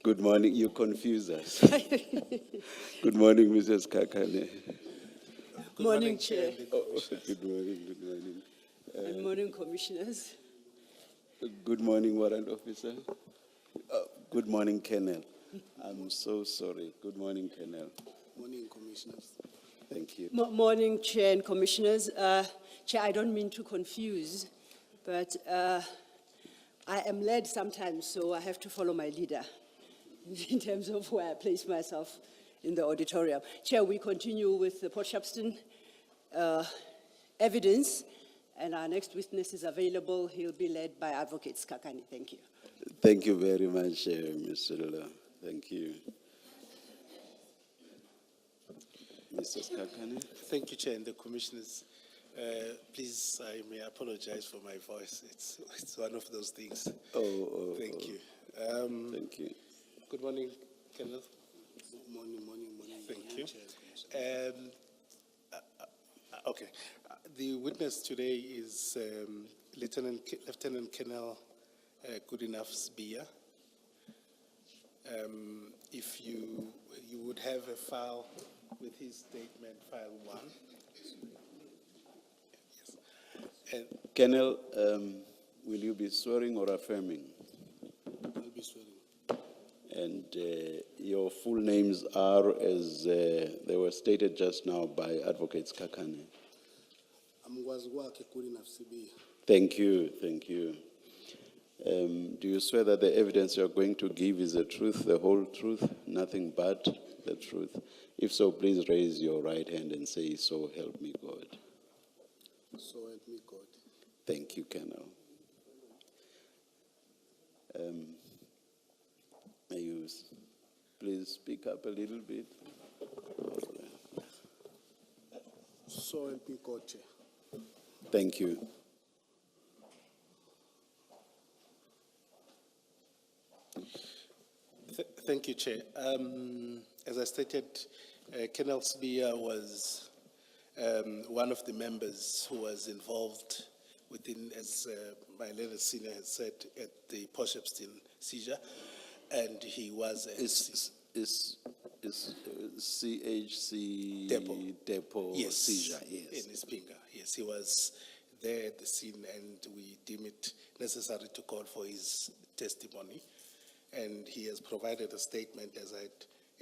Good morning. You confuse us. Good morning, Mrs. Kakane. Morning, Chair. Oh, good morning. Good morning. And morning, Commissioners. Good morning, Warrant Officer. Good morning, Colonel. I'm so sorry. Good morning, Colonel. Morning, Commissioners. Thank you. Morning, Chair and Commissioners. Chair, I don't mean to confuse, but I am led sometimes, so I have to follow my leader in terms of where I place myself in the auditorium. Chair, we continue with the Port Shepstone evidence, and our next witness is available. He'll be led by Advocate Skakani. Thank you. Thank you very much, Mr. Lula. Thank you. Mrs. Kakane. Thank you, Chair, and the Commissioners. Please, I may apologize for my voice. It's one of those things. Thank you. Thank you. Good morning, Kenneth. Morning. Thank you. Okay. The witness today is Lieutenant Colonel Goodenough Sbia. If you would have a file with his statement, file 1. Yes. And Colonel, will you be swearing or affirming? I'll be swearing. And your full names are, as they were stated just now by Advocate Skakane. I'm Gwazwake Goodenough Sbia. Thank you, thank you. Do you swear that the evidence you are going to give is the truth, the whole truth, nothing but the truth? If so, please raise your right hand and say, "So help me God." So help me God. Thank you, Colonel. May you please speak up a little bit? So help me God, Chair. Thank you. Thank you, Chair. As I stated, Colonel Sbia was one of the members who was involved within, as my learned senior has said, at the Port Shepstone seizure, and he was Is CHC depot yes, seizure? Yes. in Ispinga. Yes, he was there at the scene, and we deem it necessary to call for his testimony. And he has provided a statement, as I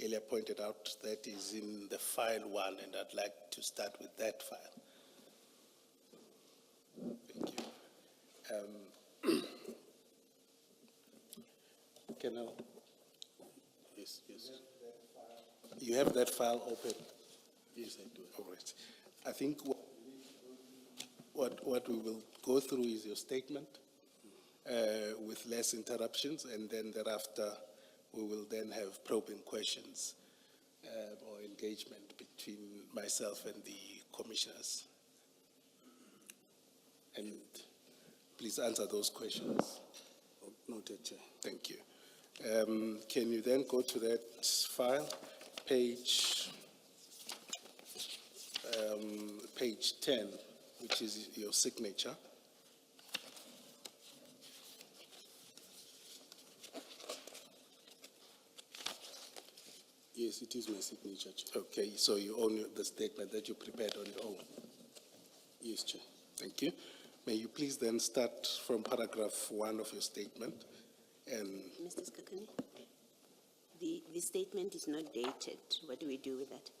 earlier pointed out, that is in the file 1, and I'd like to start with that file. Thank you. Colonel, Yes. you have that file open? Yes, I do. All right. I think what we will go through is your statement with less interruptions, and then thereafter we will then have probing questions or engagement between myself and the commissioners. And please answer those questions. Noted, Chair. Thank you. Can you then go to that file, page 10, which is your signature? Yes, it is my signature, Chair. Okay, so you own the statement that you prepared on your own. Yes, Chair. Thank you. May you please then start from paragraph 1 of your statement. And Mr. Skakani, the statement is not dated. What do we do with that?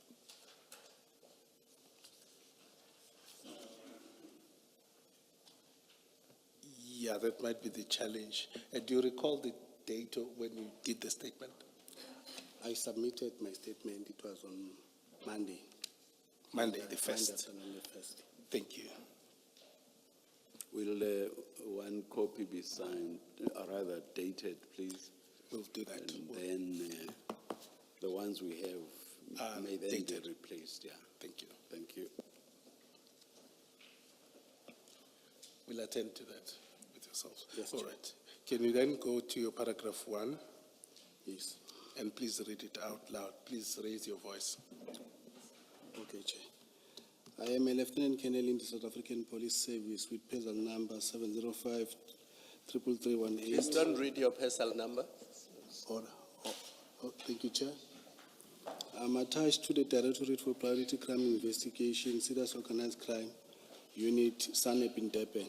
yeah, that might be the challenge. Do you recall the date of when you did the statement? I submitted my statement. It was on Monday. Monday, the Monday 1st. afternoon, the 1st. Thank you. Will one copy be signed, or rather dated, please? We'll do that. And then the ones we have may then dated. be replaced, yeah. Thank you. Thank you. We'll attend to that with yourselves. Yes, All Chair. right. Can you then go to your paragraph 1 Yes. and please read it out loud? Please raise your voice. Okay, Chair. I am a Lieutenant Colonel in the South African Police Service with PESAL number 705 33318. Please don't read your PESAL number. Order. Oh, thank you, Chair. I'm attached to the Directorate for Priority Crime Investigation, Serious Organized Crime Unit, SANEP in Durban.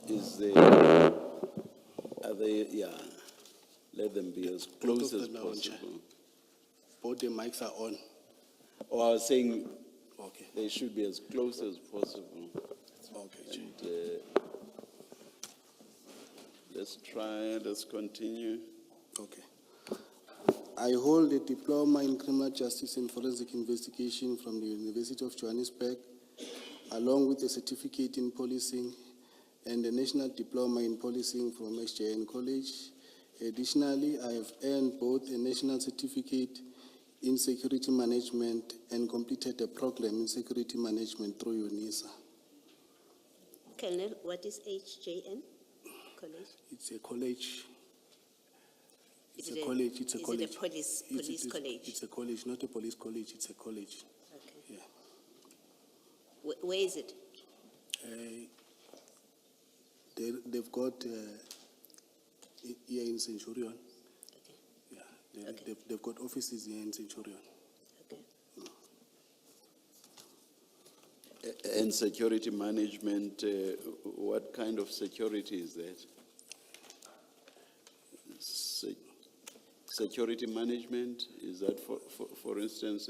Is there, are they, yeah, let them be as close Both of as them are on, Chair. possible. Both the mics are on. Or I was saying Okay, they should be as close as possible. okay, Chair. And, let's continue. Okay. I hold a diploma in criminal justice and forensic investigation from the University of Johannesburg, along with a certificate in policing and a national diploma in policing from SJN College. Additionally, I have earned both a national certificate in security management and completed a program in security management through UNISA. Colonel, what is HJN College? It's a college. It's Is a it college. It's a is college. it a police college? It's a college, not a police college. It's a college. Okay. Yeah. Where is it? They've got here in Centurion. Okay. Yeah, Okay. they've got offices here in Centurion. Okay. And security management, what kind of security is that? Security management, is that for instance,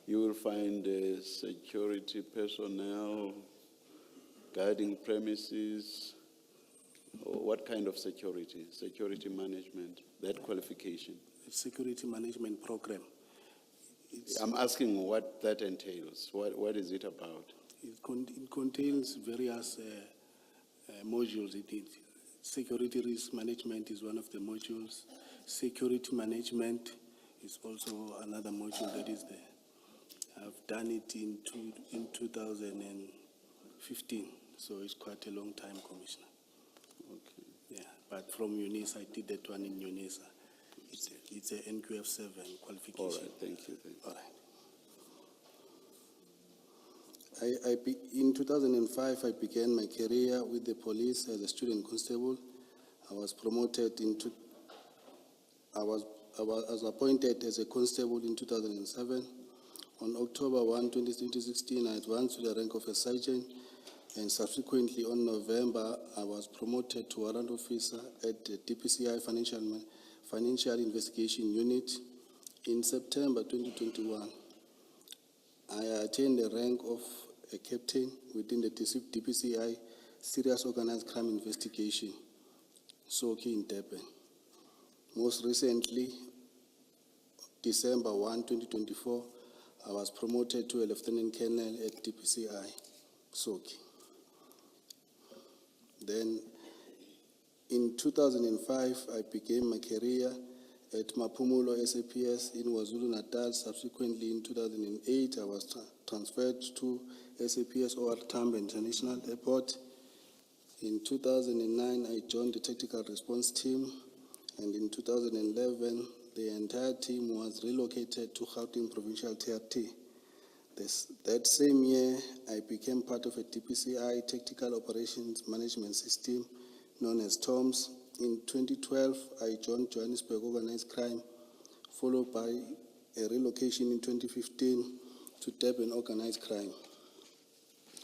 you will find security personnel guarding premises, or what kind of security? Security management, that qualification. It's security management program. I'm asking what that entails. What is it about? It contains various modules. Security risk management is one of the modules. Security management is also another module that is there. I've done it in 2015, so it's quite a long time, Commissioner. Okay. Yeah, but from UNISA, I did that one in UNISA. It's a NQF7 qualification. All right, thank you. All right. In 2005, I began my career with the police as a student constable. I was promoted I was appointed as a constable in 2007. On October 1, 2016, I advanced to the rank of a sergeant, and subsequently on November, I was promoted to warrant officer at the DPCI Financial Investigation Unit. In September 2021, I attained the rank of a captain within the DPCI Serious Organized Crime Investigation, SOCI in Durban. Most recently, December 1, 2024, I was promoted to a lieutenant colonel at DPCI, SOCI. Then, in 2005, I began my career at Mapumulo SAPS in KwaZulu-Natal. Subsequently, in 2008, I was transferred to SAPS OR Tambo International Airport. In 2009, I joined the Tactical Response Team, and in 2011, the entire team was relocated to Gauteng Provincial TRT. That same year, I became part of a DPCI Tactical Operations Management System known as TOMS. In 2012, I joined Johannesburg Organized Crime, followed by a relocation in 2015 to Durban Organized Crime.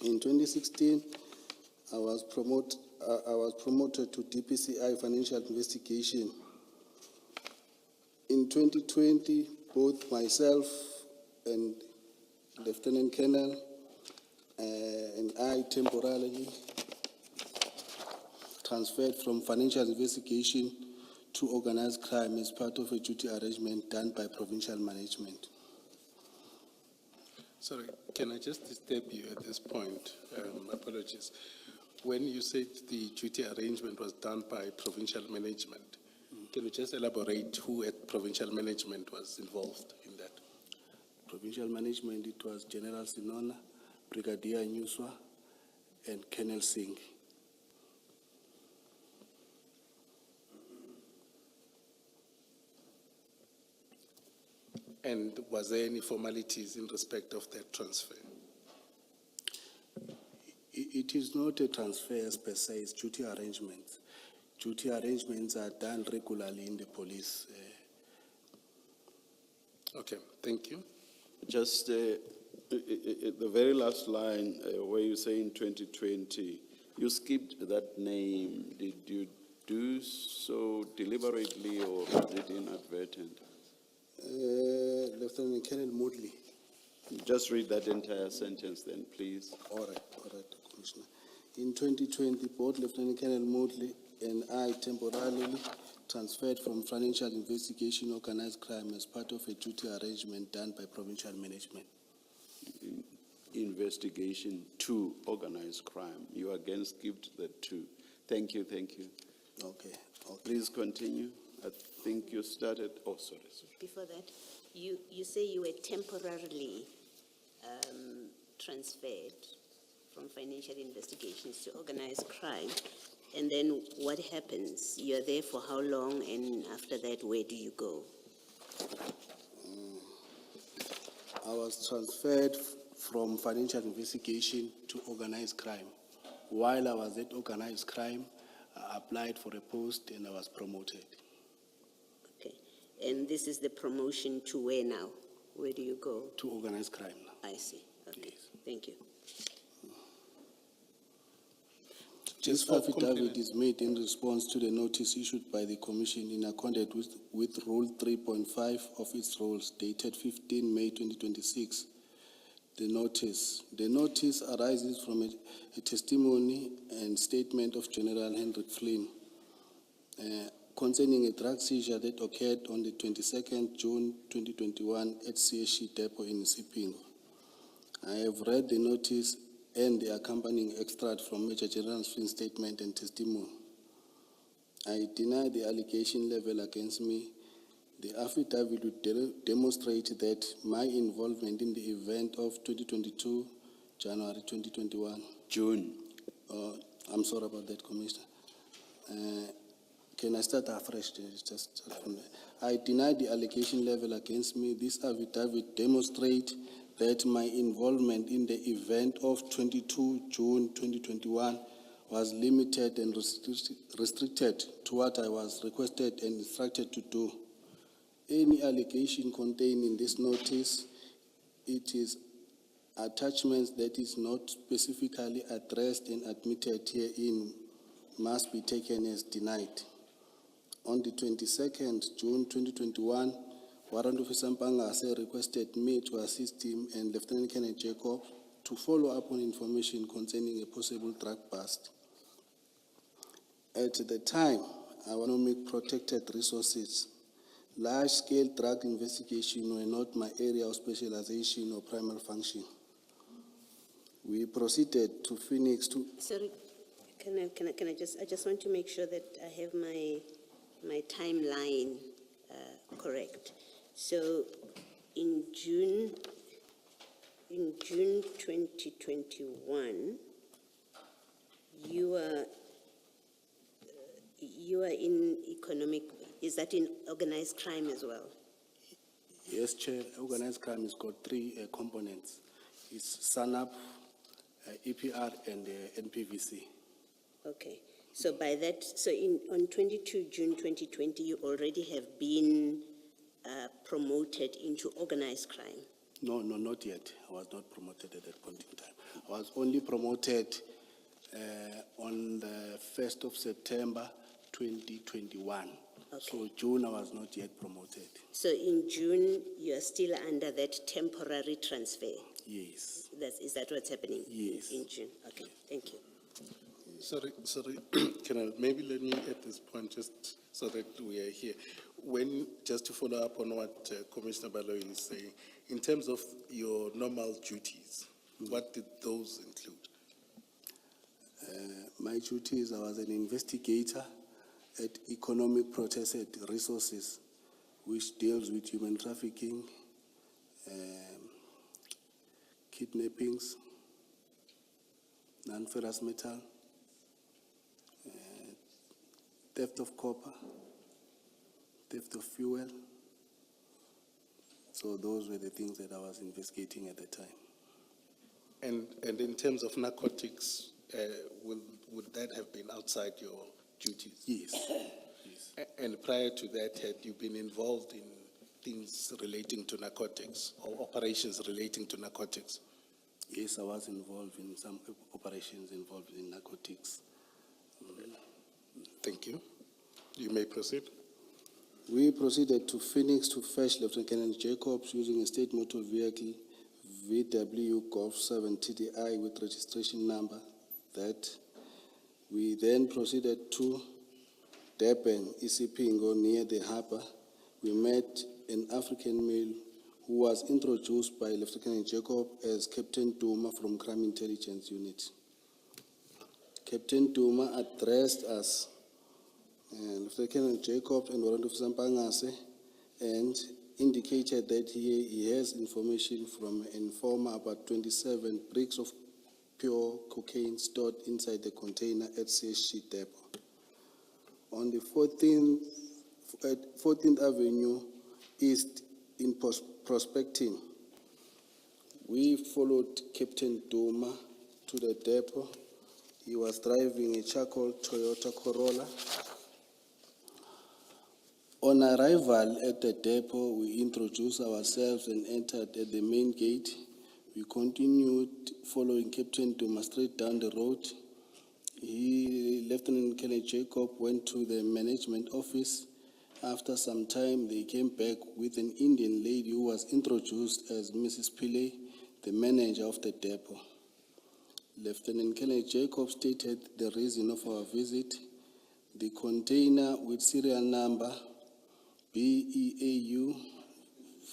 In 2016, I was promoted to DPCI Financial Investigation. In 2020, both myself and Lieutenant Colonel and I temporarily transferred from financial investigation to organized crime as part of a duty arrangement done by provincial management. Sorry, can I just disturb you at this point? Apologies. When you said the duty arrangement was done by provincial management, can you just elaborate who at provincial management was involved in that? Provincial management, it was General Sinona, Brigadier Nyuswa, and Colonel Singh. And was there any formalities in respect of that transfer? It It is not a transfer per se, it's duty arrangements. Duty arrangements are done regularly in the police. Okay, thank you. Just the very last line where you say in 2020, you skipped that name. Did you do so deliberately or was it inadvertent? Lieutenant Colonel Moodley. Just read that entire sentence then, please. All right, Commissioner. In 2020, both Lieutenant Colonel Moodley and I temporarily transferred from financial investigation organized crime as part of a duty arrangement done by provincial management. Investigation to organized crime. You again skipped the two. Thank you, thank you. Okay. Please continue. I think you started, sorry. Before that, you say you were temporarily transferred from financial investigations to organized crime. And then what happens? You're there for how long? And after that, where do you go? I was transferred from financial investigation to organized crime. While I was at organized crime, I applied for a post and I was promoted Okay. And this is the promotion to where now? Where do you go? to organized crime now. I see. Okay. Yes. Thank you. This for affidavit complement. is made in response to the notice issued by the Commission in accordance with Rule 3.5 of its rules dated 15 May 2026. The notice arises from a testimony and statement of General Henry Flynn concerning a drug seizure that occurred on the 22nd June 2021 at CSC Depot in Sipingo. I have read the notice and the accompanying extract from Major General Flynn's statement and testimony. I deny the allegation level against me. The affidavit would demonstrate that my involvement in the event of 2022, January 2021. June. I'm sorry about that, Commissioner. Can I start afresh? Just from there. I deny the allegation level against me. This affidavit demonstrates that my involvement in the event of 22 June 2021 was limited and restricted to what I was requested and instructed to do. Any allegation contained in this notice, it is attachments that is not specifically addressed and admitted herein must be taken as denied. On the 22nd June 2021, Warrant Officer Mpangase requested me to assist him and Lieutenant Colonel Jacob to follow up on information concerning a possible drug bust. At the time, our economic protected resources, large-scale drug investigation were not my area of specialization or primary function. We proceeded to Phoenix to... Sorry, I just want to make sure that I have my timeline correct. So in June 2021, you are in economic, is that in organized crime as well? Yes, Chair. Organized crime has got three components. It's SANAP, EPR, and NPVC. Okay. So by that, on 22 June 2020, you already have been promoted into organized crime? No, not yet. I was not promoted at that point in time. I was only promoted on the 1st of September 2021. Okay. So June, I was not yet promoted. So in June, you are still under that temporary transfer? Yes. Is that what's happening? Yes. In June, okay, thank you. Sorry, Colonel, maybe let me at this point, just so that we are here. Just to follow up on what Commissioner Baloyi is saying, in terms of your normal duties, what did those include? My duties, I was an investigator at Economic Protected Resources, which deals with human trafficking, kidnappings, non-ferrous metal, theft of copper, theft of fuel. So those were the things that I was investigating at the time. And in terms of narcotics, would that have been outside your duties? Yes. Yes. And prior to that, had you been involved in things relating to narcotics or operations relating to narcotics? Yes, I was involved in some operations involved in narcotics. Thank you. You may proceed. We proceeded to Phoenix to fetch Lieutenant Colonel Jacobs using a state motor vehicle VW Golf 7 TDI with registration number that. We then proceeded to Durban, Isipingo, near the harbor. We met an African male who was introduced by Lieutenant Colonel Jacob as Captain Duma from Crime Intelligence Unit. Captain Duma addressed us, Lieutenant Colonel Jacob and Warrant Officer Mpangase, and indicated that he has information from an informer about 27 bricks of pure cocaine stored inside the container at CSG depot. On the 14th Avenue East in prospecting, we followed Captain Duma to the depot. He was driving a charcoal Toyota Corolla. On arrival at the depot, we introduced ourselves and entered at the main gate. We continued following Captain Duma straight down the road. Lieutenant Colonel Jacob went to the management office. After some time, they came back with an Indian lady who was introduced as Mrs. Pillay, the manager of the depot. Lieutenant Colonel Jacob stated the reason of our visit. The container with serial number BEAU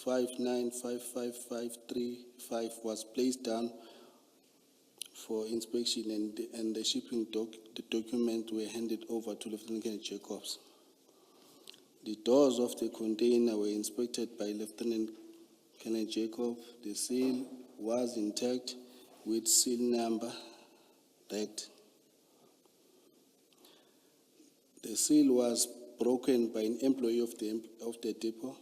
5955535 was placed down for inspection, and the shipping the documents were handed over to Lieutenant Colonel Jacobs. The doors of the container were inspected by Lieutenant Colonel Jacob. The seal was intact with seal number that. The seal was broken by an employee of the depot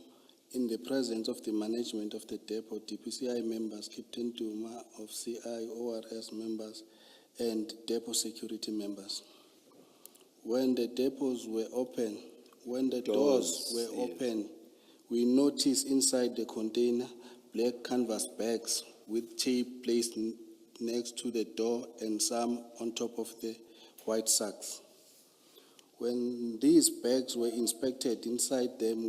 in the presence of the management of the depot, DPCI members, Captain Duma of CI, ORS members, and depot security members. When the doors were open, we noticed inside the container black canvas bags with tape placed next to the door and some on top of the white sacks. When these bags were inspected inside them,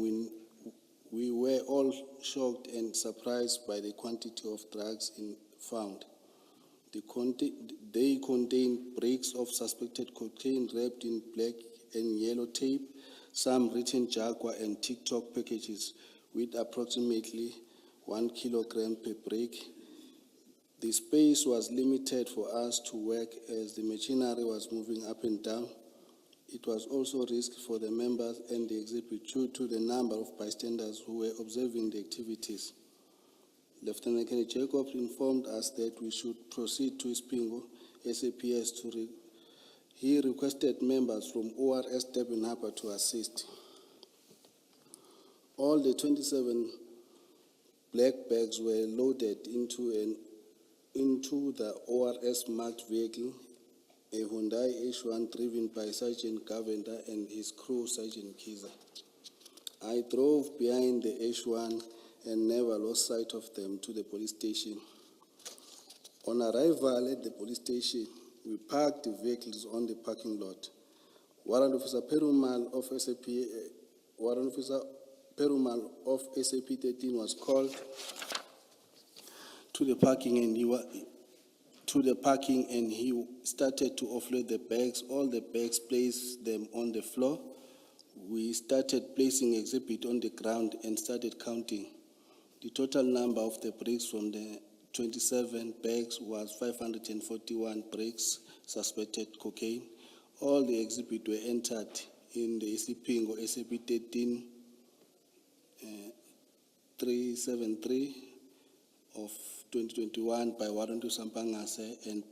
we were all shocked and surprised by the quantity of drugs found. They contained bricks of suspected cocaine wrapped in black and yellow tape, some written Jaguar and TikTok packages with approximately 1 kilogram per brick. The space was limited for us to work as the machinery was moving up and down. It was also risky for the members and the exhibit due to the number of bystanders who were observing the activities. Lieutenant Colonel Jacobs informed us that we should proceed to Ispingo, SAPS he requested members from ORS Durban Harbour to assist. All the 27 black bags were loaded into the ORS marked vehicle, a Hyundai H1 driven by Sergeant Govender and his crew, Sergeant Kiza. I drove behind the H1 and never lost sight of them to the police station. On arrival at the police station, we parked the vehicles on the parking lot. Warrant Officer Perumal of SAP 13 was called to the parking, and he started to offload the bags. All the bags, placed them on the floor. We started placing exhibit on the ground and started counting. The total number of the bricks from the 27 bags was 541 bricks, suspected cocaine. All the exhibit were entered in the Isipingo SAP 13 373 of 2021 by Warrant Officer Mpangase and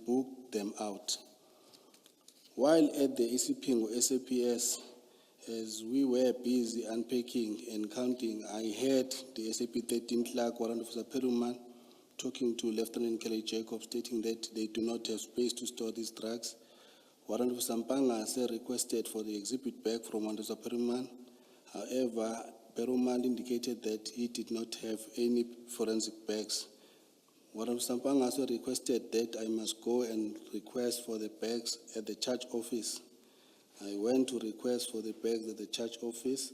booked them out. While at the Isipingo SAPS, as we were busy unpacking and counting, I heard the SAP 13 clerk, Warrant Officer Peruman, talking to Lieutenant Kelly Jacob, stating that they do not have space to store these drugs. Warrant Officer Mpangase requested for the exhibit back from Wandoza Peruman. However, Peruman indicated that he did not have any forensic bags. Warrant Officer Mpangase requested that I must go and request for the bags at the church office. I went to request for the bags at the church office.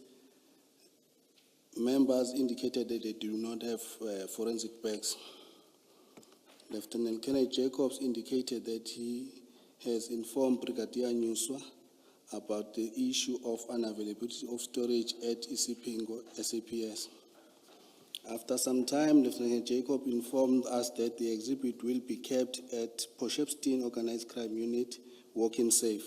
Members indicated that they do not have forensic bags. Lieutenant Kenneth Jacobs indicated that he has informed Brigadier Nyuswa about the issue of unavailability of storage at Isipingo SAPS. After some time, Lieutenant Jacob informed us that the exhibit will be kept at Poshepstein Organized Crime Unit, walk-in safe.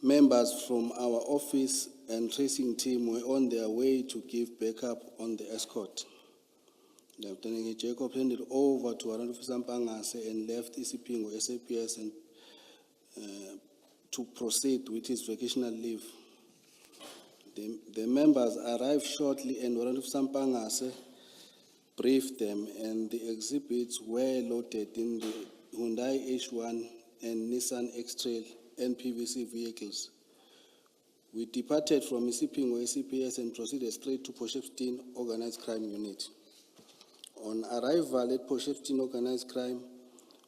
Members from our office and tracing team were on their way to give backup on the escort. Lieutenant Jacob handed over to Warrant Officer Mpangase and left Isipingo SAPS and to proceed with his vacational leave. The members arrived shortly and Warrant Officer Mpangase briefed them, and the exhibits were loaded in the Hyundai H1 and Nissan X-Trail and PVC vehicles. We departed from Isipingo SAPS and proceeded straight to Poshepstein Organized Crime Unit. On arrival at Poshepstein Organized Crime,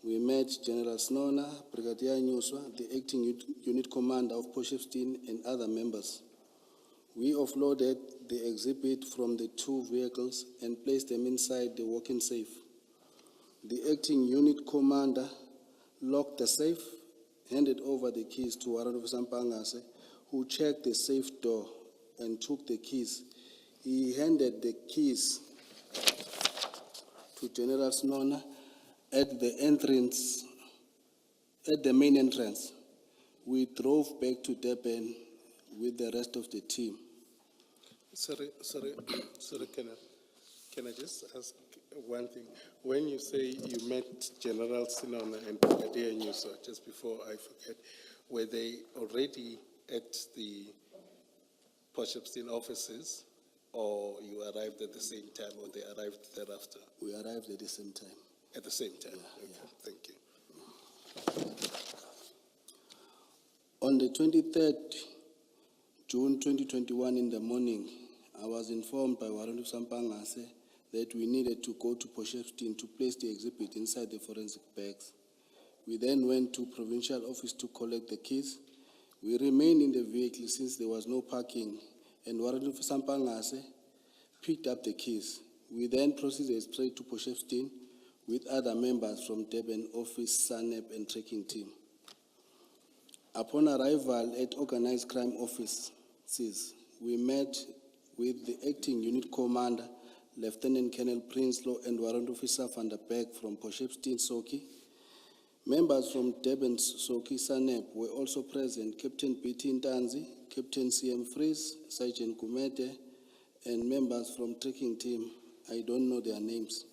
we met General Snona, Brigadier Nyuswa, the acting unit commander of Poshepstein, and other members. We offloaded the exhibit from the two vehicles and placed them inside the walk-in safe. The acting unit commander locked the safe, handed over the keys to Warrant Officer Mpangase, who checked the safe door and took the keys. He handed the keys to General Snona at the entrance, at the main entrance. We drove back to Durban with the rest of the team. Sorry, Kenneth. Can I just ask one thing? When you say you met General Sinona and Brigadier Nyuswa, just before I forget, were they already at the Poshepstein offices, or you arrived at the same time, or they arrived thereafter? We arrived at the same time. At the same time? Yeah, Okay, thank you. On the 23rd June 2021 in the morning, I was informed by Warrant Officer Mpangase that we needed to go to Poshepstein to place the exhibit inside the forensic bags. We then went to provincial office to collect the keys. We remained in the vehicle since there was no parking, and Warrant Officer Mpangase picked up the keys. We then proceeded straight to Poshepstein with other members from Durban office, SANEP, and tracking team. Upon arrival at organized crime offices, we met with the acting unit commander, Lieutenant Colonel Prinsloo, and Warrant Officer Van der Berg from Poshepstein Soki. Members from Durban Soki SANEP were also present: Captain B.T. Ntanzi, Captain C.M. Fries, Sergeant Kumete, and members from tracking team. I don't know their names.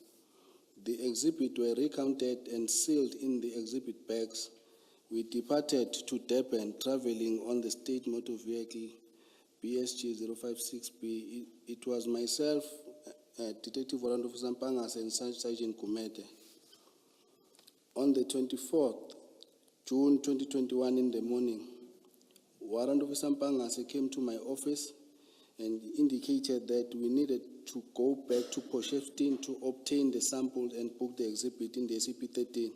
The exhibit were recounted and sealed in the exhibit bags. We departed to Durban, traveling on the state motor vehicle BSG 056B. It was myself, Detective Warrant Officer Mpangase, and Sergeant Kumete. On the 24th June 2021 in the morning, Warrant Officer Mpangase came to my office and indicated that we needed to go back to Poshepstein to obtain the samples and book the exhibit in the SCP-13.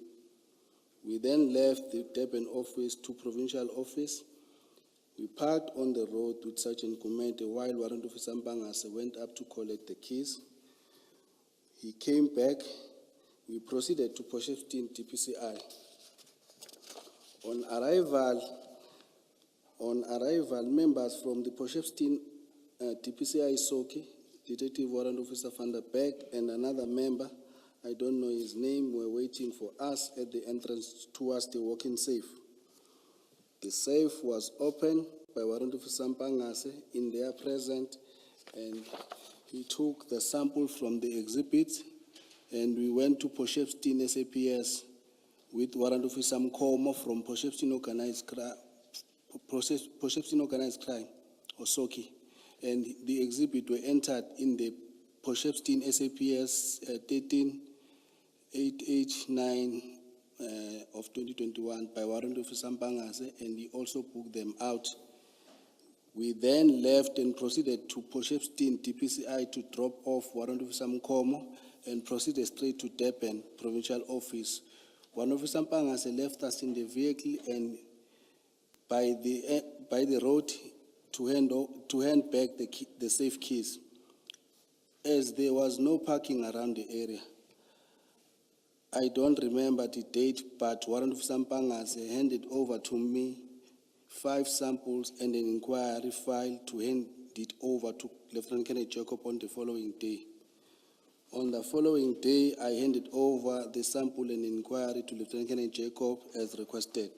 We then left the Durban office to provincial office. We parked on the road with Sergeant Kumete while Warrant Officer Mpangase went up to collect the keys. He came back. We proceeded to Poshepstein DPCI. On arrival, members from the Poshepstein DPCI Soki, Detective Warrant Officer Van der Berg, and another member, I don't know his name, were waiting for us at the entrance towards the walk-in safe. The safe was opened by Warrant Officer Mpangase in their presence, and he took the sample from the exhibit, and we went to Poshepstein SAPS with Warrant Officer Mkomo from Poshepstein Organized Crime, or Soki, and the exhibit were entered in the Poshepstein SAPS 13 8H9 of 2021 by Warrant Officer Mpangase, and he also booked them out. We then left and proceeded to Potchefstroom DPCI to drop off Warrant Officer Mkomo and proceeded straight to Durban Provincial Office. Warrant Officer Mpangase left us in the vehicle and by the road to hand back the safe keys, as there was no parking around the area. I don't remember the date, but Warrant Officer Mpangase handed over to me 5 samples and an inquiry file to hand it over to Lieutenant Colonel Jacob on the following day. On the following day, I handed over the sample and inquiry to Lieutenant Colonel Jacob as requested.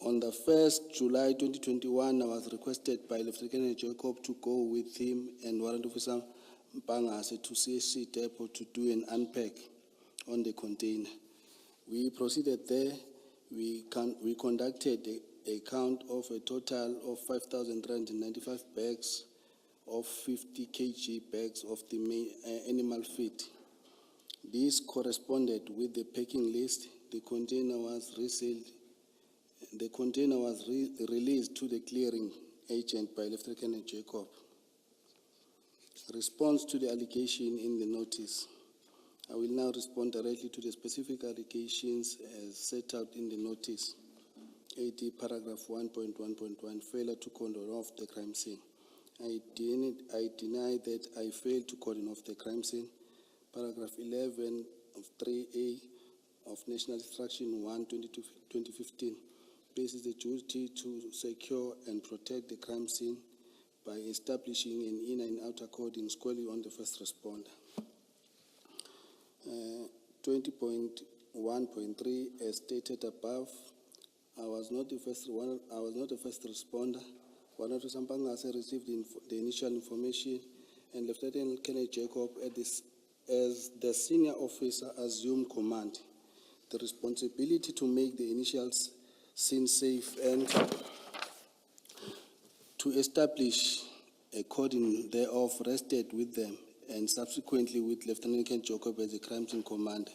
On the 1st July 2021, I was requested by Lieutenant Colonel Jacob to go with him and Warrant Officer Mpangase to CSC depot to do an unpack on the container. We proceeded there. We conducted a count of a total of 5,395 bags of 50 kg bags of the main, animal feed. This corresponded with the packing list. The container was resealed. The container was released to the clearing agent by Lieutenant Colonel Jacob. Response to the allegation in the notice. I will now respond directly to the specific allegations as set out in the notice. 80 paragraph 1.1.1, failure to cordon off the crime scene. I deny that I failed to cordon off the crime scene. Paragraph 11 of 3A of National Instruction 1, 2015 places the duty to secure and protect the crime scene by establishing an inner and outer cordon squarely on the first responder. 20.1.3, as stated above, I was not the first responder. Warrant Officer Mpangase received the initial information, and Lieutenant Colonel Jacob, as the senior officer, assumed command. The responsibility to make the initial scene safe and to establish a cordon thereof rested with them, and subsequently with Lieutenant Colonel Jacob as the crime scene commander.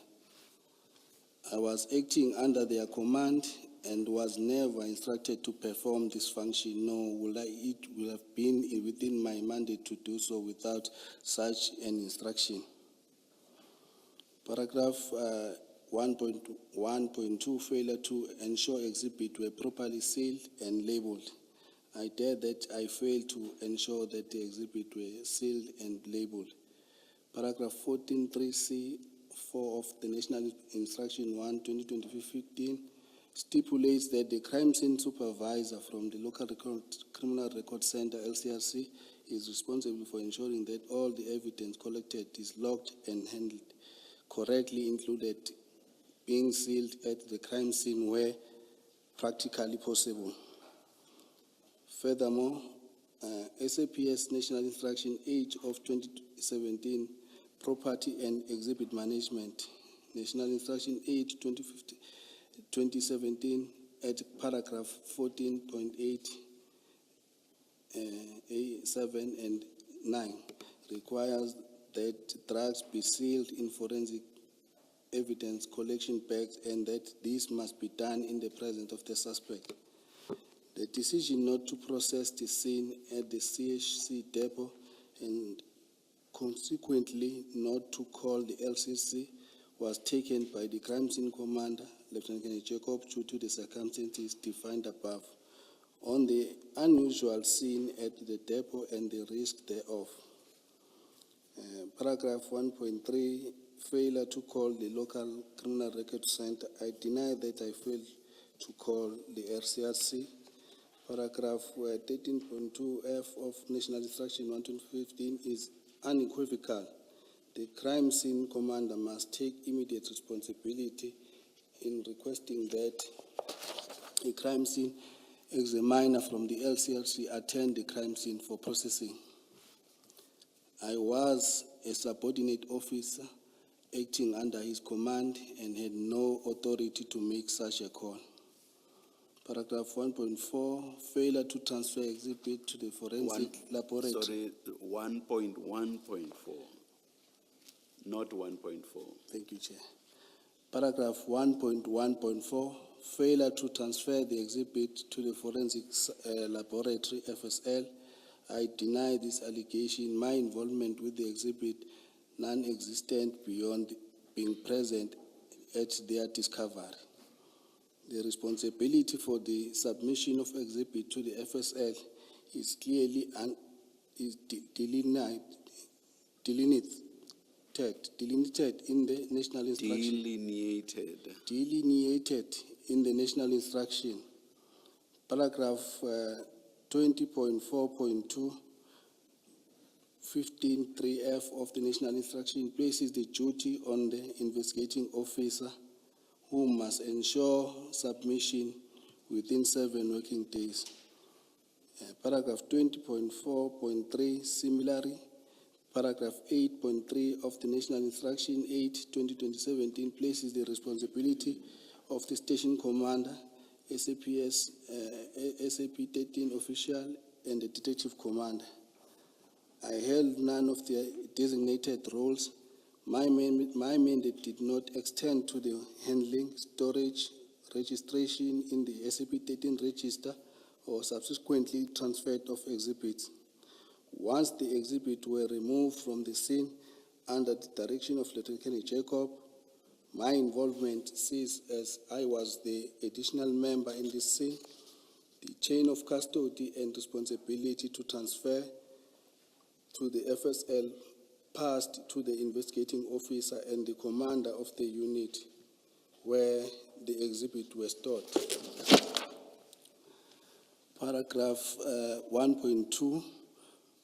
I was acting under their command and was never instructed to perform this function, nor it will have been within my mandate to do so without such an instruction. Paragraph 1.1.2, failure to ensure exhibits were properly sealed and labeled. I dare that I failed to ensure that the exhibits were sealed and labeled. Paragraph 14.3c, 4 of the National Instruction 1, 2015 stipulates that the crime scene supervisor from the local criminal record center, LCRC, is responsible for ensuring that all the evidence collected is logged and handled correctly, included being sealed at the crime scene where practically possible. Furthermore, SAPS National Instruction 8 of 2017, Property and Exhibit Management, National Instruction 8, 2017, at paragraph 14.8, A7 and 9, requires that drugs be sealed in forensic evidence collection bags and that this must be done in the presence of the suspect. The decision not to process the scene at the CHC depot and consequently not to call the LCC was taken by the crime scene commander, Lieutenant Colonel Jacob, due to the circumstances defined above, on the unusual scene at the depot and the risk thereof. Paragraph 1.3, failure to call the local criminal record center. I deny that I failed to call the RCRC. Paragraph 13.2F of National Instruction 1, 2015 is unequivocal. The crime scene commander must take immediate responsibility in requesting that a crime scene examiner from the LCRC attend the crime scene for processing. I was a subordinate officer acting under his command and had no authority to make such a call. Paragraph 1.4, failure to transfer exhibit to the forensic laboratory. Sorry, 1.1.4. not 1.4. Thank you, Chair. Paragraph 1.1.4, failure to transfer the exhibit to the forensics laboratory, FSL. I deny this allegation. My involvement with the exhibit non-existent beyond being present at their discovery. The responsibility for the submission of exhibit to the FSL is clearly delineated in the national instruction. Delineated in the national instruction. Paragraph 20.4.2, 15.3F of the national instruction places the duty on the investigating officer who must ensure submission within 7 working days. Paragraph 20.4.3, similarly, paragraph 8.3 of the National Instruction 8, 2017 places the responsibility of the station commander, SAPS, SAP 13 official, and the detective commander. I held none of their designated roles. My mandate did not extend to the handling, storage, registration in the SAP 13 register, or subsequently transferred of exhibits. Once the exhibits were removed from the scene under the direction of Lieutenant Jacob, my involvement ceased as I was the additional member in this scene. The chain of custody and responsibility to transfer to the FSL passed to the investigating officer and the commander of the unit where the exhibit was stored. Paragraph 1.2,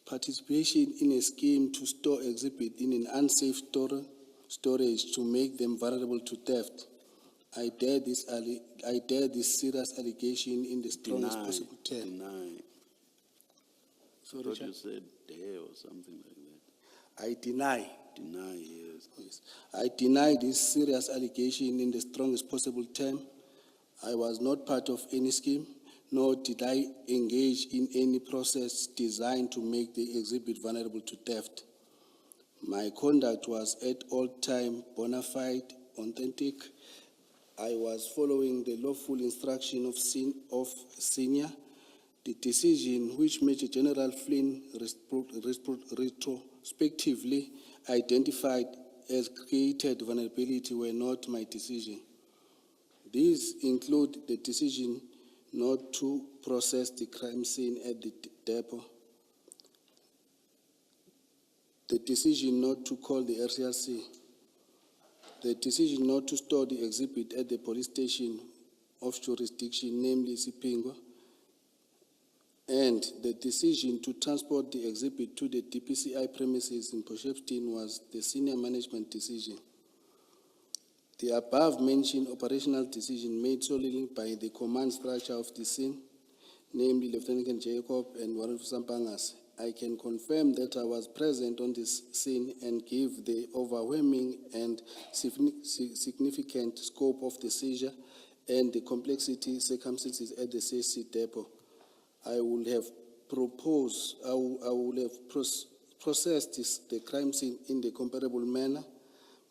participation in a scheme to store exhibit in an unsafe storage to make them vulnerable to theft. I dare this serious allegation in the strongest possible term. Deny. Sorry, Thought Chair. you said dare or something like that. I deny. Deny, yes. Yes. I deny this serious allegation in the strongest possible term. I was not part of any scheme, nor did I engage in any process designed to make the exhibit vulnerable to theft. My conduct was at all time bona fide, authentic. I was following the lawful instruction of senior. The decision which Major General Flynn retrospectively identified as created vulnerability were not my decision. These include the decision not to process the crime scene at the depot, the decision not to call the RCRC, the decision not to store the exhibit at the police station of jurisdiction, namely Sipingo, and the decision to transport the exhibit to the DPCI premises in Potchefstroom was the senior management decision. The above-mentioned operational decision made solely by the command structure of the scene, namely Lieutenant Jacob and Warren Sampangas. I can confirm that I was present on this scene and give the overwhelming and significant scope of the seizure and the complexity circumstances at the CSC depot. I would have processed the crime scene in the comparable manner.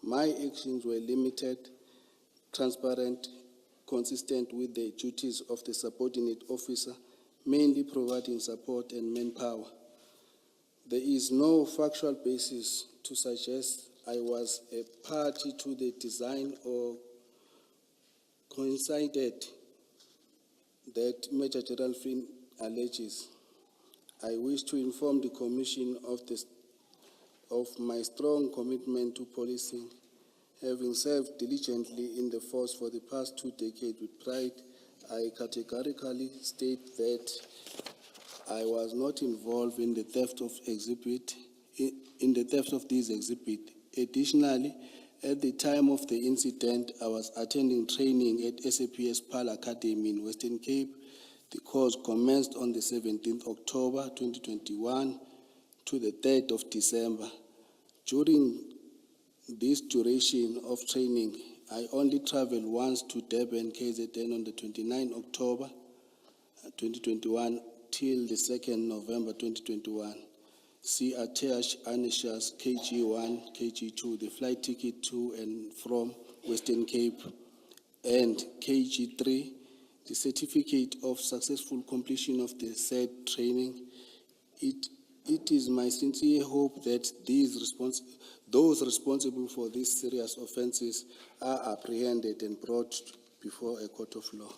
My actions were limited, transparent, consistent with the duties of the subordinate officer, mainly providing support and manpower. There is no factual basis to suggest I was a party to the design or coincided that Major General Flynn alleges. I wish to inform the Commission of my strong commitment to policing. Having served diligently in the force for the past 2 decades with pride, I categorically state that I was not involved in the theft of these exhibits. Additionally, at the time of the incident, I was attending training at SAPS PAL Academy in Western Cape. The course commenced on the 17th October 2021 to the 3rd of December. During this duration of training, I only traveled once to Durban, KZN on the 29th October 2021 till the 2nd November 2021. C. Atesh Anishas, KG1, KG2, the flight ticket to and from Western Cape, and KG3, the certificate of successful completion of the said training. It is my sincere hope that those responsible for these serious offences are apprehended and brought before a court of law.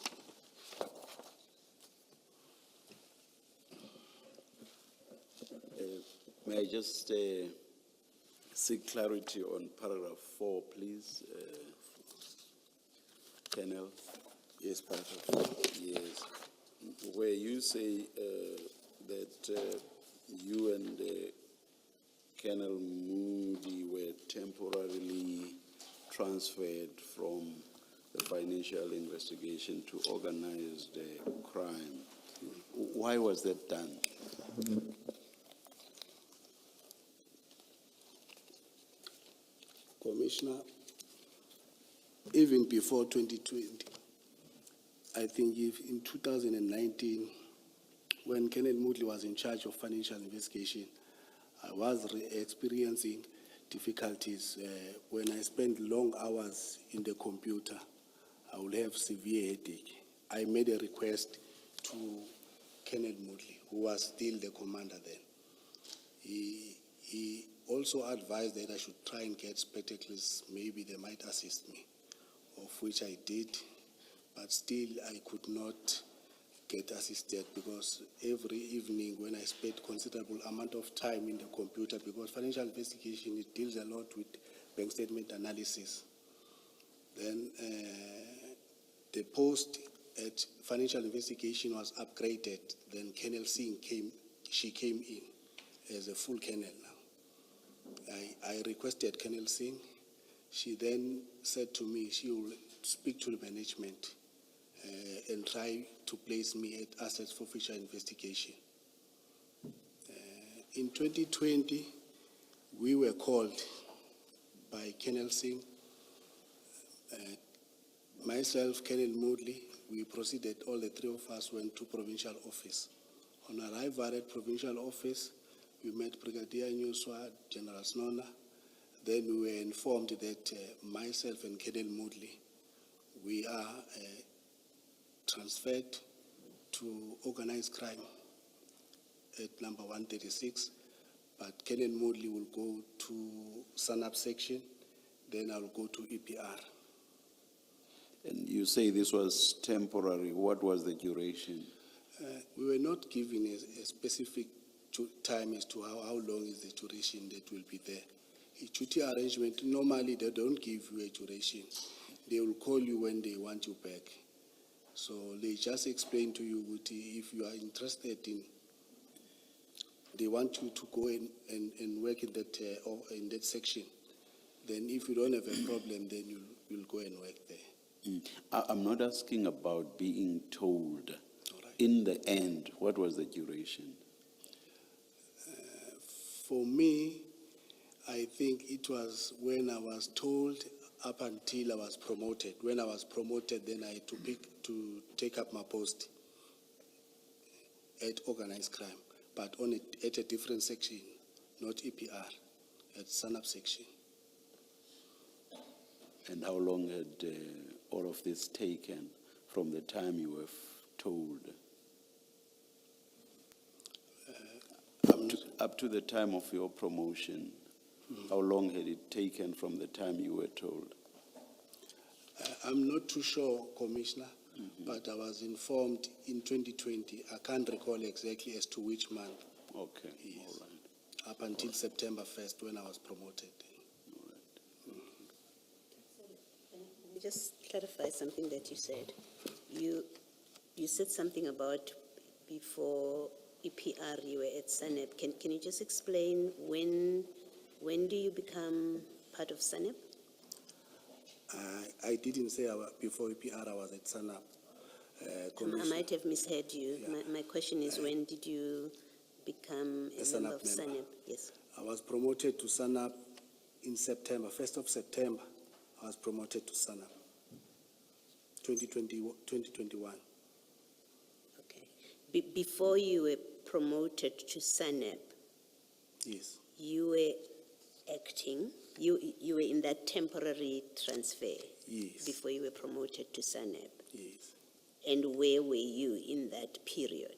May I just seek clarity on paragraph 4, please? Colonel? Yes, paragraph. Yes. Where you say that you and Colonel Moody were temporarily transferred from the financial investigation to organized crime. Why was that done? Commissioner, even before 2020, I think if in 2019, when Colonel Moodley was in charge of financial investigation, I was experiencing difficulties. When I spent long hours in the computer, I would have severe headache. I made a request to Colonel Moodley, who was still the commander then. He also advised that I should try and get spectacles, maybe they might assist me, of which I did, but still I could not get assisted because every evening when I spent considerable amount of time in the computer, because financial investigation, it deals a lot with bank statement analysis. Then the post at financial investigation was upgraded. Then Colonel Singh came in as a full colonel now. I requested Colonel Singh. She then said to me she will speak to the management and try to place me at assets forfeiture investigation. In 2020, we were called by Colonel Singh, myself, Colonel Moodley. We proceeded, all the three of us went to provincial office. On arrival at provincial office, we met Brigadier Nyuswa, General Snona. Then we were informed that myself and Colonel Moodley, we are transferred to organized crime at number 136, but Colonel Moodley will go to SANAP section, then I'll go to EPR. And you say this was temporary. What was the duration? We were not given a specific time as to how long is the duration that will be there. A duty arrangement, normally they don't give you a duration. They will call you when they want you back. So they just explain to you if you are interested in, they want you to go and work in that section. Then if you don't have a problem, then you'll go and work there. I'm not asking about being told. All right. In the end, what was the duration? For me, I think it was when I was told up until I was promoted. When I was promoted, then I had to take up my post at organized crime, but at a different section, not EPR, at SANAP section. And how long had all of this taken from the time you were told? Up to the time of your promotion, how long had it taken from the time you were told? I'm not too sure, Commissioner, but I was informed in 2020. I can't recall exactly as to which month. Okay, Yes. all right. Up until September 1st when I was promoted. All right. Let me just clarify something that you said. You said something about before EPR you were at SANEP. Can you just explain when do you become part of SANEP? I didn't say before EPR I was at SANAP. I might have misheard you. Yeah. My question is, when did you become a SANAP member of member. SANEP? Yes. I was promoted to SANAP in September, 1st of September. I was promoted to SANAP, 2021. Okay. Before you were promoted to SANEP, Yes, you were acting, you were in that temporary transfer yes, before you were promoted to SANEP. yes. And where were you in that period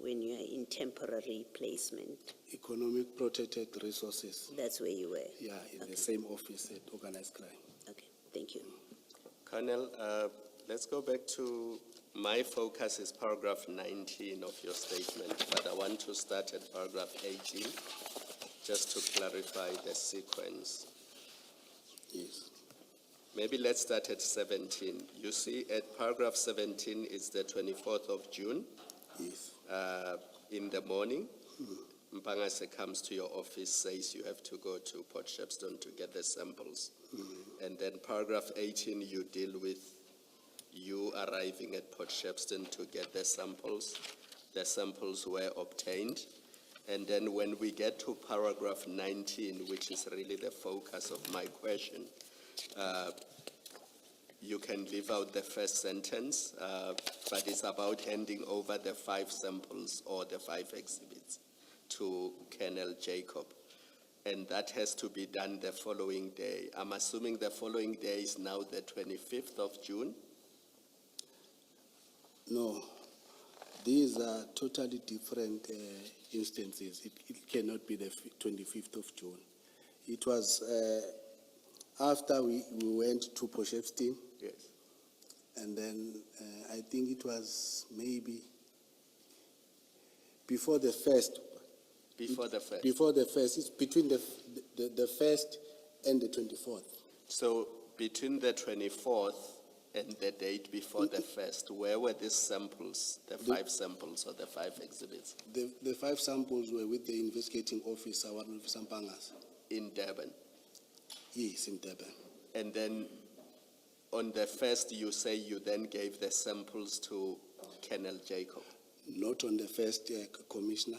when you are in temporary placement? Economic protected resources. That's where you were? Yeah, in Okay. the same office at organized crime. Okay, thank you. Colonel, let's go back to, my focus is paragraph 19 of your statement, but I want to start at paragraph 18, just to clarify the sequence. Yes, Maybe let's start at 17. You see, at paragraph 17 is the 24th of June yes, in the morning. Mpangase comes to your office, says you have to go to Port Shepstone to get the samples. And then paragraph 18, you deal with you arriving at Port Shepstone to get the samples. The samples were obtained. And then when we get to paragraph 19, which is really the focus of my question, you can leave out the first sentence, but it's about handing over the 5 samples or the 5 exhibits to Colonel Jacob. And that has to be done the following day. I'm assuming the following day is now the 25th of June? no, these are totally different instances. It cannot be the 25th of June. It was after we went to Potchefstroom, Yes. and then I think it was maybe before the first. Before the first. Before the first, it's between the first and the 24th. So between the 24th and the date before the first, where were these samples, the 5 samples or the 5 exhibits? The 5 samples were with the investigating officer, one of Sampangas. In Durban. Yes, in Durban. And then on the first, you say you then gave the samples to Colonel Jacob. Not on the first, Commissioner.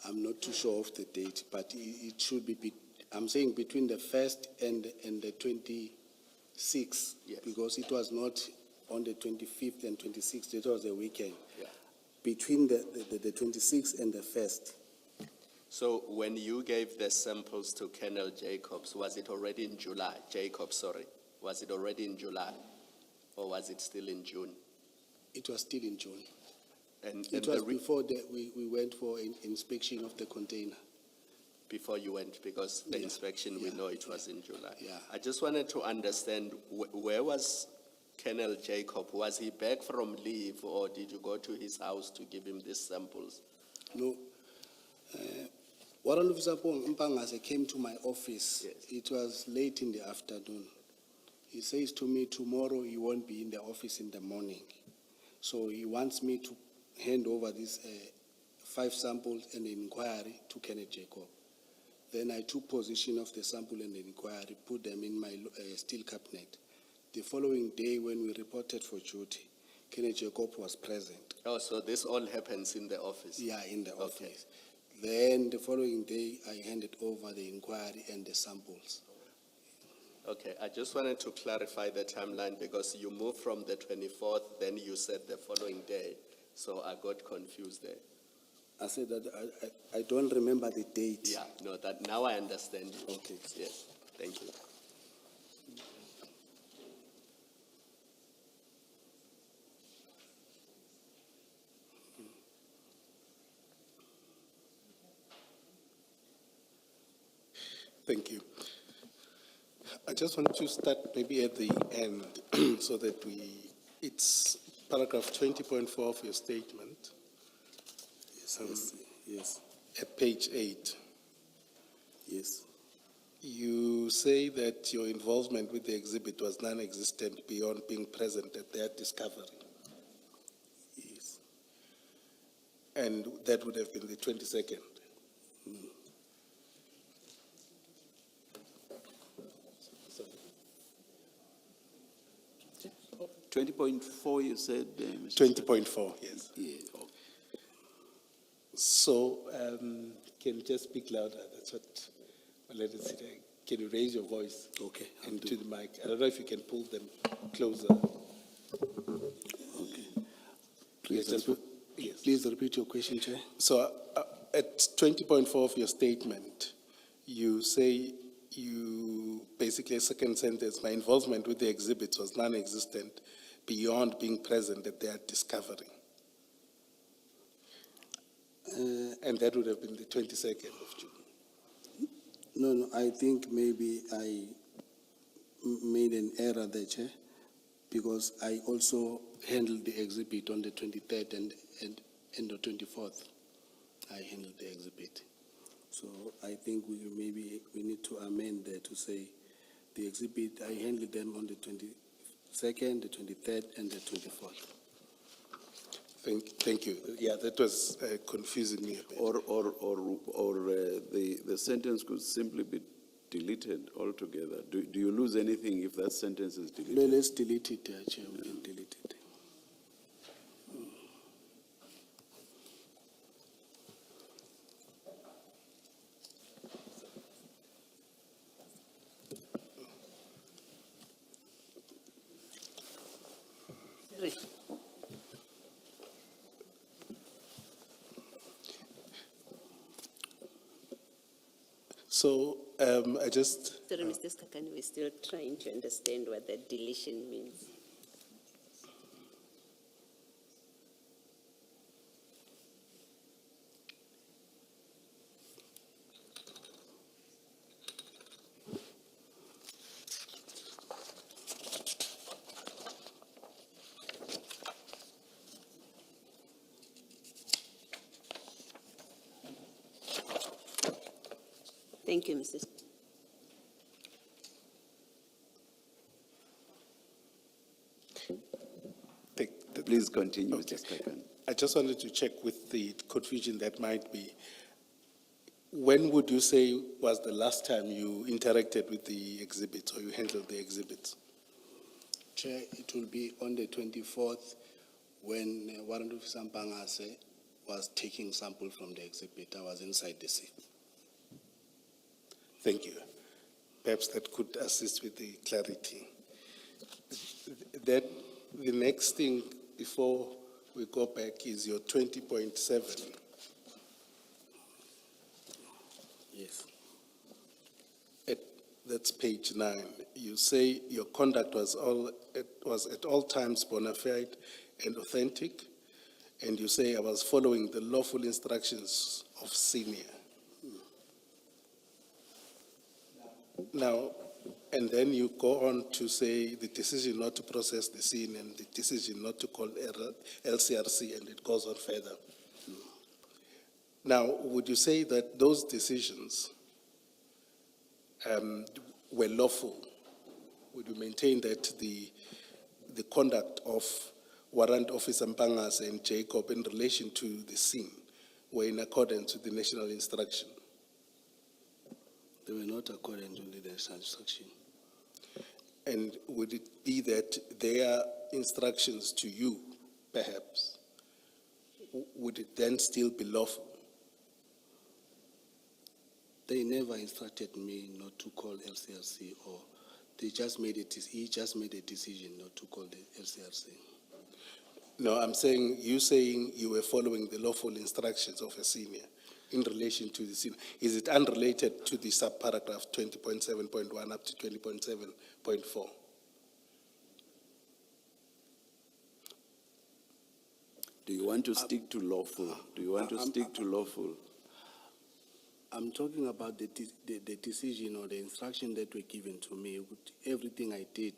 I'm not too sure of the date, but it should be, I'm saying between the 1st and the 26th, Yes. because it was not on the 25th and 26th, it was a weekend. Yeah. Between the 26th and the 1st. So when you gave the samples to Colonel Jacobs, was it already in July? Was it already in July? Or was it still in June? It was still in June. And It was before we went for inspection of the container. before you went, because the Yeah, inspection, we yeah, know it was in July. Yeah. I just wanted to understand, where was Colonel Jacob? Was he back from leave, or did you go to his house to give him these samples? No. Warrant Officer Mpangase came to my office. Yes. It was late in the afternoon. He says to me, tomorrow he won't be in the office in the morning. So he wants me to hand over these 5 samples and an inquiry to Kenneth Jacob. Then I took possession of the sample and the inquiry, put them in my steel cabinet. The following day, when we reported for duty, Kenneth Jacob was present. Oh, so this all happens in the office? Yeah, in the Okay. office. Then the following day, I handed over the inquiry and the samples. Okay, I just wanted to clarify the timeline, because you moved from the 24th, then you said the following day, so I got confused there. I said that I don't remember the date. Yeah, no, that now I understand you. Okay. Yes, thank you. Thank you. I just want to start maybe at the end so that it's paragraph 20.4 of your statement Yes, at page 8. yes. You say that your involvement with the exhibit was non-existent beyond being present at their discovery. Yes. And that would have been the 22nd. 20.4, you said, Mr. 20.4, yes. Yeah. So, can you just speak louder? That's what, let us see. Can you raise your voice? Okay, I'll Into do. the mic. I don't know if you can pull them closer. Okay. Yes, Please repeat your question, Chair. So, At 20.4 of your statement, you say basically, second sentence, my involvement with the exhibits was non-existent beyond being present at their discovery. And that would have been the 22nd of June. No, I think maybe I made an error there, Chair, because I also handled the exhibit on the 23rd and the 24th. I handled the exhibit. So I think we need to amend there to say the exhibit, I handled them on the 22nd, the 23rd, and the 24th. Thank you. Yeah, that was confusing me a bit. Or the sentence could simply be deleted altogether. Do you lose anything if that sentence is deleted? No, let's delete it, Chair. We can delete it. Sorry. So I just, Sorry, Mr. Skakani, we're still trying to understand what that deletion means. Thank you, Mrs. Please continue, Okay. Mr. Skakan. I just wanted to check with the confusion that might be. When would you say was the last time you interacted with the exhibits or you handled the exhibits? Chair, it will be on the 24th when Warrant Officer Mpangase was taking sample from the exhibit. I was inside the scene. Thank you. Perhaps that could assist with the clarity. That the next thing before we go back is your 20.7. Yes. That's page 9. You say your conduct was at all times bona fide and authentic, and you say I was following the lawful instructions of senior. Now, and then you go on to say the decision not to process the scene and the decision not to call LCRC, and it goes on further. Now, would you say that those decisions were lawful? Would you maintain that the conduct of Warrant Officer Mpangas and Jacob in relation to the scene were in accordance with the national instruction? They were not according to the instruction. And would it be that their instructions to you, perhaps, would it then still be lawful? They never instructed me not to call LCRC, or he just made a decision not to call the LCRC. No, I'm saying, you were following the lawful instructions of a senior in relation to the scene. Is it unrelated to the subparagraph 20.7.1 up to 20.7.4? Do you want to stick to lawful? Do you want to stick to lawful? I'm talking about the decision or the instruction that were given to me. Everything I did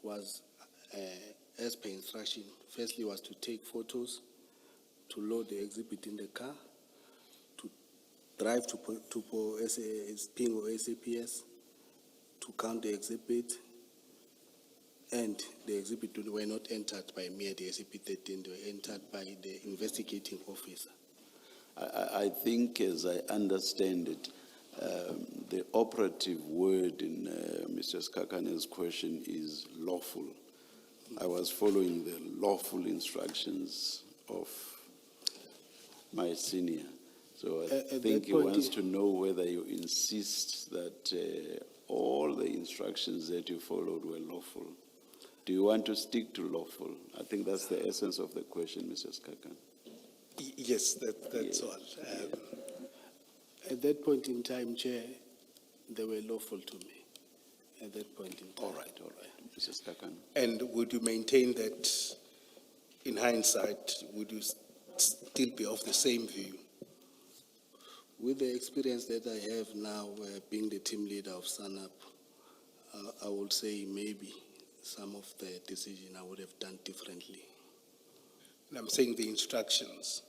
was as per instruction. Firstly was to take photos, to load the exhibit in the car, to drive to ping or SAPS, to count the exhibit, and the exhibit were not entered by me at the SAP-13, they were entered by the investigating officer. I think, as I understand it, the operative word in Mr. Skakane's question is lawful. I was following the lawful instructions of my senior. So I think he wants to know whether you insist that all the instructions that you followed were lawful. Do you want to stick to lawful? I think that's the essence of the question, Mr. Skakan. Yes, that's all. At that point in time, Chair, they were lawful to me. At that point in time. All right. Mrs. Kakan. And would you maintain that, in hindsight, would you still be of the same view? With the experience that I have now, being the team leader of SANAP, I would say maybe some of the decision I would have done differently. And I'm saying the instructions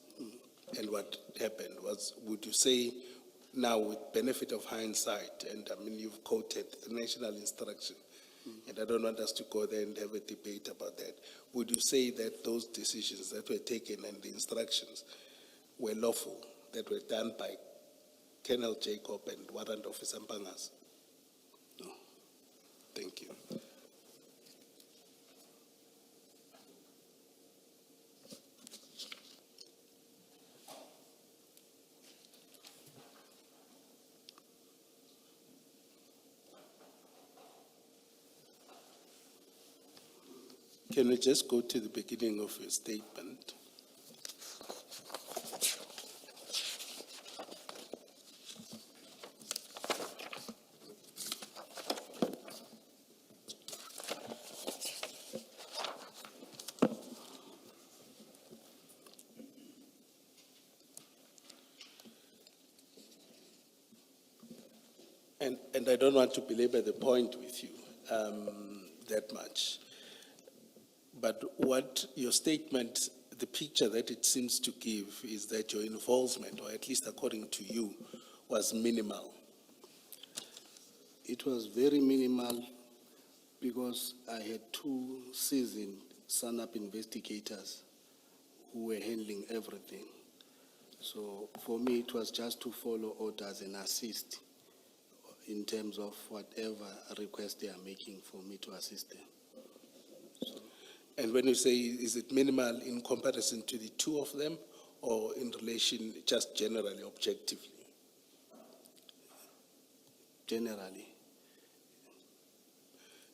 and what happened was, would you say now with benefit of hindsight, and I mean, you've quoted the national instruction, and I don't want us to go there and have a debate about that. Would you say that those decisions that were taken and the instructions were lawful, that were done by Colonel Jacob and Warrant Officer Mpangas? No. Thank you. Can we just go to the beginning of your statement? And I don't want to belabor the point with you that much. But what your statement, the picture that it seems to give is that your involvement, or at least according to you, was minimal. It was very minimal because I had two seasoned SANAP investigators who were handling everything. So for me, it was just to follow orders and assist in terms of whatever request they are making for me to assist them. And when you say, is it minimal in comparison to the two of them, or in relation just generally, objectively? Generally,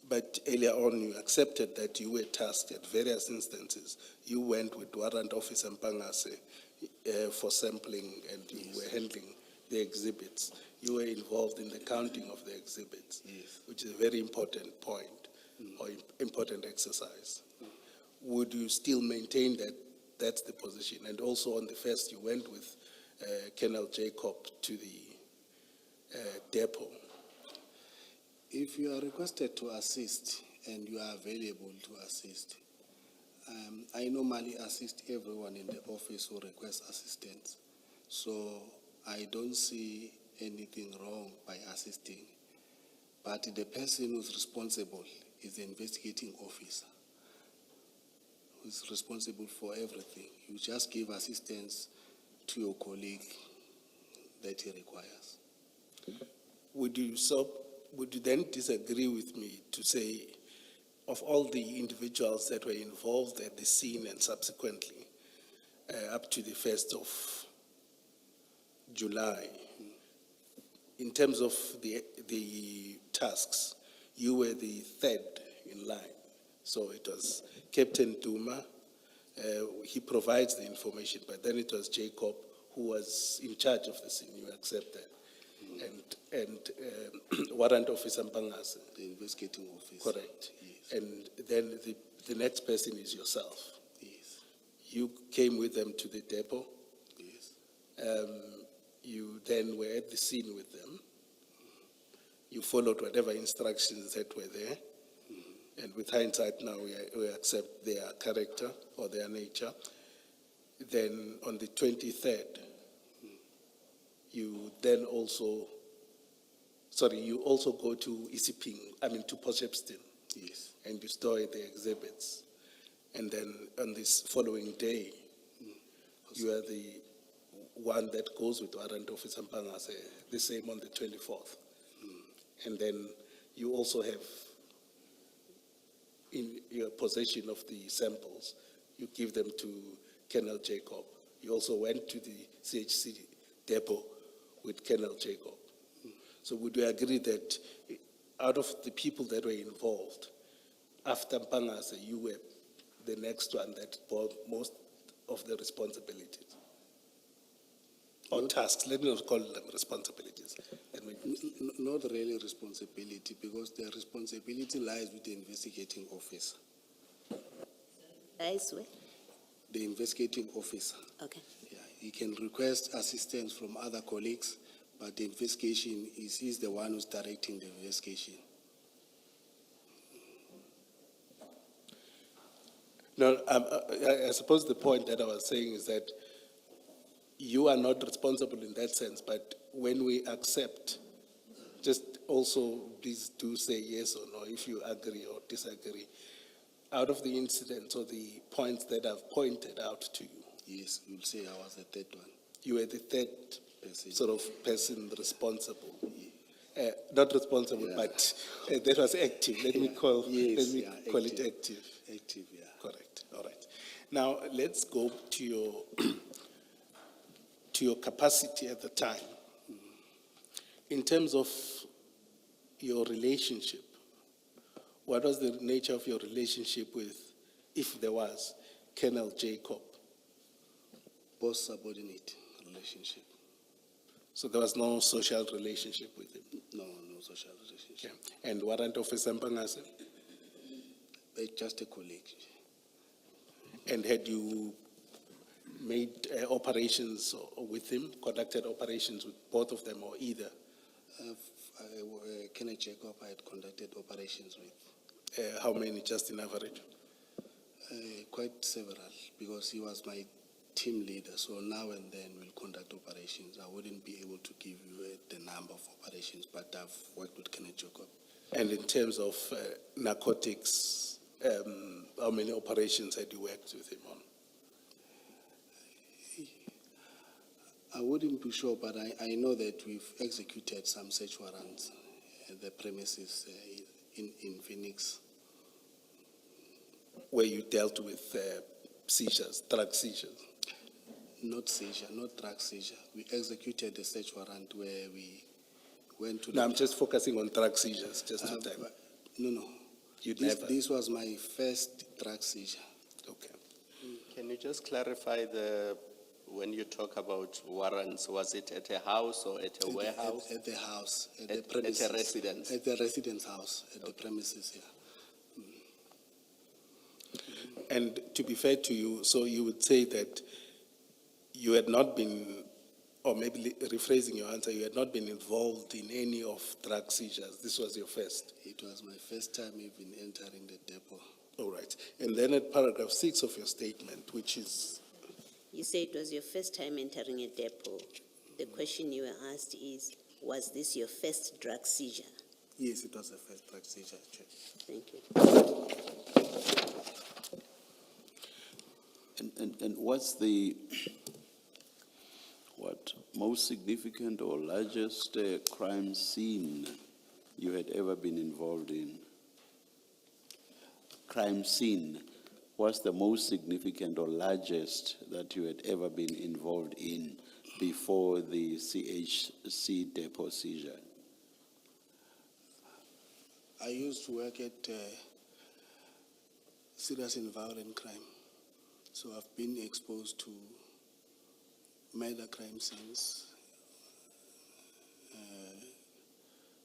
But earlier on, you accepted that you were tasked at various instances. You went with Warrant Officer Mpangase for sampling, and you were handling the exhibits. You were involved in the counting of the exhibits, which is a very important point or important exercise. Would you still maintain that that's the position? And also on the first, you went with Colonel Jacob to the depot. if you are requested to assist and you are available to assist, I normally assist everyone in the office who requests assistance. So I don't see anything wrong by assisting. But the person who's responsible is the investigating officer, who's responsible for everything. You just give assistance to your colleague that he requires. Would you then disagree with me to say, of all the individuals that were involved at the scene and subsequently up to the 1st of July, in terms of the tasks, you were the third in line. So it was Captain Duma, he provides the information, but then it was Jacob who was in charge of the scene, you accept that. And Warrant Officer Mpangase. The investigating officer. Correct. Yes. And then the next person is yourself. Yes. You came with them to the depot. Yes. You then were at the scene with them. You followed whatever instructions that were there. And with hindsight now, we accept their character or their nature. Then on the 23rd, you also go to to Potchefstroom. Yes. And you store the exhibits. And then on this following day, you are the one that goes with Warrant Officer Mpangase, the same on the 24th. And then you also have in your possession of the samples, you give them to Colonel Jacob. You also went to the CHC depot with Colonel Jacob. So would you agree that out of the people that were involved, after Mpangase, you were the next one that bore most of the responsibilities? or tasks, let me not call them responsibilities. Let me- Not really responsibility, because the responsibility lies with the investigating officer. Guys, where? The investigating officer. Okay. Yeah, he can request assistance from other colleagues, but the investigation he's the one who's directing the investigation. No, I suppose the point that I was saying is that you are not responsible in that sense, but when we accept, just also please do say yes or no if you agree or disagree. Out of the incidents or the points that I've pointed out to you, Yes, you'll say I was the third one. you were the third Person. sort of person responsible. Not responsible, Yeah. but that was active. Let me Yeah. call, Yes, let me yeah, call it active. active. Active, yeah. Correct, all right. Now, let's go to your, to your capacity at the time. In terms of your relationship, what was the nature of your relationship with, if there was, Colonel Jacob? Boss subordinate relationship. So there was no social relationship with him? No social relationship. Okay. And Warrant Officer Mpangase? Just a colleague. And had you made operations with him, conducted operations with both of them or either? Kenneth Jacob, I had conducted operations with. How many, just in average? Quite several, because he was my team leader, so now and then we'll conduct operations. I wouldn't be able to give you the number of operations, but I've worked with Kenneth Jacob. And in terms of narcotics, how many operations had you worked with him on? I wouldn't be sure, but I know that we've executed some search warrants at the premises in Phoenix. Where you dealt with seizures, drug seizures? Not seizure, not drug seizure. We executed the search warrant where we went to No, I'm just focusing on drug seizures, just to time. No. You'd never? This was my first drug seizure. Okay. Can you just clarify when you talk about warrants, was it at a house or at a warehouse? At the house, at At- the premises. at a residence? At the residence house, at the premises, yeah. And to be fair to you, so you would say that you had not been, or maybe rephrasing your answer, you had not been involved in any of drug seizures. This was your first. It was my first time even entering the depot. All right. And then at paragraph 6 of your statement, which is, You say it was your first time entering a depot. The question you were asked is, was this your first drug seizure? Yes, it was the first drug seizure, Chair. Thank you. And what's the most significant or largest crime scene you had ever been involved in? Crime scene. What's the most significant or largest that you had ever been involved in before the CHC depot seizure? I used to work at serious and violent crime. So I've been exposed to murder crime scenes,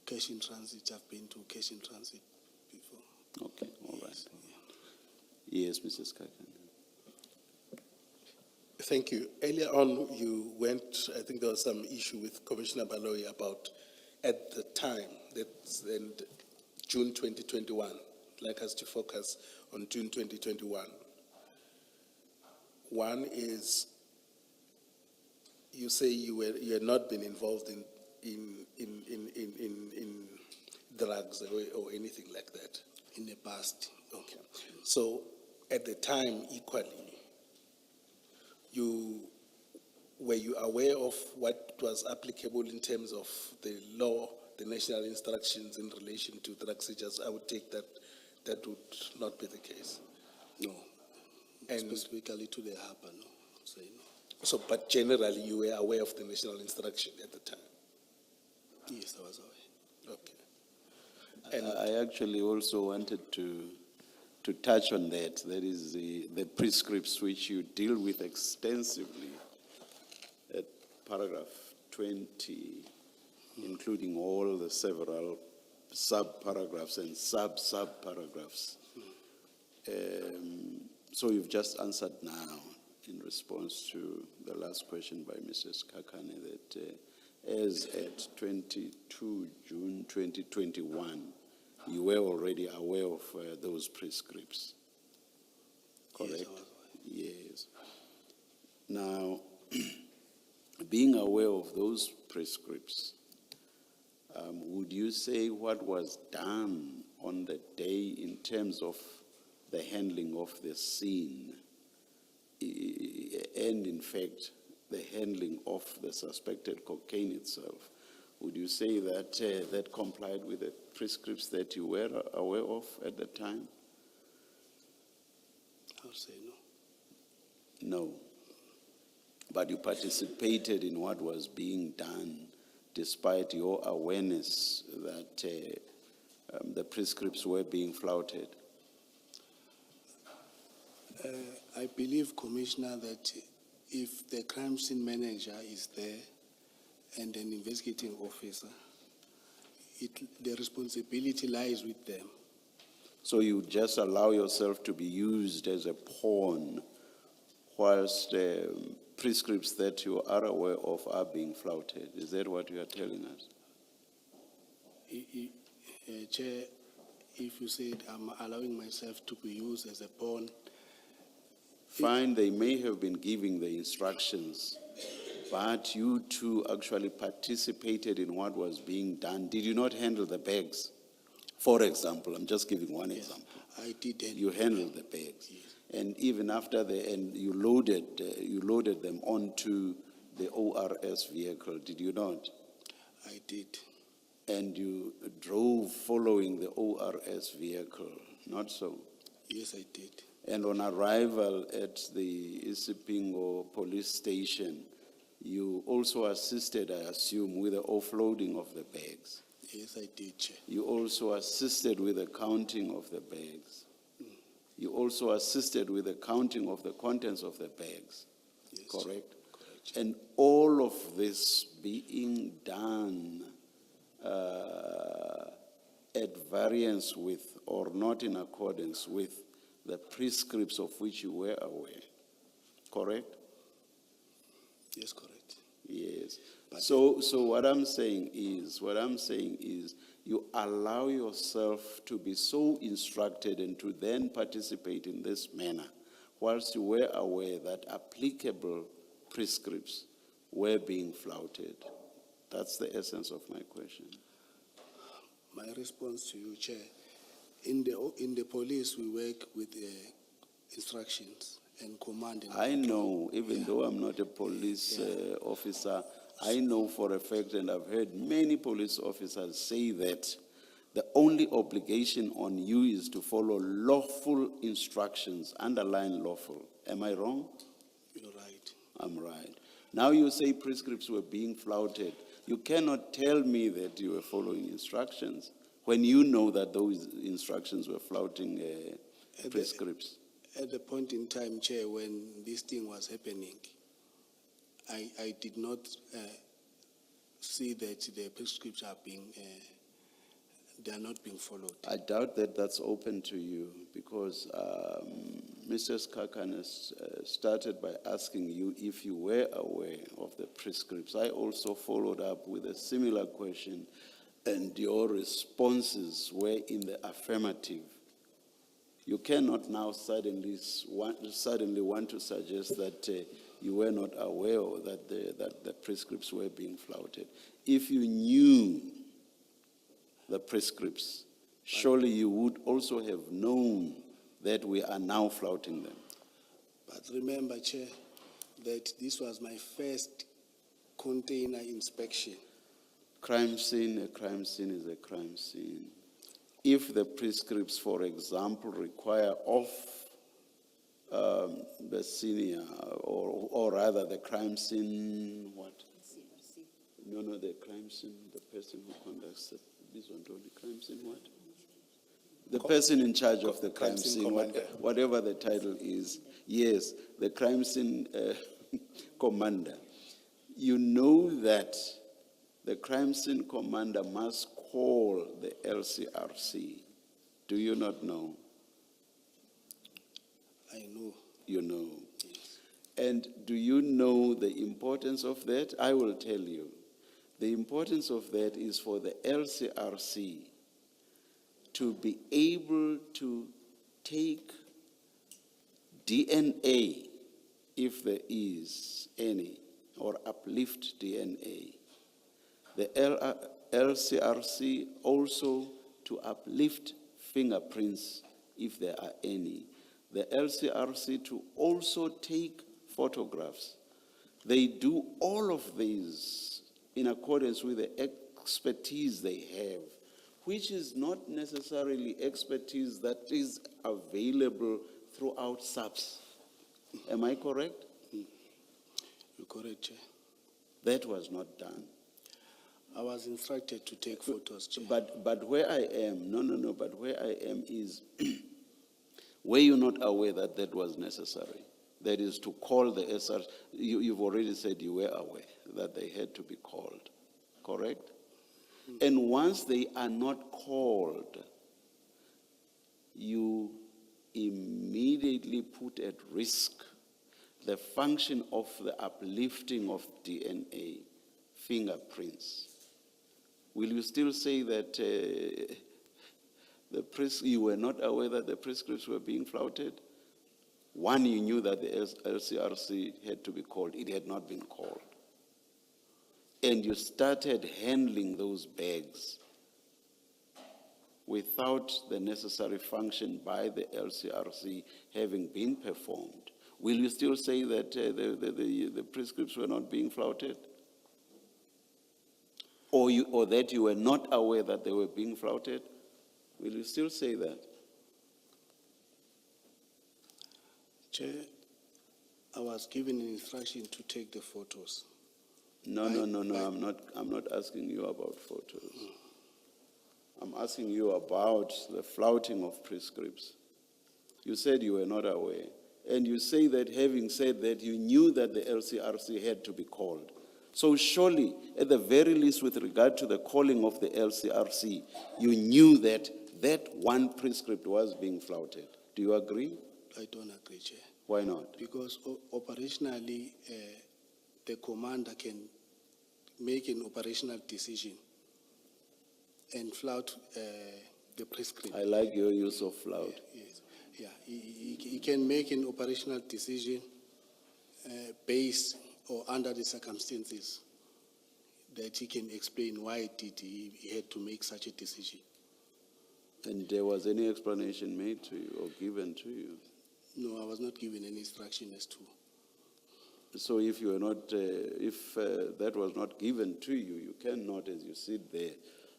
cash in transit. I've been to cash in transit before. Okay, all right. Yes, Mrs. Kakan. thank you. Earlier on, you went, I think there was some issue with Commissioner Baloyi about, at the time, that's in June 2021, I'd like us to focus on June 2021. One is, you say you had not been involved in drugs or anything like that. In the past. Okay. So at the time, equally, were you aware of what was applicable in terms of the law, the national instructions in relation to drug seizures? I would take that would not be the case. No. And Specifically to the harbour, no. Say no. so, but generally, you were aware of the national instruction at the time? Yes, I was aware. Okay. And I actually also wanted to touch on that. That is the prescripts which you deal with extensively at paragraph 20, including all the several sub-paragraphs and sub-sub-paragraphs. So you've just answered now in response to the last question by Mrs. Kakane that as at 22 June 2021, you were already aware of those prescripts. Correct? Yes, I was aware. Yes. Now, being aware of those prescripts, would you say what was done on the day in terms of the handling of the scene and, in fact, the handling of the suspected cocaine itself? Would you say that that complied with the prescripts that you were aware of at the time? I would say no. No. But you participated in what was being done despite your awareness that the prescripts were being flouted. I believe, Commissioner, that if the crime scene manager is there and an investigating officer, the responsibility lies with them. So you just allow yourself to be used as a pawn whilst prescripts that you are aware of are being flouted. Is that what you are telling us? Chair, if you said I'm allowing myself to be used as a pawn, Fine, they may have been giving the instructions, but you two actually participated in what was being done. Did you not handle the bags? For example, I'm just giving one example. I did. You handled the bags. And even after the end, you loaded them onto the ORS vehicle, did you not? I did. And you drove following the ORS vehicle, not so? Yes, I did. And on arrival at the Isipingo police station, you also assisted, I assume, with the offloading of the bags. Yes, I did, Chair. You also assisted with the counting of the bags. You also assisted with the counting of the contents of the bags. Yes, Correct? Correct. And all of this being done at variance with or not in accordance with the prescripts of which you were aware. Correct? Yes, correct. Yes. So what I'm saying is you allow yourself to be so instructed and to then participate in this manner whilst you were aware that applicable prescripts were being flouted. That's the essence of my question. My response to you, Chair, in the police we work with instructions and command. And I know, even though I'm not a police officer, I know for a fact, and I've heard many police officers say that the only obligation on you is to follow lawful instructions, underline lawful. Am I wrong? You're right. I'm right. Now you say prescripts were being flouted. You cannot tell me that you were following instructions when you know that those instructions were flouting prescripts. At the point in time, Chair, when this thing was happening, I did not see that the prescriptions are being, they are not being followed. I doubt that that's open to you because Mr. Skakan has started by asking you if you were aware of the prescripts. I also followed up with a similar question, and your responses were in the affirmative. You cannot now suddenly want to suggest that you were not aware that the prescripts were being flouted. If you knew the prescripts, surely you would also have known that we are now flouting them. But remember, Chair, that this was my first container inspection. A crime scene is a crime scene. If the prescripts, for example, require of the senior, or rather the crime scene, what? No, the crime scene, the person who conducts it. This one told the crime scene, what? The person in charge of the crime scene, whatever the title is. Yes, the crime scene commander. You know that the crime scene commander must call the LCRC? Do you not know? I know. You know. And do you know the importance of that? I will tell you. The importance of that is for the LCRC to be able to take DNA, if there is any, or uplift DNA. The LCRC also to uplift fingerprints, if there are any. The LCRC to also take photographs. They do all of these in accordance with the expertise they have, which is not necessarily expertise that is available throughout SAPS. Am I correct? You're correct, Chair. That was not done. I was instructed to take photos, Chair. But where I am, but where I am is, were you not aware that that was necessary? That is to call the SR, you've already said you were aware that they had to be called, correct? And once they are not called, you immediately put at risk the function of the uplifting of DNA, fingerprints. Will you still say that you were not aware that the prescripts were being flouted? One, you knew that the LCRC had to be called. It had not been called. And you started handling those bags without the necessary function by the LCRC having been performed. Will you still say that the prescripts were not being flouted? Or that you were not aware that they were being flouted? Will you still say that? Chair, I was given an instruction to take the photos. No, I'm not asking you about photos. I'm asking you about the flouting of prescripts. You said you were not aware. And you say that having said that, you knew that the LCRC had to be called. So surely, at the very least with regard to the calling of the LCRC, you knew that that one prescript was being flouted. Do you agree? I don't agree, Chair. Why not? Because operationally, the commander can make an operational decision and flout the prescript. I like your use of flout. Yes. Yeah, he can make an operational decision based or under the circumstances that he can explain why did he had to make such a decision. And there was any explanation made to you or given to you? No, I was not given any instruction as to. So if you were not, if that was not given to you, you cannot, as you sit there,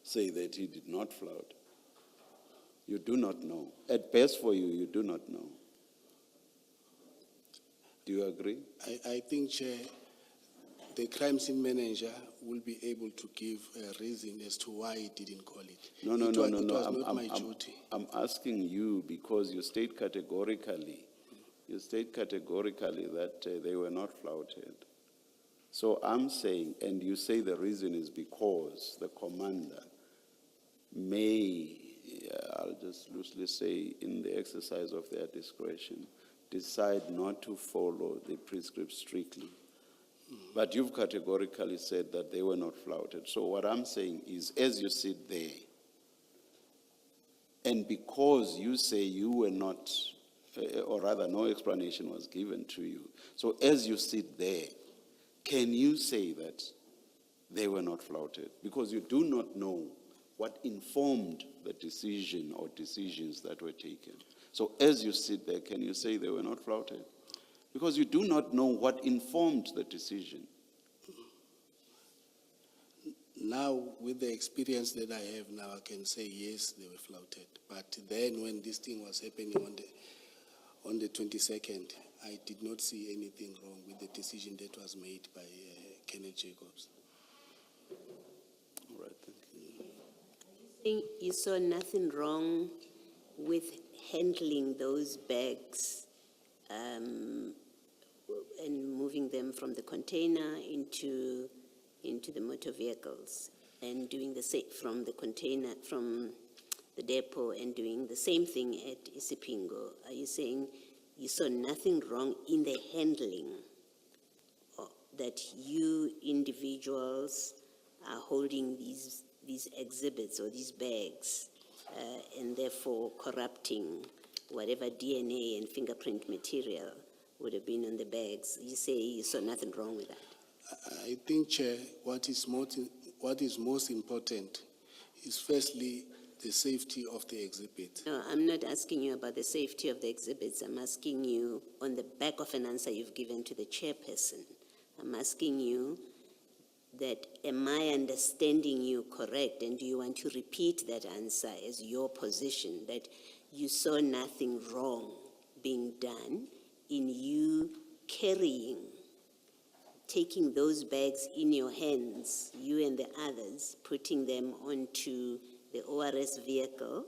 say that he did not flout. You do not know. At best for you, you do not know. Do you agree? I think, Chair, the crime scene manager will be able to give a reason as to why he didn't call it. No. It was not my duty. I'm asking you because you state categorically that they were not flouted. So I'm saying, and you say the reason is because the commander may, I'll just loosely say, in the exercise of their discretion, decide not to follow the prescript strictly. But you've categorically said that they were not flouted. So what I'm saying is, as you sit there, and because you say you were not, or rather no explanation was given to you, so as you sit there, can you say that they were not flouted? Because you do not know what informed the decision or decisions that were taken. So as you sit there, can you say they were not flouted? Because you do not know what informed the decision. Now, with the experience that I have now, I can say yes, they were flouted. But then when this thing was happening on the 22nd, I did not see anything wrong with the decision that was made by Kenneth Jacobs. All right, thank you. Think you saw nothing wrong with handling those bags and moving them from the container into into the motor vehicles and doing the same from the container, from the depot and doing the same thing at Isipingo, are you saying you saw nothing wrong in the handling, or that you individuals are holding these exhibits or these bags and therefore corrupting whatever DNA and fingerprint material would have been on the bags? You say you saw nothing wrong with that? I think, Chair, what is most important is firstly the safety of the exhibit. No, I'm not asking you about the safety of the exhibits. I'm asking you on the back of an answer you've given to the chairperson. I'm asking you that, am I understanding you correct? And do you want to repeat that answer as your position, that you saw nothing wrong being done in you taking those bags in your hands, you and the others, putting them onto the ORS vehicle,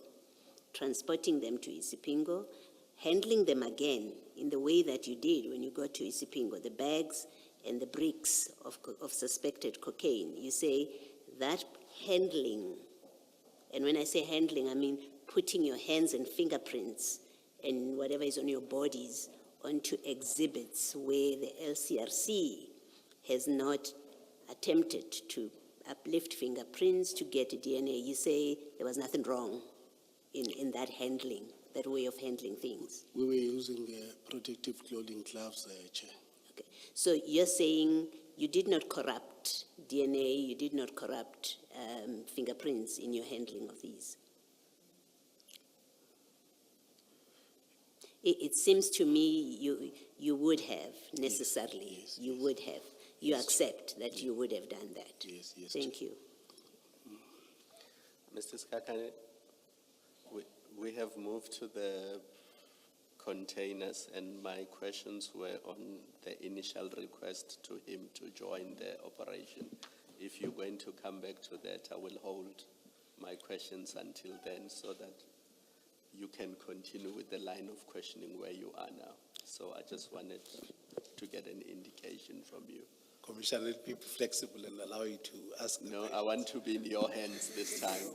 transporting them to Isipingo, handling them again in the way that you did when you got to Isipingo, the bags and the bricks of suspected cocaine? You say that handling, and when I say handling, I mean putting your hands and fingerprints and whatever is on your bodies onto exhibits where the LCRC has not attempted to uplift fingerprints to get DNA. You say there was nothing wrong in that handling, that way of handling things. We were using protective clothing gloves, Chair. Okay. So you're saying you did not corrupt DNA, you did not corrupt fingerprints in your handling of these? It seems to me you would have necessarily, yes, you would have. You accept that you would have done that? Yes, yes. Thank you. Mr. Skakane, we have moved to the containers, and my questions were on the initial request to him to join the operation. If you're going to come back to that, I will hold my questions until then so that you can continue with the line of questioning where you are now. So I just wanted to get an indication from you. Commissioner, let me be flexible and allow you to ask the No, question. I want to be in your hands this time.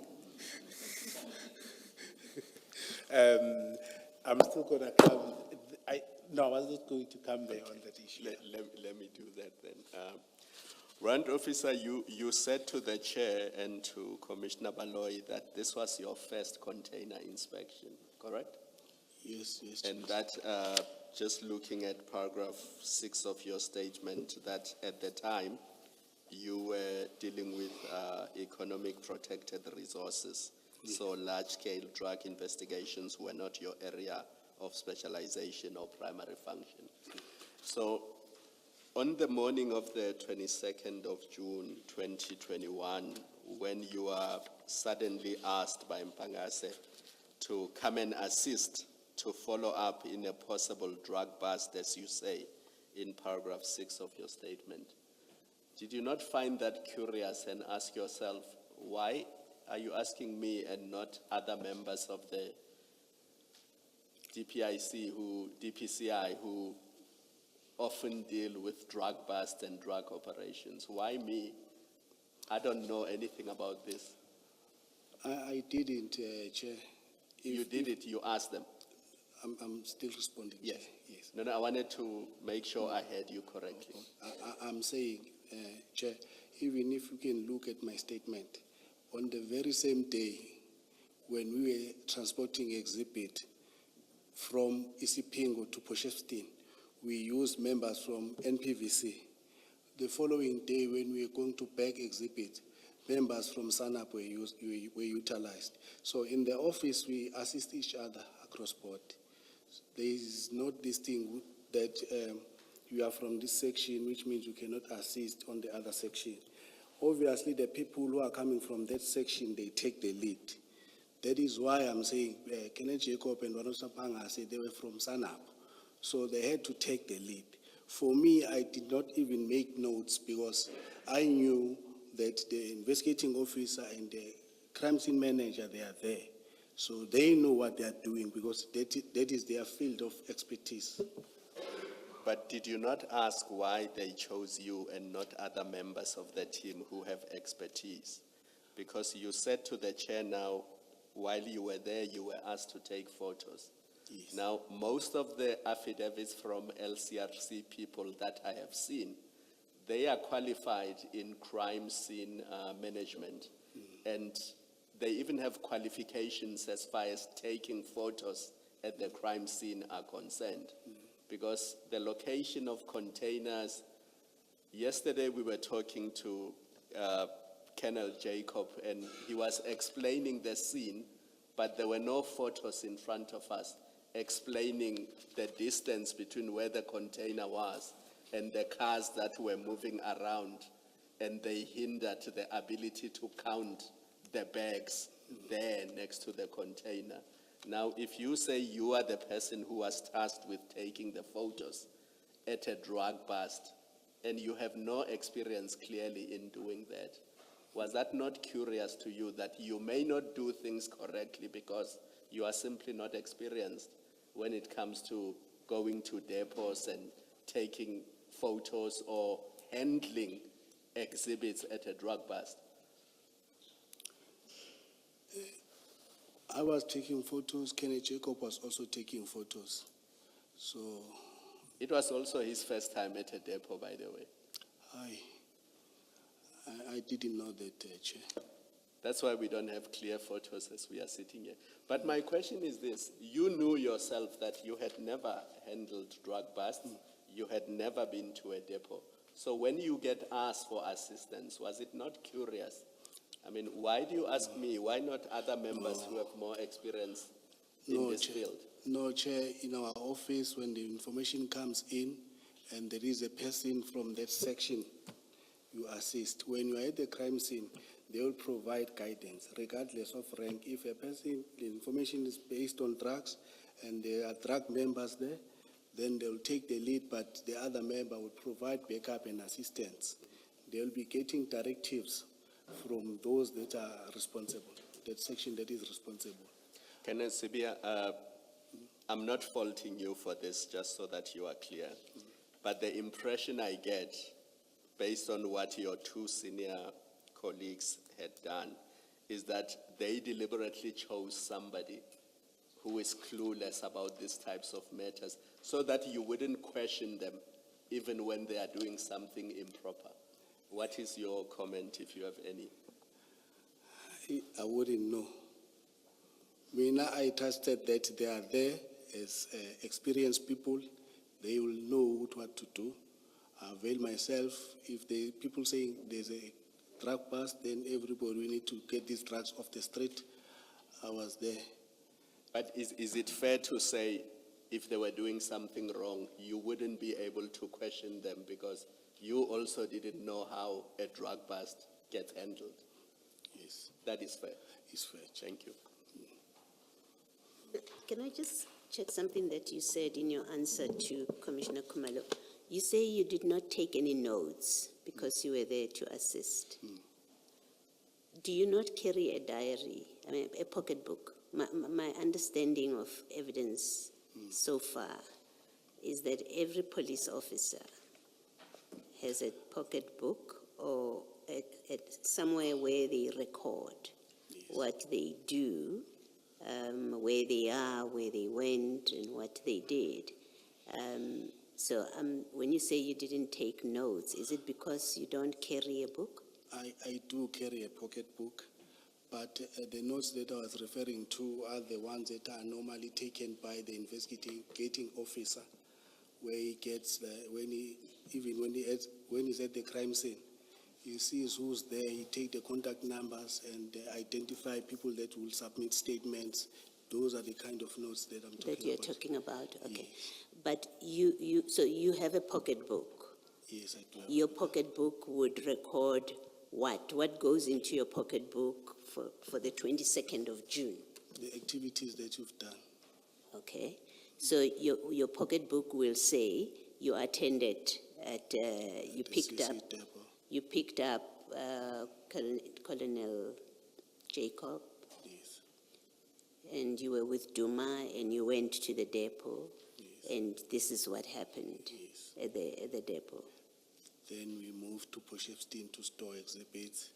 I'm still going to come. I was not going to come there on that issue. Let me do that then. Warrant Officer, you said to the chair and to Commissioner Baloy that this was your first container inspection, correct? Yes, yes. And that, just looking at paragraph 6 of your statement, that at the time you were dealing with economic protected resources. So large-scale drug investigations were not your area of specialization or primary function. So on the morning of the 22nd of June 2021, when you are suddenly asked by Mpangase to come and assist to follow up in a possible drug bust, as you say, in paragraph 6 of your statement, did you not find that curious and ask yourself, why are you asking me and not other members of the DPCI who often deal with drug bust and drug operations? Why me? I don't know anything about this. I didn't, Chair. You did it, you asked them. I'm still responding. Yes. Chair. Yes. No, I wanted to make sure I heard you correctly. I'm saying, Chair, even if you can look at my statement, on the very same day when we were transporting exhibit from Isipingo to Potchefstroom, we used members from NPVC. The following day when we were going to back exhibit, members from SANAP were utilized. So in the office, we assist each other across board. There is not this thing that you are from this section, which means you cannot assist on the other section. Obviously, the people who are coming from that section, they take the lead. That is why I'm saying Kenneth Jacob and Wanosa Panga said they were from SANAP. So they had to take the lead. For me, I did not even make notes because I knew that the investigating officer and the crime scene manager, they are there. So they know what they are doing because that is their field of expertise. But did you not ask why they chose you and not other members of the team who have expertise? Because you said to the chair now, while you were there, you were asked to take photos. Yes. Now, most of the affidavits from LCRC people that I have seen, they are qualified in crime scene management. And they even have qualifications as far as taking photos at the crime scene are concerned. Because the location of containers, yesterday we were talking to Colonel Jacob and he was explaining the scene, but there were no photos in front of us explaining the distance between where the container was and the cars that were moving around, and they hindered the ability to count the bags there next to the container. Now, if you say you are the person who was tasked with taking the photos at a drug bust, and you have no experience clearly in doing that, was that not curious to you that you may not do things correctly because you are simply not experienced when it comes to going to depots and taking photos or handling exhibits at a drug bust? I was taking photos, Kenneth Jacob was also taking photos. So It was also his first time at a depot, by the way. I didn't know that, Chair. That's why we don't have clear photos as we are sitting here. But my question is this: you knew yourself that you had never handled drug busts, you had never been to a depot. So when you get asked for assistance, was it not curious? I mean, why do you ask me? Why not other members who have more experience in this Chair. field? No, Chair, in our office, when the information comes in and there is a person from that section, you assist. When you are at the crime scene, they will provide guidance, regardless of rank. If a person, the information is based on drugs and there are drug members there, then they will take the lead, but the other member will provide backup and assistance. They will be getting directives from those that are responsible, that section that is responsible. Kenneth Sibia, I'm not faulting you for this, just so that you are clear. But the impression I get, based on what your two senior colleagues had done, is that they deliberately chose somebody who is clueless about these types of matters, so that you wouldn't question them, even when they are doing something improper. What is your comment, if you have any? I wouldn't know. I trusted that they are there as experienced people. They will know what to do. I avail myself. If the people saying there's a drug bust, then everybody, we need to get these drugs off the street. I was there. But is it fair to say, if they were doing something wrong, you wouldn't be able to question them because you also didn't know how a drug bust gets handled? Yes, That is fair. it's fair. Thank you. Can I just check something that you said in your answer to Commissioner Kumalo? You say you did not take any notes because you were there to assist. Do you not carry a diary, I mean, a pocketbook? My understanding of evidence so far is that every police officer has a pocketbook or somewhere where they record what they do, where they are, where they went, and what they did. So when you say you didn't take notes, is it because you don't carry a book? I do carry a pocketbook, but the notes that I was referring to are the ones that are normally taken by the investigating officer, where he gets when he's at the crime scene, he sees who's there. He take the contact numbers and identify people that will submit statements. Those are the kind of notes that I'm talking about. That you're talking about, okay. Yes. But so you have a pocketbook. Yes, I do. Your pocketbook would record what? What goes into your pocketbook for the 22nd of June? The activities that you've done. Okay. So your pocketbook will say you attended at, you picked CC up, depot. you picked up Colonel Jacob, Yes. and you were with Duma and you went to the depot, Yes. and this is what happened. Yes. at the depot? Then we moved to Potchefstroom to store exhibits.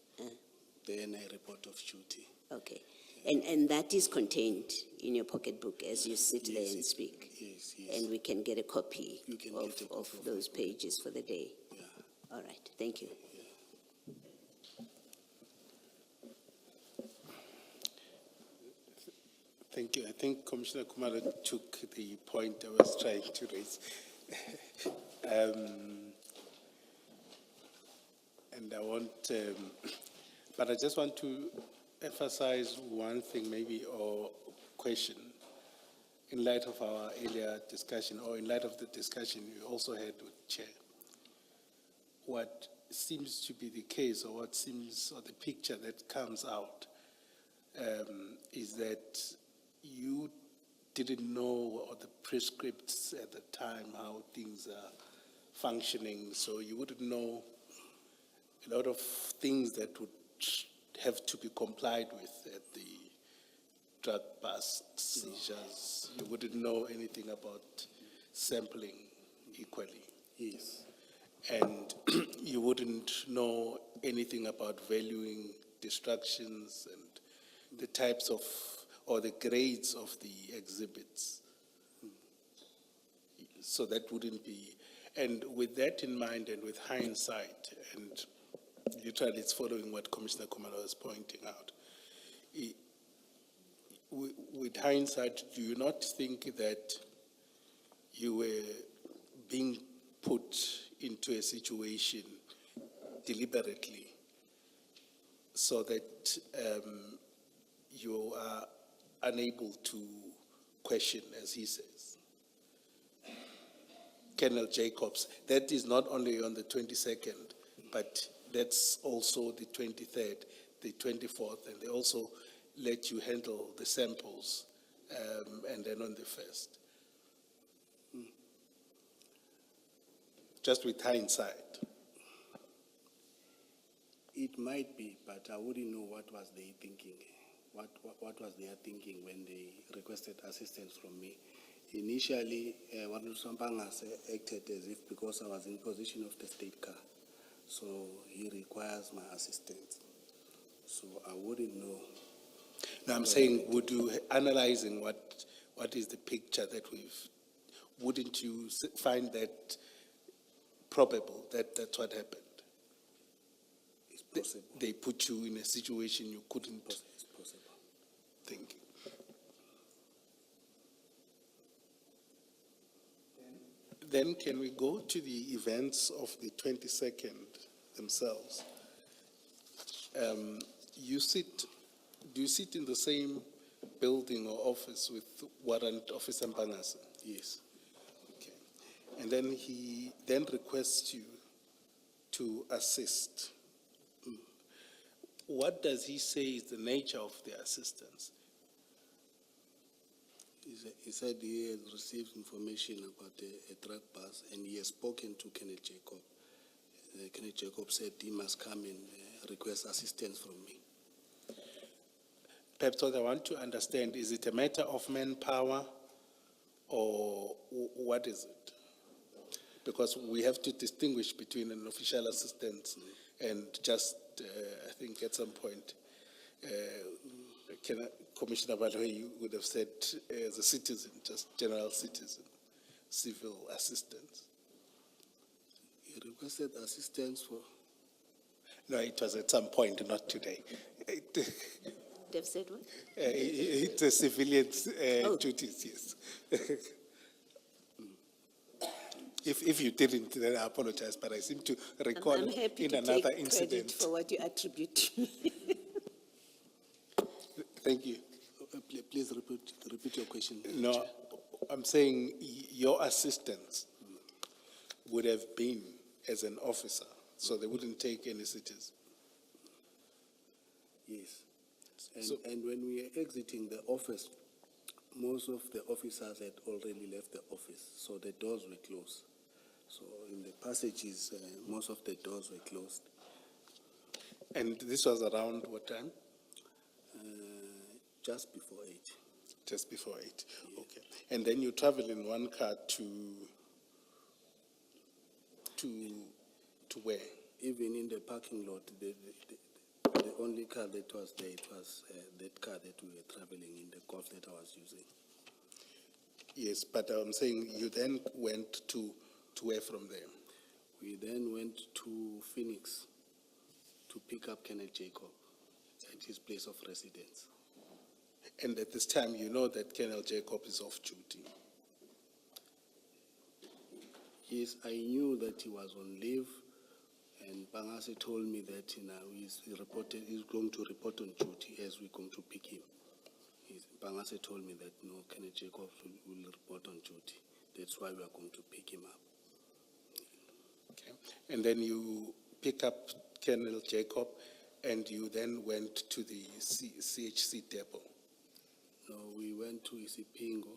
Then a report of duty. Okay. And that is contained in your pocketbook as you sit there Yes, and speak? Yes, yes. And we can get a copy You can of, get a copy of of those pages for the day? Yeah. All right, thank you. Thank you. I think Commissioner Kumalo took the point I was trying to raise. And I want, but I just want to emphasize one thing maybe, or question, in light of our earlier discussion, or in light of the discussion we also had with Chair. What seems to be the case, or what seems, or the picture that comes out, is that you didn't know, or the prescripts at the time, how things are functioning, so you wouldn't know a lot of things that would have to be complied with at the drug bust seizures. You wouldn't know anything about sampling equally. Yes. And you wouldn't know anything about valuing distractions and the types of, or the grades of the exhibits. So that wouldn't be, and with that in mind and with hindsight, and literally it's following what Commissioner Kumalo was pointing out, with hindsight, do you not think that you were being put into a situation deliberately so that you are unable to question, as he says? Colonel Jacobs, that is not only on the 22nd, but that's also the 23rd, the 24th, and they also let you handle the samples, and then on the 1st. Just with hindsight. It might be, but I wouldn't know what was they thinking. What was their thinking when they requested assistance from me? Initially, Wadlusampangas acted as if because I was in possession of the state car, so he requires my assistance. So I wouldn't know. Now I'm saying, would you, analyzing what is the picture that wouldn't you find that probable that that's what happened? It's possible. They put you in a situation you couldn't It's possible. think. Then can we go to the events of the 22nd themselves? Do you sit in the same building or office with Warrant Officer Mpangase? Yes. Okay. And then he then requests you to assist. What does he say is the nature of the assistance? He said he has received information about a drug bust and he has spoken to Kenneth Jacob. Kenneth Jacob said he must come and request assistance from me. Perhaps what I want to understand, is it a matter of manpower or what is it? Because we have to distinguish between an official assistant and just, I think at some point, Commissioner Baloyi would have said as a citizen, just general citizen, civil assistance. He requested assistance for... No, it was at some point, not today. They've said what? It's a civilian duties, yes. If you didn't, then I apologize, but I seem to recall I'm happy in to another take incident. credit for what you attribute to me. Thank you. Please repeat your question. No, Chair. I'm saying your assistance would have been as an officer, so they wouldn't take any citizens. Yes. So- And when we were exiting the office, most of the officers had already left the office, so the doors were closed. So in the passages, most of the doors were closed. And this was around what time? Just before 8. Just before 8. Okay. And then you travel in one car to to where? Even in the parking lot, the only car that was there, it was that car that we were traveling in, the Golf that I was using. Yes, but I'm saying you then went to where from there? We then went to Phoenix to pick up Kenneth Jacob at his place of residence. And at this time, you know that Colonel Jacob is off duty. Yes, I knew that he was on leave, and Bangase told me that he's going to report on duty as we're going to pick him. Bangase told me that no, Kenneth Jacob will report on duty. That's why we are going to pick him up. Okay. And then you pick up Colonel Jacob, and you then went to the CHC depot. No, we went to Isipingo,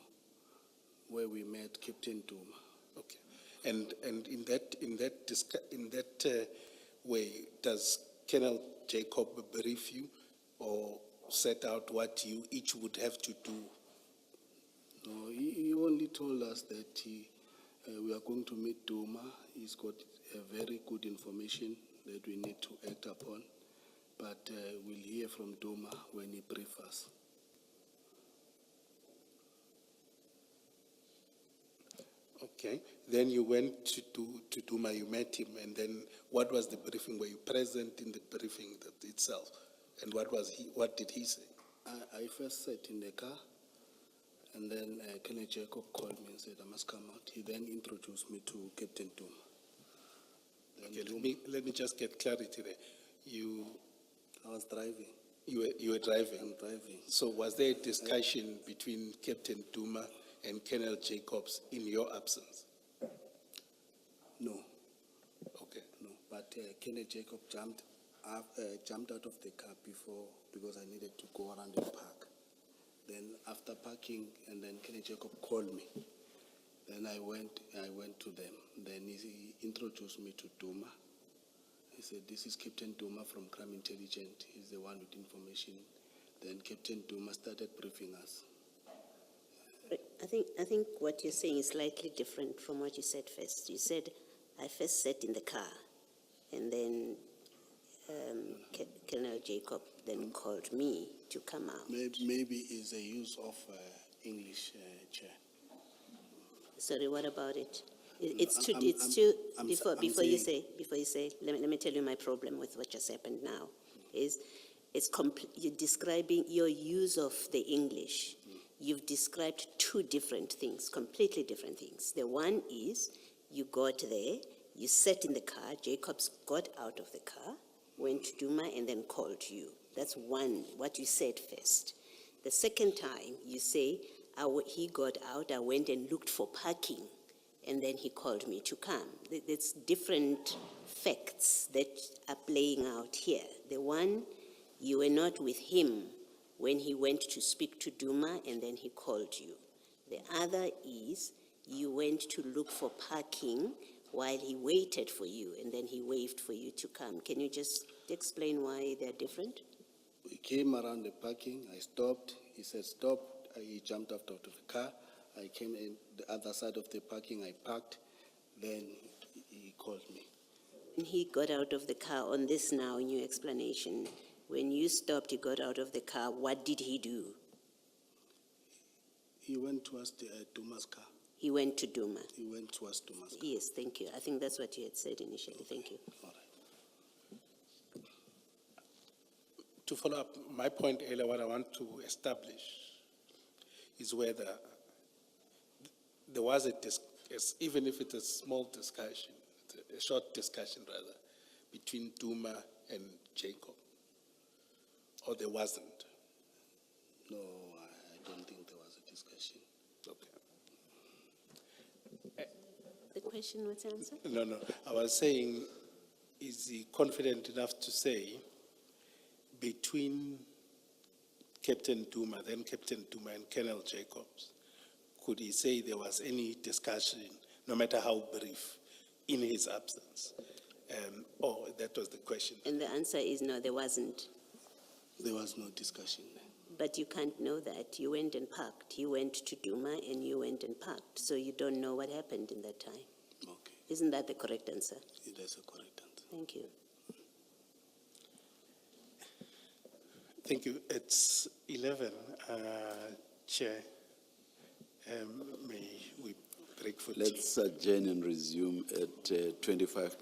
where we met Captain Duma. Okay. And in that way, does Colonel Jacob brief you or set out what you each would have to do? No, he only told us that we are going to meet Duma. He's got very good information that we need to act upon, but we'll hear from Duma when he briefs us. Okay. Then you went to Duma, you met him, and then what was the briefing? Were you present in the briefing itself? And what did he say? I first sat in the car, and then Kenneth Jacob called me and said, I must come out. He then introduced me to Captain Duma. Okay, let me just get clarity there. I was driving. You were driving? I'm driving. So was there a discussion between Captain Duma and Colonel Jacobs in your absence? No, Okay. no. But Kenneth Jacob jumped out of the car because I needed to go around the park. Then after parking, and then Kenneth Jacob called me. Then I went to them. Then he introduced me to Duma. He said, this is Captain Duma from Crime Intelligence. He's the one with information. Then Captain Duma started briefing us. I think what you're saying is slightly different from what you said first. You said, I first sat in the car, and then Colonel Jacob then called me to come out. Maybe it's a use of English, Chair. Sorry, what about it? Before you say, let me tell you my problem with what just happened now. You're describing your use of the English. You've described two different things, completely different things. The one is you got there, you sat in the car, Jacobs got out of the car, went to Duma, and then called you. That's one, what you said first. The second time, you say, he got out, I went and looked for parking, and then he called me to come. It's different facts that are playing out here. The one, you were not with him when he went to speak to Duma, and then he called you. The other is, you went to look for parking while he waited for you, and then he waved for you to come. Can you just explain why they're different? We came around the parking, I stopped, he said stop, he jumped out of the car, I came in the other side of the parking, I parked, then he called me. When he got out of the car, on this now in your explanation, when you stopped, he got out of the car, what did he do? He went towards Duma's car. He went to Duma. He went towards Duma's car. Yes, thank you. I think that's what you had said initially. Thank you. All right. To follow up my point earlier, what I want to establish is whether there was even if it's a small discussion, a short discussion rather, between Duma and Jacob, or there wasn't. No, I don't think there was a discussion. Okay. The question was answered? No. I was saying, is he confident enough to say between Captain Duma, then Captain Duma and Colonel Jacobs, could he say there was any discussion, no matter how brief, in his absence? That was the question. And the answer is no, there wasn't. There was no discussion. But you can't know that. You went and parked. He went to Duma and you went and parked. So you don't know what happened in that time. Okay. Isn't that the correct answer? It is a correct answer. Thank you. Thank you. It's 11, Chair. May we break for tea? Let's adjourn and resume at 11:25.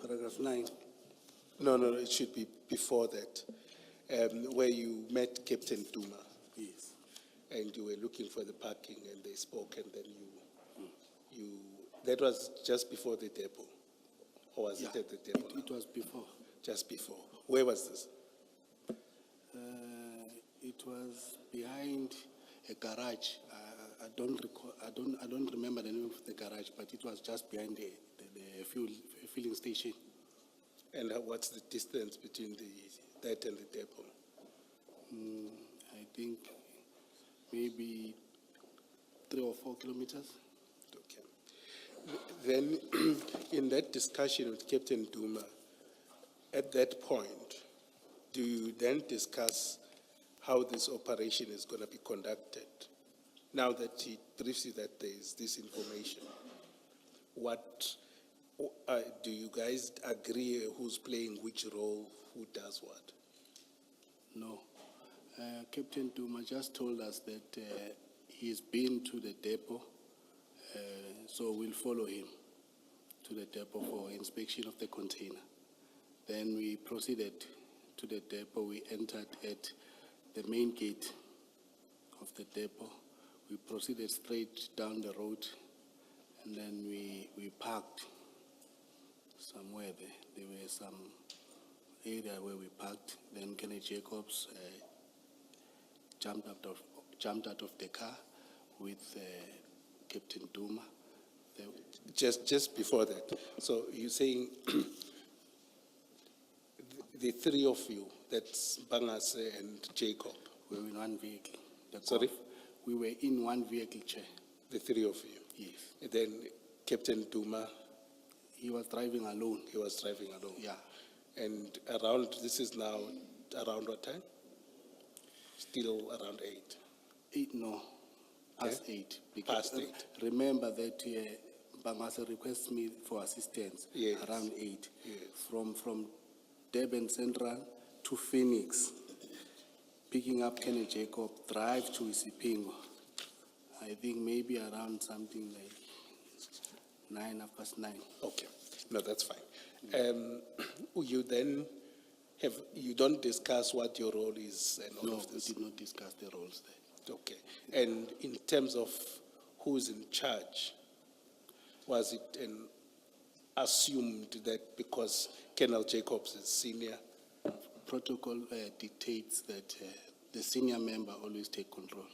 paragraph 9. No, it should be before that, where you met Captain Duma Yes. and you were looking for the parking and they spoke and then that was just before the depot? Or was it at the depot? It was before. Just before. Where was this? It was behind a garage. I don't recall. I don't remember the name of the garage, but it was just behind the filling station. And what's the distance between that and the depot? I think maybe 3 or 4 kilometers. Okay. Then, in that discussion with Captain Duma, at that point, do you then discuss how this operation is going to be conducted? Now that he briefs you that there is this information, what do you guys agree who's playing which role, who does what? No. Captain Duma just told us that he's been to the depot, so we'll follow him to the depot for inspection of the container. Then we proceeded to the depot. We entered at the main gate of the depot. We proceeded straight down the road, and then we parked somewhere there. There were some area where we parked. Then Kenneth Jacobs jumped out of the car with Captain Duma. Just before that, so you're saying the three of you, that's Bangase and Jacob, We were in one vehicle. Sorry? We were in one vehicle, Chair. the three of you. Yes. And then Captain Duma, He was driving alone. he was driving alone. Yeah. And this is now around what time? Still around 8. 8, no. Past Okay. 8. Past Because, 8. remember that Bangase requests me for assistance Yes. around 8. Yes. From Durban Central to Phoenix, picking up Kenneth Jacob, drive to Isipingo. I think maybe around something like 9:30. Okay, no, that's fine. You then you don't discuss what your role is and all No, of we this? did not discuss the roles there. Okay, and in terms of who's in charge, was it assumed that because Colonel Jacobs is senior? Protocol dictates that the senior member always take control.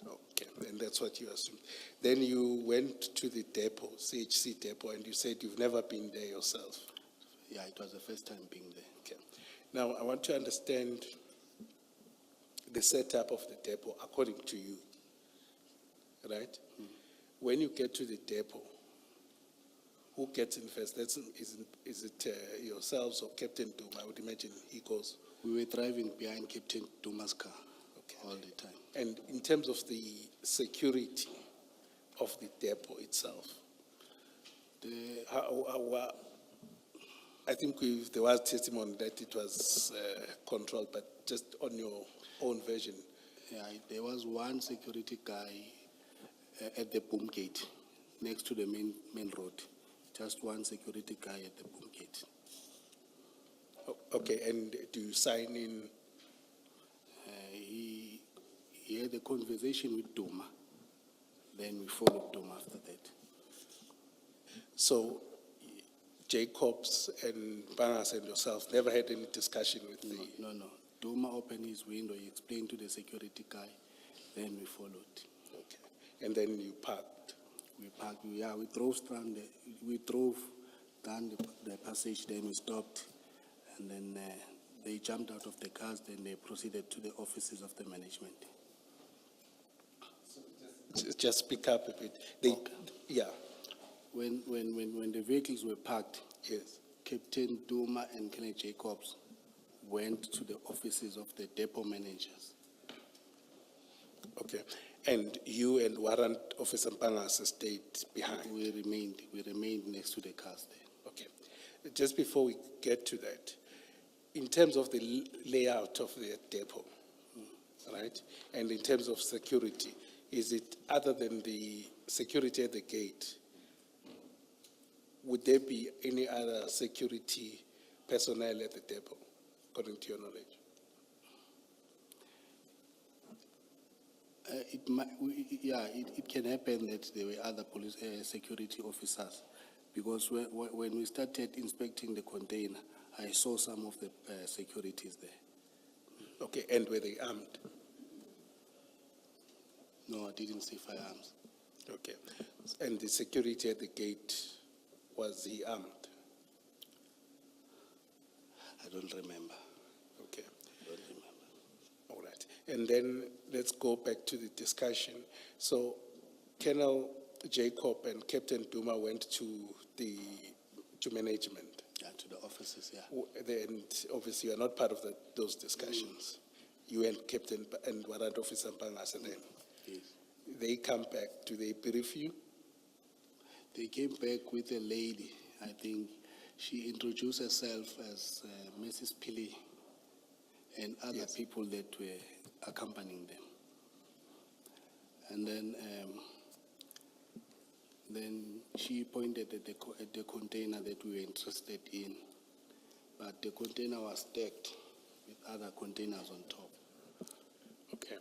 Okay, and that's what you assumed. Then you went to the depot, CHC depot, and you said you've never been there yourself. Yeah, it was the first time being there. Okay. Now, I want to understand the setup of the depot according to you, right? When you get to the depot, who gets in first? Is it yourselves or Captain Duma? I would imagine he goes. We were driving behind Captain Duma's car Okay. all the time. And in terms of the security of the depot itself, I think there was testimony that it was controlled, but just on your own version. Yeah, there was one security guy at the boom gate, next to the main road. Just one security guy at the boom gate. Okay, and do you sign in? He had a conversation with Duma. Then we followed Duma after that. So Jacobs and Bangas and yourself never had any discussion with the... No. Duma opened his window, he explained to the security guy, then we followed. Okay, and then you parked. We parked, we drove down the passage, then we stopped, and then they jumped out of the cars, then they proceeded to the offices of the management. Just pick up a bit. Yeah, When the vehicles were parked, yes. Captain Duma and Kenneth Jacobs went to the offices of the depot managers. Okay, and you and Warrant Officer Bangas stayed behind. We remained next to the cars there. Okay, just before we get to that, in terms of the layout of the depot, right, and in terms of security, is it other than the security at the gate, would there be any other security personnel at the depot, according to your knowledge? It can happen that there were other police, security officers, because when we started inspecting the container, I saw some of the securities there. Okay, and were they armed? No, I didn't see firearms. Okay. And the security at the gate, was he armed? I don't remember. Okay, Don't remember. all right. And then let's go back to the discussion. So Colonel Jacob and Captain Duma went to management. Yeah, to the offices, yeah. And obviously you are not part of those discussions. You and Captain and Warrant Officer Mpangase then. Yes. They come back, do they brief you? They came back with a lady, I think. She introduced herself as Mrs. Pili and other Yes. people that were accompanying them. And then she pointed at the container that we were interested in, but the container was stacked with other containers on top. Okay.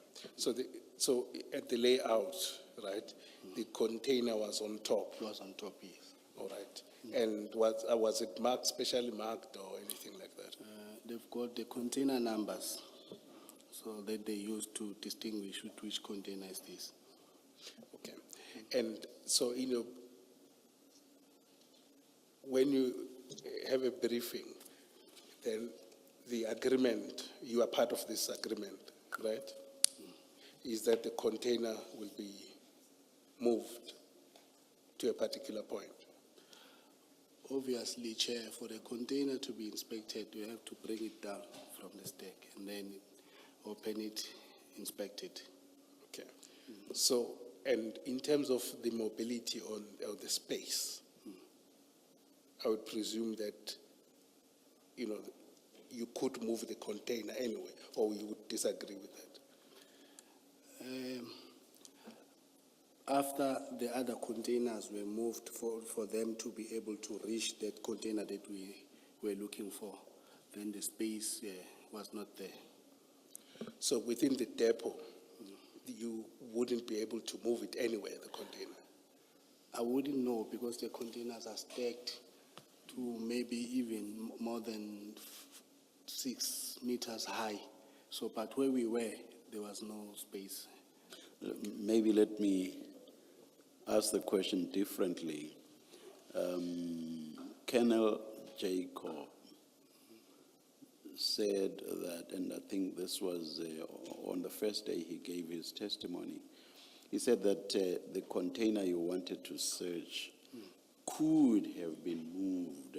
So at the layout, right, the container was on top. It was on top, yes. All right. And was it marked, specially marked or anything like that? They've got the container numbers, so that they use to distinguish which container is this. Okay. And so, when you have a briefing, then the agreement, you are part of this agreement, right? Is that the container will be moved to a particular point? Obviously, Chair, for the container to be inspected, you have to bring it down from the stack and then open it, inspect it. Okay. So, and in terms of the mobility of the space, I would presume that, you could move the container anyway, or you would disagree with that? After the other containers were moved for them to be able to reach that container that we were looking for, then the space was not there. So within the depot, you wouldn't be able to move it anywhere, the container? I wouldn't know, because the containers are stacked to maybe even more than 6 meters high. So, but where we were, there was no space. Maybe let me ask the question differently. Colonel Jacob said that, and I think this was on the first day he gave his testimony, he said that the container you wanted to search could have been moved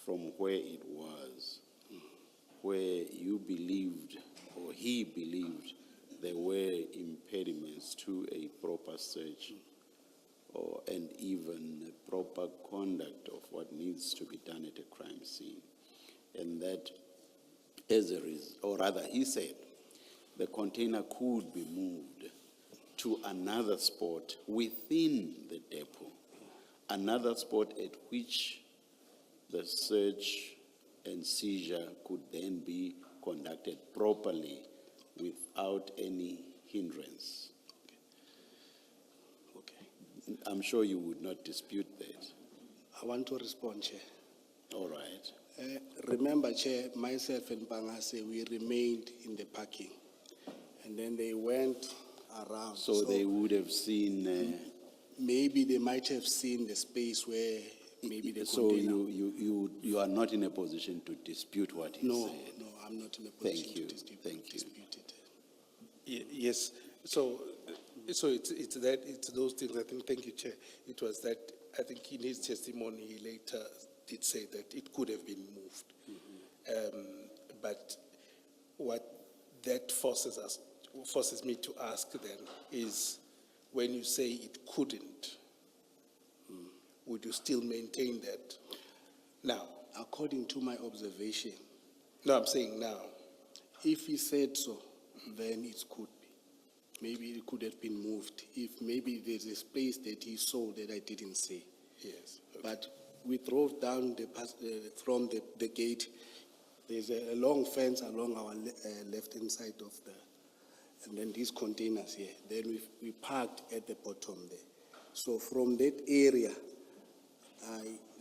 from where it was, where you believed, or he believed, there were impediments to a proper search and even a proper conduct of what needs to be done at a crime scene. And that as a result, or rather he said, the container could be moved to another spot within the depot, another spot at which the search and seizure could then be conducted properly without any hindrance. Okay. I'm sure you would not dispute that. I want to respond, Chair. All right. Remember, Chair, myself and Pangase, we remained in the parking. And then they went around. So they would have seen. Maybe they might have seen the space where maybe the So container. you are not in a position to dispute what he No, said. no, I'm not in a position Thank you. to dispute, Thank you. dispute it. Yes, so it's those things, I think, thank you, Chair. It was that, I think in his testimony, he later did say that it could have been moved. But what that forces me to ask then is, when you say it couldn't, would you still maintain that now? According to my observation, No, I'm saying now. if he said so, then it could be. Maybe it could have been moved. If maybe there's a space that he saw that I didn't see. Yes. Okay. But we drove down from the gate. There's a long fence along our left-hand side of and then these containers here. Then we parked at the bottom there. So from that area,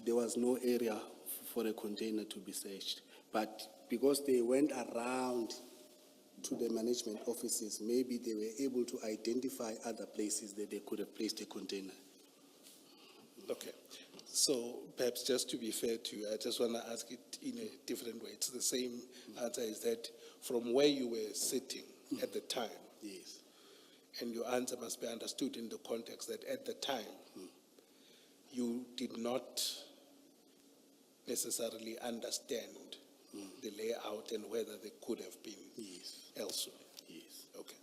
there was no area for a container to be searched. But because they went around to the management offices, maybe they were able to identify other places that they could have placed a container. Okay, so perhaps just to be fair to you, I just want to ask it in a different way. It's the same answer, is that from where you were sitting at the time, Yes. and your answer must be understood in the context that at the time, you did not necessarily understand the layout and whether they could have been Yes. elsewhere. Yes. Okay.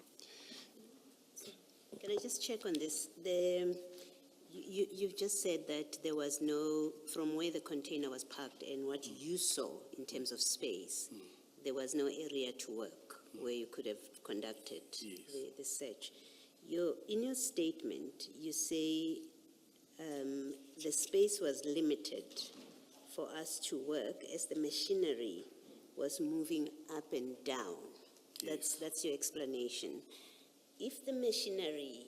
Can I just check on this? You've just said that there was no, from where the container was parked and what you saw in terms of space, there was no area to work where you could have conducted the search. In your statement, you say the space was limited for us to work as the machinery was moving up and down. That's your explanation. If the machinery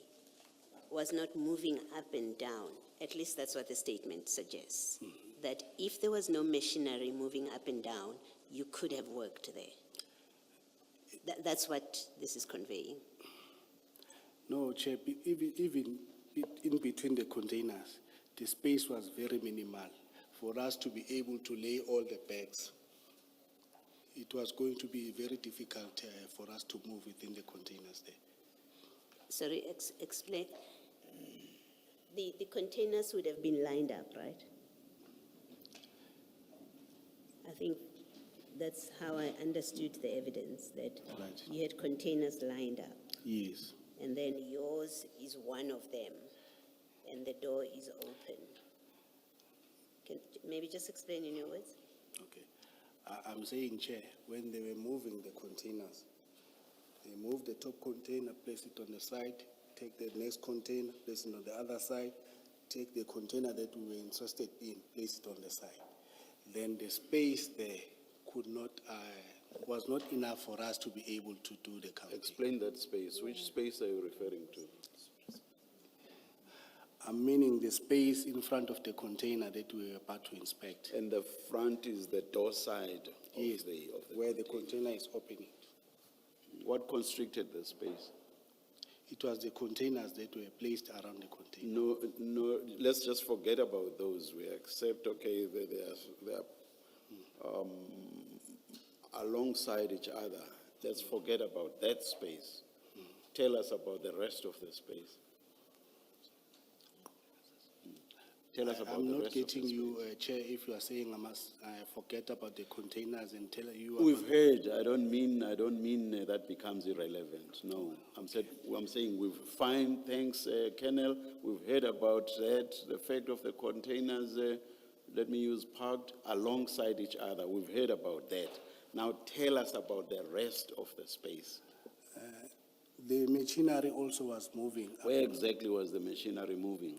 was not moving up and down, at least that's what the statement suggests, that if there was no machinery moving up and down, you could have worked there. That's what this is conveying. No, Chair, even in between the containers, the space was very minimal for us to be able to lay all the bags. It was going to be very difficult for us to move within the containers there. Sorry, explain. The containers would have been lined up, right? I think that's how I understood the evidence, that Right. you had containers lined up, Yes. and then yours is one of them, and the door is open. Can maybe just explain in your words? Okay. I'm saying, Chair, when they were moving the containers, they moved the top container, place it on the side, take the next container, place it on the other side, take the container that we were interested in, place it on the side. Then the space there was not enough for us to be able to do the counting. Explain that space. Which space are you referring to? I'm meaning the space in front of the container that we were about to inspect. And the front is the door side Yes, of the where the container is opening. What constricted the space? It was the containers that were placed around the container. No, let's just forget about those. We accept, okay, they are alongside each other. Let's forget about that space. Tell us about the rest of the space. Tell us about I'm the not rest of getting the you, space. Chair, if you are saying I must forget about the containers and tell you. We've about- heard. I don't mean that becomes irrelevant. No, I'm saying we've fine. Thanks, Colonel. We've heard about that. The fact of the containers. Let me use parked alongside each other. We've heard about that. Now tell us about the rest of the space. The machinery also was moving, Where exactly was the machinery moving?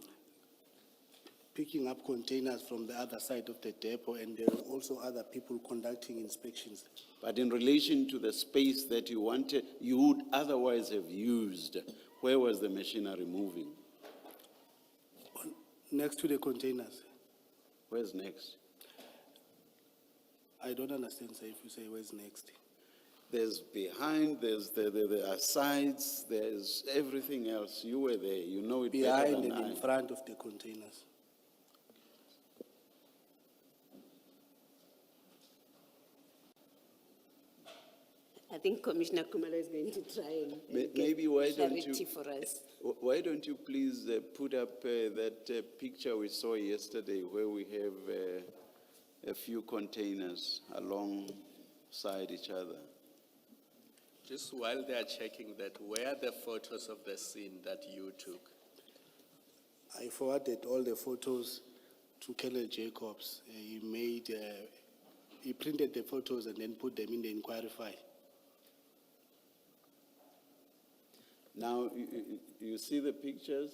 picking up containers from the other side of the depot, and there were also other people conducting inspections. But in relation to the space that you wanted, you would otherwise have used, where was the machinery moving? Next to the containers. Where's next? I don't understand, sir, if you say where's next. There's behind, there are sides, there's everything else. You were there, you know it better Behind than and in I. front of the containers. I think Commissioner Kumalo is going to try and Maybe why get don't clarity you, for us. why don't you please put up that picture we saw yesterday where we have a few containers alongside each other? Just while they are checking that, where are the photos of the scene that you took? I forwarded all the photos to Colonel Jacobs. He printed the photos and then put them in the inquiry file. Now, you see the pictures?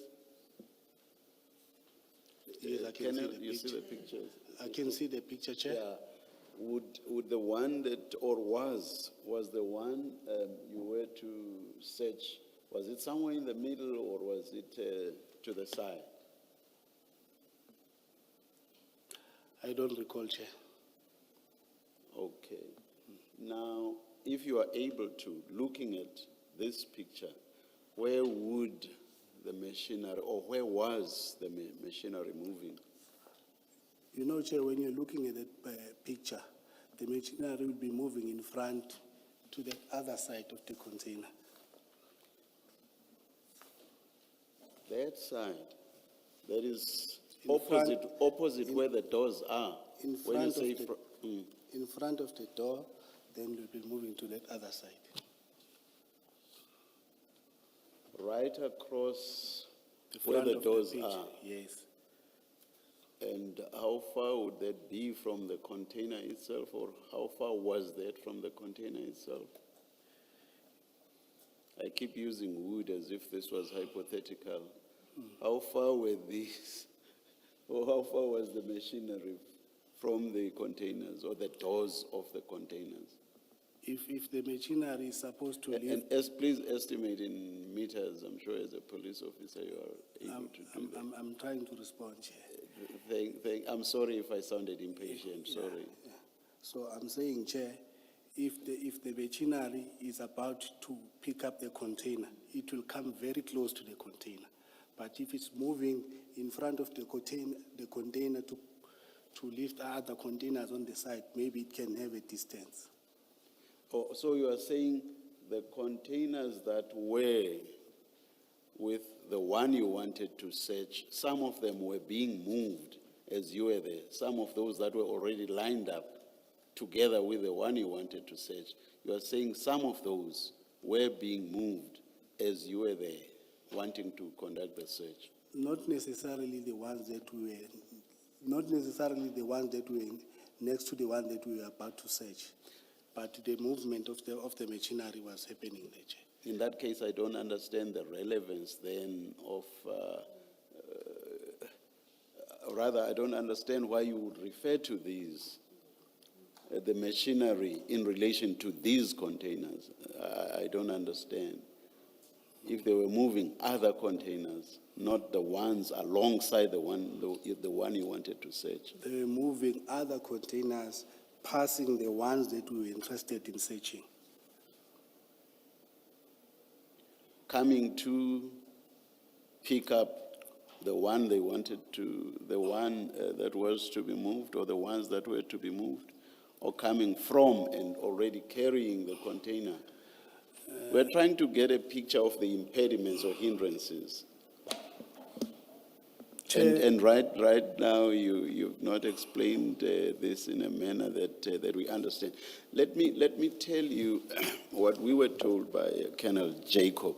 Yes, I can see Colonel, the you see picture. the pictures? I can see the picture, Chair. Yeah. Would the one that, or was the one you were to search, was it somewhere in the middle or was it to the side? I don't recall, Chair. Okay. Now, if you are able to, looking at this picture, where would the machinery, or where was the machinery moving? You know, Chair, when you're looking at that picture, the machinery will be moving in front to the other side of the container. That side, that is In front- opposite where the doors are. In When you front say of the, in front of the door, then we'll be moving to that other side. right across The where front the of doors picture, are. yes. And how far would that be from the container itself, or how far was that from the container itself? I keep using wood as if this was hypothetical. How far were these, or how far was the machinery from the containers or the doors of the containers? If the machinery is supposed to leave, And please estimate in meters. I'm sure as a police officer you are able to do that. I'm trying to respond, Chair. I'm sorry if I sounded impatient, sorry. So I'm saying, Chair, if the machinery is about to pick up the container, it will come very close to the container. But if it's moving in front of the container to lift other containers on the side, maybe it can have a distance. Oh, so you are saying the containers that were with the one you wanted to search, some of them were being moved as you were there. Some of those that were already lined up together with the one you wanted to search. You are saying some of those were being moved as you were there, wanting to conduct the search. Not necessarily the ones that were next to the one that we were about to search, but the movement of the machinery was happening there, Chair. In that case, I don't understand the relevance then of, rather, I don't understand why you would refer to these, the machinery in relation to these containers. I don't understand. If they were moving other containers, not the ones alongside the one you wanted to search. They were moving other containers, passing the ones that we were interested in searching. Coming to pick up the one they wanted to, the one that was to be moved, or the ones that were to be moved, or coming from and already carrying the container. We're trying to get a picture of the impediments or hindrances. And right now, you've not explained this in a manner that we understand. Let me tell you what we were told by Colonel Jacob.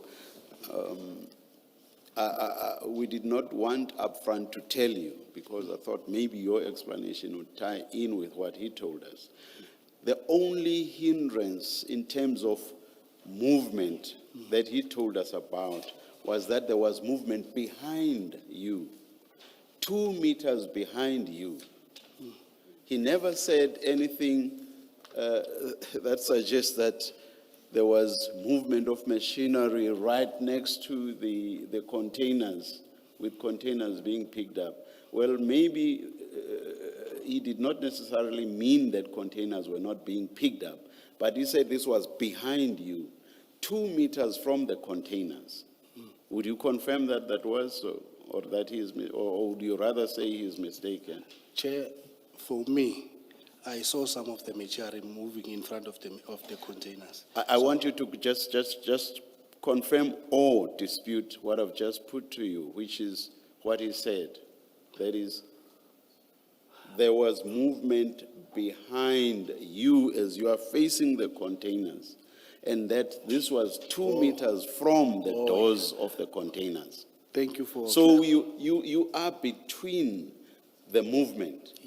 We did not want upfront to tell you because I thought maybe your explanation would tie in with what he told us. The only hindrance in terms of movement that he told us about was that there was movement behind you. 2 meters behind you. He never said anything that suggests that there was movement of machinery right next to the containers, with containers being picked up. Well, maybe he did not necessarily mean that containers were not being picked up, but he said this was behind you, 2 meters from the containers. Would you confirm that that was so? Or that he is, or would you rather say he is mistaken? Chair, for me, I saw some of the machinery moving in front of the containers. I want you to just confirm or dispute what I've just put to you, which is what he said. That is, there was movement behind you as you are facing the containers, and that this was 2 meters from the doors of the containers. Thank you for... So you are between the movement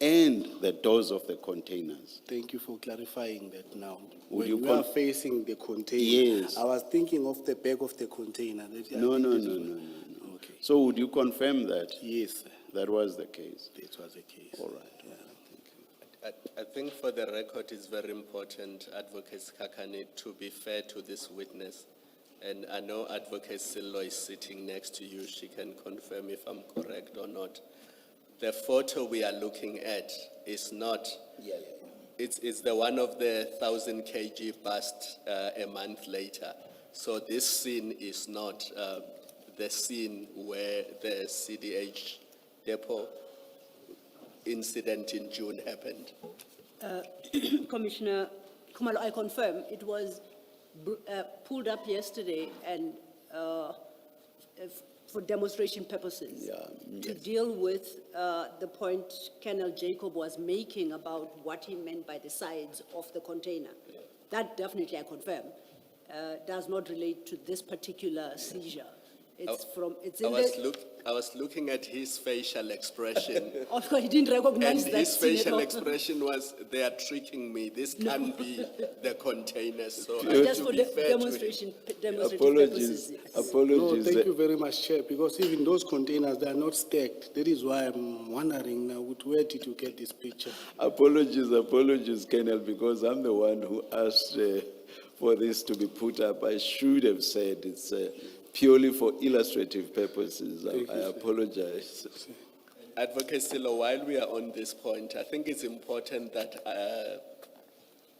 and the doors of the containers. Thank you for clarifying that now. Would When you we are facing the container, Yes. I was thinking of the back of the container. No. Okay. So would you confirm that? Yes, sir. That was the case. This was the case. All right. I think for the record, it's very important, Advocate Skakane, to be fair to this witness. And I know Advocate Sillo is sitting next to you. She can confirm if I'm correct or not. The photo we are looking at is not, it's the one of the 1,000 kg bust a month later. So this scene is not the scene where the CDH depot incident in June happened. Commissioner Kumalo, I confirm it was pulled up yesterday and for demonstration purposes. To deal with the point Colonel Jacob was making about what he meant by the sides of the container. That definitely I confirm does not relate to this particular seizure. It's from, it's in I was looking at his facial expression. Of course, he didn't And recognize that his scene at facial all. expression was, they are tricking me. This can't be the container. So Just to for be the fair to him, demonstrative Apologies, purposes. Yes. No, apologies. thank you very much, Chair, because even those containers, they are not stacked. That is why I'm wondering now, where did you get this picture? Apologies, Colonel, because I'm the one who asked for this to be put up. I should have said it's purely for illustrative purposes. I apologize. Advocate Silo, while we are on this point, I think it's important that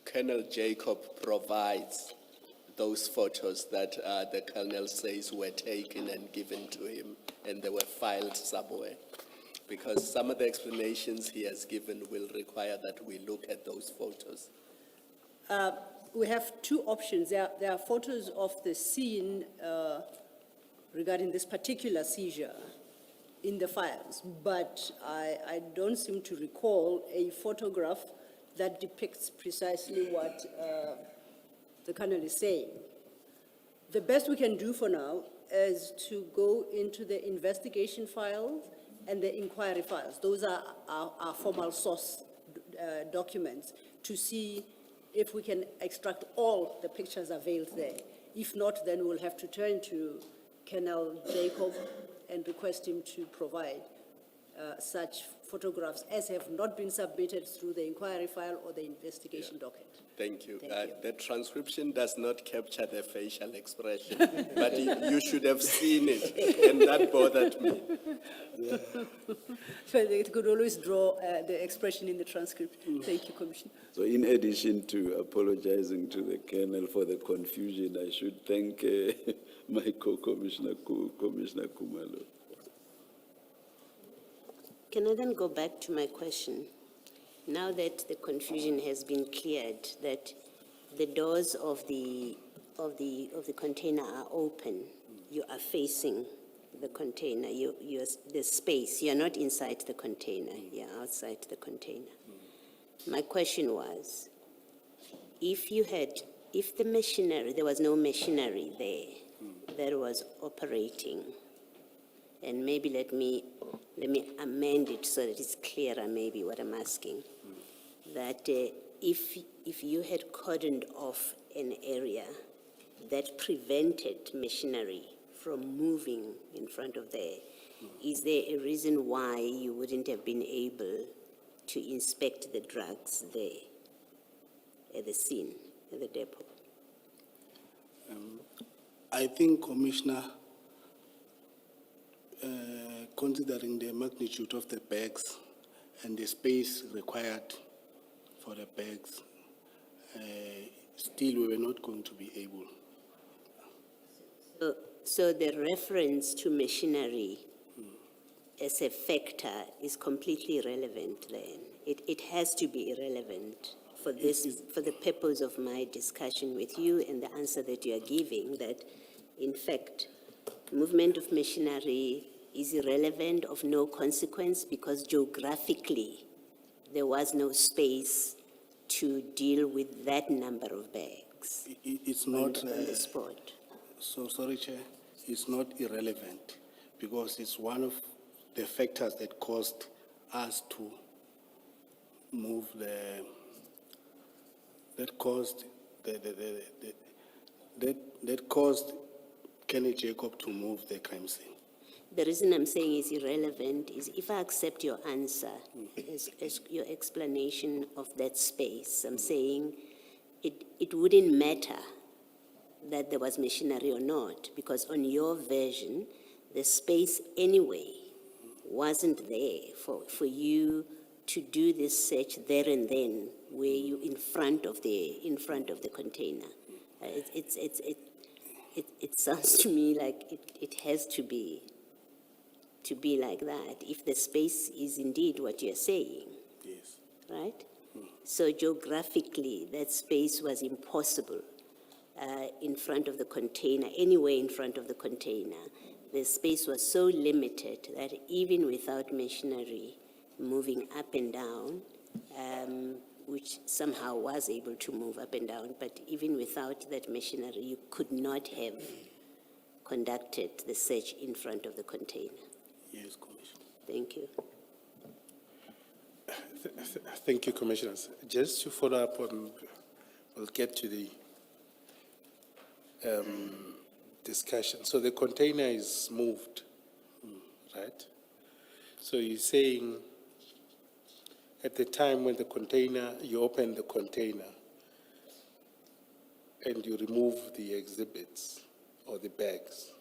Colonel Jacob provides those photos that the colonel says were taken and given to him, and they were filed somewhere. Because some of the explanations he has given will require that we look at those photos. We have two options. There are photos of the scene regarding this particular seizure in the files, but I don't seem to recall a photograph that depicts precisely what the colonel is saying. The best we can do for now is to go into the investigation files and the inquiry files. Those are our formal source documents to see if we can extract all the pictures availed there. If not, then we'll have to turn to Colonel Jacob and request him to provide such photographs as have not been submitted through the inquiry file or the investigation docket. Thank you. Thank you. The transcription does not capture the facial expression, but you should have seen it, and that bothered me. So it could always draw the expression in the transcript. Thank you, Commissioner. So in addition to apologizing to the Colonel for the confusion, I should thank my co-commissioner, Commissioner Kumalo. Can I then go back to my question? Now that the confusion has been cleared, that the doors of the container are open, you are facing the container, you're the space, you're not inside the container, you're outside the container. My question was, if the machinery, there was no machinery there that was operating, and maybe let me amend it so that it's clearer maybe what I'm asking, that if you had cordoned off an area that prevented machinery from moving in front of there, is there a reason why you wouldn't have been able to inspect the drugs there at the scene, at the depot? I think, Commissioner, considering the magnitude of the bags and the space required for the bags, still we were not going to be able. So the reference to machinery as a factor is completely irrelevant then? It has to be irrelevant for this, for the purpose of my discussion with you and the answer that you are giving, that in fact, movement of machinery is irrelevant, of no consequence, because geographically there was no space to deal with that number of bags It's on not, the spot. so sorry, Chair, it's not irrelevant because it's one of the factors that caused us to move that caused Kenneth Jacob to move the crime scene. The reason I'm saying it's irrelevant is if I accept your answer as your explanation of that space, I'm saying it wouldn't matter that there was machinery or not, because on your version, the space anyway wasn't there for you to do this search there and then, where you in front of the container. It sounds to me like it has to be like that, if the space is indeed what you're saying, Yes. right? So geographically, that space was impossible in front of the container, anywhere in front of the container. The space was so limited that even without machinery moving up and down, which somehow was able to move up and down, but even without that machinery, you could not have conducted the search in front of the container. Yes, Commissioner. Thank you. Thank you, Commissioners. Just to follow up on, we'll get to the discussion. So the container is moved, right? So you're saying at the time when the container, you open the container and you remove the exhibits or the bags.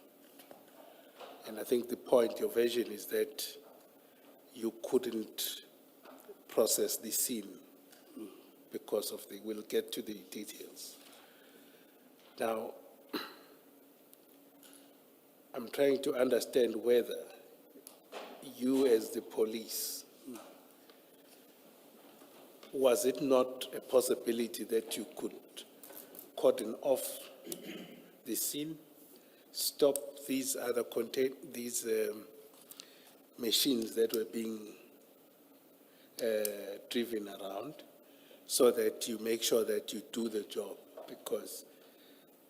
And I think the point, your version is that you couldn't process the scene because of we'll get to the details. Now, I'm trying to understand whether you as the police, was it not a possibility that you could cordon off the scene, stop these other machines that were being driven around, so that you make sure that you do the job? Because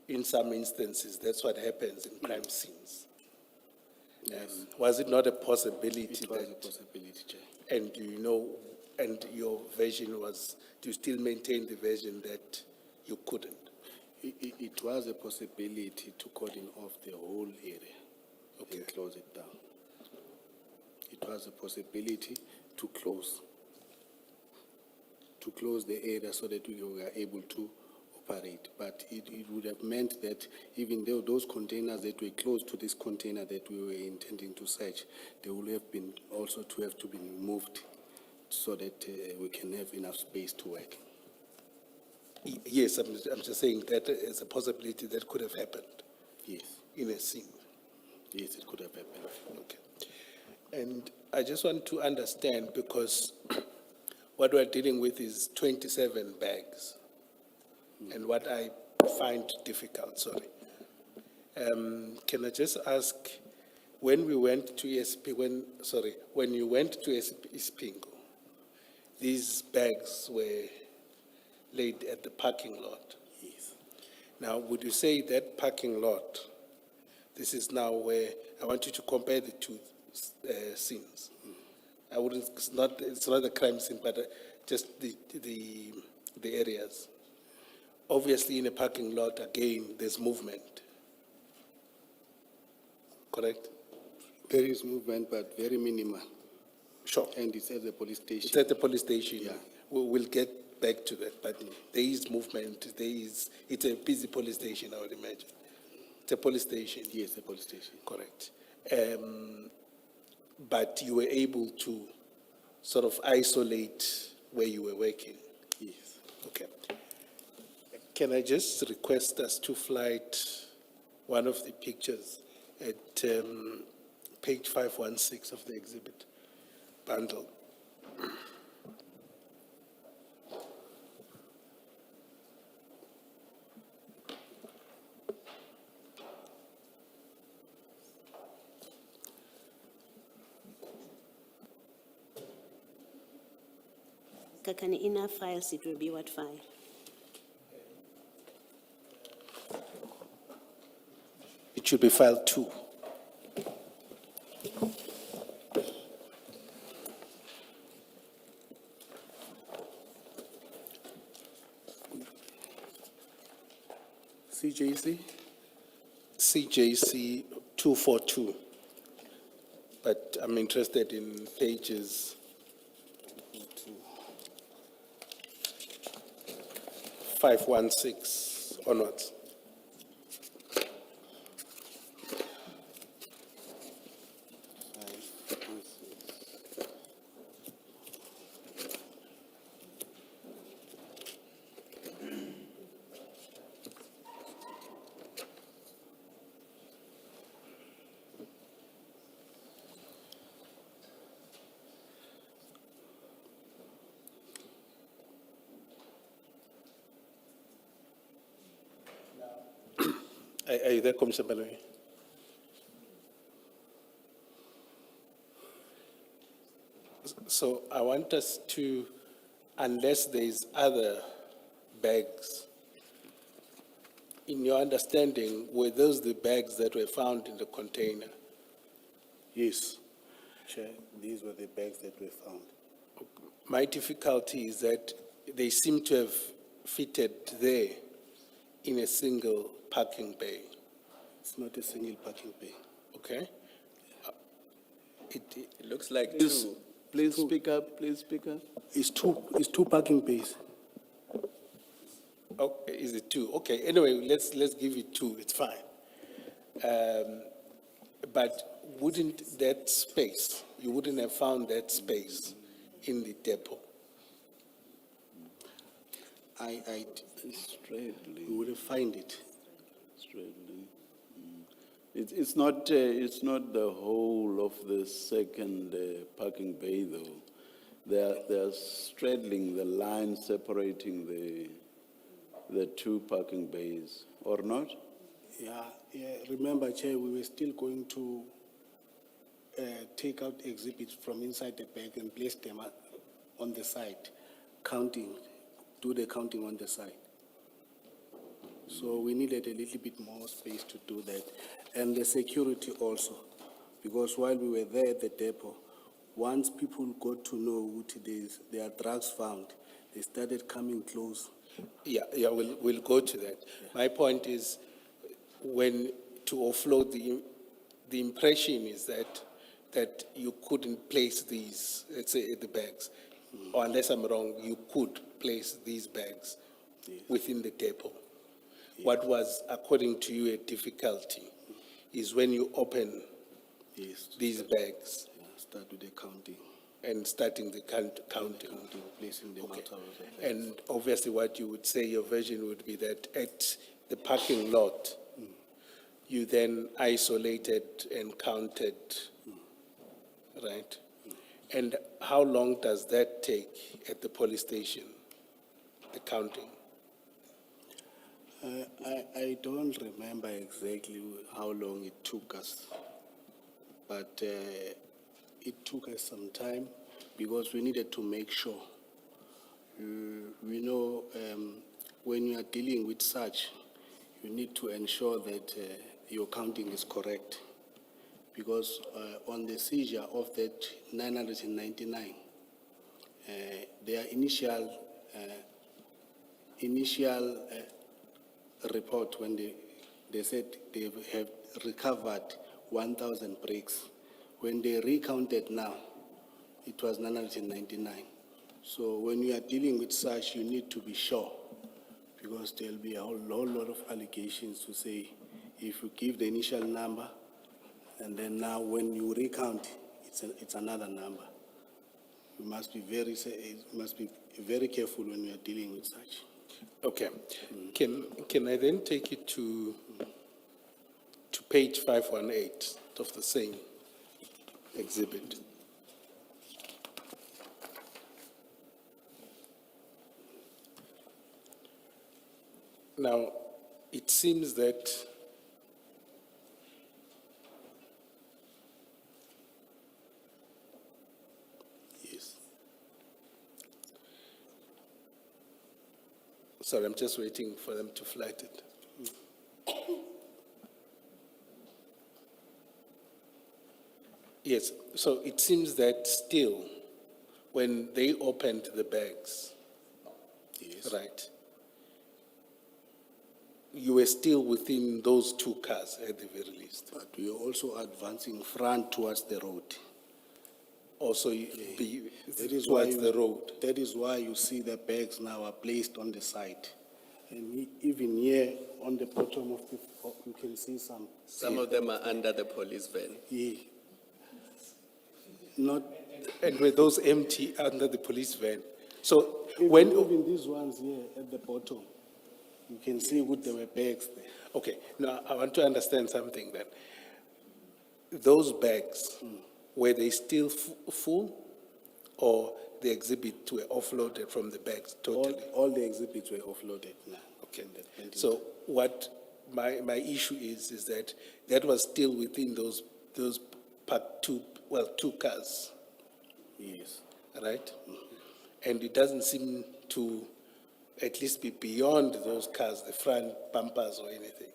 in some instances, that's what happens in crime scenes. Was it not a possibility? It was a possibility, Chair. And do you know, and your version was, do you still maintain the version that you couldn't? It was a possibility to cordon off the whole area and close it down. It was a possibility to close the area so that we were able to operate. But it would have meant that even though those containers that were close to this container that we were intending to search, they would have been also to have to be moved so that we can have enough space to work. Yes, I'm just saying that is a possibility that could have happened. Yes. In a scene. Yes, it could have happened. Okay. And I just want to understand, because what we're dealing with is 27 bags. And what I find difficult, can I just ask, when we went to when you went to Ispingo, these bags were laid at the parking lot. Yes. Now, would you say that parking lot, this is now where, I want you to compare the two scenes. I wouldn't, it's not a crime scene, but just the areas. Obviously, in a parking lot, again, there's movement. Correct? There is movement, but very minimal. Sure. And it's at the police station. It's at the police station. Yeah. We'll get back to that, but there is movement. It's a busy police station, I would imagine. It's a police station. Yes, the police station. Correct. But you were able to sort of isolate where you were working. Yes. Okay. Can I just request us to flight one of the pictures at page 516 of the exhibit bundle? Kakani, in our files, it will be what file? It should be file 2. CJC? CJC 242. but I'm interested in pages 516 onwards. Are you there, Commissioner Baloyi? So I want us to, unless there is other bags, in your understanding, were those the bags that were found in the container? Yes, Chair, these were the bags that were found. My difficulty is that they seem to have fitted there in a single parking bay, It's not a single parking bay. okay? It looks like Please, two. please speak up, please speak up. It's two parking bays. Oh, is it two? Okay, anyway, let's give it two, it's fine. But wouldn't that space, you wouldn't have found that space in the depot? Straightly, We wouldn't find it. straightly. It's not the whole of the second parking bay though. They're straddling the line separating the two parking bays, or not? Yeah, remember, Chair, we were still going to take out exhibits from inside the bag and place them on the side, do the counting on the side. So we needed a little bit more space to do that. And the security also, because while we were there at the depot, once people got to know what it is, there are drugs found, they started coming close. Yeah, we'll go to that. My point is, to offload the impression is that you couldn't place these, let's say, the bags, or unless I'm wrong, you could place these bags within the depot. What was, according to you, a difficulty is when you open Yes. these bags Yeah, start with the counting. and starting the counting. Counting, placing them Okay. out of the bag. And obviously what you would say, your version would be that at the parking lot, you then isolated and counted, right? And how long does that take at the police station, the counting? I don't remember exactly how long it took us, but it took us some time because we needed to make sure. We know when you are dealing with such, you need to ensure that your counting is correct. Because on the seizure of that 999, their initial report when they said they have recovered 1,000 bricks. When they recounted now, it was 999. So when you are dealing with such, you need to be sure, because there'll be a whole lot of allegations to say, if you give the initial number, and then now when you recount, it's another number. You must be very careful when you are dealing with such. Okay. Can I then take you to page 518 of the same exhibit? Now, it seems that Yes. sorry, I'm just waiting for them to flight it. Yes, so it seems that still, when they opened the bags, Yes. right, you were still within those two cars at the very least. But we are also advancing front towards the road. Also, That is towards why the road. That is why you see the bags now are placed on the side. And even here on the bottom of you can see some. Some of them are under the police van. Yeah. Not, And were those empty under the police van? So even these ones here at the bottom, you can see what there were bags there. okay, now I want to understand something then. Those bags, were they still full, or the exhibits were offloaded from the bags totally? All the exhibits were offloaded now. Okay, so what my issue is that was still within those two cars, Yes. right? And it doesn't seem to at least be beyond those cars, the front bumpers or anything.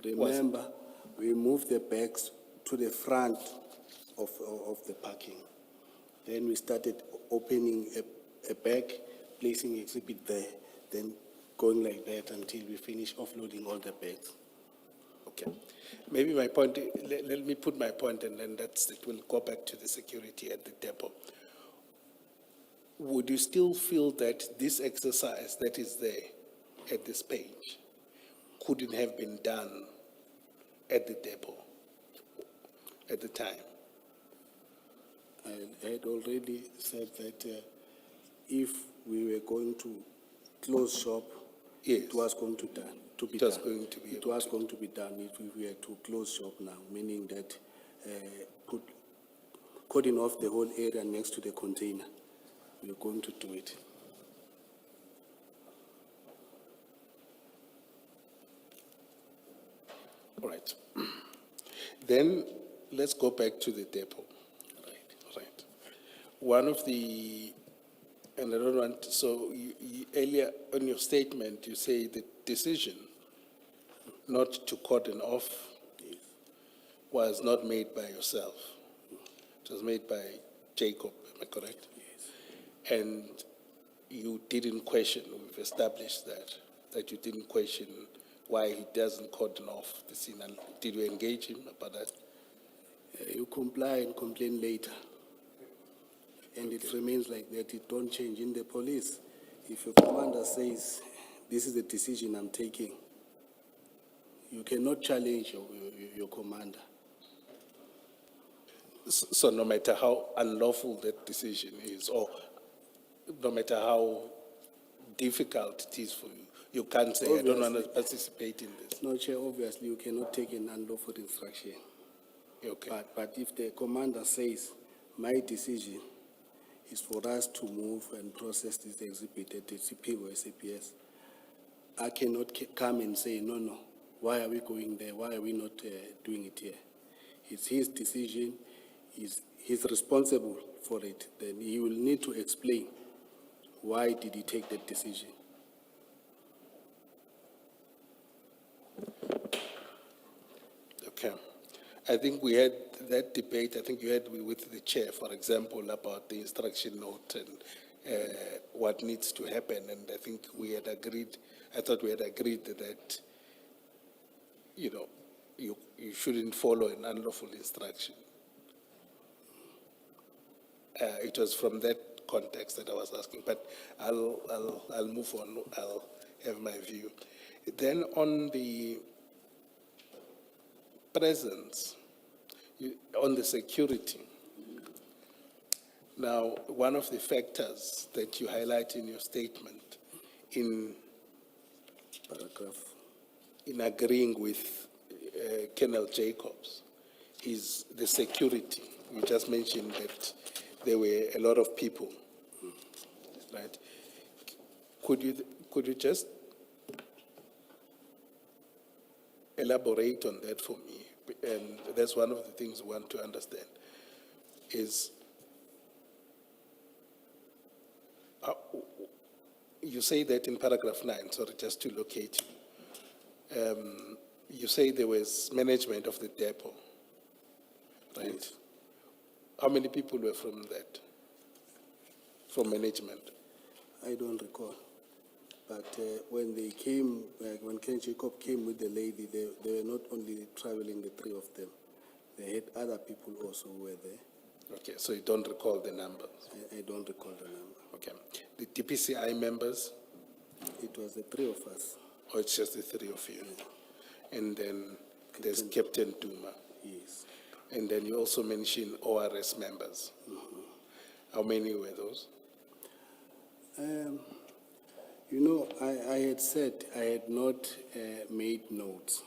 Remember, we moved the bags to the front of the parking. Then we started opening a bag, placing exhibit there, then going like that until we finish offloading all the bags. Okay. Maybe my point, let me put my point and then it will go back to the security at the depot. Would you still feel that this exercise that is there at this page couldn't have been done at the depot at the time? I had already said that if we were going to close shop, Yes. it was going to be It was done. going to be It able was going to be done if we were to close shop now, meaning that cutting off the whole area next to the container. We are going to do it. All right. Then let's go back to the depot. Right. One of the, and I don't want, so you earlier on your statement, you say the decision not to cordon off was not made by yourself. It was made by Jacob, am I correct? Yes. And you didn't question, we've established that you didn't question why he doesn't cordon off the scene. And did you engage him about that? You comply and complain later. And it remains like that. It don't change in the police. If your commander says, this is the decision I'm taking, you cannot challenge your commander. So no matter how unlawful that decision is, or no matter how difficult it is for you, you can't say, I don't want to participate in this. No, Chair, obviously you cannot take an unlawful instruction. Okay. But if the commander says, my decision is for us to move and process this exhibit at the CP or SAPS, I cannot come and say, no, why are we going there? Why are we not doing it here? It's his decision. He's responsible for it. Then he will need to explain why did he take that decision. Okay. I think we had that debate, I think you had with the chair, for example, about the instruction note and what needs to happen. And I think we had agreed, I thought we had agreed that, you shouldn't follow an unlawful instruction. It was from that context that I was asking, but I'll move on. I'll have my view. Then on the presence, on the security. Now, one of the factors that you highlight in your statement in agreeing with Colonel Jacobs is the security. You just mentioned that there were a lot of people, right? Could you just elaborate on that for me? And that's one of the things we want to understand is you say that in paragraph 9, sorry, just to locate you. You say there was management of the depot, right? Yes. How many people were from that, from management? I don't recall. But when they came, when Ken Jacob came with the lady, they were not only traveling, the three of them. They had other people also who were there. Okay, so you don't recall the numbers? I don't recall the number. Okay. The DPCI members, It was the three of us. or it's just the three of you? And then there's Captain Duma. Yes. And then you also mentioned ORS members. How many were those? You know, I had said I had not made notes.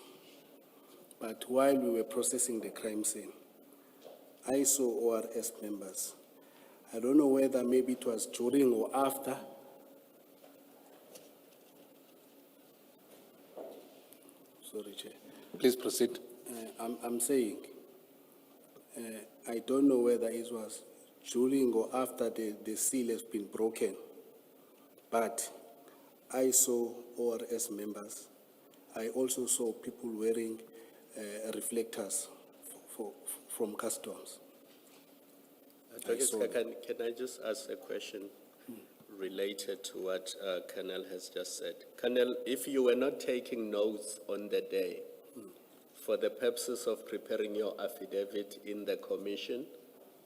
But while we were processing the crime scene, I saw ORS members. I don't know whether maybe it was during or after. Sorry, Chair. Please proceed. I'm saying, I don't know whether it was during or after the seal has been broken, but I saw ORS members. I also saw people wearing reflectors from customs. saw Can I just ask a question related to what Colonel has just said? Colonel, if you were not taking notes on the day, for the purposes of preparing your affidavit in the commission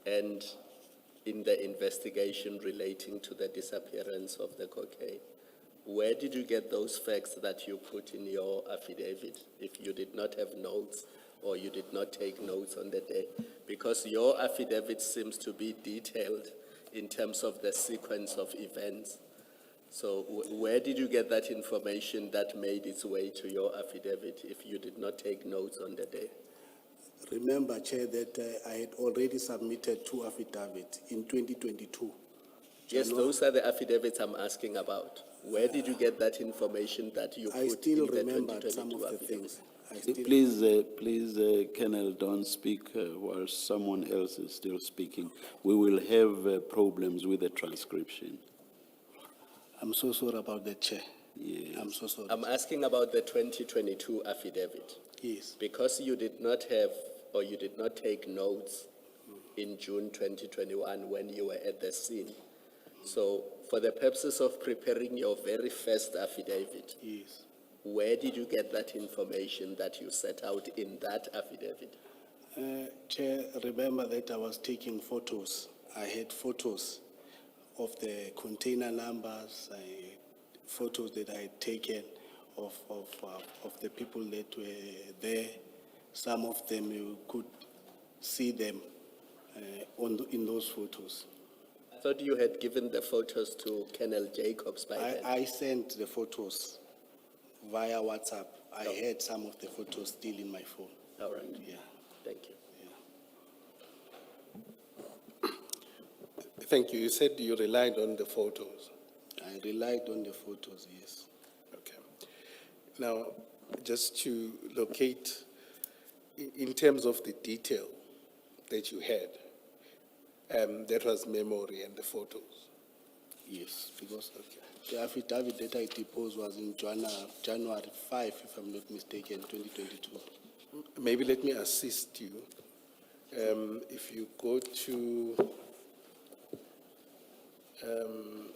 and in the investigation relating to the disappearance of the cocaine, where did you get those facts that you put in your affidavit if you did not have notes or you did not take notes on the day? Because your affidavit seems to be detailed in terms of the sequence of events. So where did you get that information that made its way to your affidavit if you did not take notes on the day? Remember, Chair, that I had already submitted 2 affidavits in 2022. Yes, those are the affidavits I'm asking about. Where did you get that information that you I put still in the remember some 2022 of the affidavit? things. I still- Please, Colonel, don't speak while someone else is still speaking. We will have problems with the transcription. I'm so sorry about that, Chair. Yes. I'm so sorry. I'm asking about the 2022 affidavit. Yes. Because you did not have, or you did not take notes in June 2021 when you were at the scene. So for the purposes of preparing your very first affidavit, Yes. where did you get that information that you set out in that affidavit? Chair, remember that I was taking photos. I had photos of the container numbers, photos that I had taken of the people that were there. Some of them you could see them in those photos. I thought you had given the photos to Colonel Jacobs by then. I sent the photos via WhatsApp. I had some of the photos still in my phone. All right, Yeah. thank you. Thank you. You said you relied on the photos. I relied on the photos, yes. Okay. Now, just to locate, in terms of the detail that you had, that was memory and the photos. Yes, because the affidavit that I deposed was in January 5, if I'm not mistaken, 2022. Maybe let me assist you. If you go to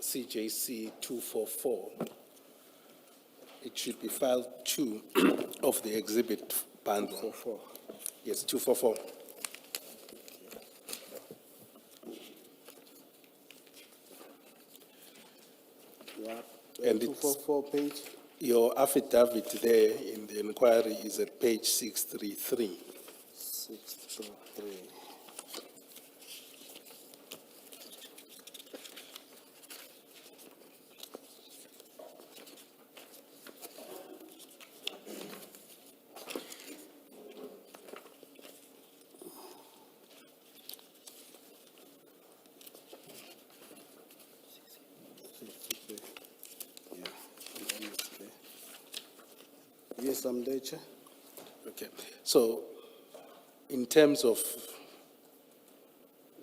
CJC 244, it should be file 2 of the exhibit bundle. 244. Yes, 244. Yeah. And it's- 244 page. Your affidavit there in the inquiry is at page 633. 623. Yeah, and then it's there. Yes, I'm there, Chair. Okay, so in terms of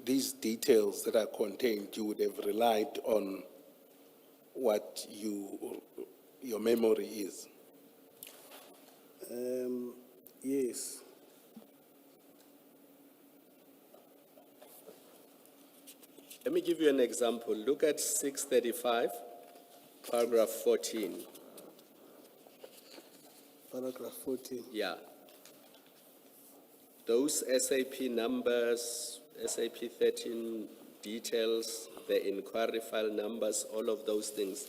these details that are contained, you would have relied on what your memory is. Yes. Let me give you an example. Look at 635. Paragraph 14, Paragraph 14. yeah. Those SAP numbers, SAP 13 details, the inquiry file numbers, all of those things,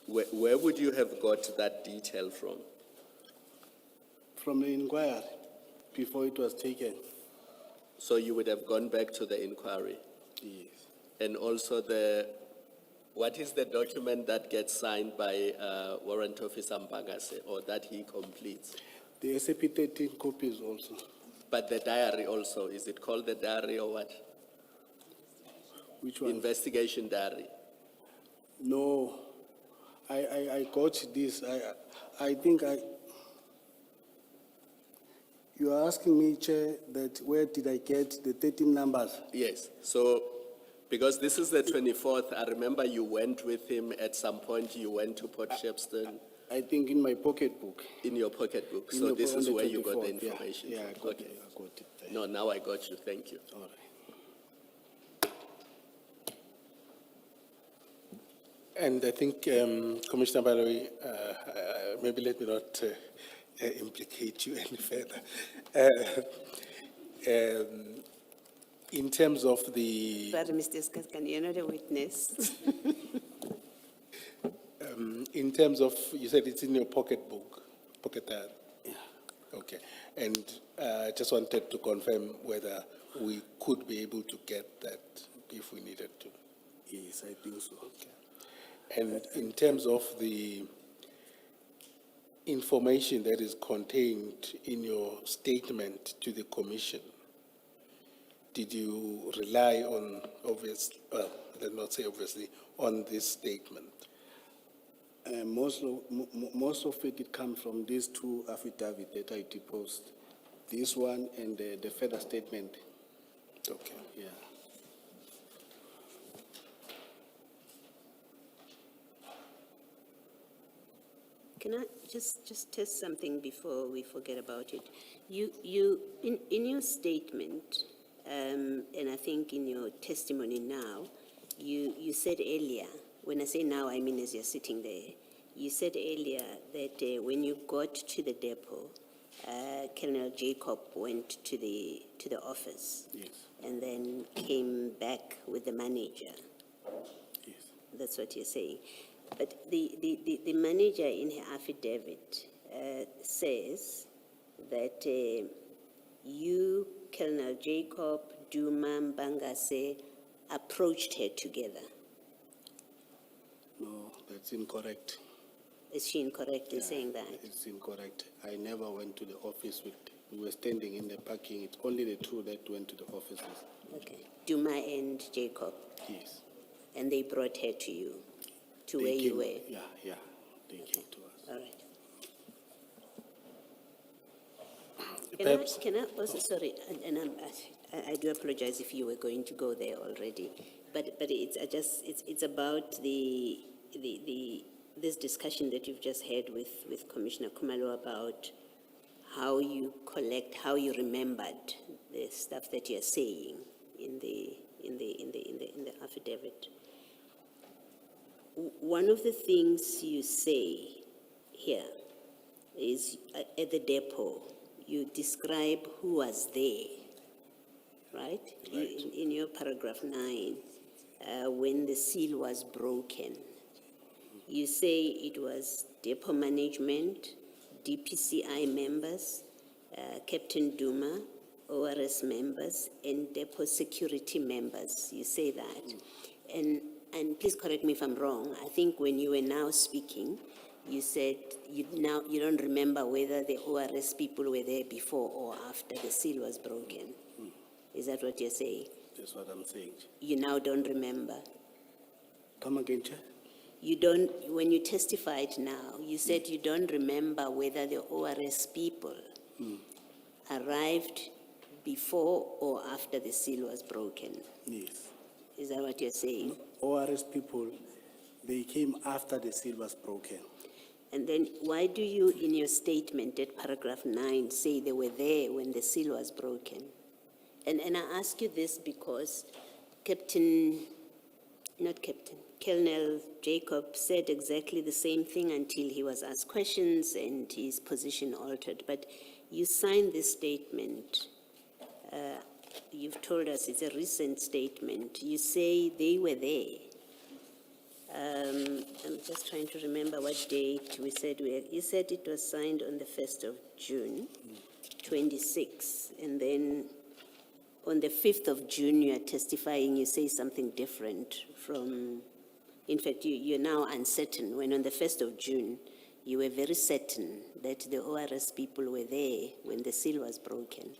where would you have got that detail from? From the inquiry, before it was taken. So you would have gone back to the inquiry? Yes. And also what is the document that gets signed by Warrant Officer Mpangase, or that he completes? The SAP 13 copies also. But the diary also, is it called the diary or what? Which one? Investigation diary. No, I got this. I think you are asking me, Chair, that where did I get the 13 numbers? Yes, so, because this is the 24th, I remember you went with him at some point, you went to Port Shepstone I think in my pocketbook. in your pocketbook. In So the- this on is the where you got the 24th, yeah. information Yeah, I from. got Okay. it. I got it there. No, now I got you, thank you. All right. And I think, Commissioner Baloyi, maybe let me not implicate you any further. In terms of the, But Mr. Skaskan, you're not a witness. in terms of, you said it's in your pocketbook, pocket diary? Yeah. Okay. And just wanted to confirm whether we could be able to get that if we needed to. Yes, I think so. And in terms of the information that is contained in your statement to the commission, did you rely on let's not say obviously, on this statement? Most of it comes from these two affidavits that I deposed. This one and the further statement. Okay. Yeah. Can I just test something before we forget about it? In your statement, and I think in your testimony now, you said earlier, when I say now, I mean as you're sitting there, you said earlier that when you got to the depot, Colonel Jacob went to the office. Yes. And then came back with the manager. Yes. That's what you're saying. But the manager in her affidavit says that you, Colonel Jacob, Duma, Mpangase, approached her together. No, that's incorrect. Is she incorrect in Yeah, saying that? It's incorrect. I never went to the office we were standing in the parking. It's only the two that went to the offices. Okay. Duma and Jacob, Yes. and they brought her to you, to They where you came- were? Yeah, they came to us. All right. Perhaps- Can I also, sorry, and I do apologize if you were going to go there already, but it's about this discussion that you've just had with Commissioner Kumalo about how you collect, how you remembered the stuff that you're saying in the affidavit. One of the things you say here is at the depot, you describe who was there, right? In your paragraph 9, when the seal was broken, you say it was depot management, DPCI members, Captain Duma, ORS members, and depot security members. You say that. And please correct me if I'm wrong. I think when you were now speaking, you said you don't remember whether the ORS people were there before or after the seal was broken. Is that what you're saying? That's what I'm saying. You now don't remember. Come again, Chair? You don't, when you testified now, you said you don't remember whether the ORS people arrived before or after the seal was broken. Yes. Is that what you're saying? ORS people, they came after the seal was broken. And then why do you, in your statement at paragraph 9, say they were there when the seal was broken? And I ask you this because Colonel Jacob said exactly the same thing until he was asked questions and his position altered. But you signed this statement. You've told us it's a recent statement. You say they were there. I'm just trying to remember what date we said you said it was signed on the 1st of June, 26, and then on the 5th of June you are testifying, you say something different from, in fact, you're now uncertain, when on the 1st of June you were very certain that the ORS people were there when the seal was broken.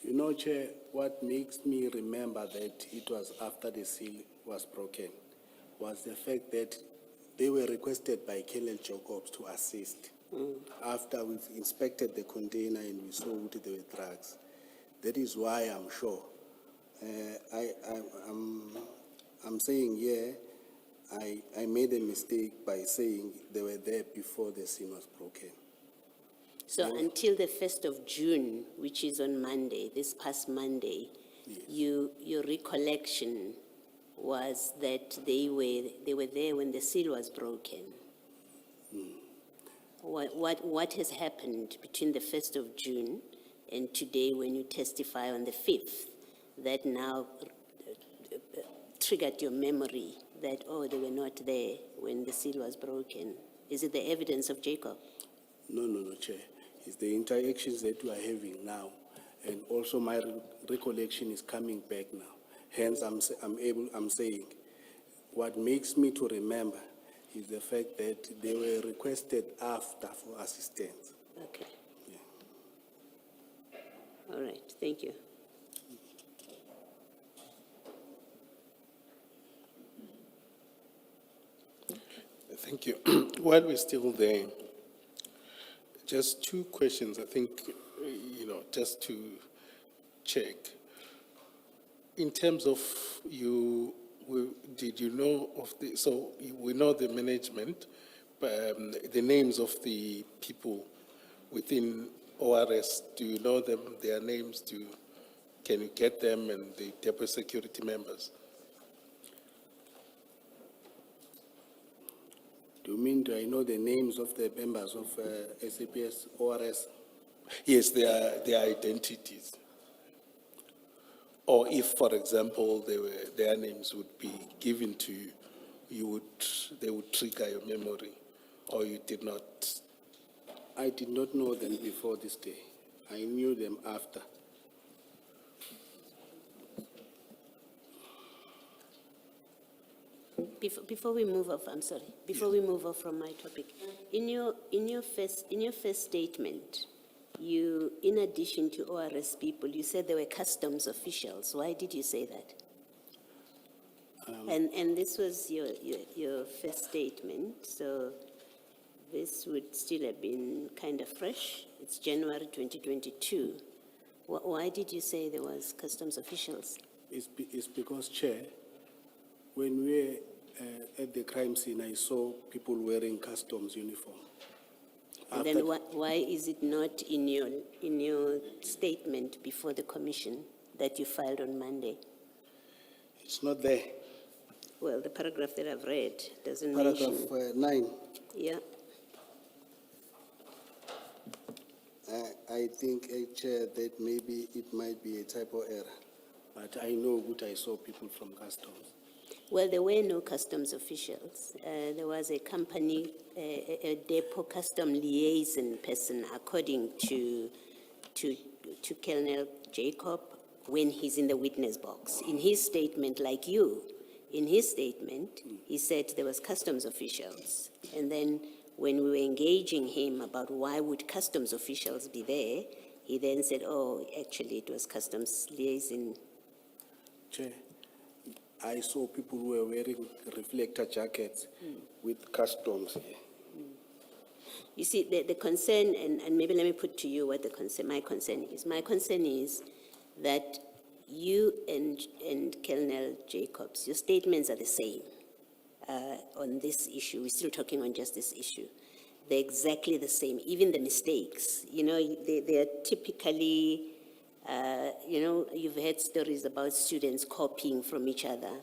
You know, Chair, what makes me remember that it was after the seal was broken was the fact that they were requested by Colonel Jacobs to assist. After we've inspected the container and we saw that there were drugs. That is why I'm sure. I'm saying, yeah, I made a mistake by saying they were there before the seal was broken. So until the 1st of June, which is on Monday, this past Monday, your recollection was that they were there when the seal was broken. What has happened between the 1st of June and today when you testify on the 5th that now triggered your memory that, oh, they were not there when the seal was broken? Is it the evidence of Jacob? No, Chair. It's the interactions that we are having now. And also my recollection is coming back now. Hence, I'm saying, what makes me to remember is the fact that they were requested after for assistance. Okay. Yeah. All right, thank you. Thank you. While we're still there, just two questions, I think, just to check. In terms of did you know of so we know the management, the names of the people within ORS, do you know them, their names? Can you get them and the deputy security members? Do you mean, do I know the names of the members of SAPS, ORS? Yes, their identities. Or if, for example, their names would be given to you, they would trigger your memory, or you did not? I did not know them before this day. I knew them after. Before we move off, I'm sorry. Before we move off from my topic, in your first statement, you, in addition to ORS people, you said there were customs officials. Why did you say that? And this was your first statement, so this would still have been kind of fresh. It's January 2022. Why did you say there was customs officials? It's because, Chair, when we were at the crime scene, I saw people wearing customs uniform. And then why is it not in your statement before the commission that you filed on Monday? It's not there. Well, the paragraph that I've read doesn't Paragraph mention. 9. Yeah. I think, Chair, that maybe it might be a typo error, but I know what I saw people from customs. Well, there were no customs officials. There was a company, a depot custom liaison person, according to Colonel Jacob, when he's in the witness box. In his statement, like you, in his statement, he said there was customs officials. And then when we were engaging him about why would customs officials be there, he then said, oh, actually it was customs liaison. Chair, I saw people who were wearing reflector jackets with customs here. You see, the concern, and maybe let me put to you what my concern is. My concern is that you and Colonel Jacobs, your statements are the same on this issue. We're still talking on just this issue. They're exactly the same, even the mistakes. They are typically, you've heard stories about students copying from each other.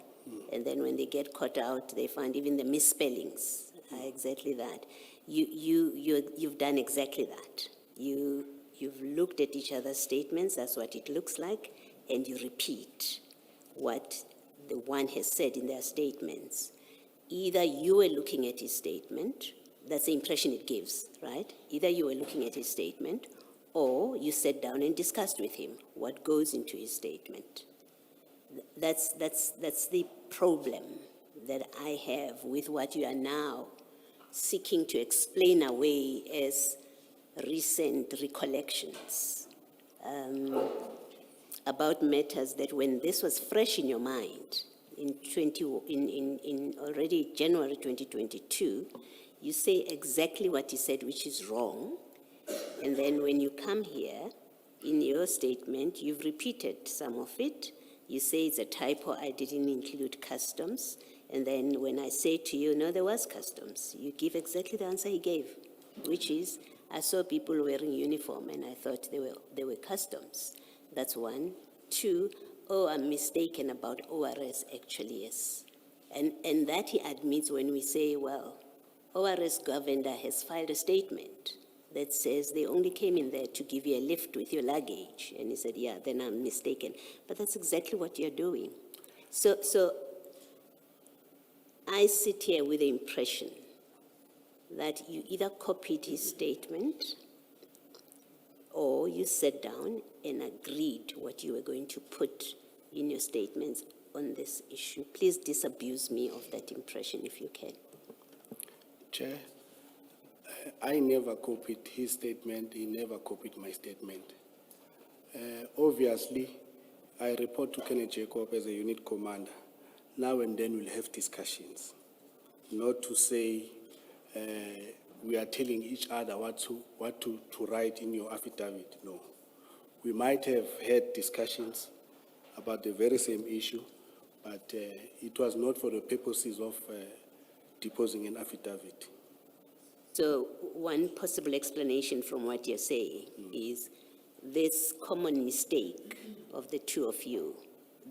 And then when they get caught out, they find even the misspellings are exactly that. You've done exactly that. You've looked at each other's statements, that's what it looks like, and you repeat what the one has said in their statements. Either you were looking at his statement, that's the impression it gives, right? Either you were looking at his statement, or you sat down and discussed with him what goes into his statement. That's the problem that I have with what you are now seeking to explain away as recent recollections about matters that when this was fresh in your mind, in already January 2022, you say exactly what he said, which is wrong. And then when you come here, in your statement, you've repeated some of it. You say it's a typo, I didn't include customs. And then when I say to you, no, there was customs, you give exactly the answer he gave, which is, I saw people wearing uniform and I thought they were customs. That's one. Two, oh, I'm mistaken about ORS, actually, yes. And that he admits when we say, well, ORS governor has filed a statement that says they only came in there to give you a lift with your luggage. And he said, yeah, then I'm mistaken. But that's exactly what you're doing. So I sit here with the impression that you either copied his statement or you sat down and agreed what you were going to put in your statements on this issue. Please disabuse me of that impression if you can. Chair, I never copied his statement, he never copied my statement. Obviously, I report to Kenneth Jacob as a unit commander. Now and then we'll have discussions, not to say we are telling each other what to write in your affidavit, no. We might have had discussions about the very same issue, but it was not for the purposes of deposing an affidavit. So one possible explanation from what you're saying is this common mistake of the two of you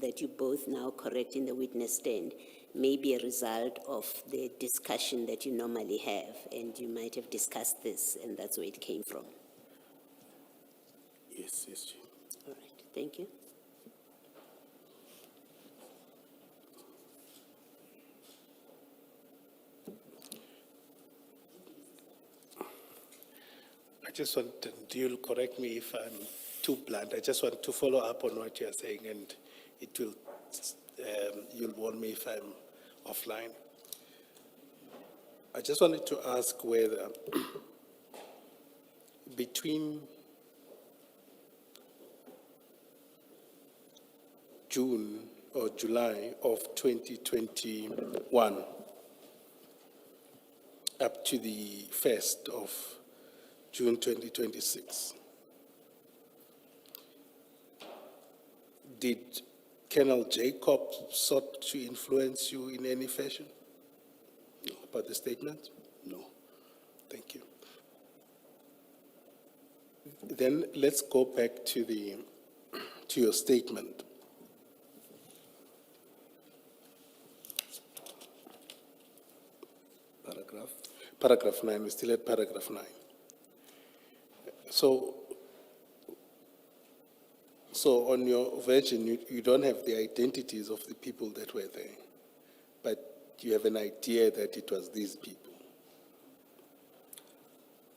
that you both now correct in the witness stand may be a result of the discussion that you normally have, and you might have discussed this, and that's where it came from. Yes, yes, Chair. All right, thank you. I just want, you'll correct me if I'm too blunt. I just want to follow up on what you're saying, and it will, you'll warn me if I'm offline. I just wanted to ask whether between June or July of 2021 up to the 1st of June 2026, did Colonel Jacob sought to influence you in any fashion about the statement? No. Thank you. Then let's go back to your statement. Paragraph. Paragraph 9, we're still at paragraph 9. So on your version, you don't have the identities of the people that were there, but you have an idea that it was these people.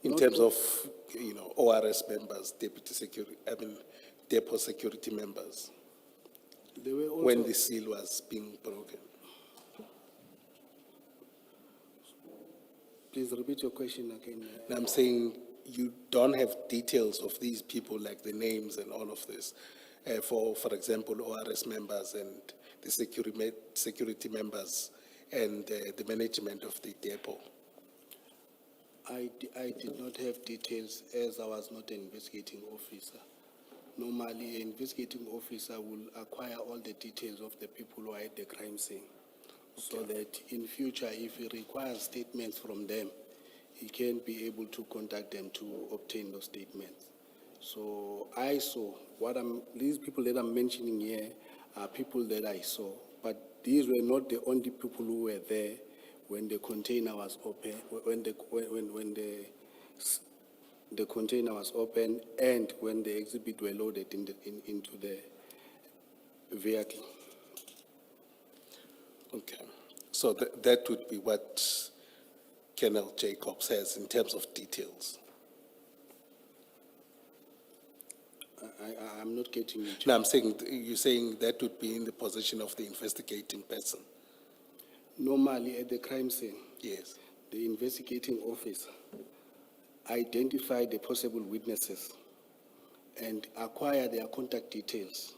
In Not terms all. of, ORS members, depot security members, There were also, when the seal was being broken. please repeat your question again. And I'm saying you don't have details of these people, like the names and all of this, for example, ORS members and the security members and the management of the depot. I did not have details as I was not an investigating officer. Normally, an investigating officer will acquire all the details of the people who are at the crime scene, so that in future, if he requires statements from them, he can be able to contact them to obtain those statements. So I saw these people that I'm mentioning here are people that I saw, but these were not the only people who were there when the container was open, when the container was open and when the exhibit were loaded into the vehicle. Okay, so that would be what Colonel Jacob says in terms of details. I'm not getting you. No, I'm saying, you're saying that would be in the position of the investigating person? Normally at the crime scene, Yes. the investigating officer identify the possible witnesses and acquire their contact details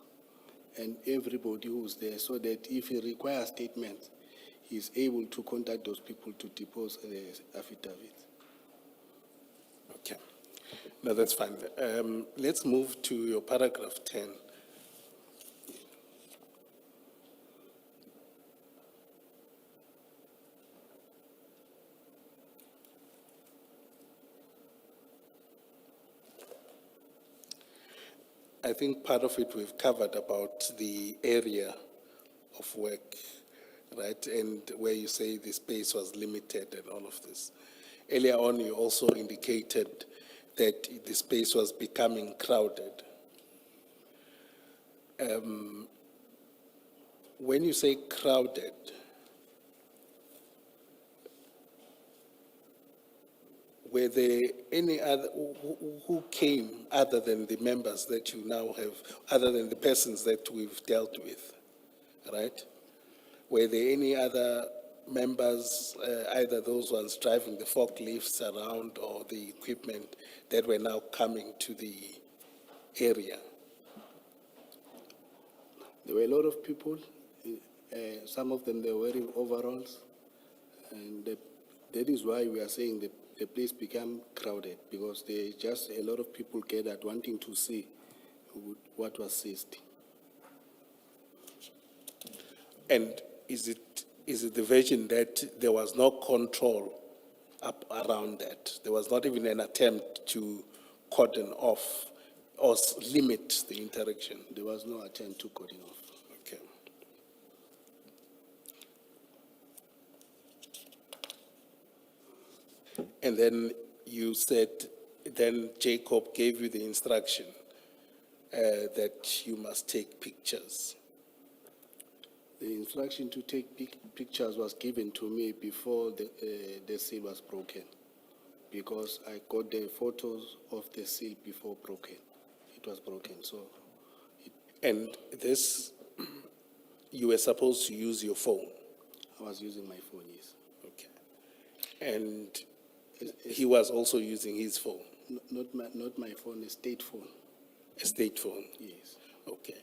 and everybody who's there, so that if he requires statements, he's able to contact those people to depose the affidavit. Okay. No, that's fine. Let's move to your paragraph 10. I think part of it we've covered about the area of work, right? And where you say the space was limited and all of this. Earlier on, you also indicated that the space was becoming crowded. When you say crowded, were there any other, who came other than the members that you now have, other than the persons that we've dealt with, right? Were there any other members, either those ones driving the forklifts around or the equipment that were now coming to the area? There were a lot of people. Some of them, they were wearing overalls. And that is why we are saying the place became crowded, because there just a lot of people gathered wanting to see what was seized. And is it the version that there was no control up around that? There was not even an attempt to cordon off or limit the interaction? There was no attempt to cut it off. Okay. And then you said, then Jacob gave you the instruction that you must take pictures. The instruction to take pictures was given to me before the seal was broken, because I got the photos of the seal before it was broken. So, And this, you were supposed to use your phone. I was using my phone, yes. Okay. And he was also using his phone, Not my phone, a state phone. a state phone? Yes. Okay.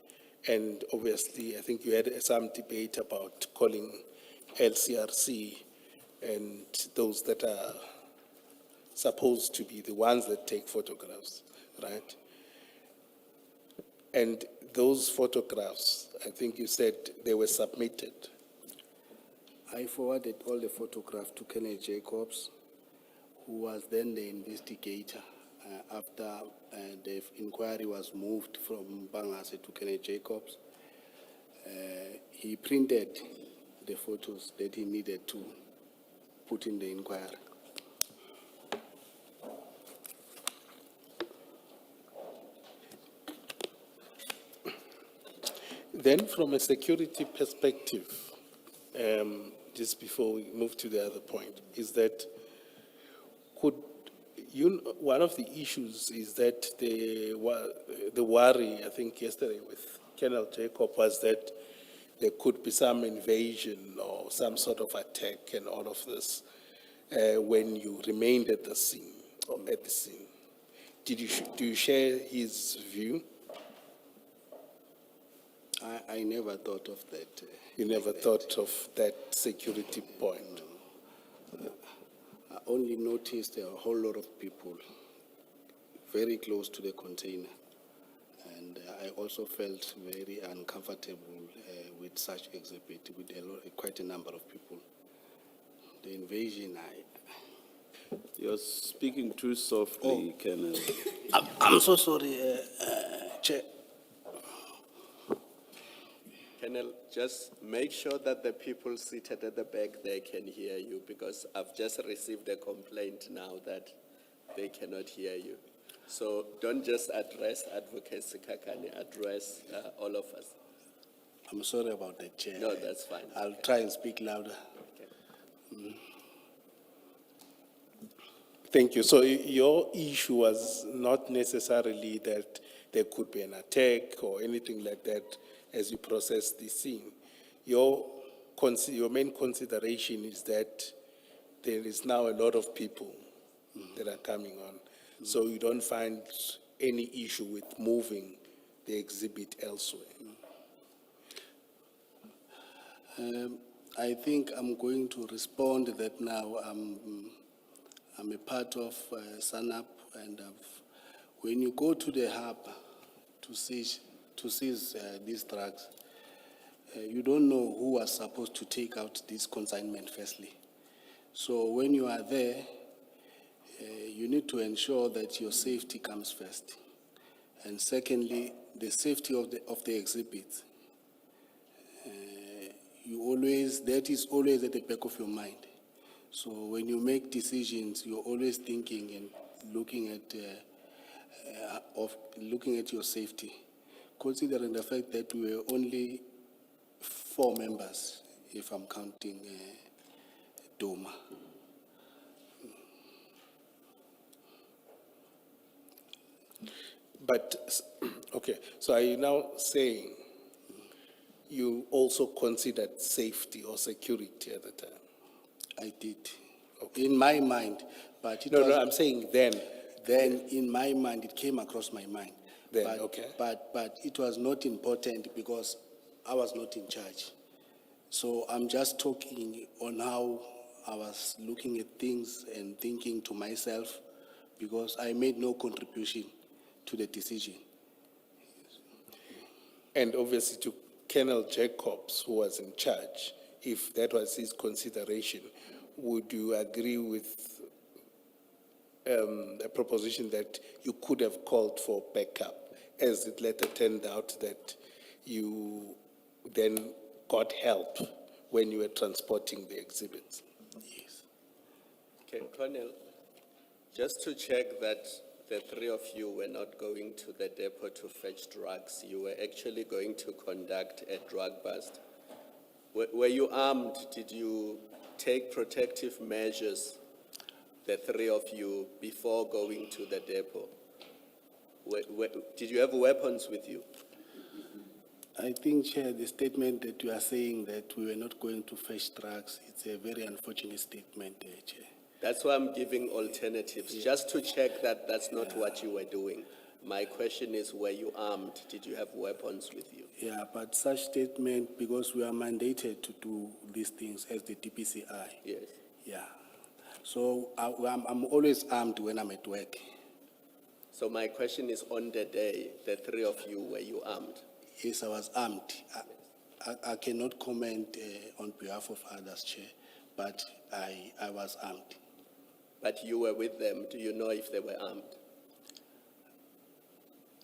And obviously, I think you had some debate about calling LCRC and those that are supposed to be the ones that take photographs, right? And those photographs, I think you said they were submitted. I forwarded all the photographs to Kenneth Jacobs, who was then the investigator. After the inquiry was moved from Bangase to Kenneth Jacobs, he printed the photos that he needed to put in the inquiry. Then from a security perspective, just before we move to the other point, is that one of the issues is that the worry, I think yesterday with Colonel Jacob, was that there could be some invasion or some sort of attack and all of this when you remained at the scene. Do you share his view? I never thought of that. You never thought of that security point? I only noticed a whole lot of people very close to the container. And I also felt very uncomfortable with such exhibit, with quite a number of people. The invasion, You're speaking too softly, Colonel. I'm so sorry, Chair. Colonel, just make sure that the people seated at the back there can hear you, because I've just received a complaint now that they cannot hear you. So don't just address Advocate Sikakane, address all of us. I'm sorry about that, Chair. No, that's fine. I'll try and speak louder. Thank you. So your issue was not necessarily that there could be an attack or anything like that as you process the scene. Your main consideration is that there is now a lot of people that are coming on. So you don't find any issue with moving the exhibit elsewhere. I think I'm going to respond that now. I'm a part of SANAP, and when you go to the hub to seize these drugs, you don't know who was supposed to take out this consignment firstly. So when you are there, you need to ensure that your safety comes first. And secondly, the safety of the exhibit. That is always at the back of your mind. So when you make decisions, you're always thinking and looking at your safety, considering the fact that we were only 4 members, if I'm counting Doma. But, okay, so are you now saying you also considered safety or security at the time? I did, in my mind, but it No, was, I'm saying then. then in my mind, it came across my mind. Then, But- okay. But it was not important because I was not in charge. So I'm just talking on how I was looking at things and thinking to myself, because I made no contribution to the decision. And obviously to Colonel Jacobs, who was in charge, if that was his consideration, would you agree with the proposition that you could have called for backup, as it later turned out that you then got help when you were transporting the exhibits? Yes. Okay, Colonel, just to check that the 3 of you were not going to the depot to fetch drugs, you were actually going to conduct a drug bust. Were you armed? Did you take protective measures, the 3 of you, before going to the depot? Did you have weapons with you? I think, Chair, the statement that you are saying that we were not going to fetch drugs, it's a very unfortunate statement, Chair. That's why I'm giving alternatives, just to check that that's not what you were doing. My question is, were you armed? Did you have weapons with you? Yeah, but such statement, because we are mandated to do these things as the DPCI. Yes. Yeah. So I'm always armed when I'm at work. So my question is, on the day, the 3 of you, were you armed? Yes, I was armed. I cannot comment on behalf of others, Chair, but I was armed. But you were with them. Do you know if they were armed?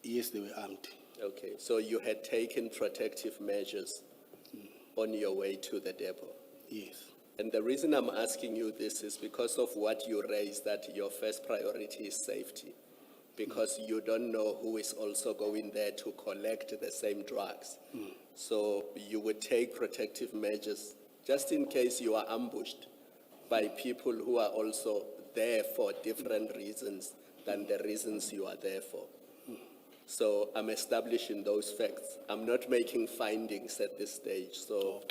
Yes, they were armed. Okay, so you had taken protective measures on your way to the depot. Yes. And the reason I'm asking you this is because of what you raised, that your first priority is safety, because you don't know who is also going there to collect the same drugs. So you would take protective measures just in case you are ambushed by people who are also there for different reasons than the reasons you are there for. So I'm establishing those facts. I'm not making findings at this stage. So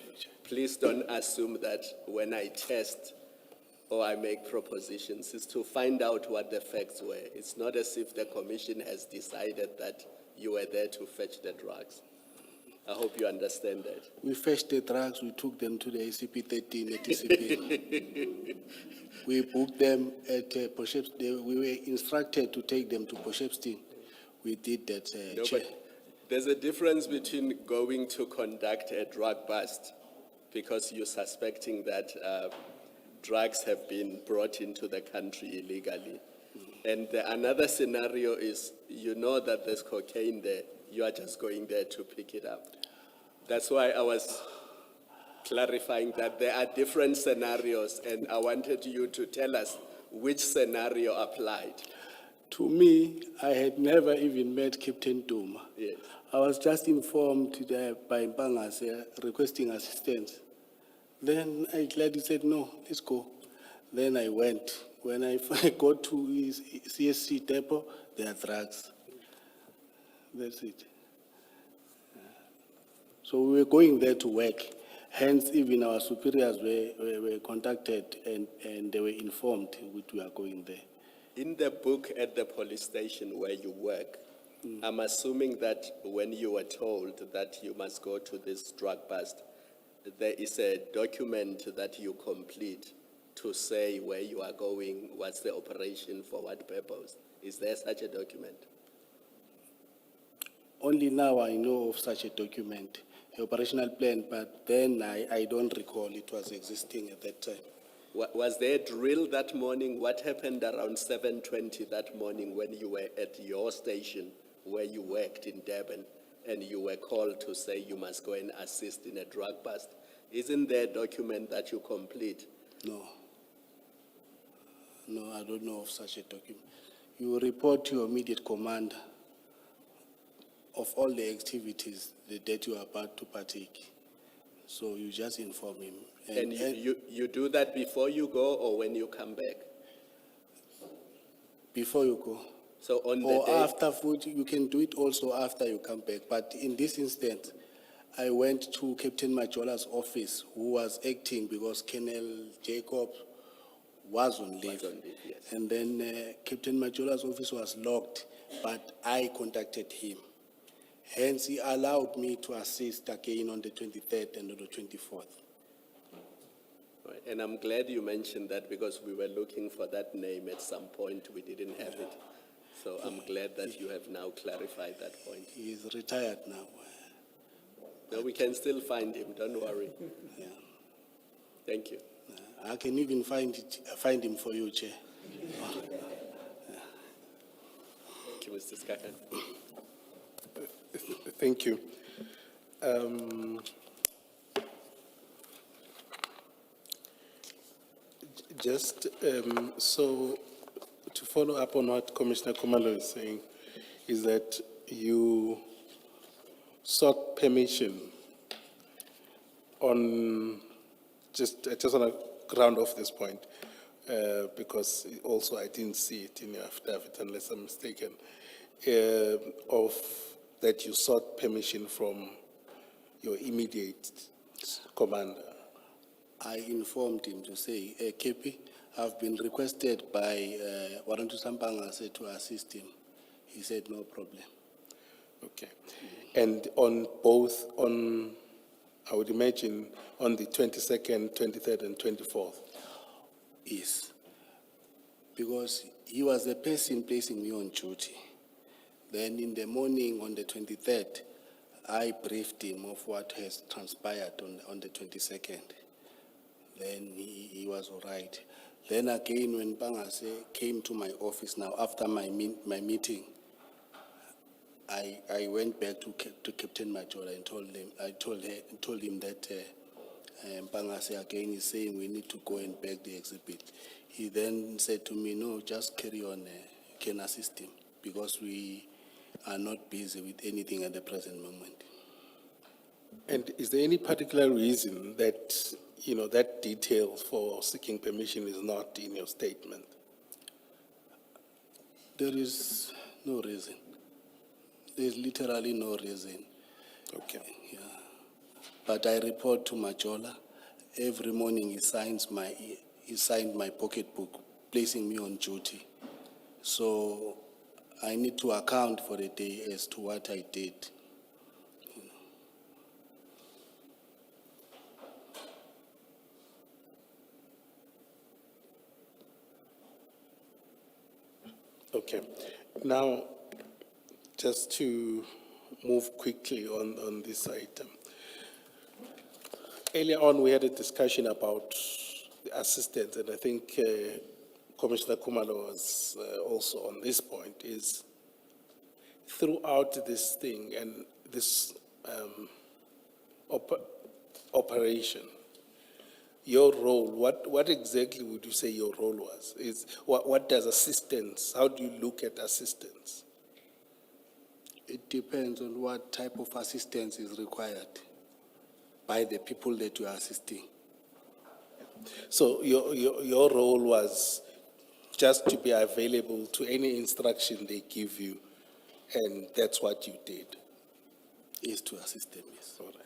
please don't assume that when I test or I make propositions, it's to find out what the facts were. It's not as if the commission has decided that you were there to fetch the drugs. I hope you understand that. We fetched the drugs, we took them to the ACP-13 at TCP. We booked them at Potchefstroom. We were instructed to take them to Potchefstroom. We did that, No, Chair. but there's a difference between going to conduct a drug bust because you're suspecting that drugs have been brought into the country illegally. And another scenario is, you know that there's cocaine there, you are just going there to pick it up. That's why I was clarifying that there are different scenarios, and I wanted you to tell us which scenario applied. To me, I had never even met Captain Duma. Yes. I was just informed by Mpangas requesting assistance. Then I gladly said, no, let's go. Then I went. When I got to his CSC depot, there are drugs. That's it. So we were going there to work. Hence, even our superiors were contacted and they were informed that we are going there. In the book at the police station where you work, I'm assuming that when you were told that you must go to this drug bust, there is a document that you complete to say where you are going, what's the operation, for what purpose. Is there such a document? Only now I know of such a document, the operational plan, but then I don't recall it was existing at that time. Was there a drill that morning? What happened around 7:20 that morning when you were at your station where you worked in Durban and you were called to say you must go and assist in a drug bust? Isn't there a document that you complete? No. No, I don't know of such a document. You report to your immediate commander of all the activities that you are about to partake. So you just inform him. And you do that before you go or when you come back? Before you go. So on the Or day, after food, you can do it also after you come back. But in this instance, I went to Captain Majola's office, who was acting because Colonel Jacob was on leave. Was on leave, yes. And then Captain Majola's office was locked, but I contacted him. Hence, he allowed me to assist again on the 23rd and on the 24th. right, and I'm glad you mentioned that because we were looking for that name at some point, we didn't have it. So I'm glad that you have now clarified that point. He is retired now. No, we can still find him, don't worry. Yeah. Thank you. I can even find him for you, Chair. Thank you, Mr. Skakan. Thank you. So to follow up on what Commissioner Kumalo is saying, is that you sought permission on, I just want to round off this point, because also I didn't see it in your affidavit unless I'm mistaken, of that you sought permission from your immediate commander. I informed him to say, KP, I've been requested by Warantu Sampangase to assist him. He said, no problem. Okay. And on both, I would imagine, on the 22nd, 23rd, and 24th? Yes. Because he was the person placing me on duty. Then in the morning on the 23rd, I briefed him of what has transpired on the 22nd. Then he was all right. Then again, when Pangase came to my office now, after my meeting, I went back to Captain Majola and told him that Pangase again is saying we need to go and bag the exhibit. He then said to me, no, just carry on, can assist him, because we are not busy with anything at the present moment. And is there any particular reason that, that detail for seeking permission is not in your statement? There is no reason. There's literally no reason. Okay. Yeah. But I report to Majola. Every morning he signed my pocketbook, placing me on duty. So I need to account for the day as to what I did. Okay. Now, just to move quickly on this item. Earlier on, we had a discussion about the assistance, and I think Commissioner Kumalo was also on this point, is throughout this thing and this operation, your role, what exactly would you say your role was? What does assistance, how do you look at assistance? It depends on what type of assistance is required by the people that you are assisting. So your role was just to be available to any instruction they give you, and that's what you did. Is to assist them, yes. All right.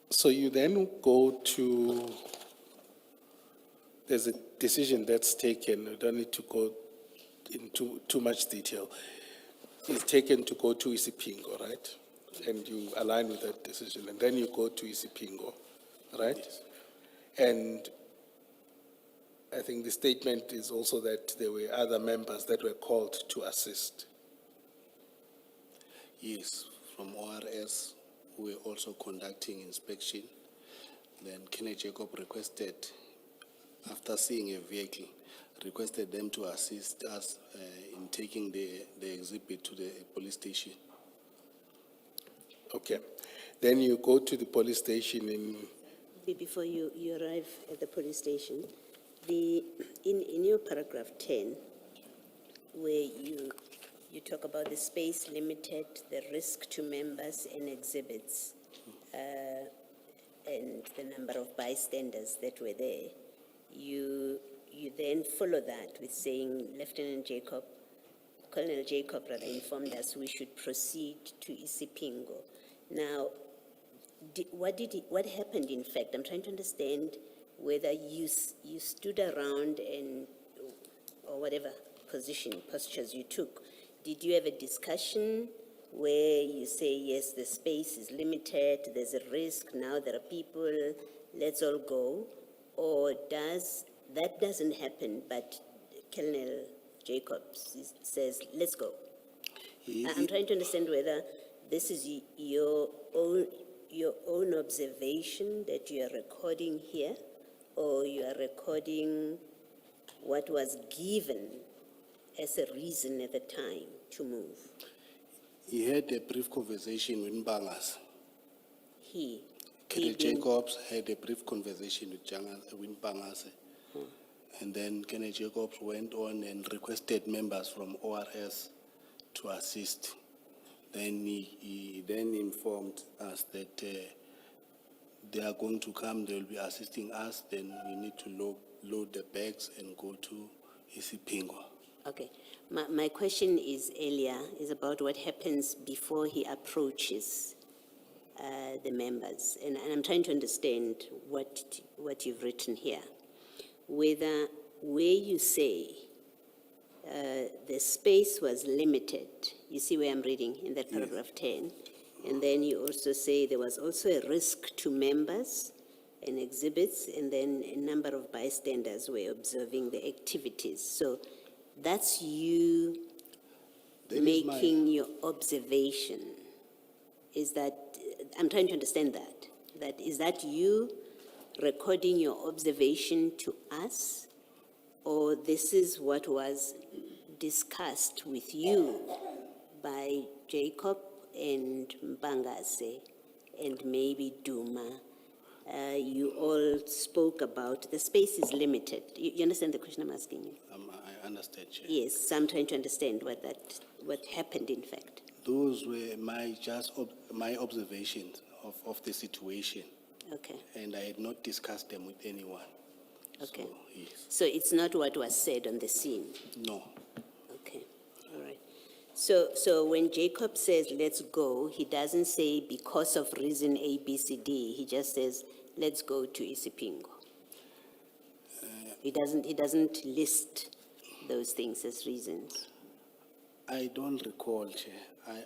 So you then go to, there's a decision that's taken, we don't need to go into too much detail. It's taken to go to Isipingo, right? And you align with that decision, and then you go to Isipingo, right? And I think the statement is also that there were other members that were called to assist. Yes, from ORS, we were also conducting inspection. Then Kenneth Jacob requested, after seeing a vehicle, requested them to assist us in taking the exhibit to the police station. Okay. Then you go to the police station in, Before you arrive at the police station, in your paragraph 10, where you talk about the space limited, the risk to members and exhibits, and the number of bystanders that were there, you then follow that with saying Colonel Jacob rather informed us we should proceed to Isipingo. Now, what happened in fact? I'm trying to understand whether you stood around or whatever postures you took. Did you have a discussion where you say, yes, the space is limited, there's a risk, now there are people, let's all go? Or that doesn't happen, but Colonel Jacobs says, let's go? I'm trying to understand whether this is your own observation that you are recording here, or you are recording what was given as a reason at the time to move. He had a brief conversation with Mbangas. being- Kenneth Jacobs had a brief conversation with Mbangas. And then Kenneth Jacobs went on and requested members from ORS to assist. Then he then informed us that they are going to come, they will be assisting us, then we need to load the bags and go to Isipingo. Okay. My question is about what happens before he approaches the members. And I'm trying to understand what you've written here. Where you say the space was limited, you see where I'm reading in that paragraph 10, and then you also say there was also a risk to members and exhibits, and then a number of bystanders were observing the activities. So that's you making your observation. Is that, I'm trying to understand that is that you recording your observation to us, or this is what was discussed with you by Jacob and Mbangase and maybe Duma? You all spoke about the space is limited. You understand the question I'm asking you? I understand, Chair. Yes, so I'm trying to understand what happened in fact. Those were my observations of the situation. Okay, And I had not discussed them with anyone. okay. So, yes. So it's not what was said on the scene? No. Okay, all right. So when Jacob says, let's go, he doesn't say because of reason A, B, C, D. He just says, let's go to Isipingo. He doesn't list those things as reasons. I don't recall, Chair.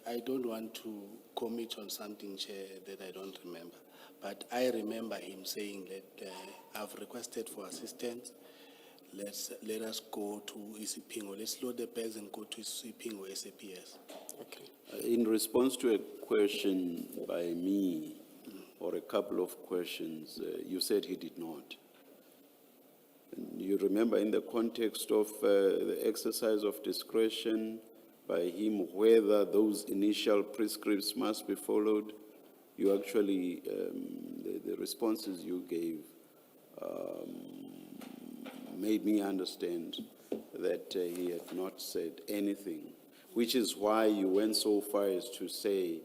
I don't want to commit on something, Chair, that I don't remember. But I remember him saying that I've requested for assistance. Let us go to Isipingo. Let's load the bags and go to Isipingo SAPS. Okay. In response to a question by me, or a couple of questions, you said he did not. And you remember in the context of the exercise of discretion by him, whether those initial prescripts must be followed, you actually, the responses you gave made me understand that he had not said anything, which is why you went so far as to say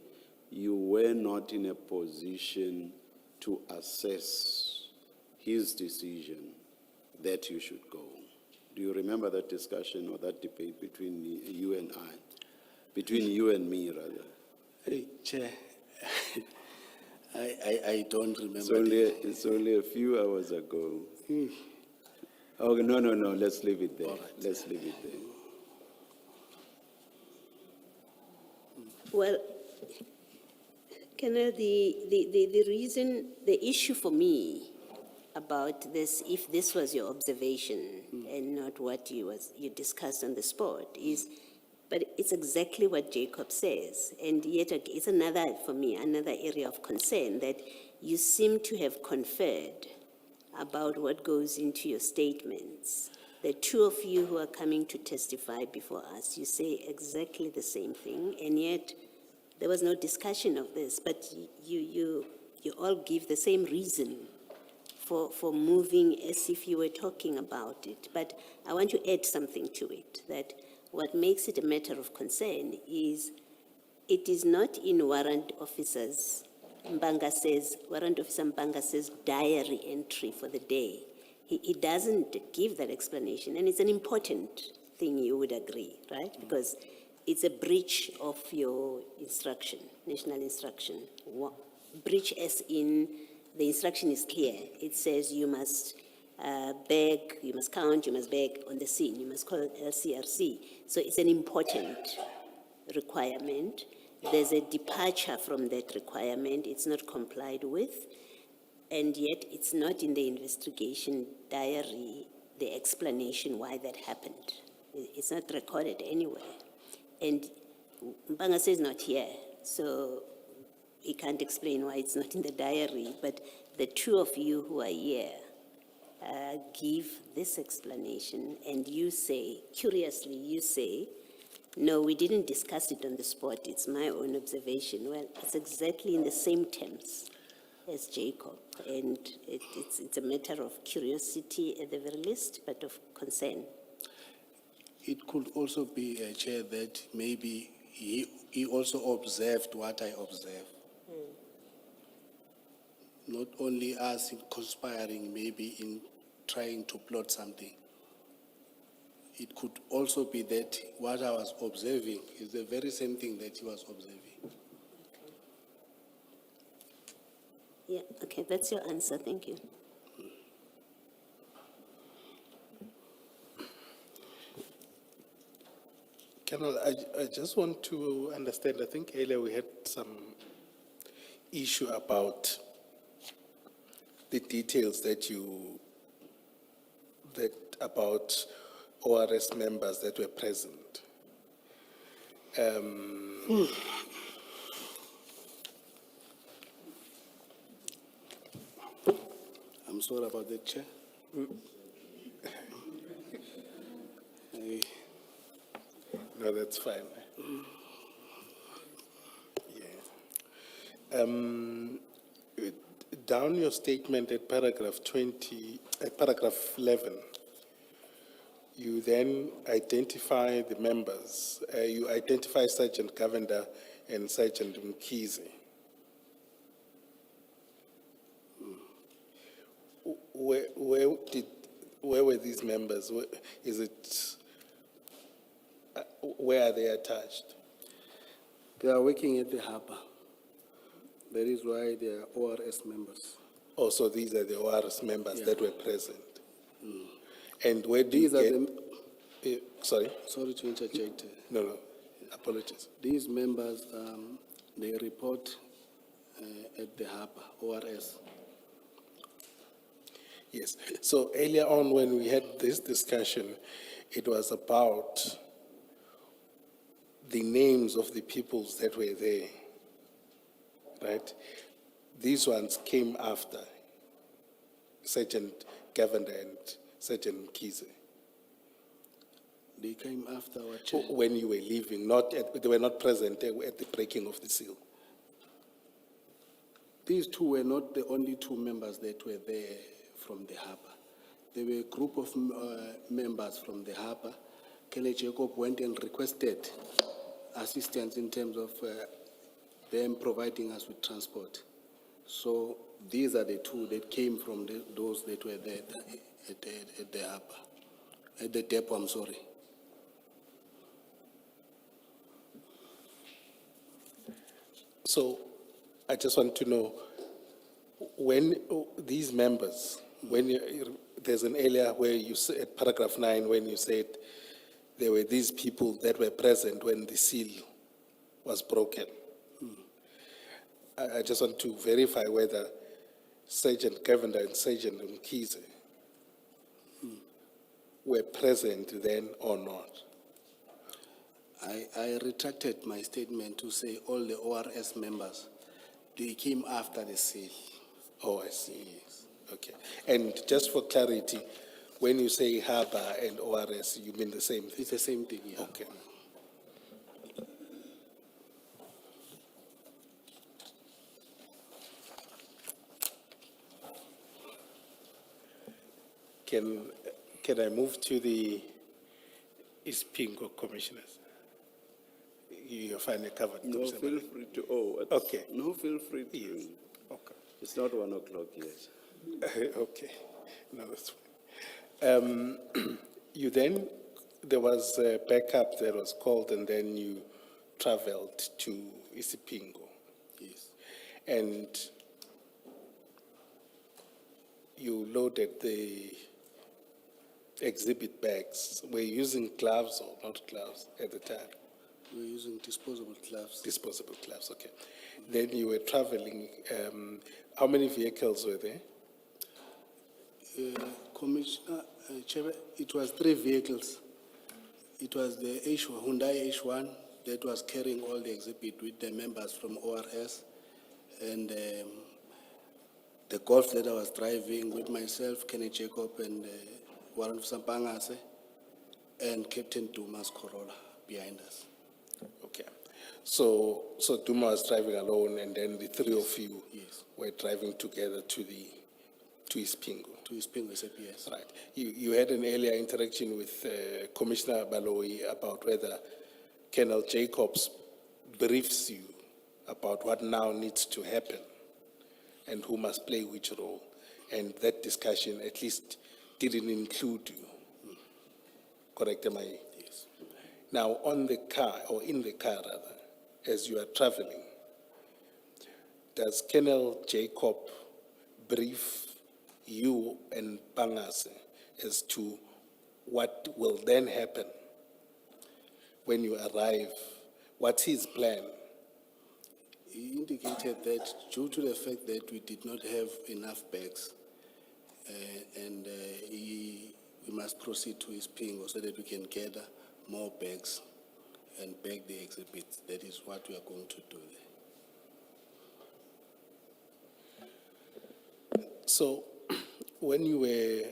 you were not in a position to assess his decision that you should go. Do you remember that discussion or that debate between you and I? Between you and me, rather. Hey, Chair, I don't remember. It's only a few hours ago. Okay, no, let's leave it there. Let's leave it there. Well, Colonel, the reason, the issue for me about this, if this was your observation and not what you discussed on the spot, is, but it's exactly what Jacob says. And yet it's another, for me, another area of concern that you seem to have conferred about what goes into your statements. The two of you who are coming to testify before us, you say exactly the same thing, and yet there was no discussion of this, but you all give the same reason for moving as if you were talking about it. But I want to add something to it, that what makes it a matter of concern is it is not in Warrant Officer Mbanga's diary entry for the day. He doesn't give that explanation, and it's an important thing, you would agree, right? Because it's a breach of your instruction, national instruction. Breach as in the instruction is clear. It says you must beg, you must count, you must beg on the scene, you must call LCRC. So it's an important requirement. There's a departure from that requirement. It's not complied with. And yet it's not in the investigation diary, the explanation why that happened. It's not recorded anywhere. And Mbanga is not here, so he can't explain why it's not in the diary, but the two of you who are here give this explanation, and you say, curiously, you say, no, we didn't discuss it on the spot, it's my own observation. Well, it's exactly in the same terms as Jacob, and it's a matter of curiosity at the very least, but of concern. It could also be, Chair, that maybe he also observed what I observed. Not only us in conspiring, maybe in trying to plot something. It could also be that what I was observing is the very same thing that he was observing. Yeah, okay, that's your answer, thank you. Colonel, I just want to understand, I think earlier we had some issue about the details about ORS members that were present. I'm sorry about that, Chair. No, that's fine. Yeah. Down your statement at paragraph 11, you then identify the members. You identify Sergeant Govender and Sergeant Mkhize. Where were these members? Where are they attached? They are working at the harbor. That is why they are ORS members. Also, these are the ORS members that were present. And where do These you are get... sorry? Sorry to interject. No, apologies. These members, they report at the harbor, ORS. Yes. So earlier on when we had this discussion, it was about the names of the peoples that were there, right? These ones came after Sergeant Govender and Sergeant Kize. They came after our chair. When you were leaving, they were not present at the breaking of the seal. These two were not the only two members that were there from the harbor. There were a group of members from the harbor. Kelly Jacob went and requested assistance in terms of them providing us with transport. So these are the two that came from those that were there at the harbor, at the depot, I'm sorry. So I just want to know, when these members, there's an area where you say, at paragraph 9, when you said there were these people that were present when the seal was broken. I just want to verify whether Sergeant Govender and Sergeant Mkhize were present then or not. I retracted my statement to say all the ORS members, they came after the seal. Oh, I see. Okay. And just for clarity, when you say harbor and ORS, you mean the same thing? It's the same thing, yeah. Okay. Can I move to the East Pingo commissioners? You finally covered. No, Commissioner feel Madlanga. free to, Okay. No, feel free to. Yes. Okay. It's not 1 o'clock yet. Okay, no, that's fine. You then, there was a backup that was called and then you traveled to Isipingo. Yes. And you loaded the exhibit bags. Were you using gloves or not gloves at the time? We were using disposable gloves. Disposable gloves, okay. Then you were traveling, how many vehicles were there? Commissioner, Chair, it was 3 vehicles. It was the Hyundai H1 that was carrying all the exhibit with the members from ORS, and the Golf that I was driving with myself, Kenny Jacob, and Warren Sampangase, and Captain Dumas Corolla behind us. Okay. So Duma was driving alone and then the 3 of you Yes. were driving together to Ispingo. To his Pingo SAPS. Right. You had an earlier interaction with Commissioner Baloyi about whether Colonel Jacobs briefs you about what now needs to happen and who must play which role. And that discussion at least didn't include you. Correct, am I? Yes. Now, on the car, or in the car rather, as you are traveling, does Colonel Jacob brief you and Pangase as to what will then happen when you arrive? What's his plan? He indicated that due to the fact that we did not have enough bags, we must proceed to his Pingo so that we can gather more bags and bag the exhibits. That is what we are going to do there. So, when you were,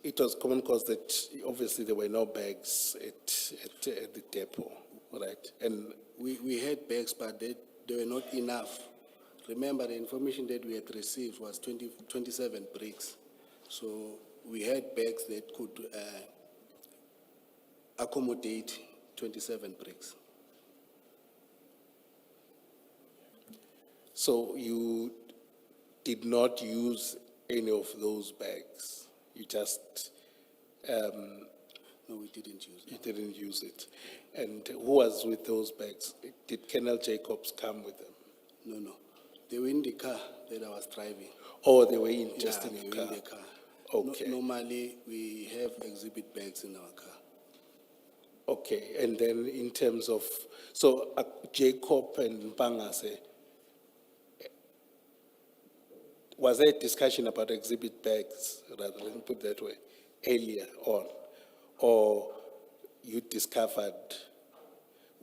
it was common cause that obviously there were no bags at the depot, right? And We had bags, but they were not enough. Remember, the information that we had received was 27 bricks. So we had bags that could accommodate 27 bricks. so you did not use any of those bags. You just, No, we didn't use you them. didn't use it. And who was with those bags? Did Colonel Jacobs come with them? No. They were in the car that I was driving. Or they were in, just Yeah, in they your were car? in the car. Okay. Normally, we have exhibit bags in our car. Okay, and then in terms of, so Jacob and Pangase, was there a discussion about exhibit bags, rather, let me put it that way, earlier on? Or you discovered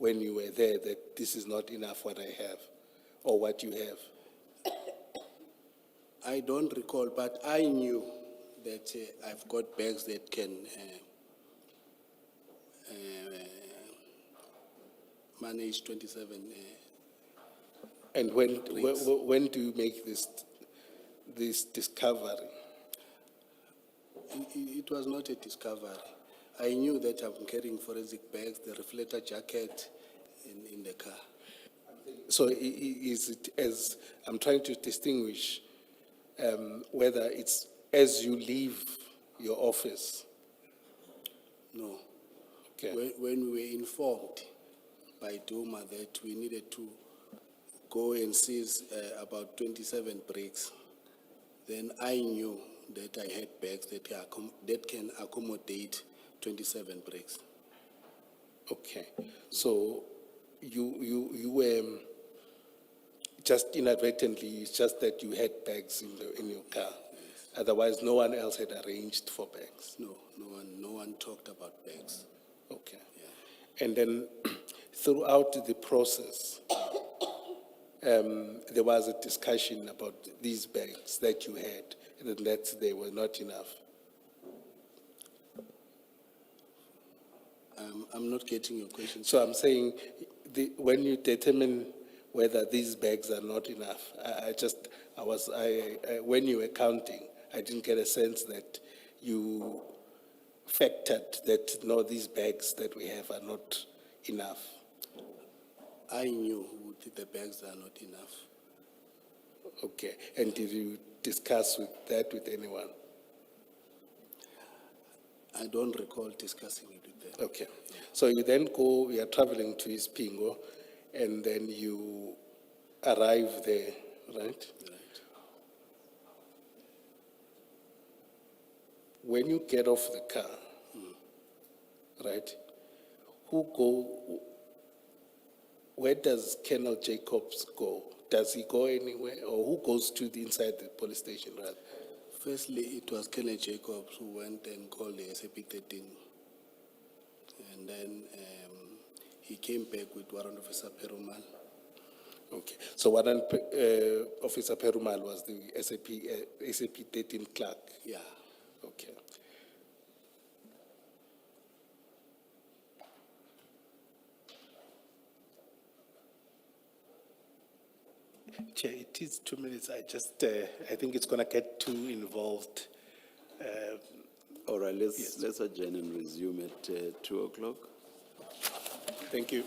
when you were there that this is not enough what I have or what you have? I don't recall, but I knew that I've got bags that can manage 27. And when, Bricks. when do you make this discovery? It was not a discovery. I knew that I'm carrying forensic bags, the reflector jacket in the car. So is it as, I'm trying to distinguish whether it's as you leave your office. No. Okay. When we were informed by Duma that we needed to go and seize about 27 bricks, then I knew that I had bags that can accommodate 27 bricks. Okay. So you were just inadvertently, it's just that you had bags in your car. Otherwise, no one else had arranged for bags. No one talked about bags. Okay. And then throughout the process, there was a discussion about these bags that you had, and that they were not enough. I'm not getting your question. So I'm saying, when you determine whether these bags are not enough, when you were counting, I didn't get a sense that you factored that, no, these bags that we have are not enough. I knew the bags are not enough. Okay, and did you discuss that with anyone? I don't recall discussing it with them. Okay, so you then go, you are traveling to Ispingo, and then you arrive there, right? Right. When you get off the car, right, where does Colonel Jacobs go? Does he go anywhere, or who goes to the inside the police station, rather? Firstly, it was Colonel Jacobs who went and called the SAP-13. And then he came back with Warrant Officer Perumal. Okay, so Warrant Officer Perumal was the SAP-13 clerk? Yeah. Okay. Chair, it is 2 minutes. I think it's going to get too involved. All right, let's adjourn and resume at 2 o'clock. Thank you.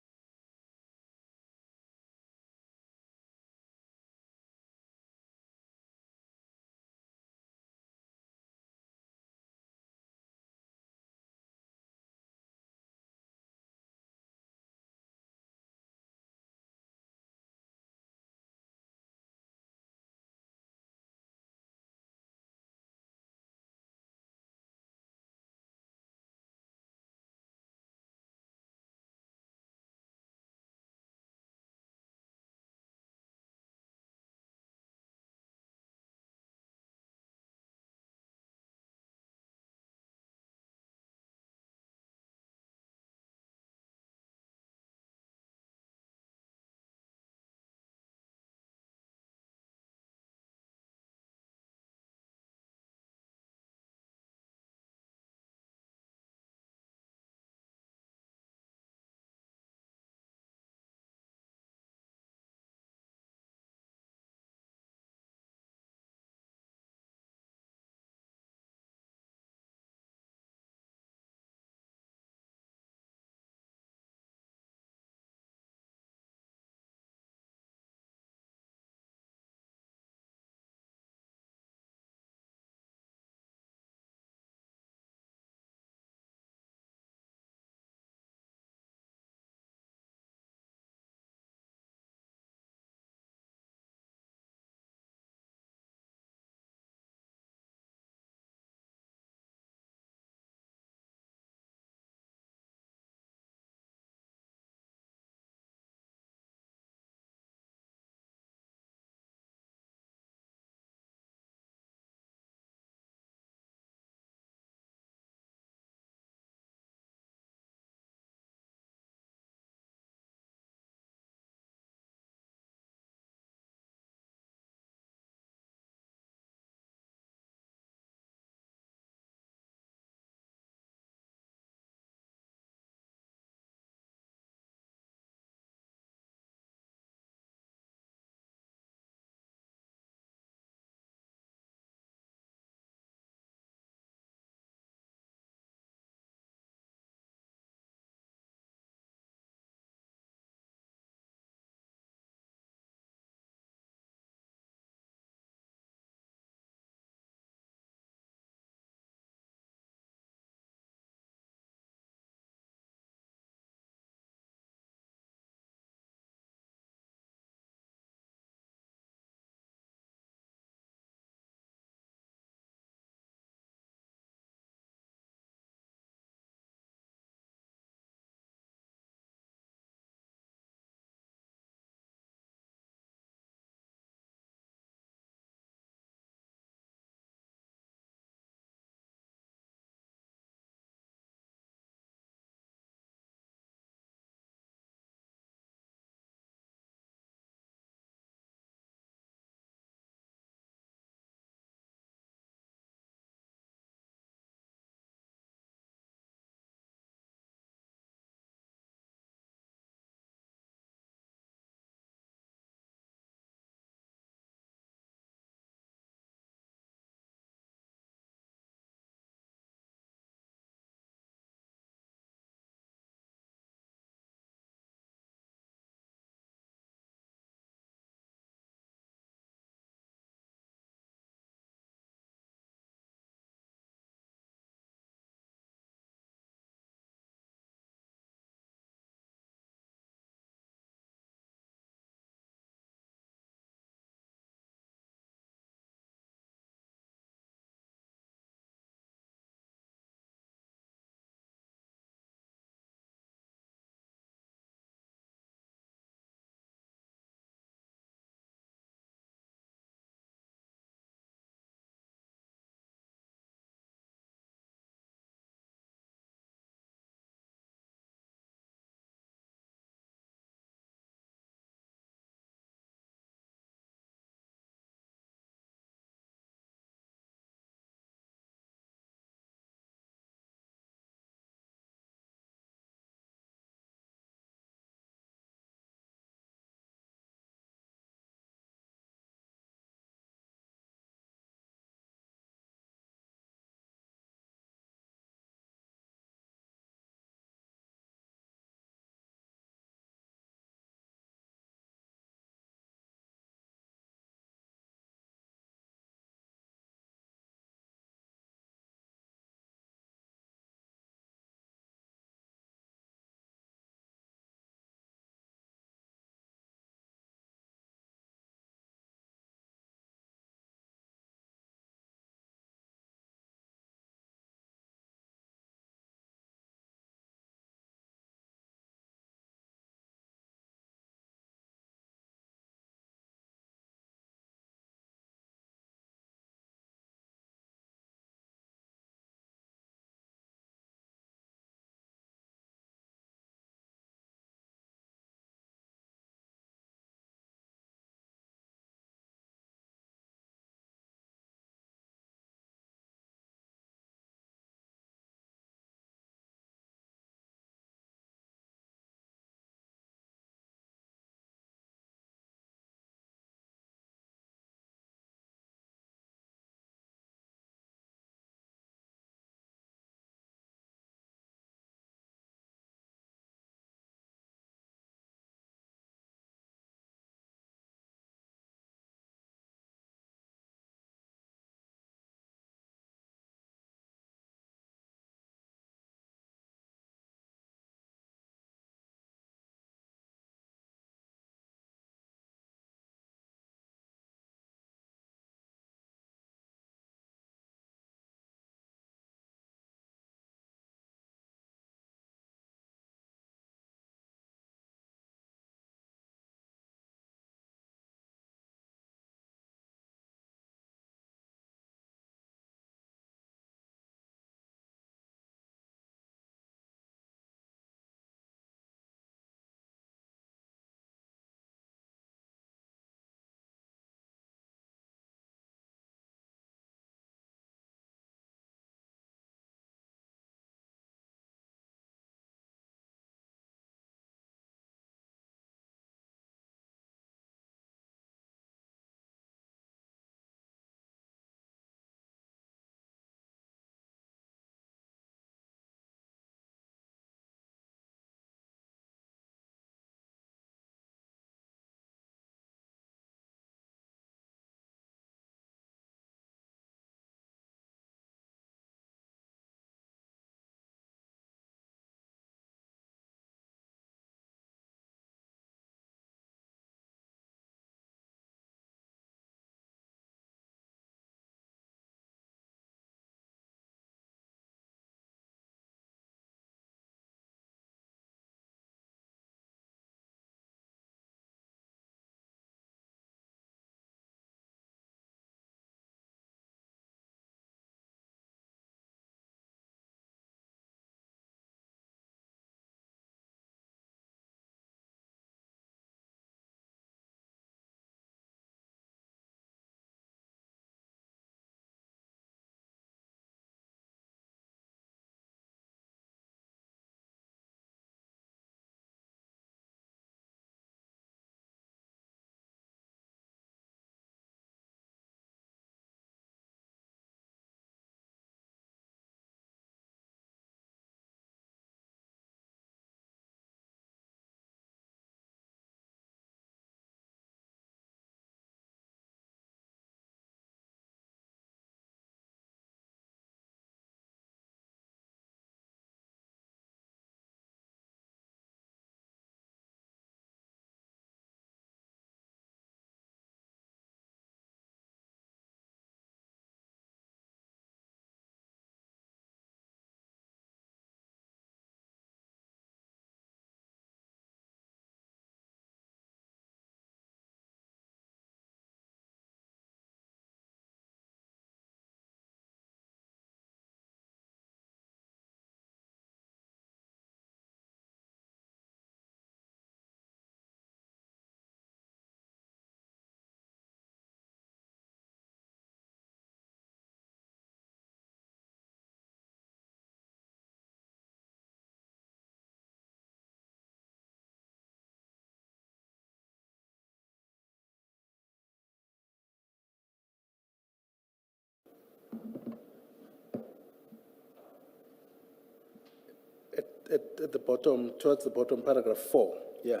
at the bottom, towards the bottom, paragraph 4. Yeah.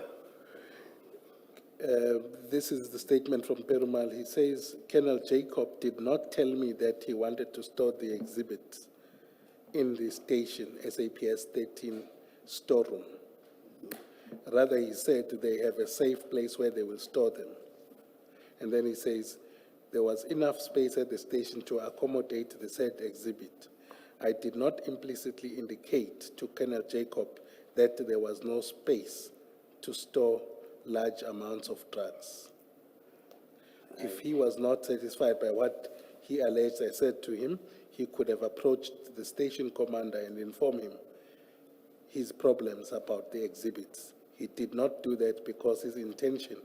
This is the statement from Perumal. He says, Colonel Jacob did not tell me that he wanted to store the exhibits in the station SAPS 13 storeroom. Rather, he said they have a safe place where they will store them. And then he says, there was enough space at the station to accommodate the said exhibit. I did not implicitly indicate to Colonel Jacob that there was no space to store large amounts of drugs. If he was not satisfied by what he alleged I said to him, he could have approached the station commander and informed him his problems about the exhibits. He did not do that because his intention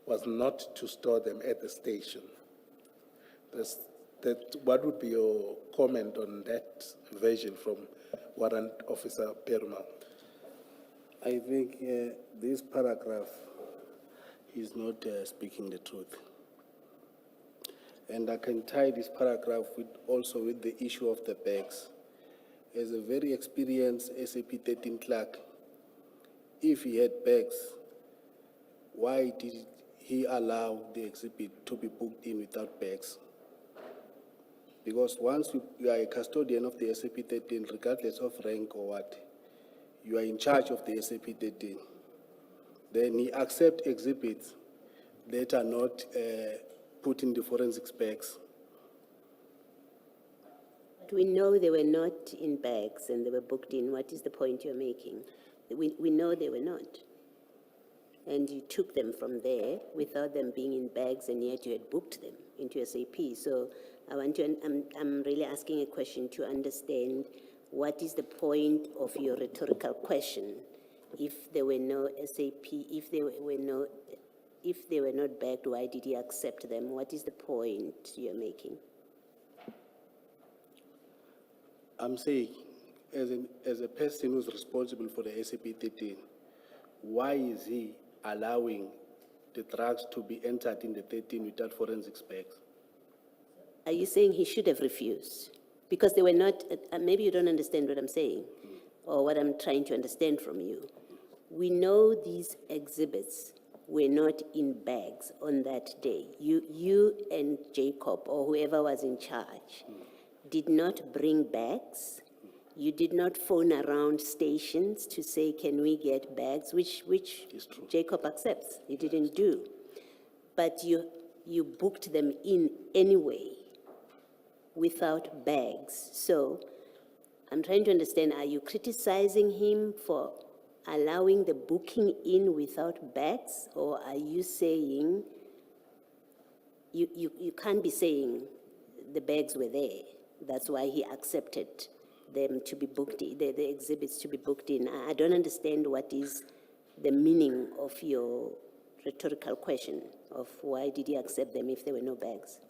was not to store them at the station. What would be your comment on that version from Warrant Officer Perumal? I think this paragraph is not speaking the truth. And I can tie this paragraph also with the issue of the bags. As a very experienced SAP 13 clerk, if he had bags, why did he allow the exhibit to be booked in without bags? Because once you are a custodian of the SAP 13, regardless of rank or what, you are in charge of the SAP 13. Then he accepts exhibits that are not put in the forensics bags. We know they were not in bags and they were booked in. What is the point you're making? We know they were not. And you took them from there without them being in bags, and yet you had booked them into SAP. So I'm really asking a question to understand what is the point of your rhetorical question. If there were no SAP, if they were not bagged, why did he accept them? What is the point you're making? I'm saying, as a person who's responsible for the SAP 13, why is he allowing the drugs to be entered in the 13 without forensics bags? Are you saying he should have refused? Because they were not, maybe you don't understand what I'm saying, or what I'm trying to understand from you. We know these exhibits were not in bags on that day. You and Jacob, or whoever was in charge, did not bring bags. You did not phone around stations to say, can we get bags, which Jacob accepts. You didn't do. But you booked them in anyway without bags. So I'm trying to understand, are you criticizing him for allowing the booking in without bags, or are you saying, you can't be saying the bags were there, that's why he accepted them to be booked, the exhibits to be booked in? I don't understand what is the meaning of your rhetorical question of why did he accept them if there were no bags?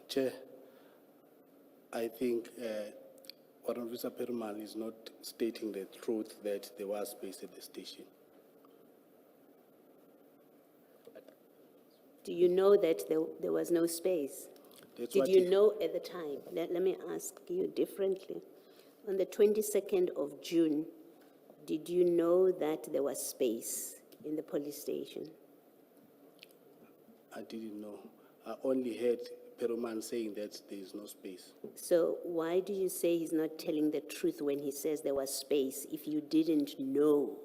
Chair, I think Warrant Officer Perumal is not stating the truth that there was space at the station. Do you know that there was no space? Did you know at the time? Let me ask you differently. On the 22nd of June, did you know that there was space in the police station? I didn't know. I only heard Perumal saying that there is no space. So why do you say he's not telling the truth when he says there was space if you didn't know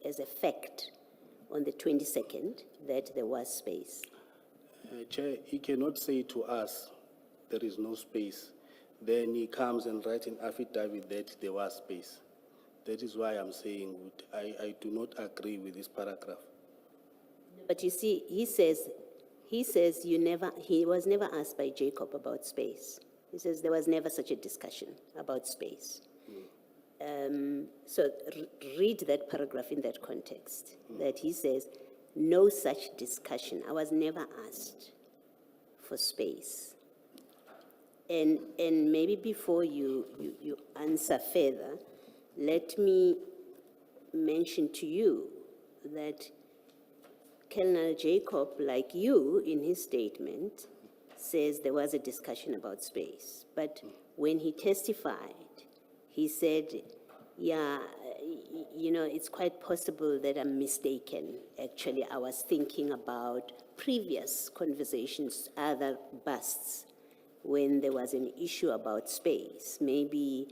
as a fact on the 22nd that there was space? Chair, he cannot say to us there is no space. Then he comes and writes an affidavit that there was space. That is why I'm saying I do not agree with this paragraph. But you see, he says he was never asked by Jacob about space. He says there was never such a discussion about space. So read that paragraph in that context, that he says, no such discussion. I was never asked for space. And maybe before you answer further, let me mention to you that Colonel Jacob, like you in his statement, says there was a discussion about space. But when he testified, he said, yeah, you know, it's quite possible that I'm mistaken. Actually, I was thinking about previous conversations, other busts, when there was an issue about space. Maybe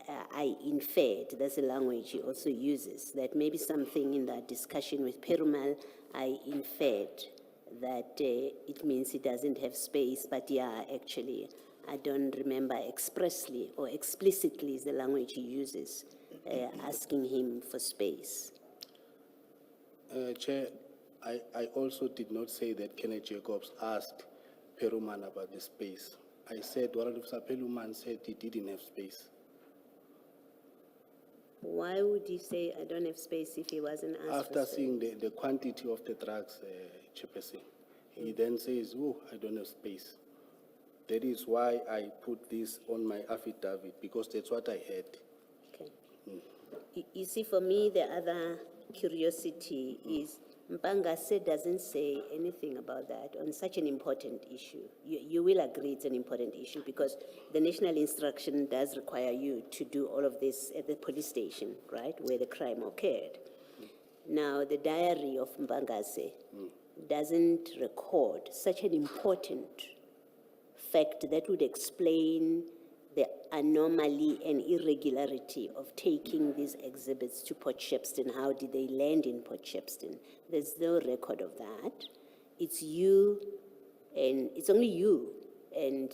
I inferred, that's the language he also uses, that maybe something in that discussion with Perumal, I inferred that it means he doesn't have space, but yeah, actually, I don't remember expressly or explicitly is the language he uses, asking him for space. Chair, I also did not say that Kenneth Jacobs asked Peruman about the space. I said Warren Peruman said he didn't have space. Why would he say, I don't have space if he wasn't asked for After space? seeing the quantity of the drugs, Chairperson, he then says, oh, I don't have space. That is why I put this on my affidavit, because that's what I had. Okay. You see, for me, the other curiosity is Mpangase doesn't say anything about that on such an important issue. You will agree it's an important issue because the national instruction does require you to do all of this at the police station, right, where the crime occurred. Now, the diary of Mpangase doesn't record such an important fact that would explain the anomaly and irregularity of taking these exhibits to Port Shepstone. How did they land in Port Shepstone? There's no record of that. It's you, and it's only you and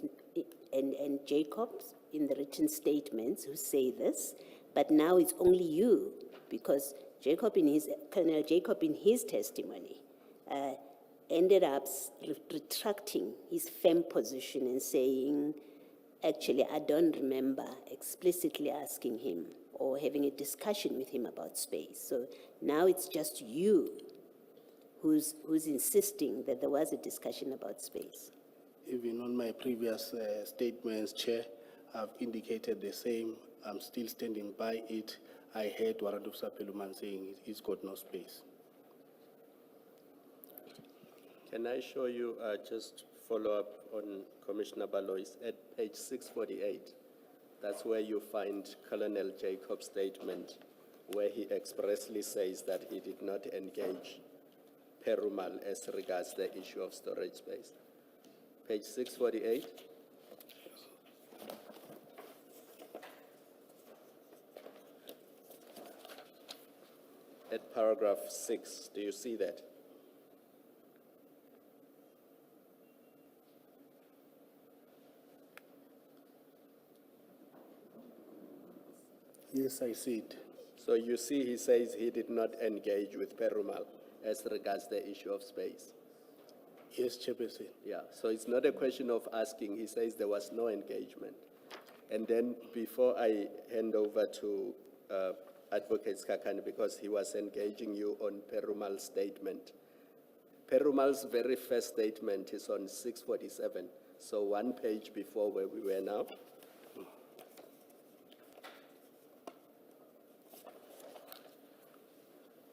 Jacobs in the written statements who say this, but now it's only you because Colonel Jacob in his testimony ended up retracting his firm position and saying, actually, I don't remember explicitly asking him or having a discussion with him about space. So now it's just you who's insisting that there was a discussion about space. Even on my previous statements, Chair, I've indicated the same. I'm still standing by it. I heard Warren Peruman saying he's got no space. Can I show you, just follow up on Commissioner Balois at page 648? That's where you find Colonel Jacob's statement, where he expressly says that he did not engage Perumal as regards the issue of storage space. Page 648. At paragraph 6, do you see that? Yes, I see it. So you see he says he did not engage with Perumal as regards the issue of space. Yes, Chairperson. Yeah, so it's not a question of asking, he says there was no engagement. And then before I hand over to Advocate Skakani, because he was engaging you on Perumal's statement. Perumal's very first statement is on 647, so one page before where we were now.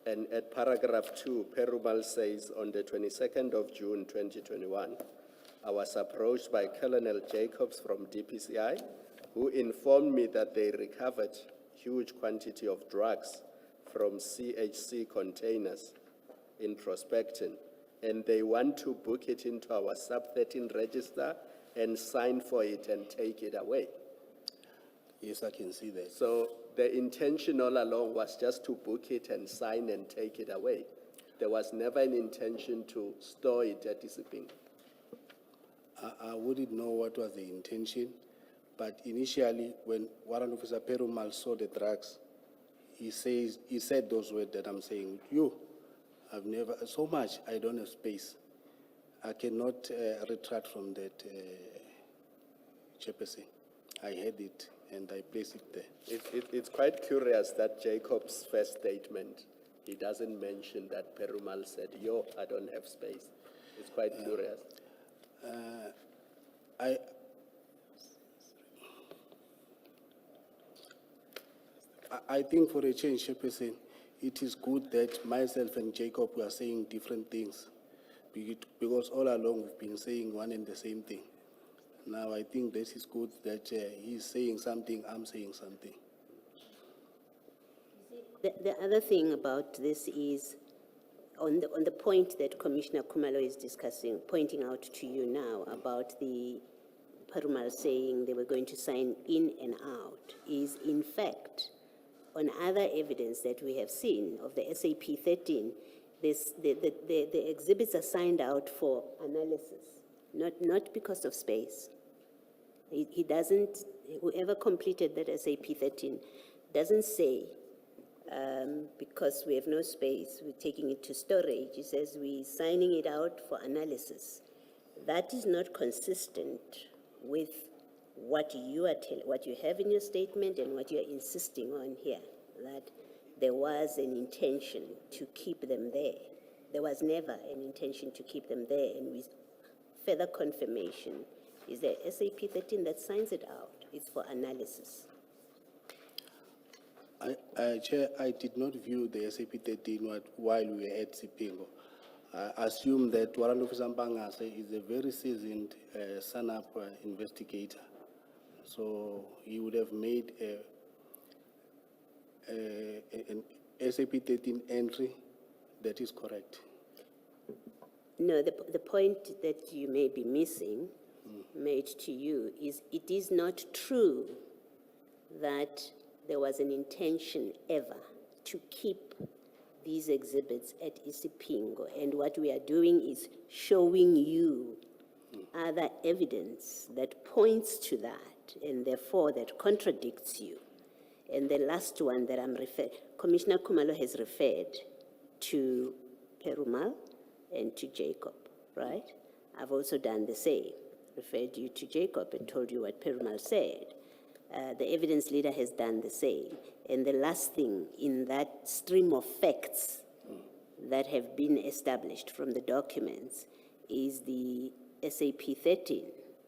And at paragraph 2, Perumal says, on the 22nd of June 2021, I was approached by Colonel Jacobs from DPCI, who informed me that they recovered huge quantity of drugs from CHC containers in Prospecton, and they want to book it into our sub-13 register and sign for it and take it away. Yes, I can see that. So the intention all along was just to book it and sign and take it away. There was never an intention to store it at Isiping. I wouldn't know what was the intention, but initially when Warrant Officer Perumal saw the drugs, he said those words that I'm saying. I've never, so much, I don't have space. I cannot retract from that, Chairperson. I had it and I placed it there. It's quite curious that Jacob's first statement, he doesn't mention that Perumal said, I don't have space. It's quite curious. I think for a change, Chairperson, it is good that myself and Jacob were saying different things because all along we've been saying one and the same thing. Now I think this is good that he's saying something, I'm saying something. The other thing about this is, on the point that Commissioner Kumalo is discussing, pointing out to you now about the Perumal saying they were going to sign in and out, is in fact, on other evidence that we have seen of the SAP 13, the exhibits are signed out for analysis, not because of space. He doesn't, whoever completed that SAP 13 doesn't say, because we have no space, we're taking it to storage. He says we're signing it out for analysis. That is not consistent with what you are what you have in your statement and what you are insisting on here, that there was an intention to keep them there. There was never an intention to keep them there, and with further confirmation is the SAP 13 that signs it out. It's for analysis. Chair, I did not view the SAP 13 while we were at Sipingo. I assume that Warrant Officer Mpangase is a very seasoned SANAP investigator. So he would have made an SAP 13 entry that is correct. No, the point that you may be missing, made to you, is it is not true that there was an intention ever to keep these exhibits at Isipingo. And what we are doing is showing you other evidence that points to that, and therefore that contradicts you. And the last one that I'm Commissioner Kumalo has referred to Perumal and to Jacob, right? I've also done the same, referred you to Jacob and told you what Perumal said. The evidence leader has done the same. And the last thing in that stream of facts that have been established from the documents is the SAP 13,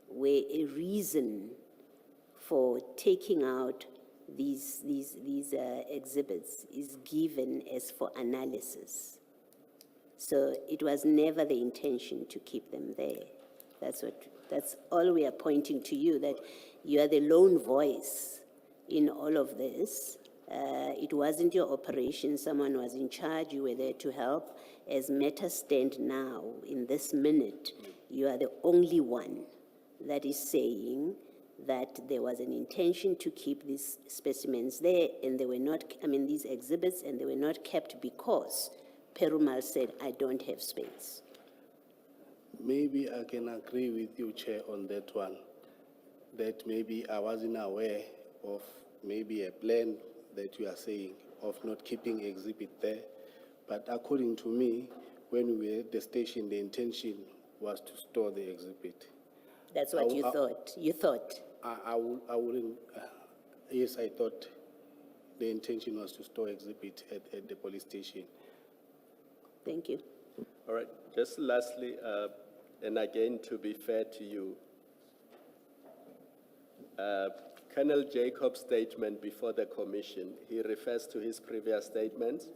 where a reason for taking out these exhibits is given as for analysis. So it was never the intention to keep them there. That's all we are pointing to you, that you are the lone voice in all of this. It wasn't your operation, someone was in charge, you were there to help. As matters stand now, in this minute, you are the only one that is saying that there was an intention to keep these specimens there, and they were not, these exhibits, and they were not kept because Perumal said, I don't have space. Maybe I can agree with you, Chair, on that one, that maybe I wasn't aware of maybe a plan that you are saying of not keeping exhibit there. But according to me, when we were at the station, the intention was to store the exhibit. That's what you thought. You thought. I wouldn't, yes, I thought the intention was to store exhibit at the police station. Thank you. All right, just lastly, and again, to be fair to you, Colonel Jacob's statement before the commission, he refers to his previous statements,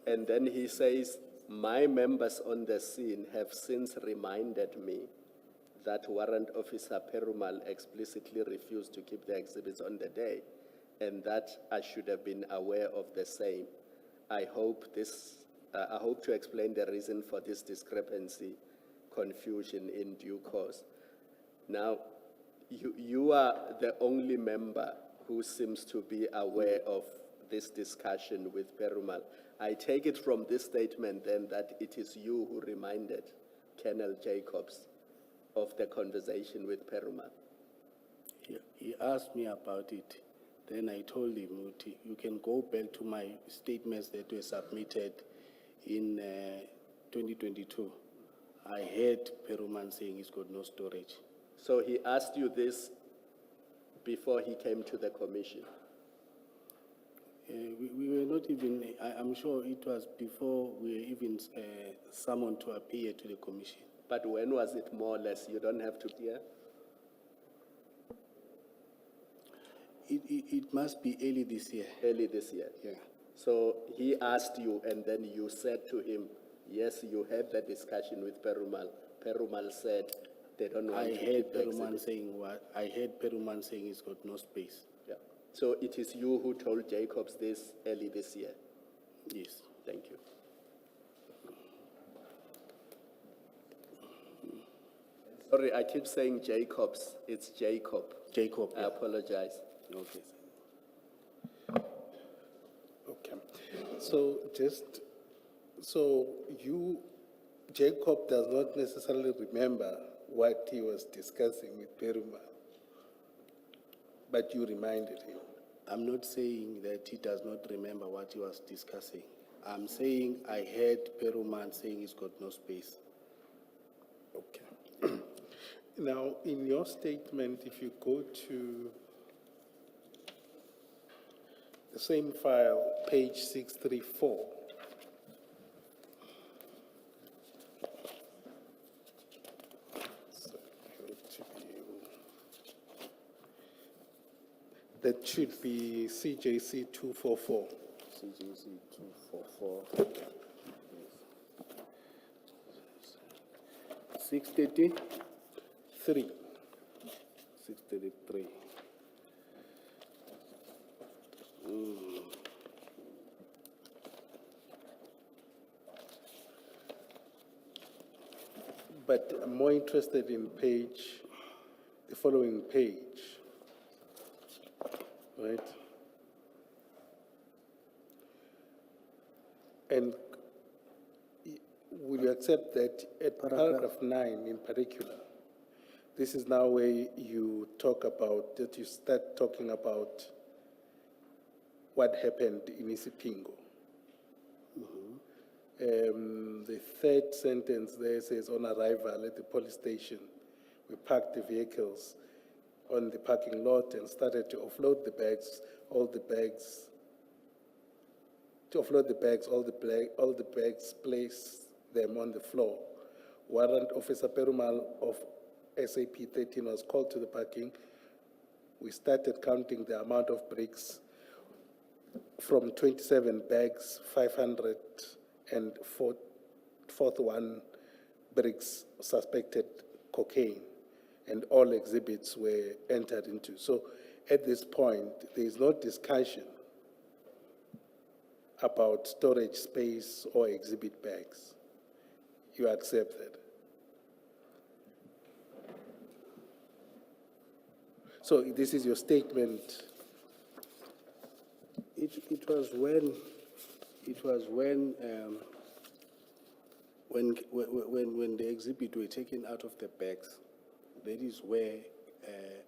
and then he says, my members on the scene have since reminded me that Warrant Officer Perumal explicitly refused to keep the exhibits on the day, and that I should have been aware of the same. I hope to explain the reason for this discrepancy, confusion in due course. Now, you are the only member who seems to be aware of this discussion with Perumal. I take it from this statement then that it is you who reminded Colonel Jacobs of the conversation with Perumal. He asked me about it. Then I told him, you can go back to my statements that were submitted in 2022. I heard Perumal saying he's got no storage. So he asked you this before he came to the commission? We were not even, I'm sure it was before we were even summoned to appear to the commission. But when was it, more or less? You don't have to hear. It must be early this year. Early this year? Yeah. So he asked you, and then you said to him, yes, you had that discussion with Perumal. Perumal said they don't want to keep the exhibit. I heard Perumal saying he's got no space. Yeah. So it is you who told Jacobs this early this year? Yes. Thank you. Sorry, I keep saying Jacobs. It's Jacob. Jacob. I apologize. Okay. Okay. So Jacob does not necessarily remember what he was discussing with Peruma, but you reminded him. I'm not saying that he does not remember what he was discussing. I'm saying I heard Peruman saying he's got no space. Okay. Now, in your statement, if you go to the same file, page 634, so, that should be CJC 244. CJC 244. 630? 633. But I'm more interested in the following page, right? And will you accept that at paragraph 9 in particular, this is now where you start talking about what happened in Isipingo. The third sentence there says, on arrival at the police station, we parked the vehicles on the parking lot and started to offload the bags, all the bags, place them on the floor. Warrant Officer Perumal of SAP 13 was called to the parking. We started counting the amount of bricks from 27 bags, 541 bricks suspected cocaine, and all exhibits were entered into. So at this point, there is no discussion about storage space or exhibit bags. You accept that? So this is your statement. It was when the exhibit were taken out of the bags. That is where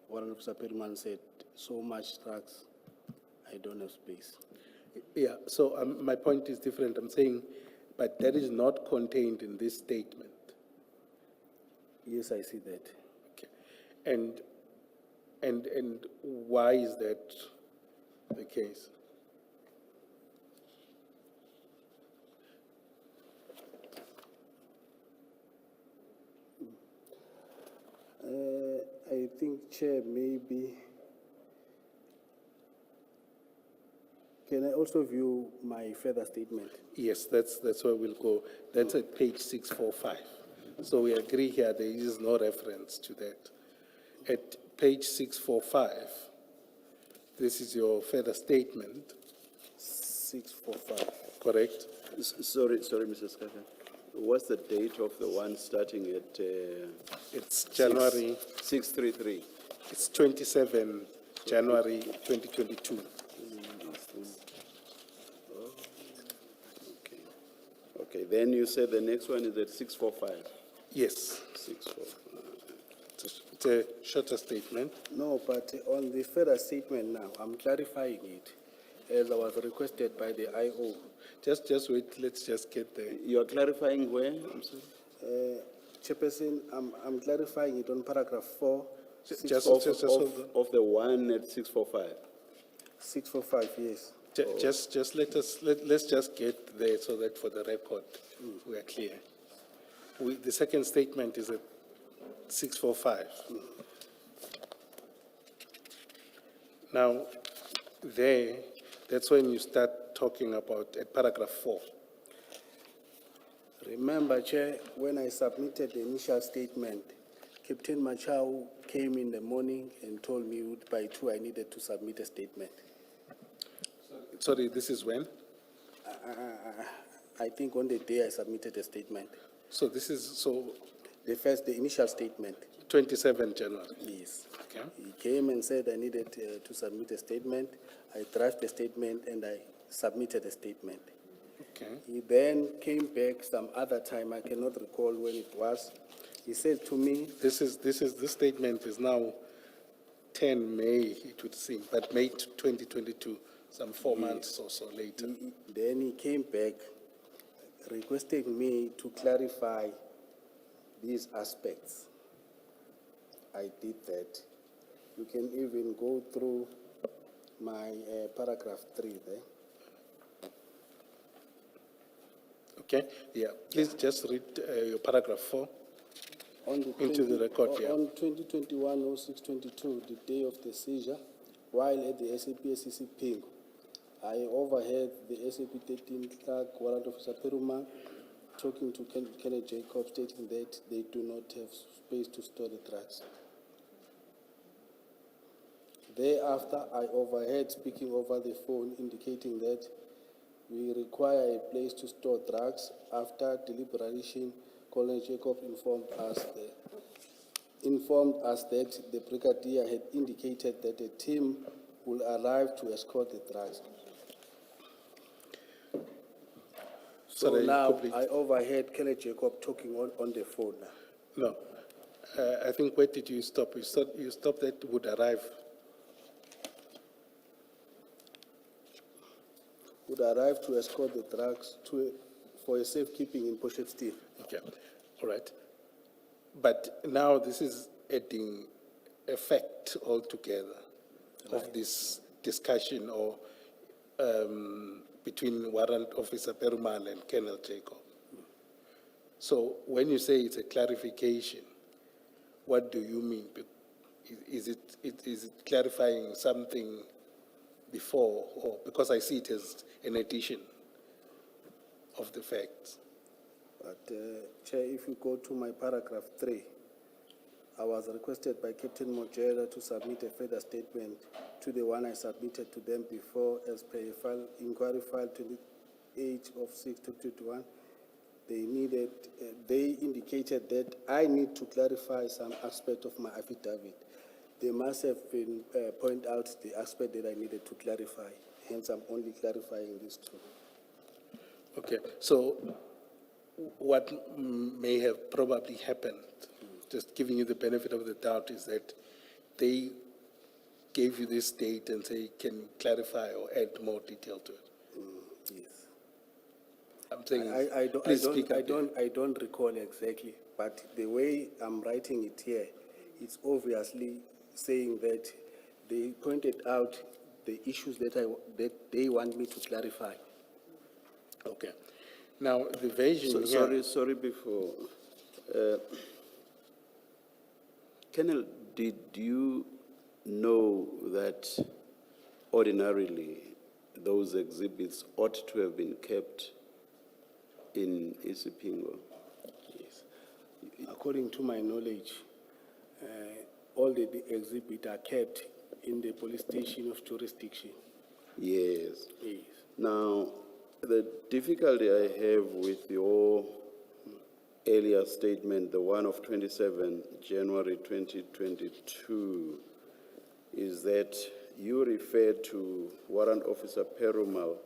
Warrant Officer Peruman said, so much trucks, I don't have space. Yeah, so my point is different. I'm saying, but that is not contained in this statement. Yes, I see that. Okay. And why is that the case? I think, Chair, maybe, can I also view my further statement? Yes, that's where we'll go. That's at page 645. So we agree here there is no reference to that. At page 645, this is your further statement, 645. correct? Sorry, Mr. Skaka. What's the date of the one starting at It's January, 633? it's 27 January 2022. Okay, then you said the next one is at 645. Yes, 645. it's a shorter statement. No, but on the further statement now, I'm clarifying it, as I was requested by the IO. Just wait, let's just get there. You are clarifying where? I'm sorry. Chairperson, I'm clarifying it on paragraph 4, Just Of, hold of, on. of the one at 645. 645, yes. Just let's just get there so that for the record, we are clear. The second statement is at 645. Now, that's when you start talking about paragraph 4. Remember, Chair, when I submitted the initial statement, Captain Machau came in the morning and told me by 2 I needed to submit a statement. Sorry, this is when? I think on the day I submitted a statement. So this is, The initial statement, 27 January. yes. Okay. He came and said I needed to submit a statement. I drafted the statement and I submitted a statement. Okay. He then came back some other time, I cannot recall when it was. He said to me, This statement is now 10 May, it would seem, but May 2022, some 4 months or so later. then he came back requesting me to clarify these aspects. I did that. You can even go through my paragraph 3 there. Okay, yeah, please just read your paragraph 4. On the Into the record, yeah. On 2021-06-22, the day of the seizure, while at the SAP-SCC Pingo, I overheard the SAP 13 clerk, Warrant Officer Peruma, talking to Kenneth Jacob, stating that they do not have space to store the drugs. Thereafter, I overheard speaking over the phone indicating that we require a place to store drugs. After deliberation, Colonel Jacob informed us that the brigadier had indicated that a team will arrive to escort the drugs. So Sorry, now complete. I overheard Colonel Jacob talking on the phone now. No, I think where did you stop? You stopped that would arrive. Would arrive to escort the drugs for a safekeeping in Potchefstroom. Okay, all right. But now this is adding effect altogether of this discussion or between Warrant Officer Perumal and Colonel Jacob. So when you say it's a clarification, what do you mean? Is it clarifying something before, or because I see it as an addition of the facts? But, Chair, if you go to my paragraph 3, I was requested by Captain Mojela to submit a further statement to the one I submitted to them before as per inquiry file 28 of 6/2021. They indicated that I need to clarify some aspect of my affidavit. They must have been point out the aspect that I needed to clarify. Hence, I'm only clarifying these two. Okay, so what may have probably happened, just giving you the benefit of the doubt, is that they gave you this date and say, can you clarify or add more detail to it? Yes. I'm saying, I don't recall exactly, but the way I'm writing it here, it's obviously saying that they pointed out the issues that they want me to clarify. Okay. Now, the version here... Sorry, before. Colonel, did you know that ordinarily those exhibits ought to have been kept in Isipingo? Yes. According to my knowledge, all the exhibits are kept in the police station of jurisdiction. Yes. Yes. Now, the difficulty I have with your earlier statement, the one of 27 January 2022, is that you refer to Warrant Officer Perumal,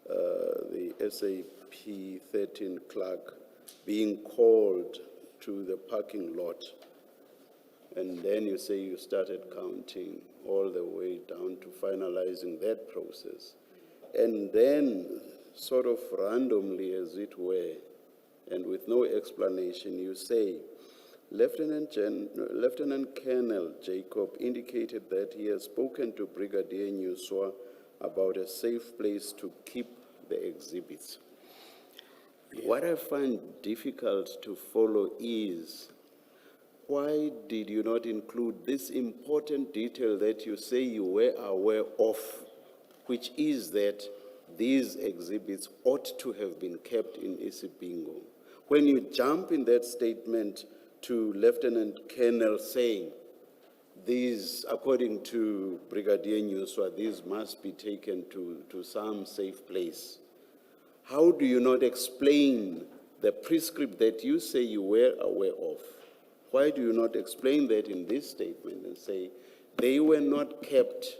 the SAP 13 clerk, being called to the parking lot. And then you say you started counting all the way down to finalizing that process. And then, sort of randomly as it were, and with no explanation, you say, Lieutenant Colonel Jacob indicated that he has spoken to Brigadier Nyuswa about a safe place to keep the exhibits. Yeah. What I find difficult to follow is, why did you not include this important detail that you say you were aware of, which is that these exhibits ought to have been kept in Isipingo? When you jump in that statement to Lieutenant Colonel saying, these, according to Brigadier Nyuswa, these must be taken to some safe place. How do you not explain the prescript that you say you were aware of? Why do you not explain that in this statement and say they were not kept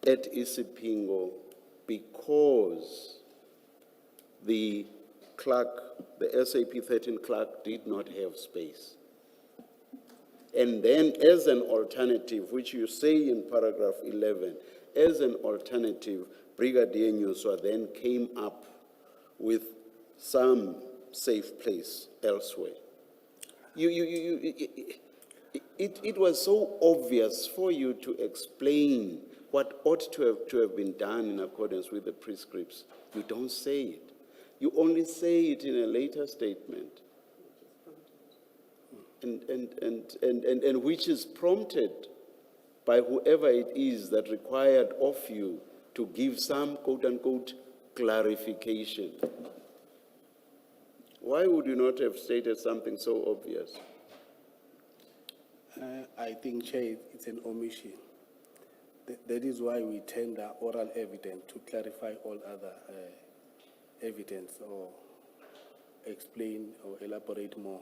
at Isipingo because the clerk, the SAP 13 clerk, did not have space? And then as an alternative, which you say in paragraph 11, as an alternative, Brigadier Nyuswa then came up with some safe place elsewhere. It was so obvious for you to explain what ought to have been done in accordance with the prescripts. You don't say it. You only say it in a later statement. And which is prompted by whoever it is that required of you to give some quote-unquote clarification. Why would you not have stated something so obvious? I think, Chair, it's an omission. That is why we tender oral evidence to clarify all other evidence or explain or elaborate more.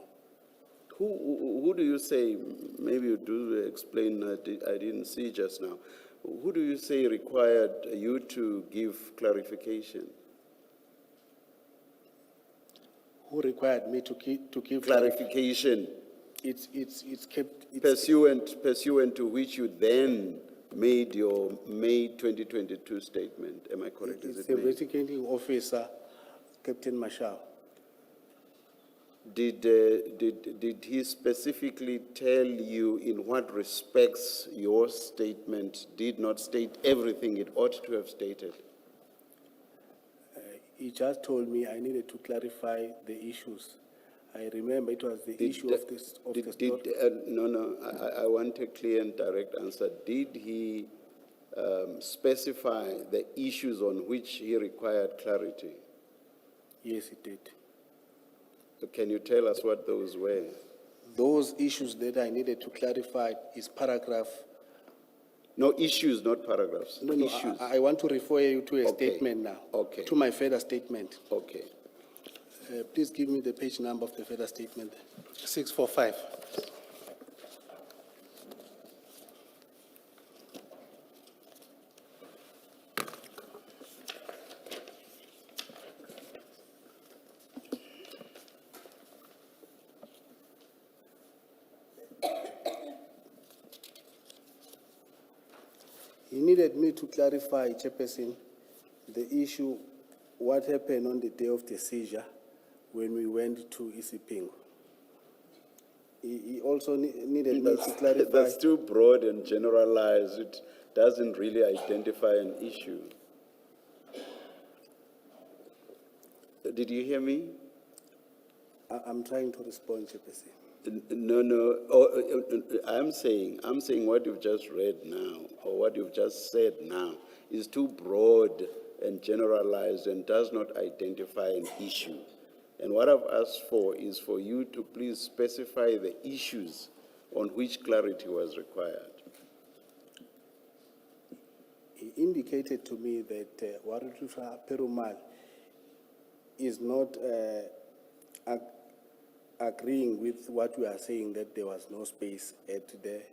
Who do you say, maybe you do explain, I didn't see just now, who do you say required you to give clarification? Who required me to give Clarification It's kept. It's, pursuant to which you then made your May 2022 statement. Am I correct? It's the investigating officer, Captain Marshall. Did he specifically tell you in what respects your statement did not state everything it ought to have stated? He just told me I needed to clarify the issues. I remember it was the issue of this. No, I want a clear and direct answer. Did he specify the issues on which he required clarity? Yes, he did. Can you tell us what those were? Those issues that I needed to clarify is paragraph. No, issues, not paragraphs. No, issues. I want to refer you to a Okay. statement now. Okay. To my further statement. Okay. Please give me the page number of the further statement. 645. He needed me to clarify, Chairperson, the issue, what happened on the day of the seizure when we went to Isipingo. He also needed me to clarify. That's too broad and generalized. It doesn't really identify an issue. Did you hear me? I'm trying to respond, Chairperson. No. I'm saying what you've just read now, or what you've just said now, is too broad and generalized and does not identify an issue. And what I've asked for is for you to please specify the issues on which clarity was required. He indicated to me that Warutusha Perumal is not agreeing with what we are saying, that there was no space at the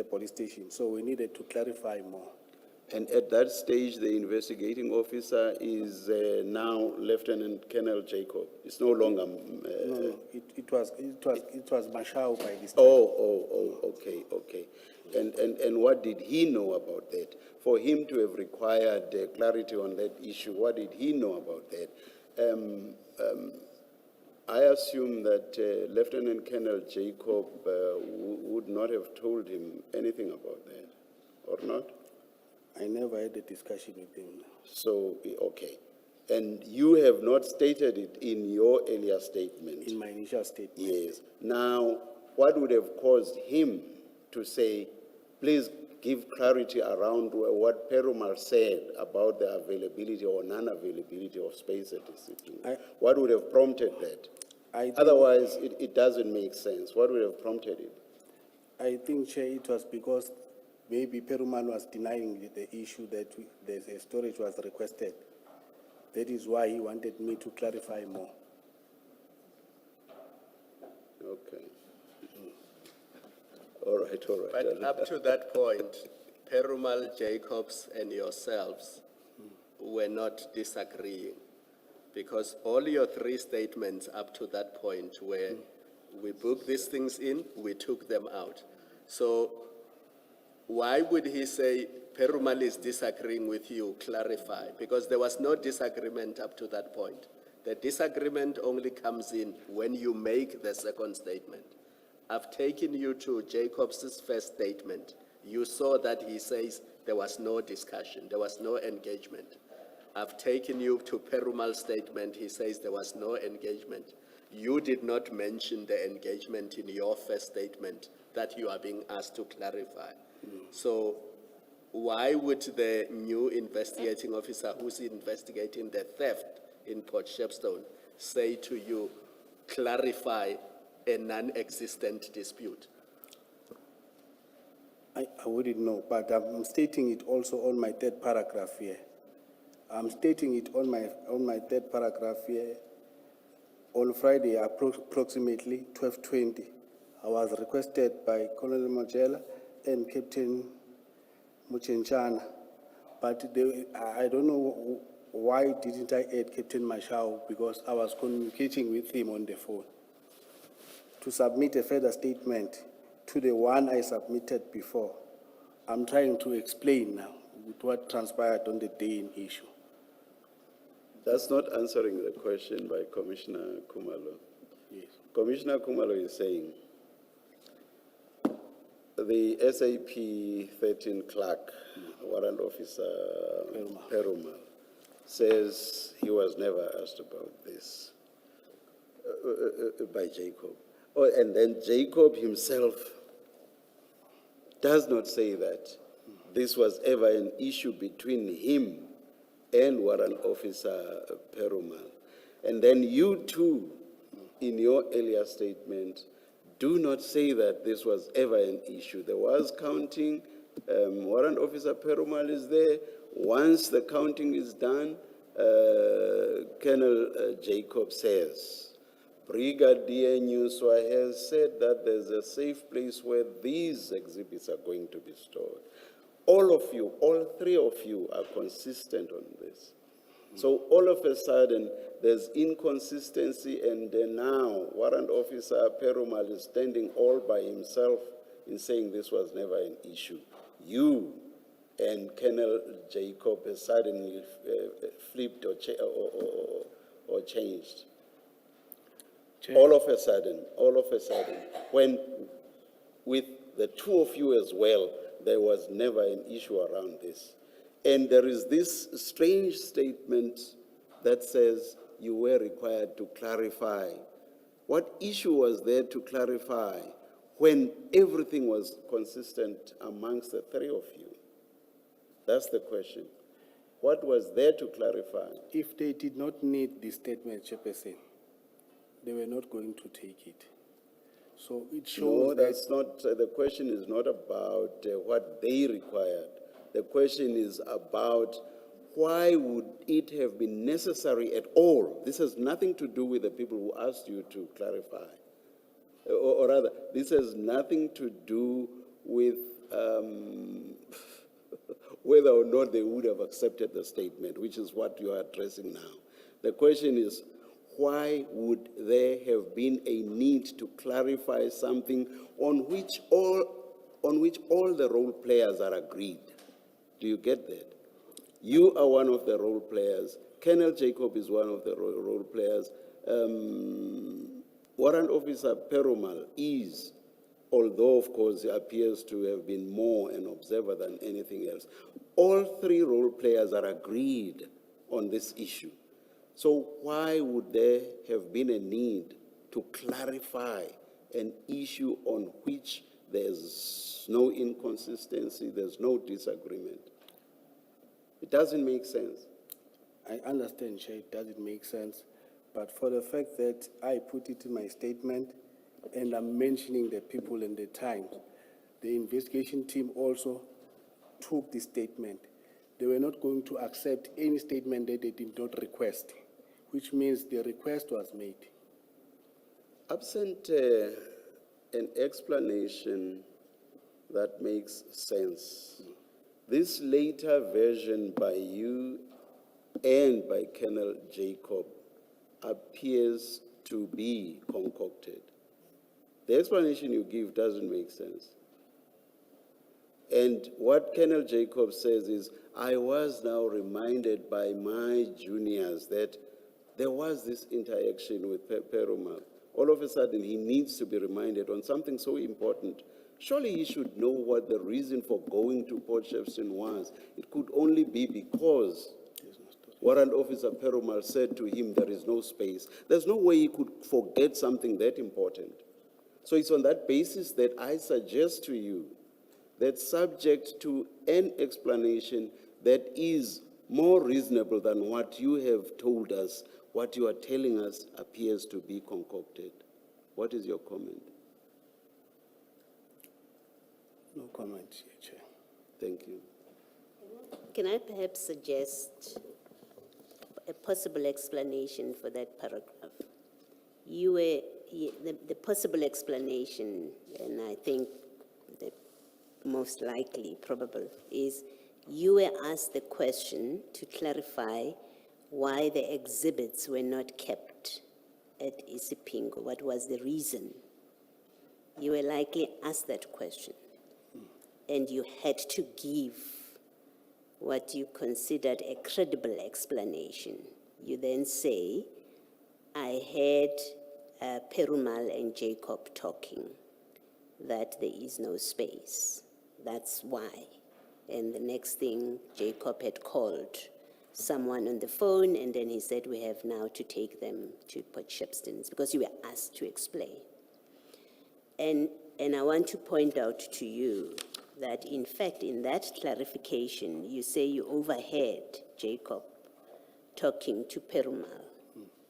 police station. So we needed to clarify more. And at that stage, the investigating officer is now Lieutenant Colonel Jacob. It's no longer. No, it was Mashao by this time. Okay. And what did he know about that? For him to have required clarity on that issue, what did he know about that? I assume that Lieutenant Colonel Jacob would not have told him anything about that, or not? I never had a discussion with him. So, okay. And you have not stated it in your earlier statement? In my initial statement. Yes. Now, what would have caused him to say, please give clarity around what Perumal said about the availability or non-availability of space at the city? What would have prompted that? I think- Otherwise, it doesn't make sense. What would have prompted it? I think, Chair, it was because maybe Perumal was denying the issue that the storage was requested. That is why he wanted me to clarify more. Okay. All right, all right. But up to that point, Perumal, Jacobs, and yourselves were not disagreeing, because all your three statements up to that point were, we booked these things in, we took them out. So why would he say Perumal is disagreeing with you? Clarify, because there was no disagreement up to that point. The disagreement only comes in when you make the second statement. I've taken you to Jacobs' first statement. You saw that he says there was no discussion, there was no engagement. I've taken you to Perumal's statement. He says there was no engagement. You did not mention the engagement in your first statement that you are being asked to clarify. So why would the new investigating officer who's investigating the theft in Port Shepstone say to you, clarify a non-existent dispute? I wouldn't know, but I'm stating it also on my third paragraph here. I'm stating it on my third paragraph here. On Friday, approximately 12:20, I was requested by Colonel Mojela and Captain Muchenchana, but I don't know why didn't I add Captain Mashao, because I was communicating with him on the phone to submit a further statement to the one I submitted before. I'm trying to explain now what transpired on the day in issue. That's not answering the question by Commissioner Kumalo. Yes. Commissioner Kumalo is saying the SAP 13 clerk, warrant officer Perumal, says he was never asked about this by Jacob. Oh, and then Jacob himself does not say that this was ever an issue between him and warrant officer Perumal. And then you too, in your earlier statement, do not say that this was ever an issue. There was counting, warrant officer Perumal is there. Once the counting is done, Colonel Jacob says, Brigadier Nyuswa has said that there's a safe place where these exhibits are going to be stored. All of you, all three of you are consistent on this. So all of a sudden, there's inconsistency, and then now warrant officer Perumal is standing all by himself in saying this was never an issue. You and Colonel Jacob has suddenly flipped or changed. All of a sudden, when with the two of you as well, there was never an issue around this. And there is this strange statement that says you were required to clarify. What issue was there to clarify when everything was consistent amongst the three of you? That's the question. What was there to clarify? If they did not need this statement, Chairperson, they were not going to take it. So it shows No, that's not, the question is not about what they required. The question is about why would it have been necessary at all? This has nothing to do with the people who asked you to clarify. Or rather, this has nothing to do with whether or not they would have accepted the statement, which is what you are addressing now. The question is, why would there have been a need to clarify something on which all the role players are agreed? Do you get that? You are one of the role players. Colonel Jacob is one of the role players. Warrant Officer Perumal is, although of course he appears to have been more an observer than anything else. All three role players are agreed on this issue. So why would there have been a need to clarify an issue on which there's no inconsistency, there's no disagreement? It doesn't make sense. I understand, Chair, it doesn't make sense. But for the fact that I put it in my statement and I'm mentioning the people and the times, the investigation team also took the statement. They were not going to accept any statement that they did not request, which means the request was made. Absent an explanation that makes sense, this later version by you and by Colonel Jacob appears to be concocted. The explanation you give doesn't make sense. And what Colonel Jacob says is, I was now reminded by my juniors that there was this interaction with Perumal. All of a sudden, he needs to be reminded on something so important. Surely he should know what the reason for going to Port Shepstone was. It could only be because Warrant Officer Perumal said to him, there is no space. There's no way he could forget something that important. So it's on that basis that I suggest to you that, subject to an explanation that is more reasonable than what you have told us, what you are telling us appears to be concocted. What is your comment? No comment, Chair. Thank you. Can I perhaps suggest a possible explanation for that paragraph? The possible explanation, and I think the most likely, probable, is you were asked the question to clarify why the exhibits were not kept at Isipingo. What was the reason? You were likely asked that question, and you had to give what you considered a credible explanation. You then say, I heard Perumal and Jacob talking, that there is no space. That's why. And the next thing, Jacob had called someone on the phone, and then he said, we have now to take them to Port Shepstone. It's because you were asked to explain. And I want to point out to you that, in fact, in that clarification, you say you overheard Jacob talking to Perumal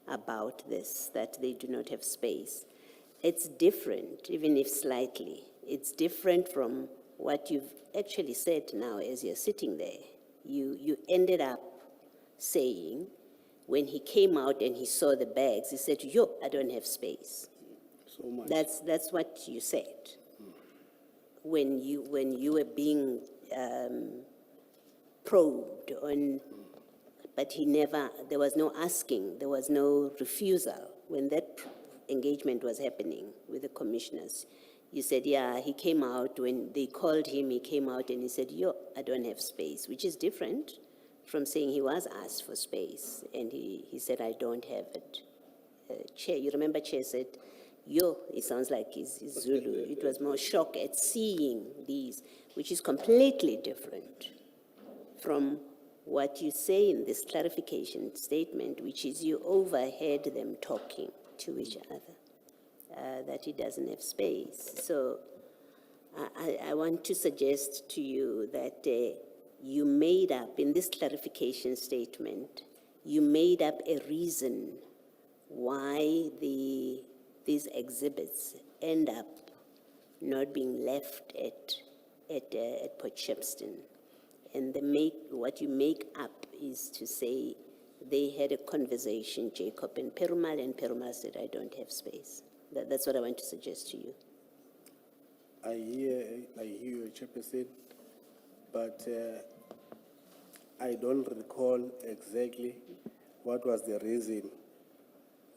about this, that they do not have space. It's different, even if slightly. It's different from what you've actually said now as you're sitting there. You ended up saying, when he came out and he saw the bags, he said, yo, I don't have space. So much. That's what you said. When you were being probed on, but there was no asking, there was no refusal. When that engagement was happening with the commissioners, you said, yeah, he came out. When they called him, he came out and he said, yo, I don't have space, which is different from saying he was asked for space and he said, I don't have it. Chair, you remember Chair said, yo, it sounds like he's Zulu. It was more shock at seeing these, which is completely different from what you say in this clarification statement, which is you overheard them talking to each other, that he doesn't have space. So I want to suggest to you that you made up, in this clarification statement, you made up a reason why these exhibits end up not being left at Port Shepstone. And what you make up is to say they had a conversation, Jacob and Perumal said, I don't have space. That's what I want to suggest to you. I hear you, Chairperson, but I don't recall exactly what was the reason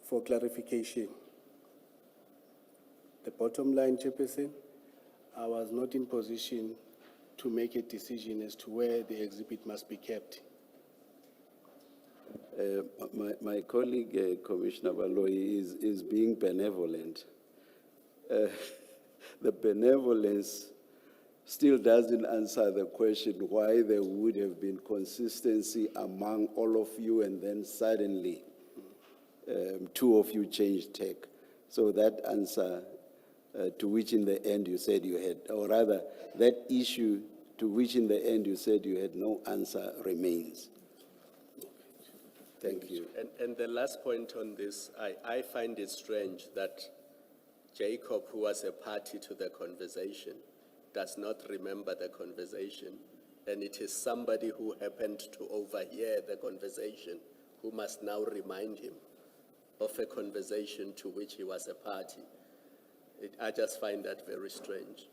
for clarification. The bottom line, Chairperson, I was not in position to make a decision as to where the exhibit must be kept. My colleague, Commissioner Baloyi, is being benevolent. The benevolence still doesn't answer the question why there would have been consistency among all of you and then suddenly two of you changed tack. So that answer to which in the end you said you had, or rather that issue to which in the end you said you had no answer remains. Thank you. And the last point on this, I find it strange that Jacob, who was a party to the conversation, does not remember the conversation. And it is somebody who happened to overhear the conversation who must now remind him of a conversation to which he was a party. I just find that very strange.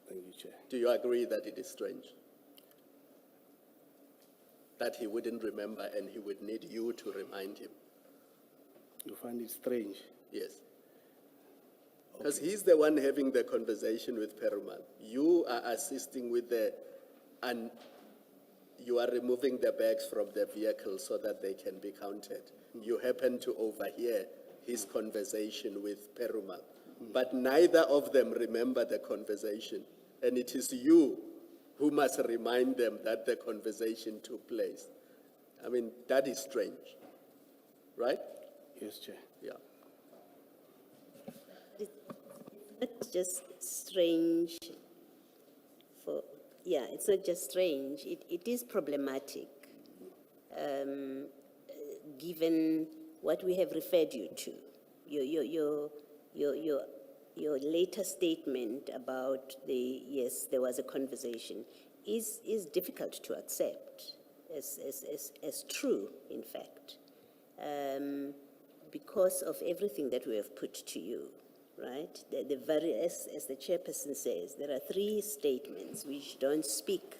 Thank you, Chair. Do you agree that it is strange? That he wouldn't remember and he would need you to remind him? You find it strange? Yes. Because he's the one having the conversation with Perumal. You are assisting with and you are removing the bags from the vehicle so that they can be counted. You happen to overhear his conversation with Perumal. But neither of them remember the conversation. And it is you who must remind them that the conversation took place. I mean, that is strange, right? Yes, Chair. Yeah. It's not just strange it's not just strange, it is problematic, given what we have referred you to. Your later statement about yes, there was a conversation is difficult to accept as true, in fact, because of everything that we have put to you. Right? As the chairperson says, there are 3 statements which don't speak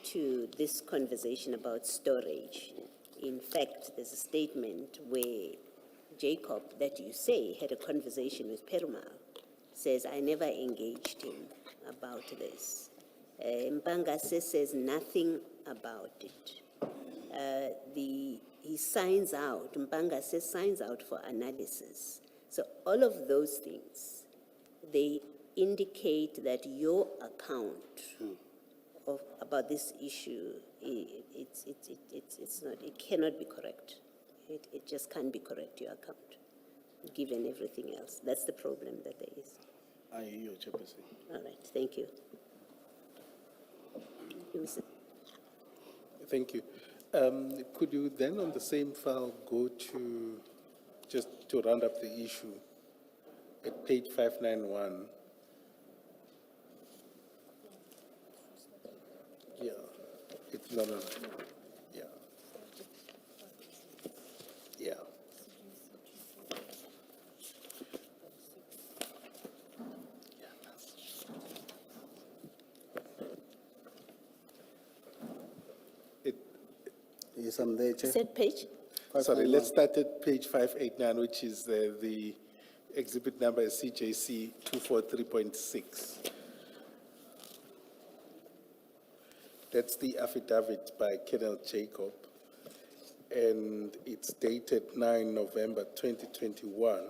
to this conversation about storage. In fact, there's a statement where Jacob, that you say, had a conversation with Perumal, says, I never engaged him about this. Mpangase says nothing about it. He signs out, Mpangase signs out for analysis. So all of those things, they indicate that your account about this issue, it's not, it cannot be correct. It just can't be correct, your account, given everything else. That's the problem that there is. I hear you, Chairperson. All right, thank you. Thank you. Could you then on the same file go to, just to round up the issue, at page 591? Yeah, it's no. Yeah. Yeah. Yes, I'm there, Chair. Said page? Sorry, let's start at page 589, which is the exhibit number is CJC 243.6. That's the affidavit by Colonel Jacob, and it's dated 9 November 2021.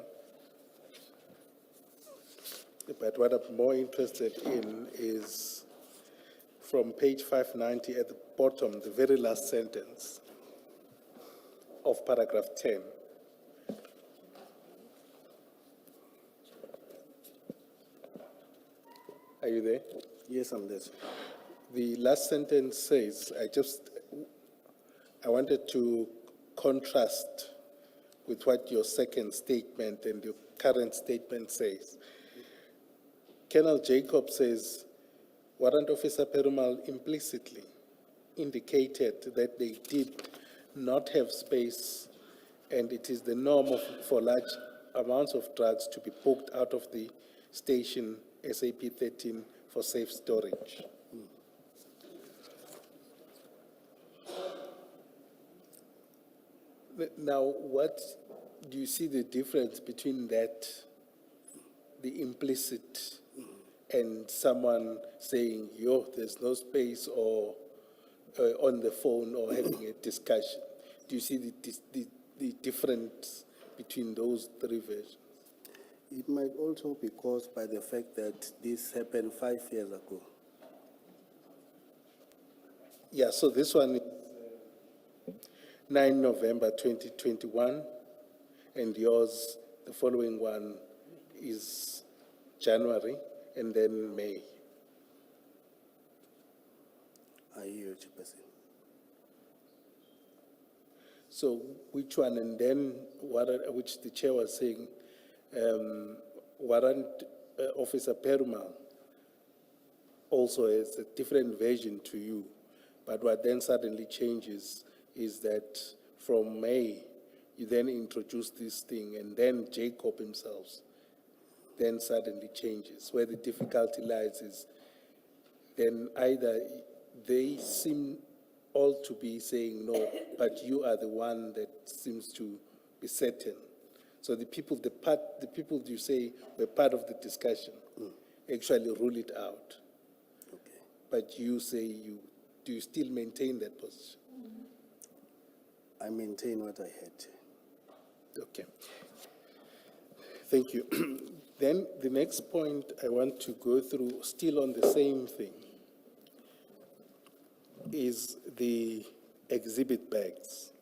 But what I'm more interested in is from page 590 at the bottom, the very last sentence of paragraph 10. Are you there? Yes, I'm there, sir. The last sentence says, I wanted to contrast with what your second statement and your current statement says. Colonel Jacob says, Warrant Officer Perumal implicitly indicated that they did not have space, and it is the norm for large amounts of drugs to be booked out of the station SAP 13 for safe storage. Now, what do you see the difference between that, the implicit, and someone saying, yo, there's no space, or on the phone, or having a discussion? Do you see the difference between those 3 versions? It might also be caused by the fact that this happened 5 years ago. Yeah, so this one is 9 November 2021, and yours, the following one, is January, and then May. I hear you, Chairperson. So which one? And then which the chair was saying, Warrant Officer Perumal also has a different version to you. But what then suddenly changes is that from May, you then introduce this thing, and then Jacob himself then suddenly changes. Where the difficulty lies is then either they seem all to be saying no, but you are the one that seems to be certain. So the people you say were part of the discussion actually rule it out. Okay. But you say do you still maintain that position? I maintain what I had. Okay. Thank you. Then the next point I want to go through, still on the same thing, is the exhibit bags.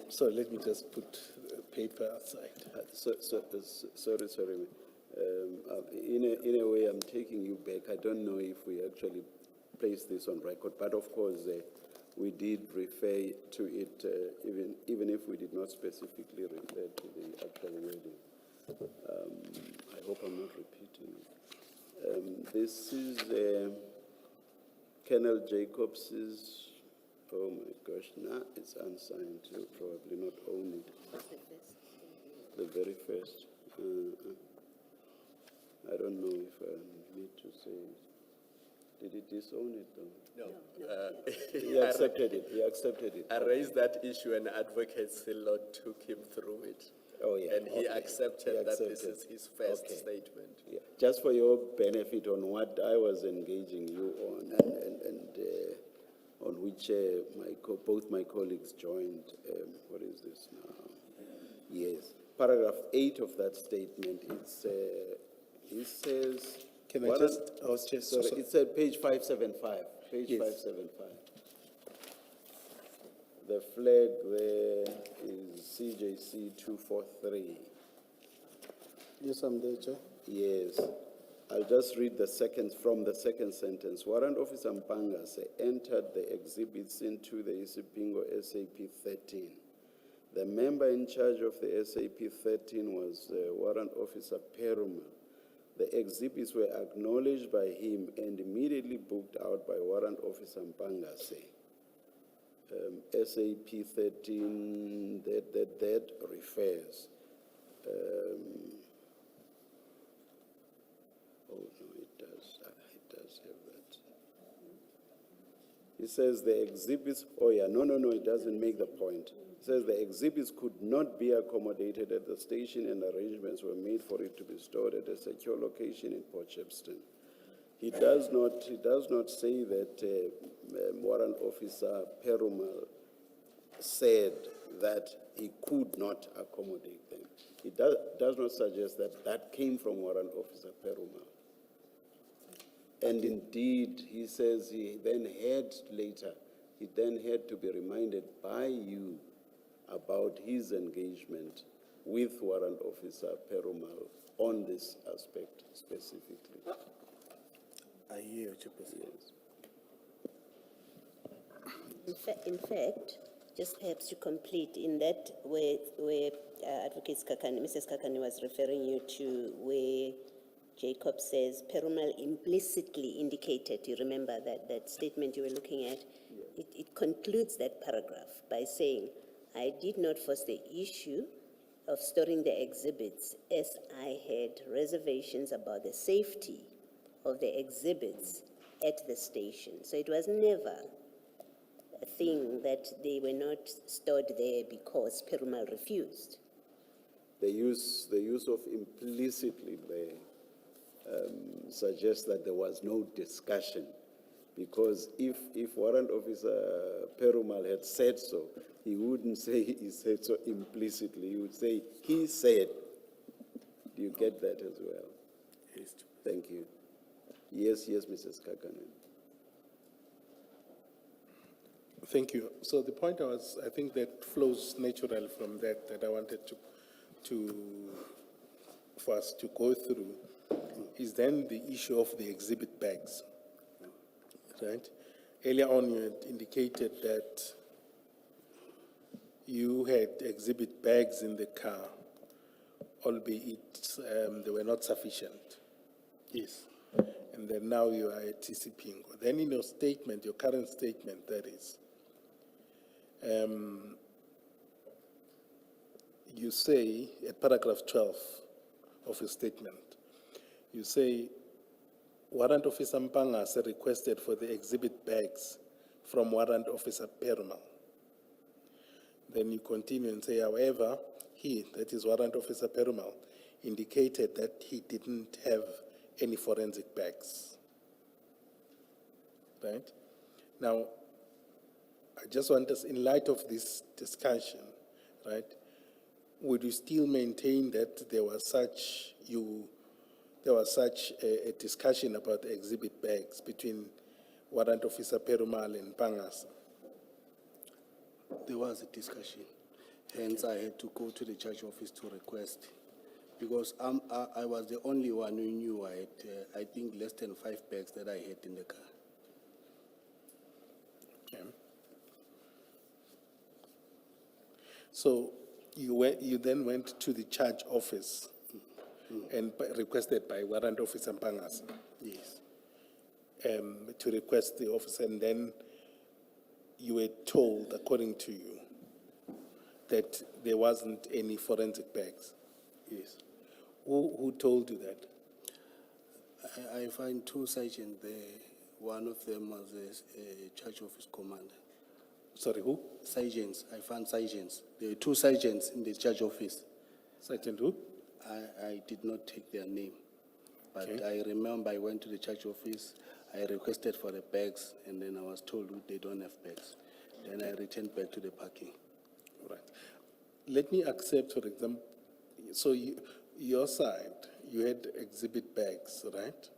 So let me just put the paper aside. Sorry. In a way, I'm taking you back. I don't know if we actually placed this on record, but of course, we did refer to it, even if we did not specifically refer to the actual wording. I hope I'm not repeating it. This is Colonel Jacobs's. Oh my gosh, it's unsigned. You probably not own it. The very first. I don't know if I need to say it. Did he disown it though? No. He accepted it. He accepted it. I raised that issue and Advocate Sillot took him through it. Oh, yeah. And he Okay. accepted He that this accepted. is his first Okay. statement. Yeah. Just for your benefit on what I was engaging you on and on which both my colleagues joined. What is this now? Yes. Paragraph 8 of that statement, it says... Can I Warrant- just, Sorry, it's at page 575. Page Yes. 575. The flag there is CJC 243. Yes, I'm there, Chair. Yes. I'll just read from the second sentence. Warrant Officer Mpangase entered the exhibits into the Isipingo SAP 13. The member in charge of the SAP 13 was Warrant Officer Perumal. The exhibits were acknowledged by him and immediately booked out by Warrant Officer Mpangase. SAP 13, that refers. Oh, no, it does have that. It says the exhibits, no, it doesn't make the point. It says the exhibits could not be accommodated at the station and arrangements were made for it to be stored at a secure location in Port Shepstone. He does not say that Warrant Officer Perumal said that he could not accommodate them. It does not suggest that that came from Warrant Officer Perumal. And indeed, he says he then had to be reminded by you about his engagement with Warrant Officer Perumal on this aspect specifically. I hear what you're saying. Yes. In fact, just perhaps to complete in that where Advocate Skakani, Mrs. Skakani was referring you to where Jacob says Perumal implicitly indicated, you remember that statement you were looking at? Yeah. It concludes that paragraph by saying, I did not force the issue of storing the exhibits as I had reservations about the safety of the exhibits at the station. So it was never a thing that they were not stored there because Perumal refused. The use of implicitly there suggests that there was no discussion, because if Warrant Officer Perumal had said so, he wouldn't say he said so implicitly. He would say he said. Do you get that as well? Yes. Thank you. Yes, Mrs. Kakanen. Thank you. So the point I think that flows naturally from that I wanted for us to go through is then the issue of the exhibit bags, right? Earlier on, you had indicated that you had exhibit bags in the car, albeit they were not sufficient. Yes. And then now you are at TC Pingo. Then in your statement, your current statement, that is, you say, at paragraph 12 of your statement, you say, Warrant Officer Mpangase requested for the exhibit bags from Warrant Officer Perumal. Then you continue and say, however, he, that is Warrant Officer Perumal, indicated that he didn't have any forensic bags. Right? Now, I just want us, in light of this discussion, right, would you still maintain that there was such a discussion about the exhibit bags between Warrant Officer Perumal and Mpangase? There was a discussion. Hence, I had to go to the church office to request. Because I was the only one who knew I had, I think, less than 5 bags that I had in the car. Okay. So you then went to the church office and requested by Warrant Officer Mpangase Yes. to request the office, and then you were told, according to you, that there wasn't any forensic bags. Yes. Who told you that? I find 2 sergeants there. One of them was a church office commander. Sorry, who? Sergeants. I found sergeants. There were 2 sergeants in the church office. Sergeant who? I did not take their name. But Okay. I remember I went to the church office. I requested for the bags, and then I was told they don't have bags. Then I returned back to the parking. Right. Let me accept, for example, so your side, you had exhibit bags, right?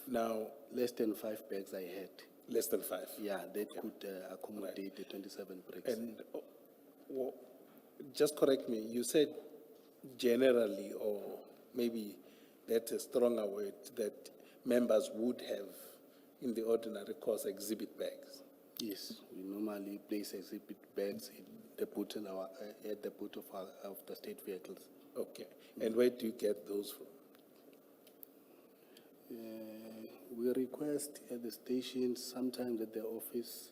Now, Less than 5 bags I had. less than 5. Yeah, that could accommodate the 27 bricks. And just correct me, you said generally, or maybe that's a stronger word, that members would have in the ordinary course exhibit bags. Yes, we normally place exhibit bags in the boot at the boot of the state vehicles. Okay. And where do you get those from? We request at the station, sometimes at the office.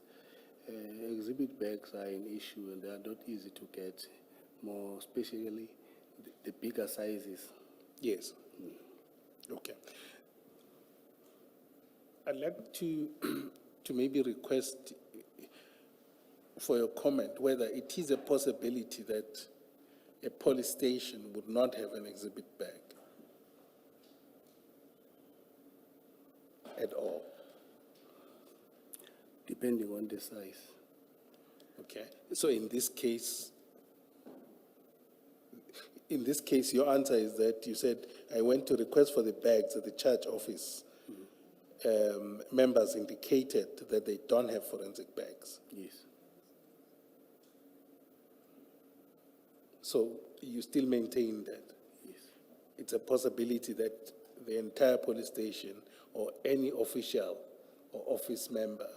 Exhibit bags are an issue and they are not easy to get, more especially the bigger sizes. Yes. Okay. I'd like to to maybe request for your comment whether it is a possibility that a police station would not have an exhibit bag at all. Depending on the size. Okay. So in this case, your answer is that you said, I went to request for the bags at the church office. Members indicated that they don't have forensic bags. Yes. So you still maintain that Yes. it's a possibility that the entire police station or any official or office member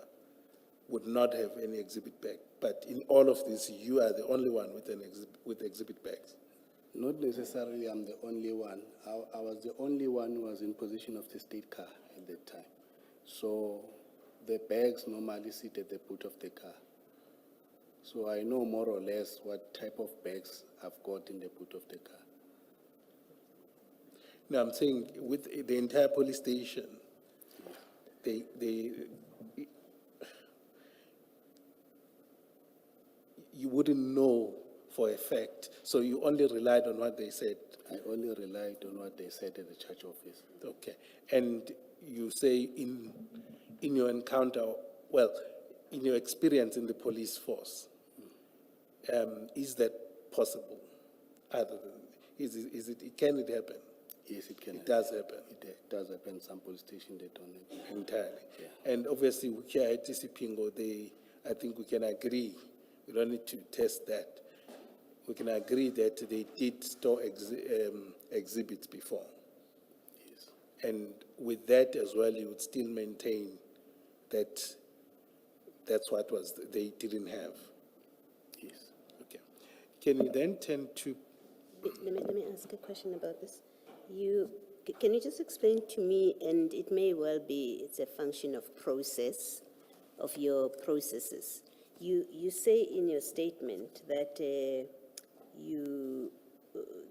would not have any exhibit bag. But in all of this, you are the only one with exhibit bags. Not necessarily I'm the only one. I was the only one who was in possession of the state car at that time. So the bags normally sit at the boot of the car. So I know more or less what type of bags I've got in the boot of the car. Now, I'm saying with the entire police station, you wouldn't know for a fact, so you only relied on what they said. I only relied on what they said at the church office. Okay. And you say in your encounter, well, in your experience in the police force, is that possible? Other than, can it happen? Yes, it can. It does happen. It does happen. Some police stations, they don't have it. Entirely. Yeah. And obviously, here at TC Pingo, I think we can agree, we don't need to test that. We can agree that they did store exhibits before. Yes. And with that as well, you would still maintain that That's what they didn't have. Yes, okay. Can you then turn to, Let me ask a question about this. Can you just explain to me, and it may well be it's a function of process, of your processes. You say in your statement that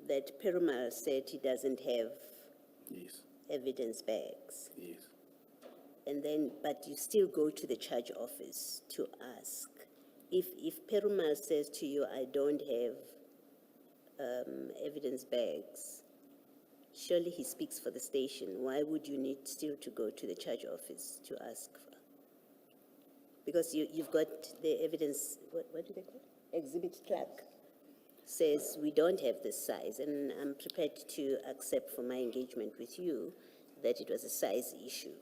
that Perumal said he doesn't have yes, evidence bags, yes. and then but you still go to the charge office to ask. If Perumal says to you, I don't have evidence bags, surely he speaks for the station. Why would you need still to go to the charge office to ask for? Because you've got the evidence, what do they call it? Exhibit clerk says we don't have this size, and I'm prepared to accept for my engagement with you that it was a size issue,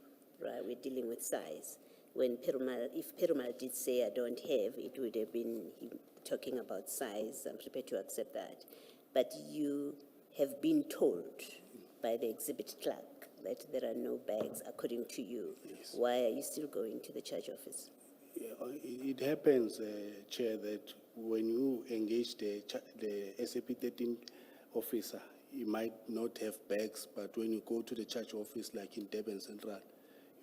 right? We're dealing with size. When if Perumal did say I don't have, it would have been him talking about size. I'm prepared to accept that. But you have been told by the exhibit clerk that there are no bags according to you. Yes. Why are you still going to the charge office? Yeah, it happens, Chair, that when you engage the SAP 13 officer, he might not have bags, but when you go to the church office, like in Durban Central,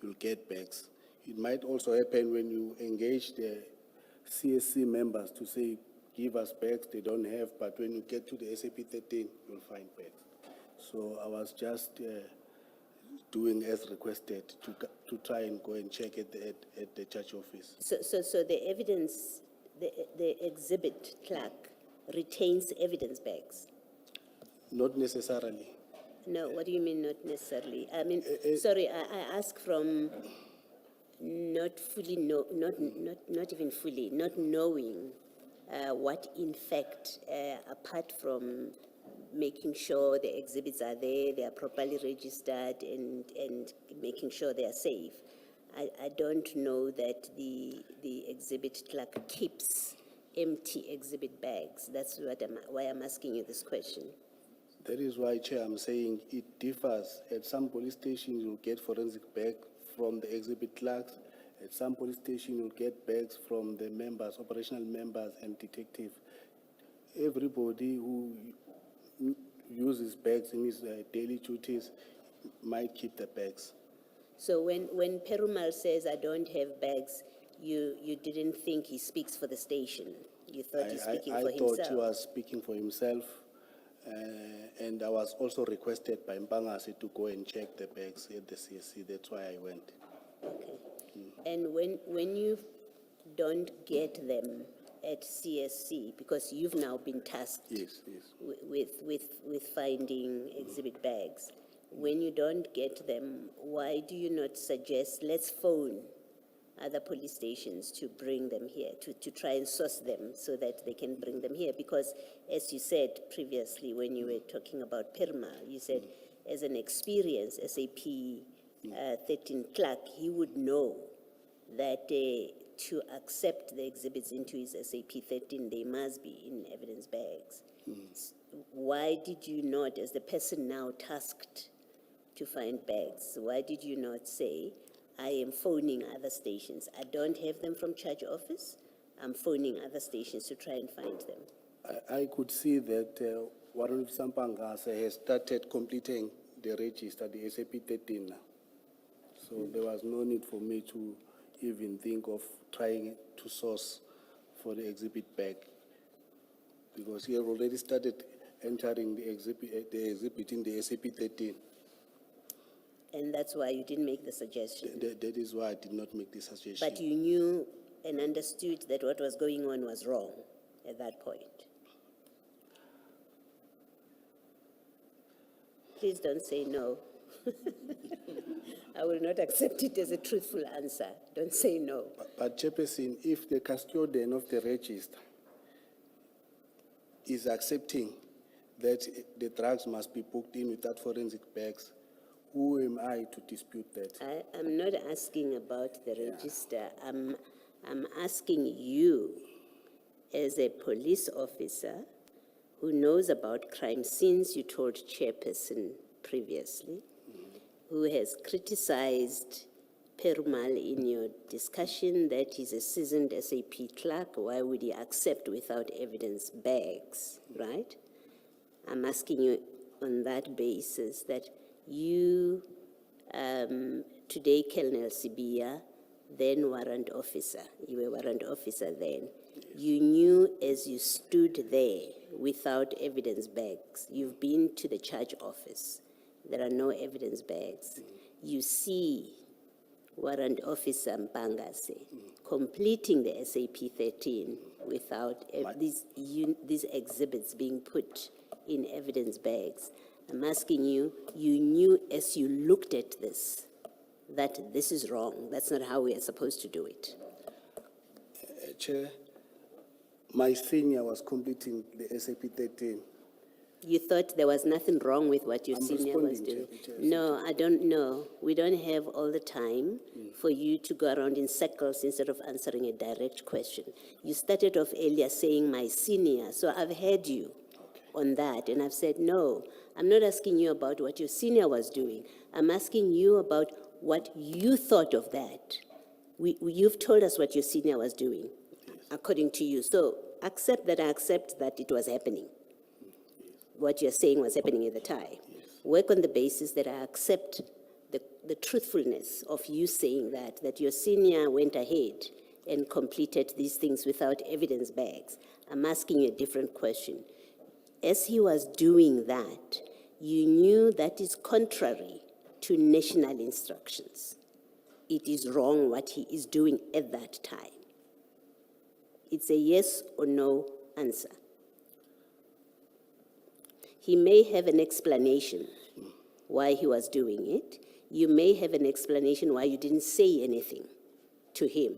you'll get bags. It might also happen when you engage the CSC members to say, give us bags, they don't have, but when you get to the SAP 13, you'll find bags. So I was just doing as requested to try and go and check at the church office. So the evidence, the exhibit clerk retains evidence bags? Not necessarily. No, what do you mean not necessarily? I mean, sorry, I ask from not even fully, not knowing what in fact, apart from making sure the exhibits are there, they are properly registered and making sure they are safe. I don't know that the exhibit clerk keeps empty exhibit bags. That's why I'm asking you this question. That is why, Chair, I'm saying it differs. At some police stations, you'll get forensic bag from the exhibit clerks. At some police stations, you'll get bags from the members, operational members and detective. Everybody who uses bags in his daily duties might keep the bags. So when Perumal says, I don't have bags, you didn't think he speaks for the station? You thought he's speaking I for thought himself? he was speaking for himself, and I was also requested by Mpangase to go and check the bags at the CSC. That's why I went. Okay. And when you don't get them at CSC, because you've now been tasked Yes. with finding exhibit bags, when you don't get them, why do you not suggest, let's phone other police stations to bring them here, to try and source them so that they can bring them here? Because as you said previously when you were talking about Perumal, you said as an experienced SAP 13 clerk, he would know that to accept the exhibits into his SAP 13, they must be in evidence bags. Why did you not, as the person now tasked to find bags, why did you not say, I am phoning other stations. I don't have them from charge office. I'm phoning other stations to try and find them. I could see that Warren Sampangase has started completing the register, the SAP 13 now. So there was no need for me to even think of trying to source for the exhibit bag, because he had already started entering the exhibit in the SAP 13. And that's why you didn't make the suggestion. That is why I did not make the suggestion. But you knew and understood that what was going on was wrong at that point. Please don't say no. I will not accept it as a truthful answer. Don't say no. But Chairperson, if the custodian of the register is accepting that the drugs must be booked in without forensic bags, who am I to dispute that? I'm not asking about the register. I'm asking you, as a police officer who knows about crime scenes, you told Chairperson previously, who has criticized Perumal in your discussion that he's a seasoned SAP clerk. Why would he accept without evidence bags, right? I'm asking you on that basis that you, today Colonel Sibia, then warrant officer, you were warrant officer then, you knew as you stood there without evidence bags, you've been to the charge office, there are no evidence bags, you see warrant officer Mpangase completing the SAP 13 without these exhibits being put in evidence bags. I'm asking you, you knew as you looked at this that this is wrong. That's not how we are supposed to do it. Chair, my senior was completing the SAP 13. You thought there was nothing wrong with what your I'm senior was responding, doing? Chair. No, I don't know. We don't have all the time for you to go around in circles instead of answering a direct question. You started off earlier saying my senior, so I've heard you on that, and I've said, no, I'm not asking you about what your senior was doing. I'm asking you about what you thought of that. You've told us what your senior was doing, according to you. So accept that I accept that it was happening. What you're saying was happening at the time. Work on the basis that I accept the truthfulness of you saying that your senior went ahead and completed these things without evidence bags. I'm asking you a different question. As he was doing that, you knew that is contrary to national instructions. It is wrong what he is doing at that time. It's a yes or no answer. He may have an explanation why he was doing it. You may have an explanation why you didn't say anything to him.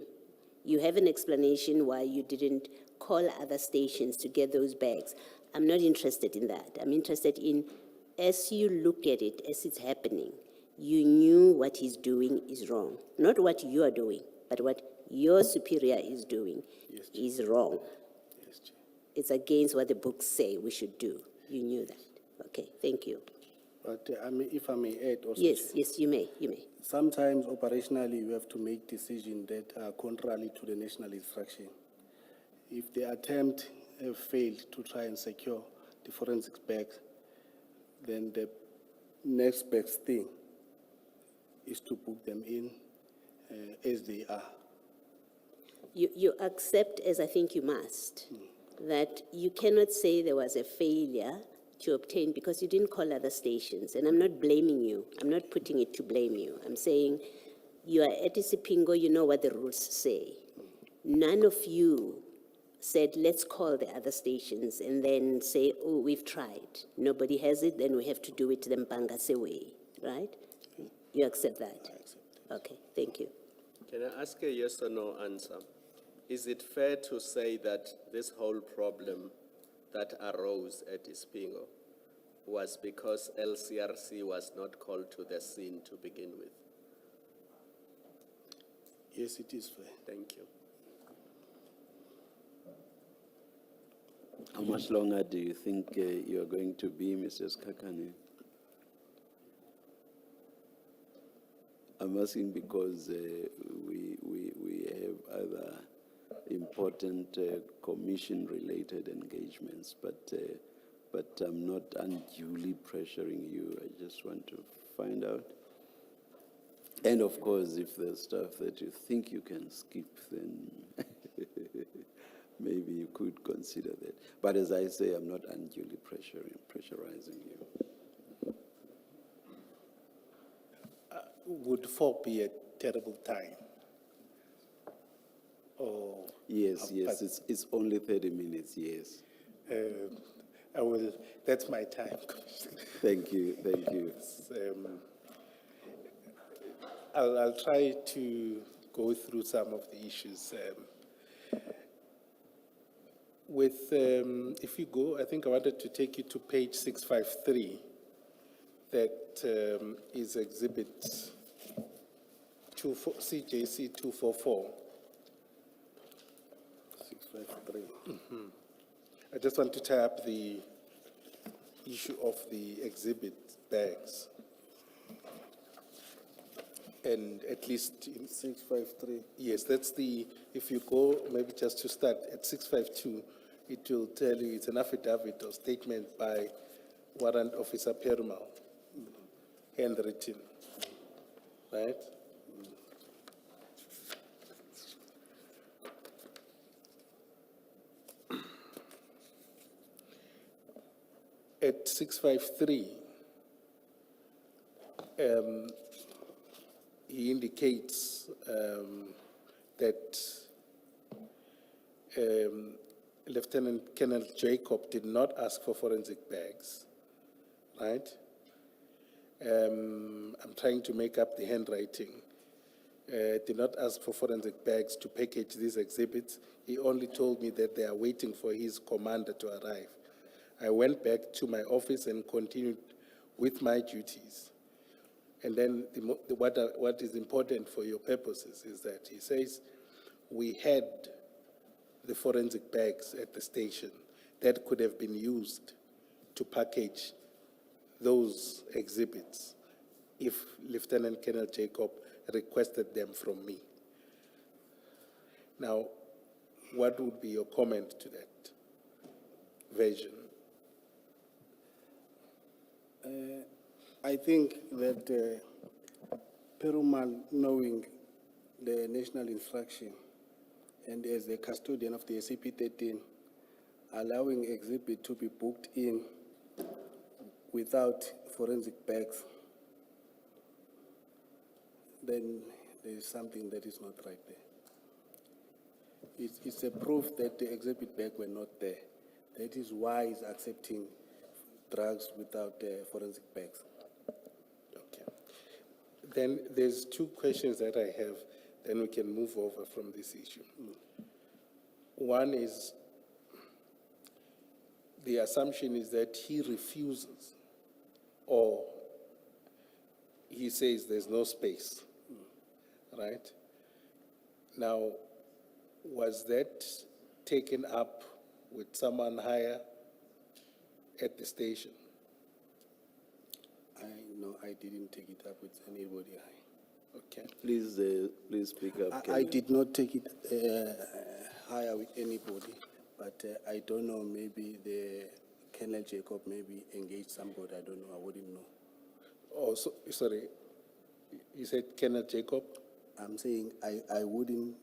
You have an explanation why you didn't call other stations to get those bags. I'm not interested in that. I'm interested in, as you look at it, as it's happening, you knew what he's doing is wrong. Not what you are doing, but what your superior is doing is wrong. Yes, Chair. It's against what the books say we should do. You knew that. Okay, thank you. But if I may add also, Yes, Chair, yes, you may. sometimes operationally we have to make decisions that are contrary to the national instruction. If the attempt failed to try and secure the forensics bags, then the next best thing is to book them in as they are. You accept, as I think you must, that you cannot say there was a failure to obtain because you didn't call other stations. And I'm not blaming you. I'm not putting it to blame you. I'm saying you are at Isipingo, you know what the rules say. None of you said, let's call the other stations and then say, oh, we've tried. Nobody has it, then we have to do it the Mpangase way, right? You accept that? I accept. Okay, thank you. Can I ask a yes or no answer? Is it fair to say that this whole problem that arose at Ispingo was because LCRC was not called to the scene to begin with? Yes, it is fair. Thank you. How much longer do you think you are going to be, Mrs. Kakane? I'm asking because we have other important commission-related engagements, but I'm not unduly pressuring you. I just want to find out. And of course, if there's stuff that you think you can skip, then maybe you could consider that. But as I say, I'm not unduly pressurizing you. Would 4 be a terrible time? Or Yes, it's only 30 minutes, yes. that's my time. Thank you. I'll try to go through some of the issues. If you go, I think I wanted to take you to page 653. That is exhibit CJC 244. 653. I just want to tie up the issue of the exhibit bags. And at least, 653. yes, that's the, if you go, maybe just to start at 652, it will tell you it's an affidavit or statement by Warrant Officer Perumal, handwritten, right? At 653, he indicates that Lieutenant Colonel Jacob did not ask for forensic bags, right? I'm trying to make up the handwriting. Did not ask for forensic bags to package these exhibits. He only told me that they are waiting for his commander to arrive. I went back to my office and continued with my duties. And then what is important for your purposes is that he says, we had the forensic bags at the station that could have been used to package those exhibits if Lieutenant Colonel Jacob requested them from me. Now, what would be your comment to that version? I think that Perumal, knowing the national instruction and as a custodian of the SCP-13, allowing exhibit to be booked in without forensic bags, then there is something that is not right there. It's a proof that the exhibit bag were not there. That is why he's accepting drugs without forensic bags. Okay. Then there's two questions that I have, then we can move over from this issue. One is, the assumption is that he refuses, or he says there's no space, right? Now, was that taken up with someone higher at the station? No, I didn't take it up with anybody high. Okay. Please speak up. I did not take it higher with anybody, but I don't know, maybe the Colonel Jacob maybe engaged somebody, I don't know, I wouldn't know. Oh, so, sorry, you said Colonel Jacob? I'm saying I wouldn't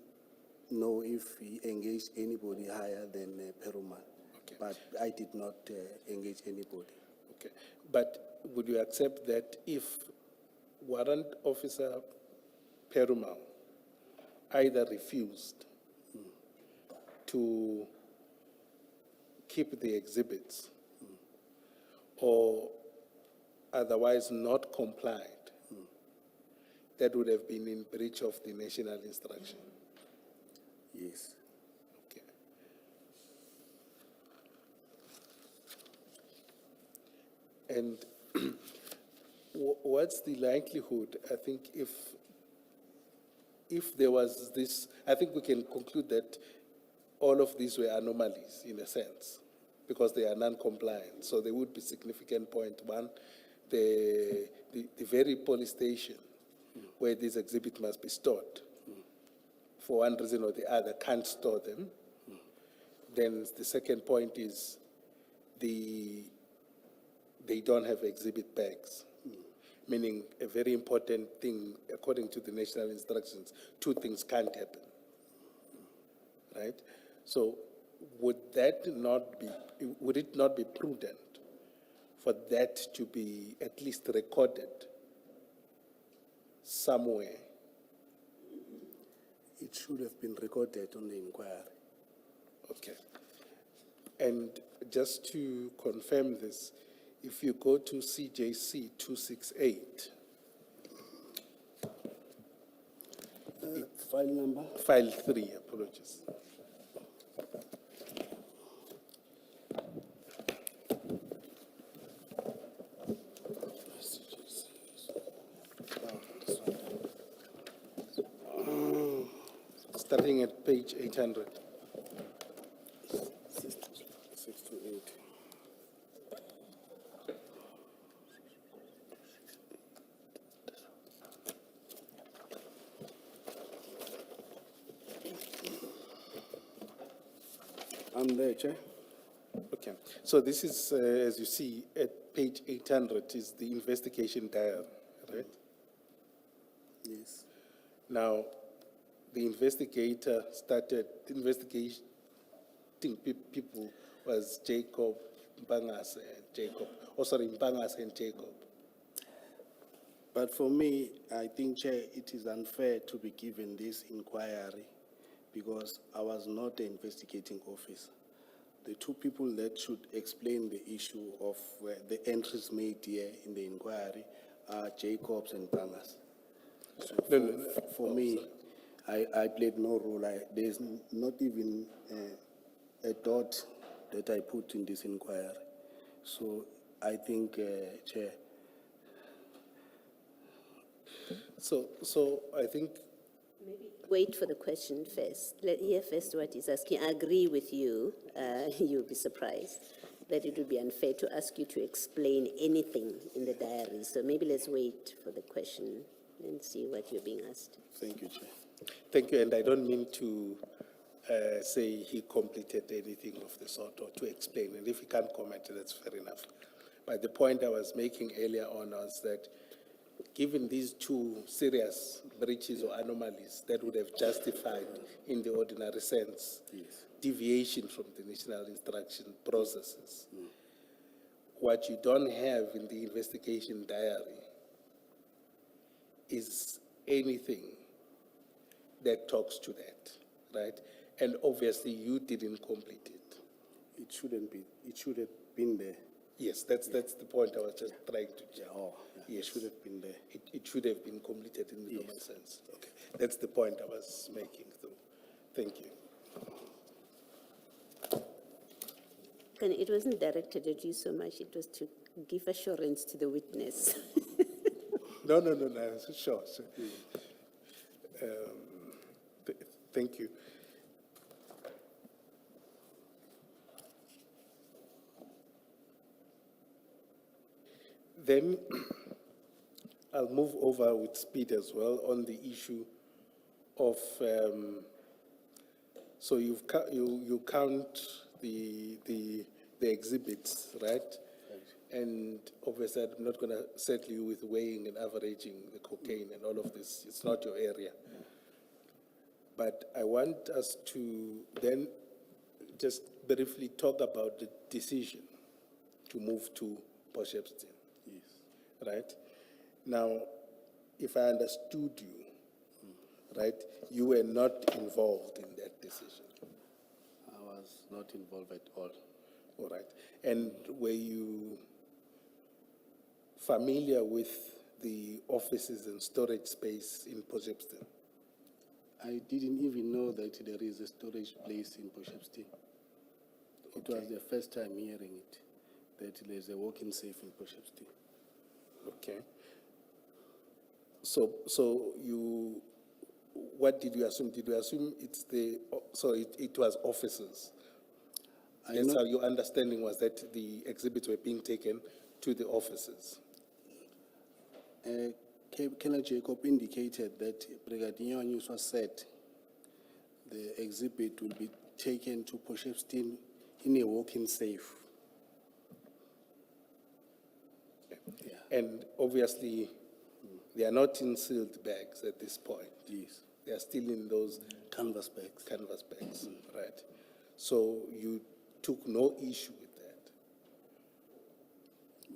know if he engaged anybody higher than Perumal, Okay. but I did not engage anybody. Okay, but would you accept that if Warrant Officer Perumal either refused to keep the exhibits or otherwise not complied, that would have been in breach of the national instruction? Yes. Okay. And what's the likelihood, I think, if there was this, I think we can conclude that all of these were anomalies in a sense, because they are non-compliant. So there would be significant point. One, the very police station where these exhibits must be stored, for one reason or the other, can't store them. Then the second point is they don't have exhibit bags, meaning a very important thing, according to the national instructions, two things can't happen, right? So would it not be prudent for that to be at least recorded somewhere? It should have been recorded on the inquiry. Okay. And just to confirm this, if you go to CJC 268, File number? file 3, apologies. Starting at page 800. 6 to 8. from there, Chair. Okay, so this is, as you see, at page 800 is the investigation diary, right? Yes. Now, the investigator started investigating people was Jacob, Mpangas and Jacob, Mpangas and Jacob. But for me, I think, Chair, it is unfair to be given this inquiry because I was not the investigating officer. The two people that should explain the issue of the entries made here in the inquiry are Jacobs and Pangas. So for me, I played no role. There's not even a dot that I put in this inquiry. So I think, Chair, So I think, Wait for the question first. Let hear first what he's asking. I agree with you. You'll be surprised that it would be unfair to ask you to explain anything in the diary. So maybe let's wait for the question and see what you're being asked. thank you, Chair. thank you, and I don't mean to say he completed anything of the sort or to explain, and if he can't comment, that's fair enough. But the point I was making earlier on was that given these two serious breaches or anomalies that would have justified, in the ordinary sense, deviation from the national instruction processes, what you don't have in the investigation diary is anything that talks to that, right? And obviously you didn't complete it. It shouldn't be. It should have been there. Yes, that's the point I was just trying to check. Oh, Yes. it should have been there. It should have been completed in the normal sense. Okay, that's the point I was making, so, thank you. And it wasn't directed at you so much. It was to give assurance to the witness. No, sure. Thank you. Then I'll move over with speed as well on the issue of, so you count the exhibits, right? And obviously I'm not going to settle you with weighing and averaging the cocaine and all of this. It's not your area. But I want us to then just briefly talk about the decision to move to Potchefstroom. Yes. Right? Now, if I understood you, right, you were not involved in that decision. I was not involved at all. All right. And were you familiar with the offices and storage space in Potchefstroom? I didn't even know that there is a storage place in Potchefstroom. It was the first time hearing it, that there's a walk-in safe in Potchefstroom. Okay. So you, what did you assume? Did you assume it's it was offices? That's how your understanding was, that the exhibits were being taken to the offices? Colonel Jacob indicated that Brigadier News was said the exhibit will be taken to Potchefstroom in a walk-in safe. Yeah. And obviously, they are not in sealed bags at this point. Yes. They are still in those Canvas bags. canvas bags, right? So you took no issue with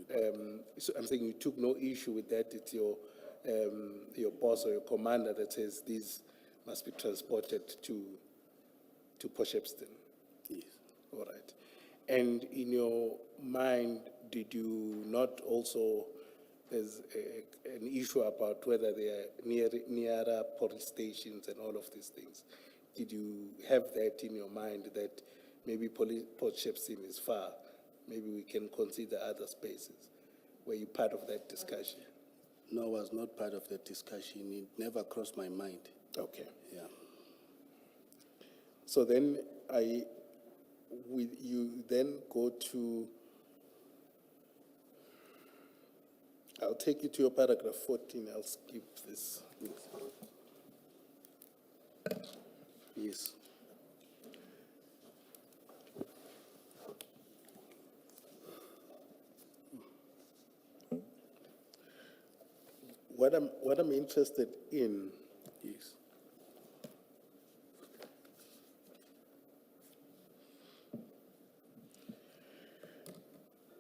that. So I'm saying you took no issue with that. It's your boss or your commander that says these must be transported to Potchefstroom. Yes. All right. And in your mind, did you not also, there's an issue about whether they are nearer police stations and all of these things. Did you have that in your mind, that maybe Potchefstroom is far, maybe we can consider other spaces? Were you part of that discussion? No, I was not part of that discussion. It never crossed my mind. Okay. Yeah. So then you then go to, I'll take you to your paragraph 14. I'll skip this. Yes. what I'm interested in Yes.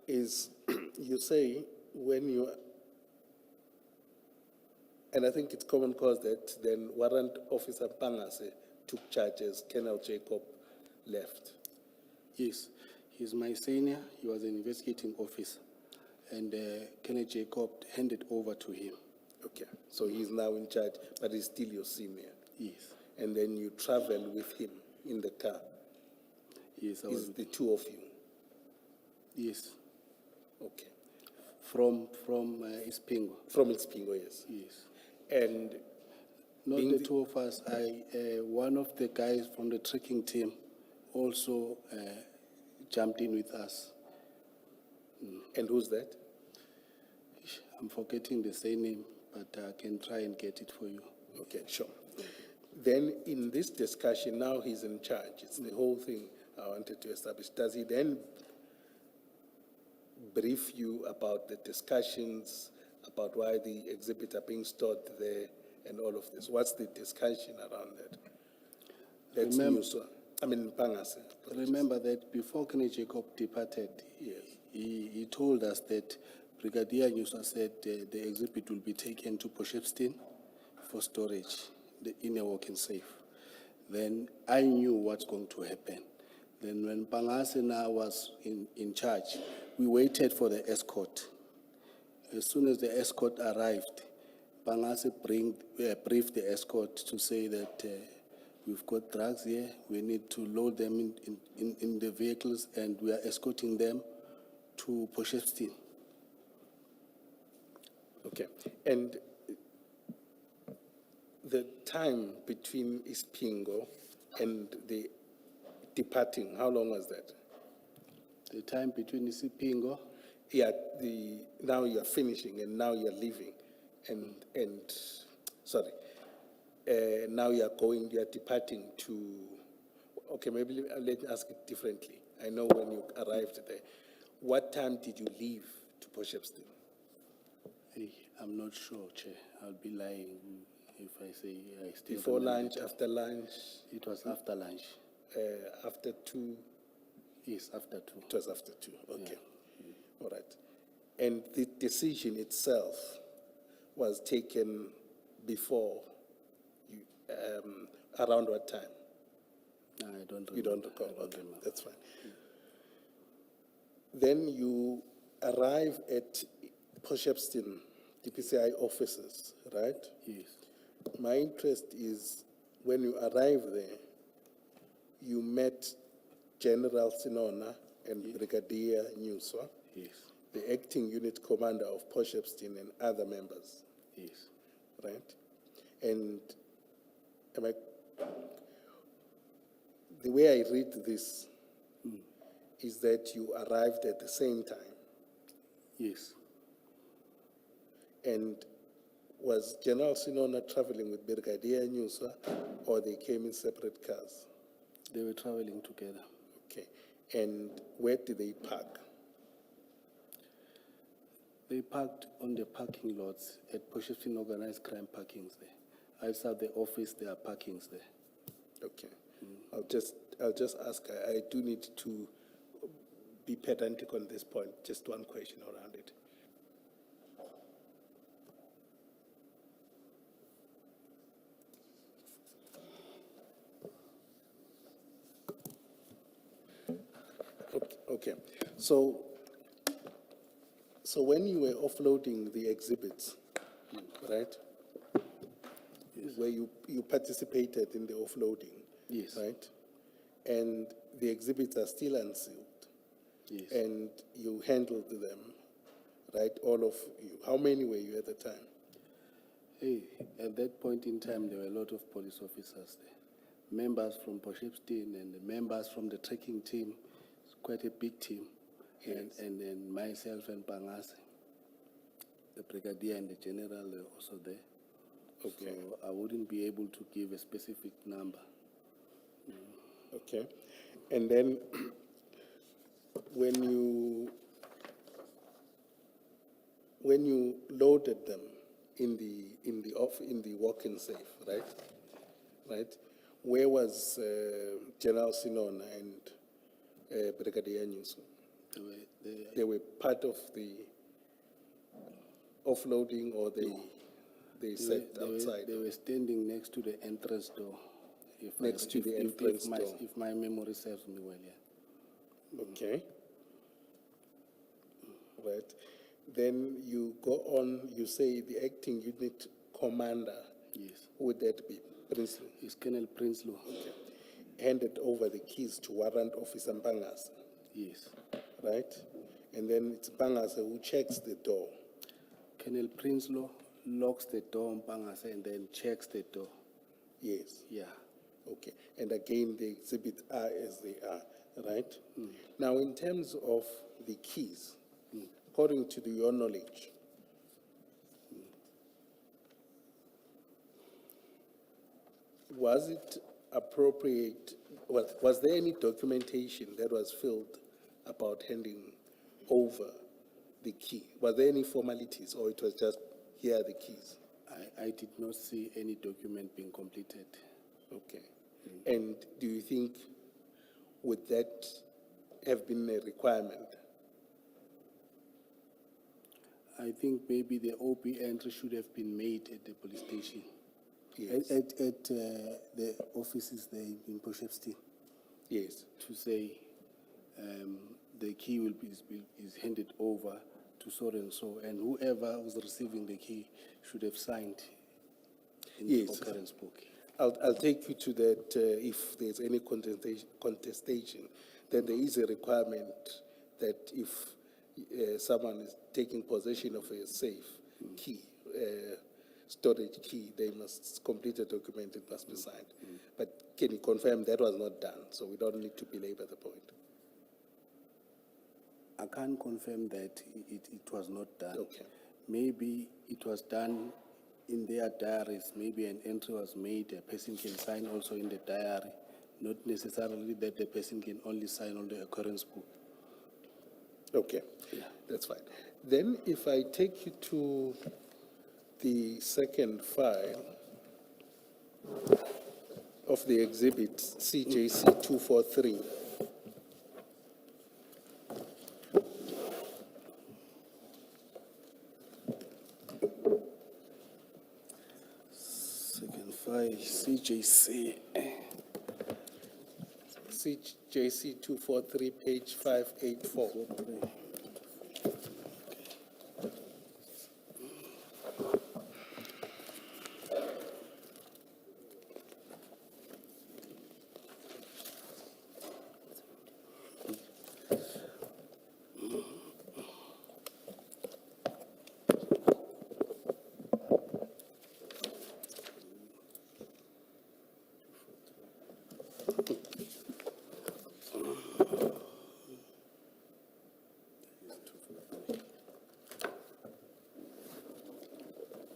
is you say when you, and I think it's common cause that then Warrant Officer Pangase took charge as Colonel Jacob left. Yes, he's my senior. He was an investigating officer, and Kenneth Jacob handed over to him. Okay, so he's now in charge, but he's still your senior. Yes, And then you travel with him in the car. yes, I Is was, the two of you? yes, Okay. from Ispingo. From Ispingo, yes. Yes, And not Being the the- two of us. One of the guys from the trekking team also jumped in with us. who's that? I'm forgetting the surname, but I can try and get it for you. Okay, sure. Then in this discussion, now he's in charge. It's the whole thing I wanted to establish. Does he then brief you about the discussions, about why the exhibits are being stored there and all of this? What's the discussion around that? That's Remember- news. I mean, Pangase. Remember that before Kenneth Jacob departed, Yes. he told us that Brigadier Nyusa said the exhibit will be taken to Potchefstroom for storage, the inner walking safe. Then I knew what's going to happen. Then when Pangasena was in charge, we waited for the escort. As soon as the escort arrived, Pangase briefed the escort to say that we've got drugs here, we need to load them in the vehicles, and we are escorting them to Potchefstroom. Okay. And the time between Ispingo and the departing, how long was that? The time between Isipingo, Yeah, now you're finishing and now you're leaving, now you're departing to, okay, maybe let me ask it differently. I know when you arrived there. What time did you leave to Potchefstroom? I'm not sure, Chair. I'll be lying if I say I still Before remember lunch, the time. after lunch, It was after lunch. after 2? Yes, after 2. It was after 2, okay. All right. And the decision itself was taken before you, around what time? No, I don't remember. You don't recall? I don't Okay, remember. that's fine. Then you arrive at Potchefstroom DPCI offices, right? Yes, My interest is when you arrive there, you met General Sinona and Brigadier Nyuswa, yes, the acting unit commander of Potchefstroom, and other members, yes. right? And the way I read this is that you arrived at the same time. Yes. And was General Sinona traveling with Brigadier Nyuswa, or they came in separate cars? They were traveling together. Okay. And where did they park? They parked on the parking lots at Potchefstroom Organized Crime parkings there. Outside the office, there are parkings there. Okay. I'll just ask, I do need to be pedantic on this point, just one question around it. Okay. So when you were offloading the exhibits, right? Where you participated in the offloading, Yes. right? And the exhibits are still unsealed. Yes. And you handled them, right? All of you. How many were you at the time? Hey, at that point in time, there were a lot of police officers there. Members from Potchefstroom and the members from the trekking team. It's quite a big team. Yes. And then myself and Pangase, the brigadier and the general were also there. Okay. So I wouldn't be able to give a specific number. Okay. And then when you loaded them, in the walk-in safe, right? Right? Where was General Sinona and Brigadier Nyuso? They were part of the offloading, or they sat outside? They were standing next to the entrance door. Next to the entrance door. If my memory serves me well, yeah. Okay. Right. Then you go on, you say the acting unit commander. Yes. Who would that be? Prinsloo. It's Colonel Prinsloo. Handed over the keys to Warrant Officer Mpangase, Yes. right? And then it's Mpangase who checks the door. Colonel Prinsloo locks the door, Mpangase, and then checks the door. Yes. Yeah. Okay. And again, the exhibits are as they are, right? Now, in terms of the keys, according to your knowledge, was it appropriate, was there any documentation that was filled about handing over the key? Was there any formalities, or it was just, here are the keys? I did not see any document being completed. Okay. And do you think, would that have been a requirement? I think maybe the OP entry should have been made at the police station. Yes. At the offices there in Potchefstroom, Yes. to say the key is handed over to so and so, and whoever was receiving the key should have signed in Yes. the occurrence book. I'll take you to that if there's any contestation, that there is a requirement that if someone is taking possession of a safe key, storage key, they must complete a document, it must be signed. But can you confirm that was not done, so we don't need to belabor the point? I can't confirm that it was not done. Okay. Maybe it was done in their diaries. Maybe an entry was made, a person can sign also in the diary, not necessarily that the person can only sign on the occurrence book. Okay, that's fine. Then if I take you to the second file of the exhibit, CJC 243. Second file, CJC. CJC 243, page 584.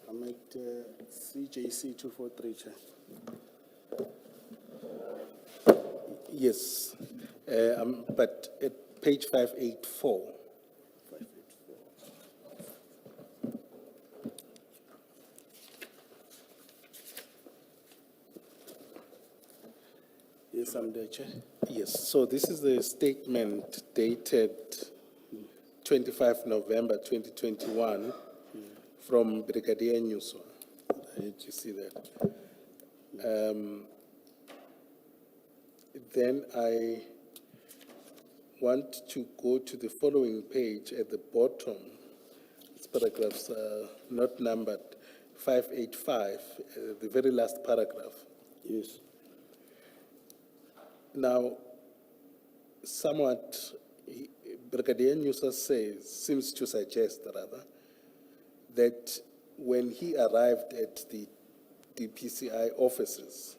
I'm at CJC 243, Chair. Yes, but at page 584. Yes, I'm there, Chair. Yes, so this is the statement dated 25 November 2021 from Brigadier Nyuso. Did you see that? Then I want to go to the following page at the bottom. It's paragraphs not numbered, 585, the very last paragraph. Yes. Now, somewhat, Brigadier Nyusa seems to suggest rather, that when he arrived at the DPCI offices,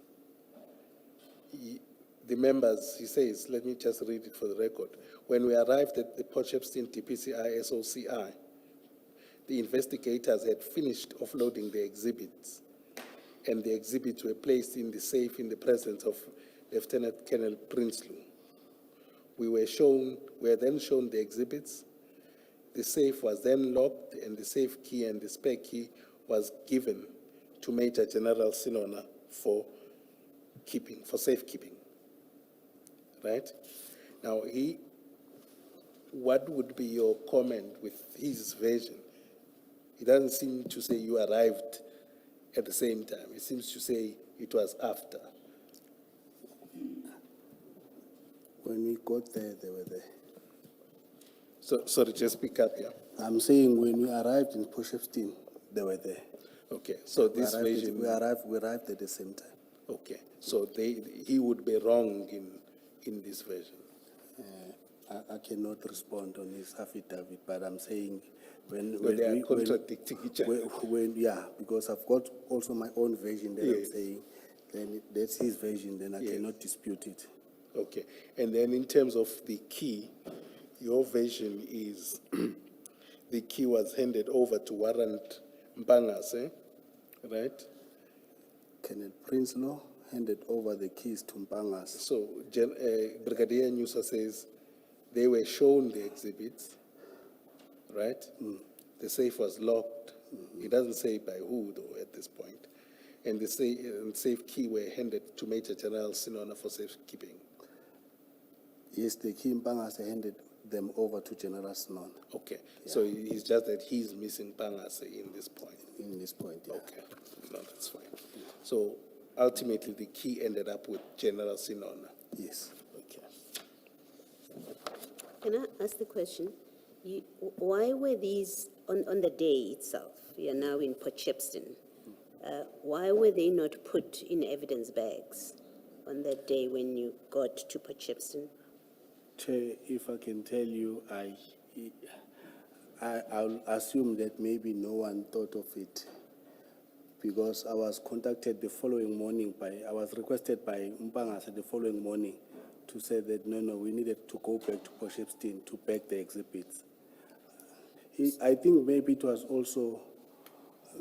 the members, he says, let me just read it for the record. When we arrived at the Potchefstroom DPCI SOCI, the investigators had finished offloading the exhibits, and the exhibits were placed in the safe in the presence of Lieutenant Colonel Prinsloo. We were then shown the exhibits. The safe was then locked, and the safe key and the spare key was given to Major General Sinona for safekeeping, right? Now, what would be your comment with his version? He doesn't seem to say you arrived at the same time. He seems to say it was after. When we got there, they were there. So, sorry, just speak up, yeah? I'm saying when we arrived in Potchefstroom, they were there. Okay, so this we version. arrived at the same time. Okay, so he would be wrong in this version. I cannot respond on his affidavit, but I'm saying when They are contradicting each other. yeah, because I've got also my own version that I'm Yes. saying, then that's his version, then I cannot dispute it. Okay, and then in terms of the key, your version is the key was handed over to Warrant Mpangase, right? Colonel Prinsloo handed over the keys to Mpangas. So Brigadier Nyusa says they were shown the exhibits, right? The safe was locked. He doesn't say by who though at this point. And the safe key were handed to Major General Sinona for safekeeping. Yes, the key Mpangas handed them over to General Snon Okay, so it's just that he's missing Pangase in this point. in this point, yeah. Okay, no, that's fine. So ultimately, the key ended up with General Sinona. Yes. Okay. Can I ask the question? Why were these, on the day itself, you are now in Potchefstroom, why were they not put in evidence bags on that day when you got to Potchefstroom? Chair, if I can tell you, I'll assume that maybe no one thought of it because I was contacted the following morning I was requested by Mpangas the following morning to say that no, we needed to go back to Potchefstroom to pack the exhibits. I think maybe it was also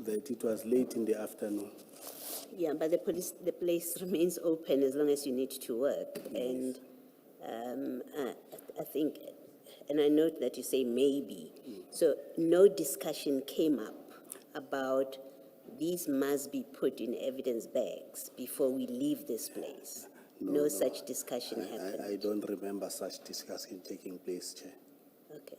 that it was late in the afternoon. Yeah, but the place remains open as long as you need to work. And I think, and I note that you say maybe. So no discussion came up about these must be put in evidence bags before we leave this place. No such discussion happened. I don't remember such discussion taking place, Chair. Okay.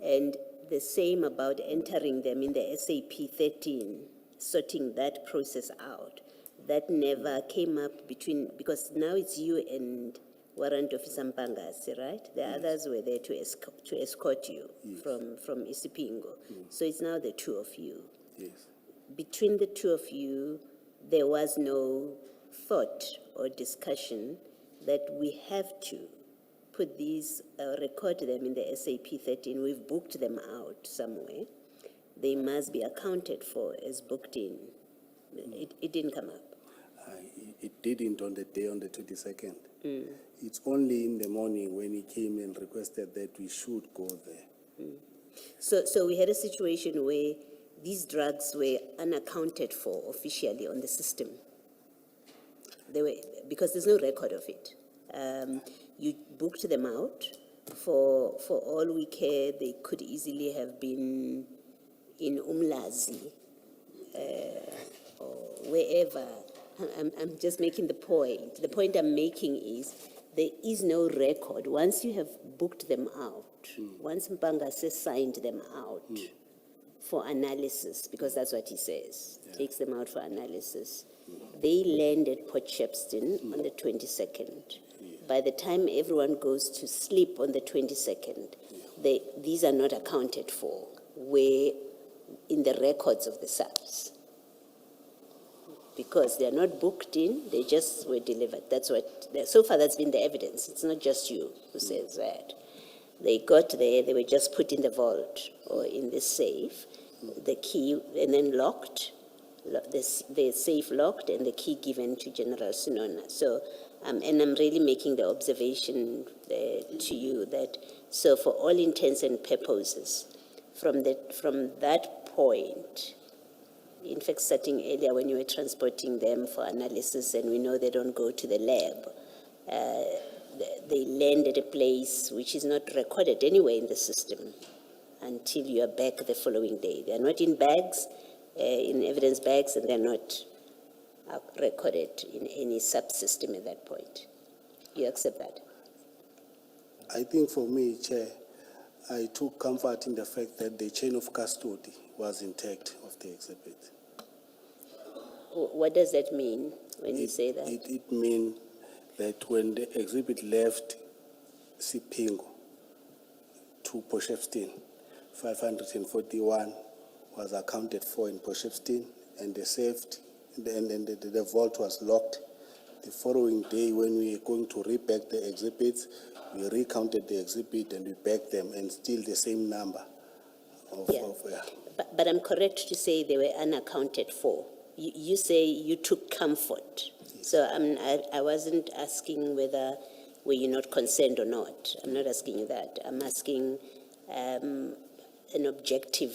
And the same about entering them in the SAP 13, sorting that process out. That never came up because now it's you and Warrant Officer Mpangase, right? The others were there to escort you from Isipingo. So it's now the two of you. Yes. Between the two of you, there was no thought or discussion that we have to put these, record them in the SAP 13. We've booked them out somewhere. They must be accounted for as booked in. It didn't come up. It didn't on the day on the 22nd. It's only in the morning when he came and requested that we should go there. So we had a situation where these drugs were unaccounted for officially on the system. They were, because there's no record of it. You booked them out. For all we care, they could easily have been in Umlazi or wherever. I'm just making the point. The point I'm making is there is no record. Once you have booked them out, once Mpangase signed them out for analysis, because that's what he says, takes them out for analysis, they landed Potchefstroom on the 22nd. By the time everyone goes to sleep on the 22nd, these are not accounted for, where in the records of the SAPs. Because they are not booked in, they just were delivered. So far that's been the evidence. It's not just you who says that. They got there, they were just put in the vault or in the safe, the key, and then locked, the safe locked and the key given to General Sinona. So, and I'm really making the observation to you that, so for all intents and purposes, from that point, in fact, starting earlier when you were transporting them for analysis, and we know they don't go to the lab, they land at a place which is not recorded anywhere in the system until you are back the following day. They are not in bags, in evidence bags and they're not recorded in any subsystem at that point. You accept that? I think for me, Chair, I took comfort in the fact that the chain of custody was intact of the exhibit. What does that mean when you say that? It means that when the exhibit left Sipingo to Potchefstroom, 541 was accounted for in Potchefstroom, and the vault was locked. The following day, when we were going to repack the exhibits, we recounted the exhibit and we backed them, and still the same number. But I'm correct to say they were unaccounted for. You say you took comfort. So I wasn't asking whether were you not concerned or not. I'm not asking you that. I'm asking an objective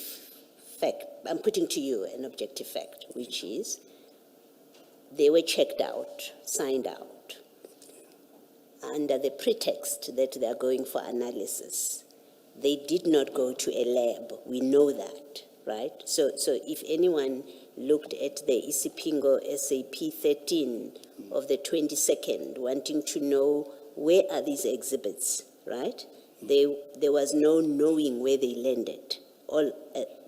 fact. I'm putting to you an objective fact, which is they were checked out, signed out, under the pretext that they are going for analysis. They did not go to a lab. We know that, right? So if anyone looked at the Isipingo SAP 13 of the 22nd, wanting to know where are these exhibits, right? There was no knowing where they landed. All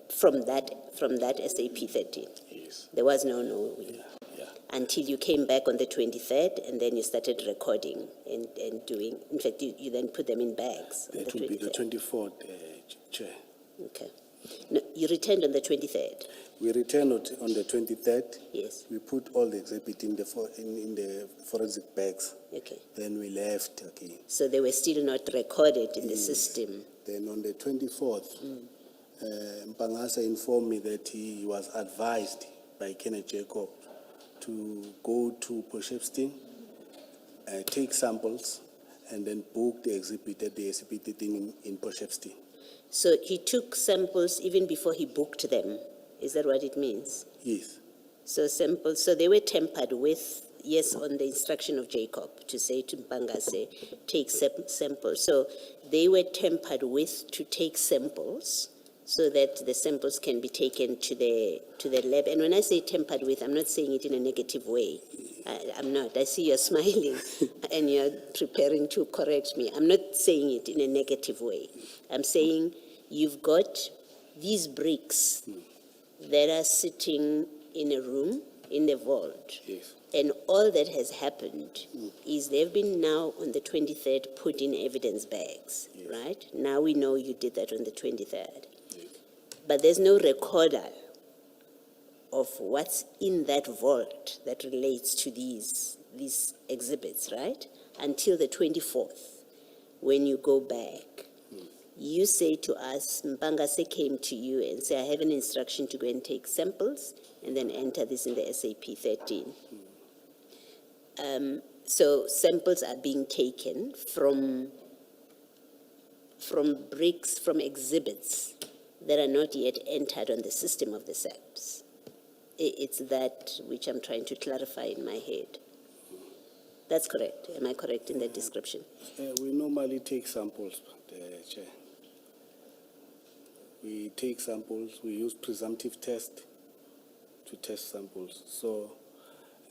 from that SAP 13. Yes. There was no knowing. Yeah. Until you came back on the 23rd, and then you started recording and doing. In fact, you then put them in bags. It will be the 24th, Chair. Okay. No, you returned on the 23rd. We returned on the 23rd. Yes. We put all the exhibit in the forensic bags. Okay. Then we left again. So they were still not recorded in the system. Then on the 24th, Mpangasa informed me that he was advised by Kenneth Jacob to go to Potchefstroom, take samples, and then book the exhibit at the SAP 13 in Potchefstroom. So he took samples even before he booked them. Is that what it means? Yes. So samples, so they were tampered with, yes, on the instruction of Jacob to say to Mpangase, take samples. So they were tampered with to take samples so that the samples can be taken to the lab. And when I say tampered with, I'm not saying it in a negative way. I'm not. I see you're smiling and you're preparing to correct me. I'm not saying it in a negative way. I'm saying you've got these bricks that are sitting in a room in the vault. Yes. And all that has happened is they've been now on the 23rd put in evidence bags, right? Now we know you did that on the 23rd. But there's no recorder of what's in that vault that relates to these exhibits, right? Until the 24th, when you go back. You say to us, Mpangase came to you and said, I have an instruction to go and take samples and then enter this in the SAP 13. So samples are being taken from bricks, from exhibits that are not yet entered on the system of the SAPs. It's that which I'm trying to clarify in my head. That's correct. Am I correct in that description? We normally take samples, Chair. We take samples, we use presumptive test to test samples. So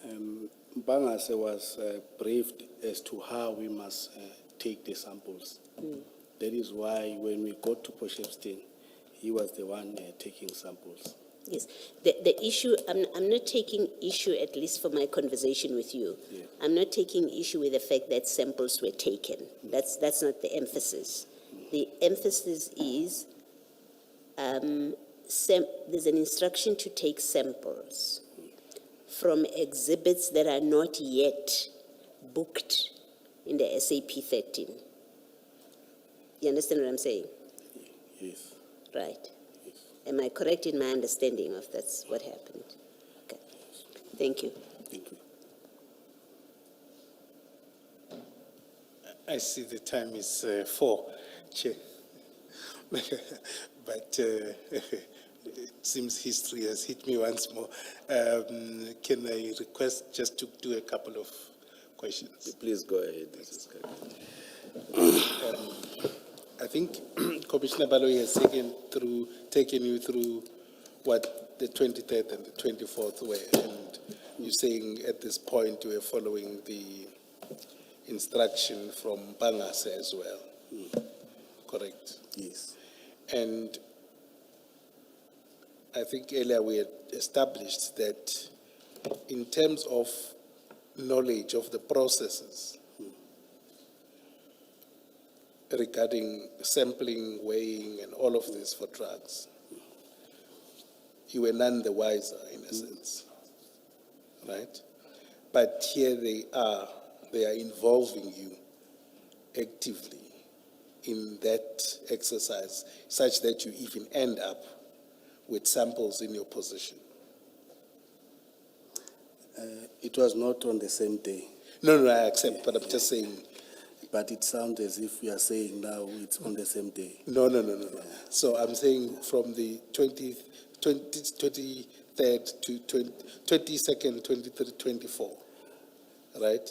Mpangase was briefed as to how we must take the samples. That is why when we got to Potchefstroom, he was the one taking samples. Yes. The issue, I'm not taking issue, at least for my conversation with you. Yeah. I'm not taking issue with the fact that samples were taken. That's not the emphasis. The emphasis is there's an instruction to take samples from exhibits that are not yet booked in the SAP 13. You understand what I'm saying? Yes. Right. Am I correct in my understanding of that's what happened? Okay. Thank you. Thank you. I see the time is 4, Chair. But it seems history has hit me once more. Can I request just to do a couple of questions? Please go ahead. This is correct. I think Commissioner Baloyi has taken you through what the 23rd and the 24th were, and you're saying at this point you were following the instruction from Pangase as well. Correct. Yes. And I think earlier we had established that in terms of knowledge of the processes regarding sampling, weighing, and all of this for drugs, you were none the wiser in a sense, right? But here they are involving you actively in that exercise such that you even end up with samples in your possession. It was not on the same day, No, I accept, but I'm just saying, but it sounds as if we are saying now it's on the same day. no. So I'm saying from the 23rd to 22nd, 23rd, 24, right?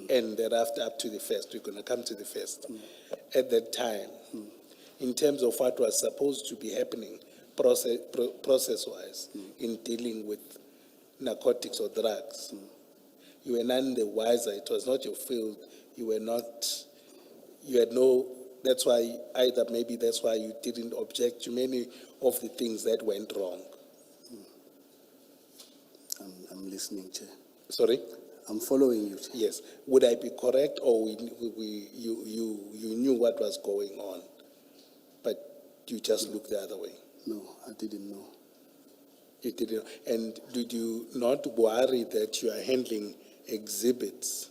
And thereafter up to the 1st, we're going to come to the 1st. At that time, in terms of what was supposed to be happening process-wise in dealing with narcotics or drugs, you were none the wiser. It was not your field. You had no, that's why, either maybe that's why you didn't object to many of the things that went wrong. I'm listening, Chair. Sorry? I'm following you, Chair. Yes. Would I be correct, or you knew what was going on, but you just looked the other way? No, I didn't know. You didn't. And did you not worry that you are handling exhibits,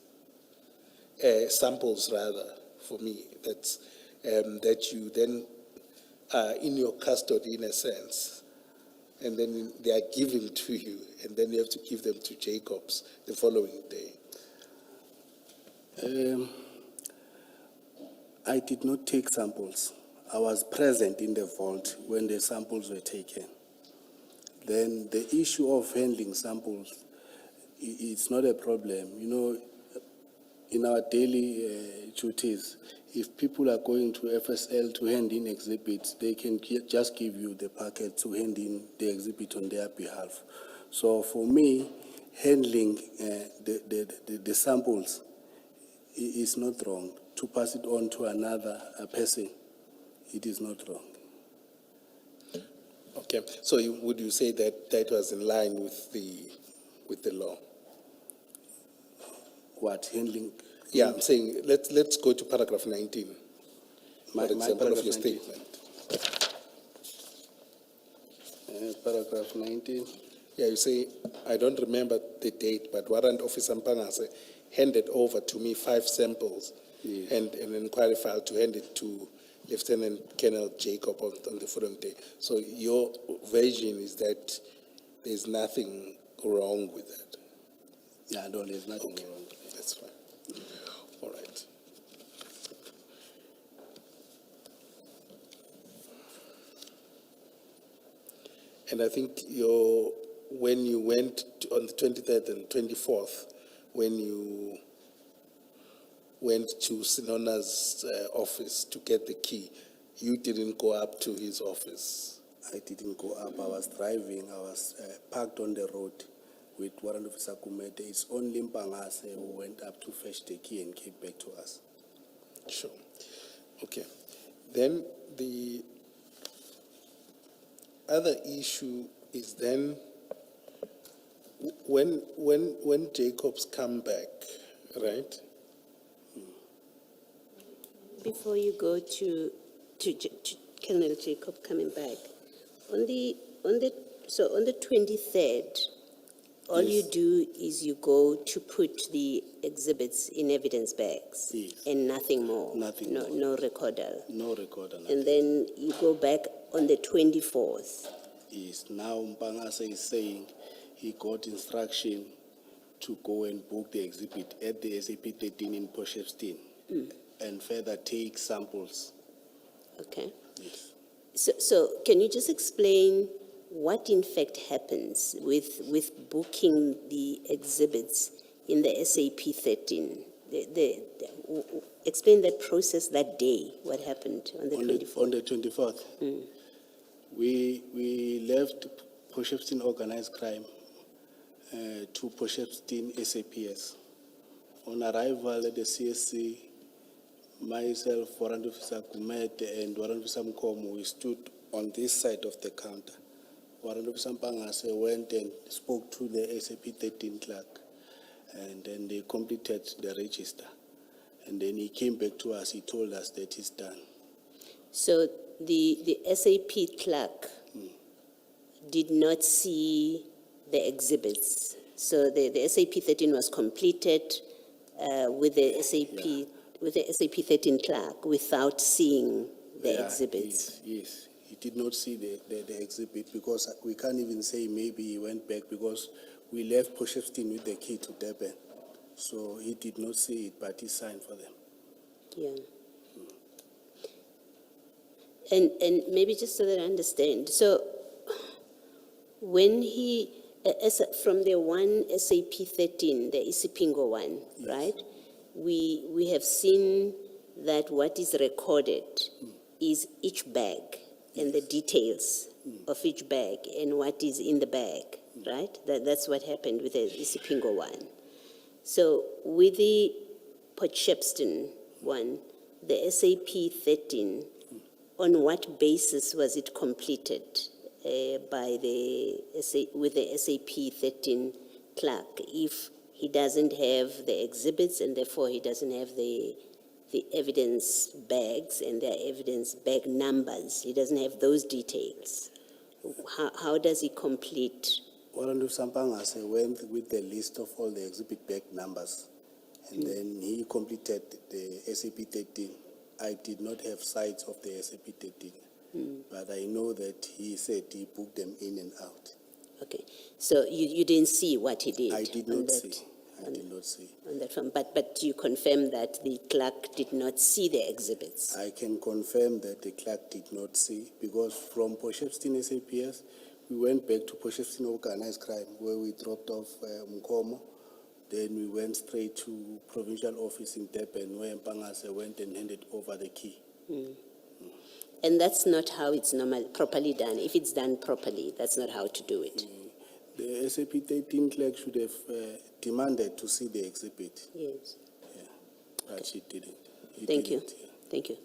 samples rather, for me, that's, that you then are in your custody in a sense, and then they are given to you, and then you have to give them to Jacobs the following day? I did not take samples. I was present in the vault when the samples were taken. Then the issue of handling samples, it's not a problem. You know, in our daily duties, if people are going to FSL to hand in exhibits, they can just give you the packet to hand in the exhibit on their behalf. So for me, handling the samples is not wrong. To pass it on to another person, it is not wrong. Okay, so would you say that that was in line with the law? What, handling? Yeah, I'm saying, let's go to paragraph 19, My for example, of paragraph your 19. statement. Paragraph 19. Yeah, you say, I don't remember the date, but Warrant Officer Mpangase handed over to me 5 samples Yes. and an inquiry file to hand it to Lieutenant Colonel Jacob on the following day. So your version is that there's nothing wrong with that? Yeah, no, there's nothing Okay, wrong. that's fine. All right. And I think when you went on the 23rd and 24th, when you went to Sinona's office to get the key, you didn't go up to his office. I didn't go up. I was driving. I was parked on the road with Warrant Officer Kumete. It's only Mpangase who went up to fetch the key and came back to us. Sure. Okay. Then the other issue is then when Jacobs come back, right? Before you go to Colonel Jacob coming back, on the 23rd, all you do is you go to put the exhibits in evidence bags. Yes. And nothing more. Nothing no, more. No recorder. No recorder. Nothing. And then you go back on the 24th. Yes. Now Mpangase is saying he got instruction to go and book the exhibit at the SAP 13 in Potchefstroom and further take samples. Okay. Yes. So can you just explain what in fact happens with booking the exhibits in the SAP 13? Explain that process that day, what happened on the 24th. On the 24th, we left Potchefstroom Organized Crime to Potchefstroom SAPS. On arrival at the CSC, myself, Warrant Officer Kumet, and Warrant Officer Mkomo, we stood on this side of the counter. Warrant Officer Mpangase went and spoke to the SAP 13 clerk, and then they completed the register. And then he came back to us, he told us that he's done. So the SAP clerk did not see the exhibits. So the SAP 13 was completed with the SAP 13 clerk without seeing the exhibits. Yes, he did not see the exhibit because we can't even say maybe he went back because we left Potchefstroom with the key to Durban. So he did not see it, but he signed for them. Yeah. And maybe just so that I understand, so when he, from the one SAP 13, the Isipingo one, right? We have seen that what is recorded is each bag and the details of each bag and what is in the bag, right? That's what happened with the Isipingo one. So with the Potchefstroom one, the SAP 13, on what basis was it completed with the SAP 13 clerk if he doesn't have the exhibits and therefore he doesn't have the evidence bags and the evidence bag numbers? He doesn't have those details. How does he complete? Warrant Officer Mpangase went with the list of all the exhibit bag numbers, and then he completed the SAP 13. I did not have sight of the SAP 13, but I know that he said he booked them in and out. Okay, so you didn't see what he did? I did not see. I did not see. On that one, but you confirm that the clerk did not see the exhibits? I can confirm that the clerk did not see because from Potchefstroom SAPS, we went back to Potchefstroom Organized Crime where we dropped off Mkomo. Then we went straight to provincial office in Durban where Mpangase went and handed over the key. And that's not how it's properly done. If it's done properly, that's not how to do it. The SAP 13 clerk should have demanded to see the exhibit. Yes. Yeah, but she didn't. He Thank you. didn't, yeah. Thank you.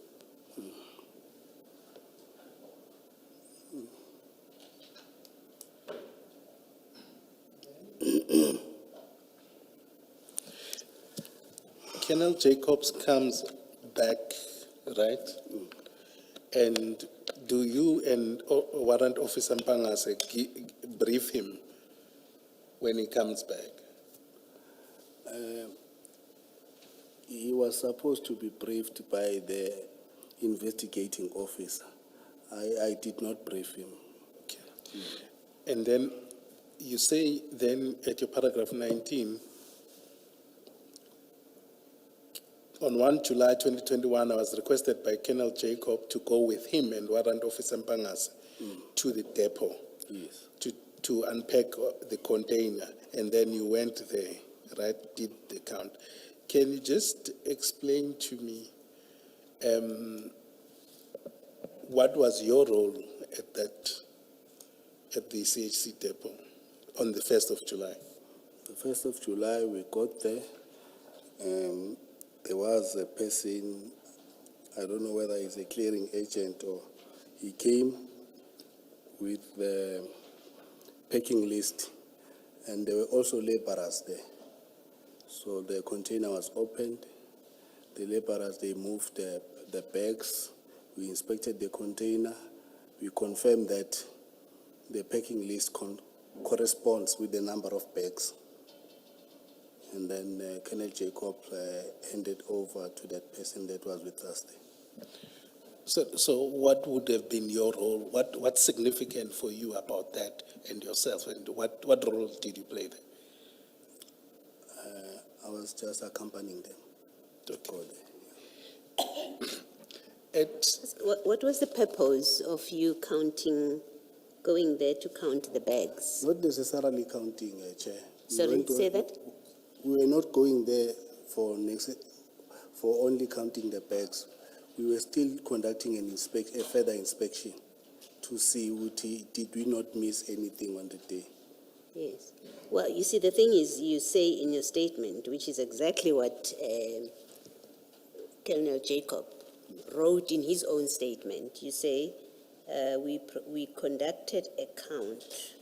Colonel Jacobs comes back, right? And do you and Warrant Officer Mpangase brief him when he comes back? He was supposed to be briefed by the investigating officer. I did not brief him. Okay. And then you say then at your paragraph 19, on 1 July 2021, I was requested by Colonel Jacob to go with him and Warrant Officer Mpangase to the depot. Yes. To unpack the container, and then you went there, right, did the count. Can you just explain to me what was your role at the CHC depot on the 1st of July? The 1st of July, we got there. There was a person, I don't know whether he's a clearing agent or he came with the packing list, and there were also laborers there. So the container was opened. The laborers, they moved the bags. We inspected the container. We confirmed that the packing list corresponds with the number of bags. And then Colonel Jacob handed over to that person that was with us there. So what would have been your role? What's significant for you about that and yourself? And what role did you play there? I was just accompanying them to go there. What was the purpose of you going there to count the bags? Not necessarily counting, Chair. Sorry, say that? We were not going there for only counting the bags. We were still conducting a further inspection to see did we not miss anything on the day. Yes. Well, you see, the thing is, you say in your statement, which is exactly what Colonel Jacob wrote in his own statement. You say, we conducted a count.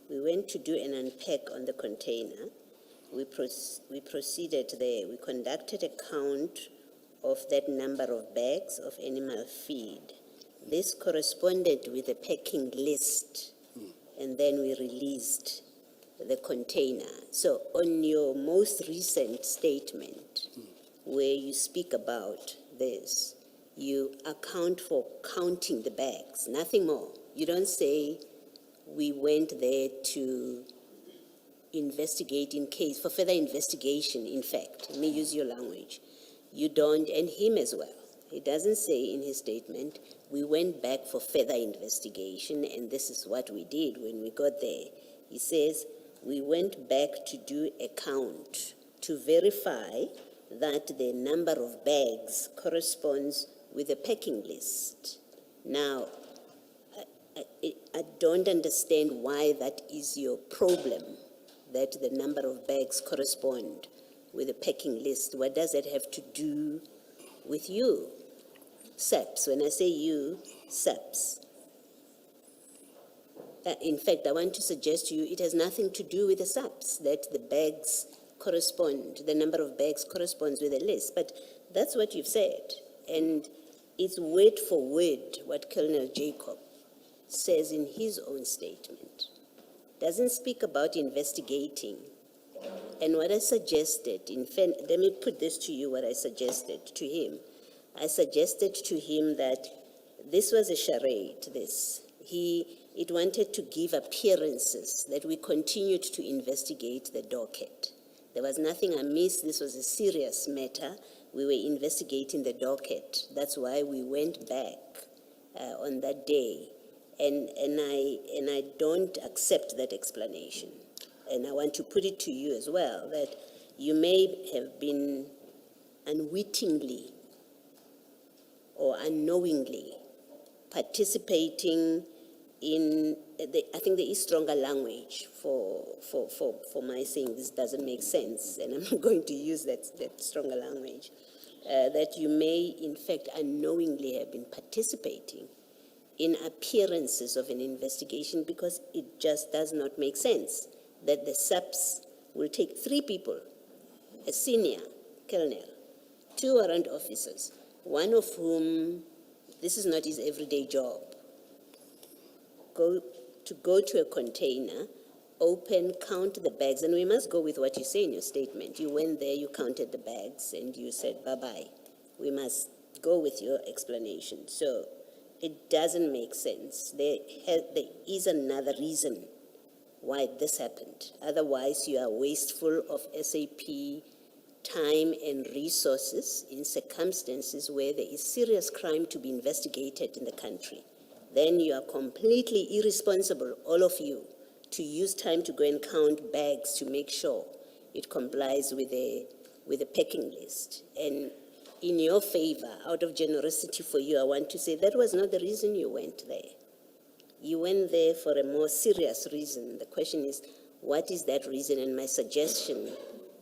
We went to do an unpack on the container. We proceeded there. We conducted a count of that number of bags of animal feed. This corresponded with the packing list, and then we released the container. So on your most recent statement, where you speak about this, you account for counting the bags, nothing more. You don't say we went there to investigate for further investigation, in fact. Let me use your language. You don't, and him as well. He doesn't say in his statement, we went back for further investigation and this is what we did when we got there. He says, we went back to do a count to verify that the number of bags corresponds with the packing list. Now, I don't understand why that is your problem, that the number of bags correspond with the packing list. What does that have to do with you? SAPS, when I say you, SAPS. In fact, I want to suggest to you it has nothing to do with the SAPS, that the bags correspond, the number of bags corresponds with the list. But that's what you've said. And it's word for word what Colonel Jacob says in his own statement. Doesn't speak about investigating. And what I suggested, in fact, let me put this to you, what I suggested to him. I suggested to him that this was a charade, it wanted to give appearances that we continued to investigate the docket. There was nothing amiss. This was a serious matter. We were investigating the docket. That's why we went back on that day. And I don't accept that explanation. And I want to put it to you as well, that you may have been unwittingly or unknowingly participating in, I think there is stronger language for my saying this doesn't make sense, and I'm not going to use that stronger language, that you may in fact unknowingly have been participating in appearances of an investigation, because it just does not make sense that the SAPS will take 3 people, a senior colonel, 2 warrant officers, one of whom, this is not his everyday job, go to a container, open, count the bags, and we must go with what you say in your statement. You went there, you counted the bags, and you said, bye-bye. We must go with your explanation. So it doesn't make sense. There is another reason why this happened. Otherwise, you are wasteful of SAP time and resources in circumstances where there is serious crime to be investigated in the country. Then you are completely irresponsible, all of you, to use time to go and count bags to make sure it complies with the packing list. And in your favor, out of generosity for you, I want to say that was not the reason you went there. You went there for a more serious reason. The question is, what is that reason? And my suggestion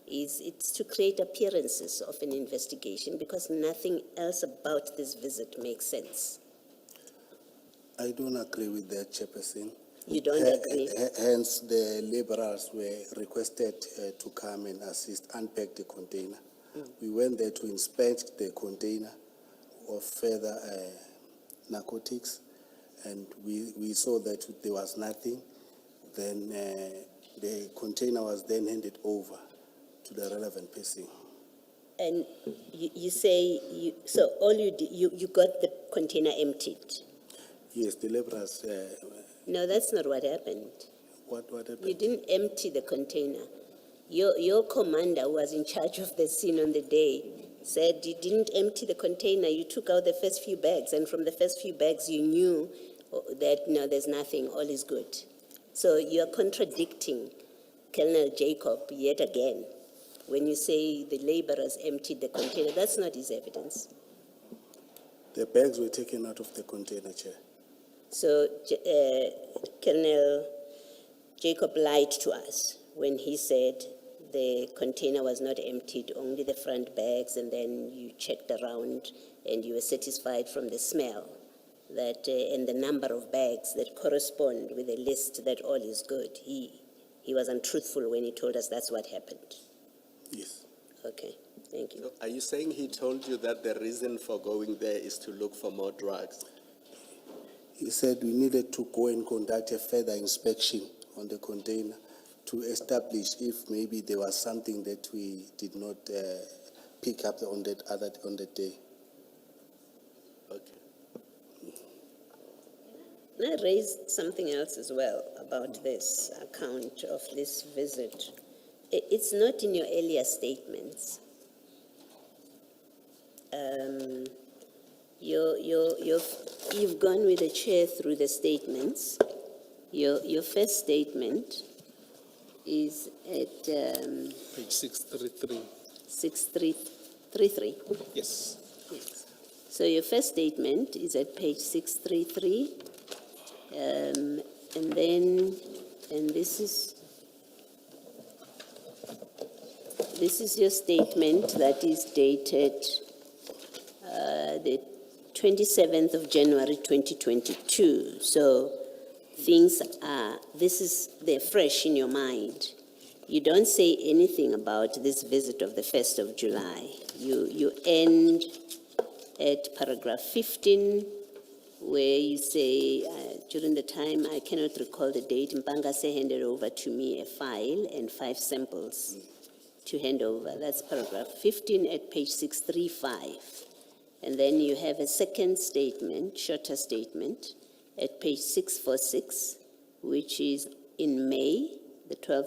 is it's to create appearances of an investigation, because nothing else about this visit makes sense. I don't agree with that, Chairperson. You don't agree? Hence, the laborers were requested to come and assist unpack the container. We went there to inspect the container of further narcotics, and we saw that there was nothing. Then the container was then handed over to the relevant person. And you say, so all you did, you got the container emptied? Yes, the laborers. No, that's not what happened. What happened? You didn't empty the container. Your commander, who was in charge of the scene on the day, said you didn't empty the container. You took out the first few bags, and from the first few bags you knew that no, there's nothing, all is good. So you are contradicting Colonel Jacob yet again when you say the laborers emptied the container. That's not his evidence. The bags were taken out of the container, Chair. So Colonel Jacob lied to us when he said the container was not emptied, only the front bags, and then you checked around and you were satisfied from the smell that and the number of bags that correspond with the list that all is good. He was untruthful when he told us that's what happened. Yes. Okay, thank you. So are you saying he told you that the reason for going there is to look for more drugs? He said we needed to go and conduct a further inspection on the container to establish if maybe there was something that we did not pick up on that day. Okay. And I raised something else as well about this account of this visit. It's not in your earlier statements. You've gone with the chair through the statements. Your first statement is at Page 633. 6333. Yes. Yes. So your first statement is at page 633, and this is your statement that is dated the 27th of January 2022. So they're fresh in your mind. You don't say anything about this visit of the 1st of July. You end at paragraph 15, where you say, during the time, I cannot recall the date, Mpangase handed over to me a file and 5 samples to hand over. That's paragraph 15 at page 635. And then you have a second statement, shorter statement, at page 646, which is in May, the 12th,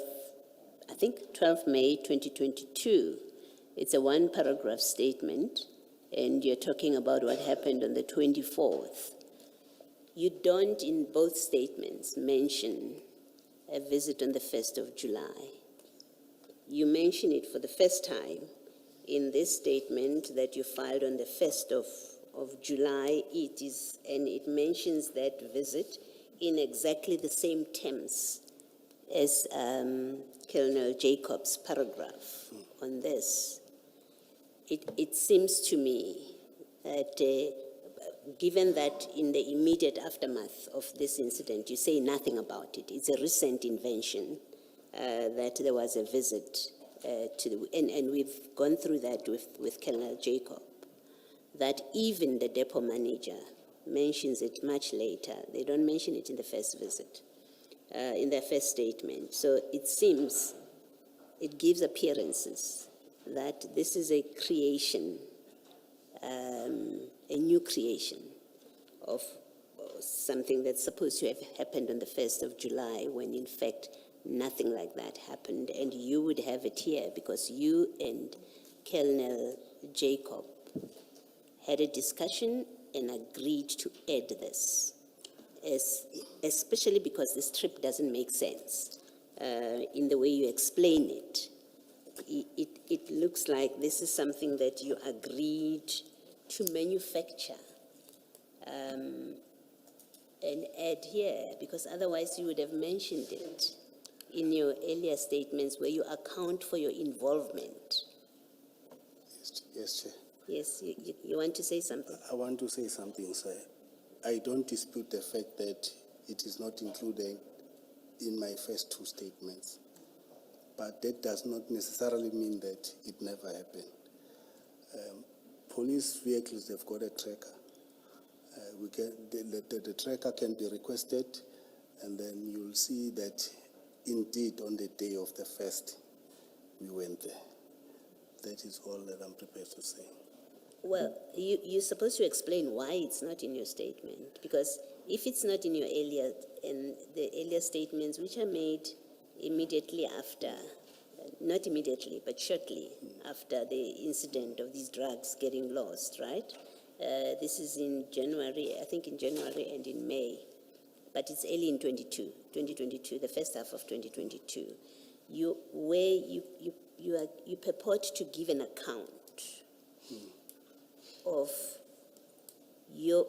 I think 12 May 2022. It's a 1-paragraph statement, and you're talking about what happened on the 24th. You don't, in both statements, mention a visit on the 1st of July. You mention it for the first time in this statement that you filed on the 1st of July. It mentions that visit in exactly the same terms as Colonel Jacob's paragraph on this. It seems to me that given that in the immediate aftermath of this incident, you say nothing about it. It's a recent invention that there was a visit and we've gone through that with Colonel Jacob, that even the depot manager mentions it much later. They don't mention it in the first visit, in their first statement. So it seems, it gives appearances that this is a creation, a new creation of something that's supposed to have happened on the 1st of July, when in fact nothing like that happened. And you would have it here because you and Colonel Jacob had a discussion and agreed to add this, especially because this trip doesn't make sense in the way you explain it. It looks like this is something that you agreed to manufacture and add here, because otherwise you would have mentioned it in your earlier statements where you account for your involvement. Yes, Chair. Yes, you want to say something? I want to say something, sir. I don't dispute the fact that it is not included in my first 2 statements, but that does not necessarily mean that it never happened. Police vehicles, they've got a tracker. The tracker can be requested, and then you'll see that indeed on the day of the 1st, we went there. That is all that I'm prepared to say. Well, you're supposed to explain why it's not in your statement, because if it's not in your earlier statements, which are made immediately after, not immediately, but shortly after the incident of these drugs getting lost, right? This is in January, I think in January and in May, but it's early in 2022, the first half of 2022. You purport to give an account of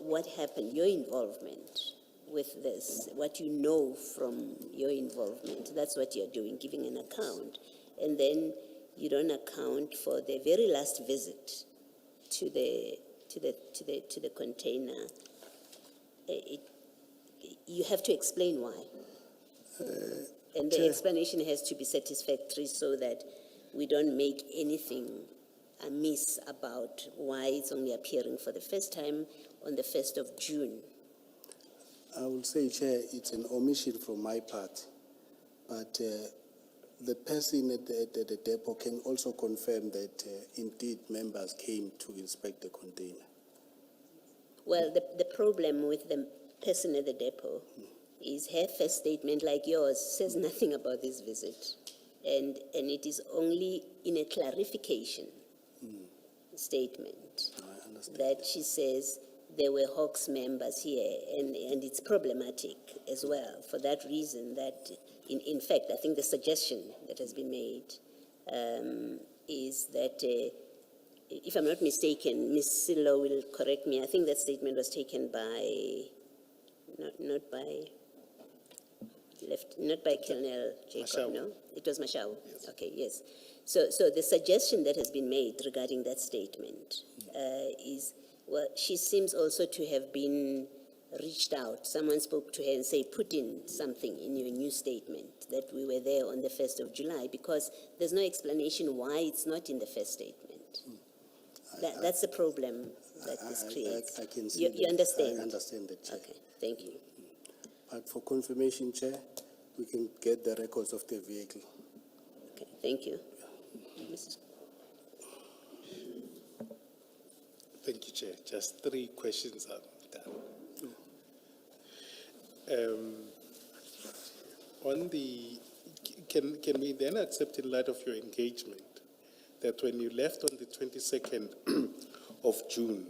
what happened, your involvement with this, what you know from your involvement. That's what you're doing, giving an account. And then you don't account for the very last visit to the container. You have to explain why. And the explanation has to be satisfactory so that we don't make anything amiss about why it's only appearing for the first time on the 1st of June. I would say, Chair, it's an omission from my part, but the person at the depot can also confirm that indeed members came to inspect the container. Well, the problem with the person at the depot is her first statement, like yours, says nothing about this visit. And it is only in a clarification statement I understand. that she says there were Hawks members here, and it's problematic as well for that reason that, in fact, I think the suggestion that has been made is that, if I'm not mistaken, Ms. Silo will correct me, I think that statement was taken by, not by Colonel Jacob, Mashau. no? It was Mashau? Yes. Okay, yes. So the suggestion that has been made regarding that statement is, well, she seems also to have been reached out. Someone spoke to her and say, put in something in your new statement that we were there on the 1st of July, because there's no explanation why it's not in the first statement. That's the problem that this creates. I can see You understand? I understand that, Chair. Okay, thank you. But for confirmation, Chair, we can get the records of the vehicle. Okay, thank you. Mrs. Thank you, Chair. Just 3 questions I'm done. Can we then accept, in light of your engagement, that when you left on the 22nd of June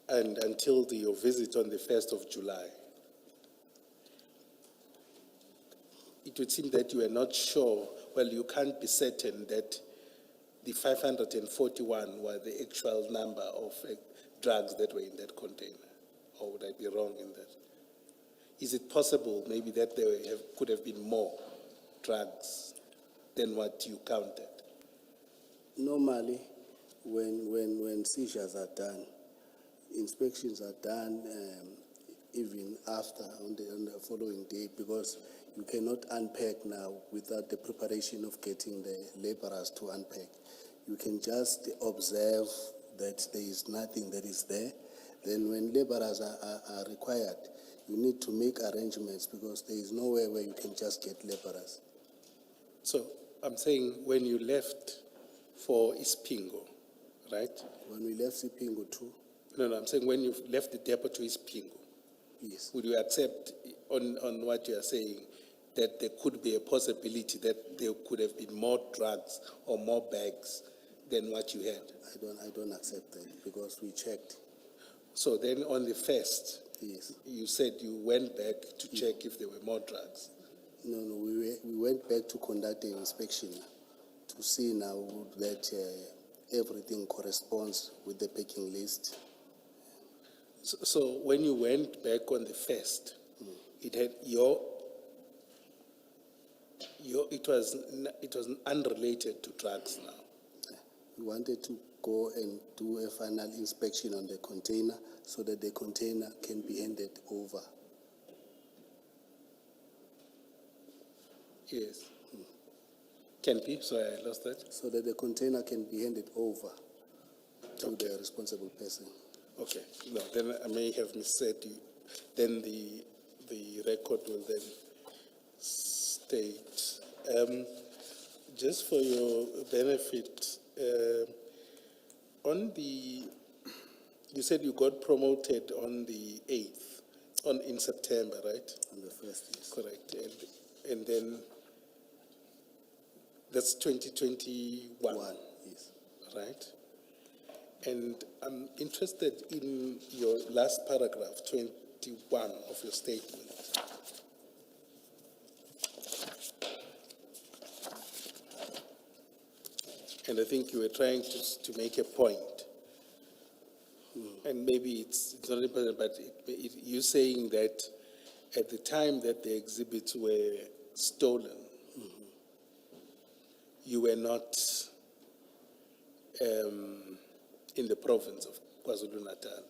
and until your visit on the 1st of July, it would seem that you were not sure, well, you can't be certain that the 541 were the actual number of drugs that were in that container? Or would I be wrong in that? Is it possible maybe that there could have been more drugs than what you counted? Normally, when seizures are done, inspections are done even after on the following day, because you cannot unpack now without the preparation of getting the laborers to unpack. You can just observe that there is nothing that is there. Then when laborers are required, you need to make arrangements, because there is nowhere where you can just get laborers. So I'm saying when you left for Ispingo, right? When we left Sipingo too, No, I'm saying when you left the depot to Ispingo, yes. would you accept on what you are saying that there could be a possibility that there could have been more drugs or more bags than what you had? I don't accept that, because we checked. So then on the 1st, Yes. you said you went back to check if there were more drugs. No, we went back to conduct an inspection to see now that everything corresponds with the packing list. So when you went back on the 1st, it had it was unrelated to drugs now. We wanted to go and do a final inspection on the container so that the container can be handed over. Yes. Can be, sorry, I lost that. So that the container can be handed over to the responsible person. Okay, no, then I may have missaid you. Then the record will then state. Just for your benefit, you said you got promoted on the 8th, in September, right? On the first, yes. Correct, and then that's 2021. Yes. Right? And I'm interested in your last paragraph, 21 of your statement. And I think you were trying to make a point And maybe it's not important, but you're saying that at the time that the exhibits were stolen, you were not in the province of KwaZulu-Natal.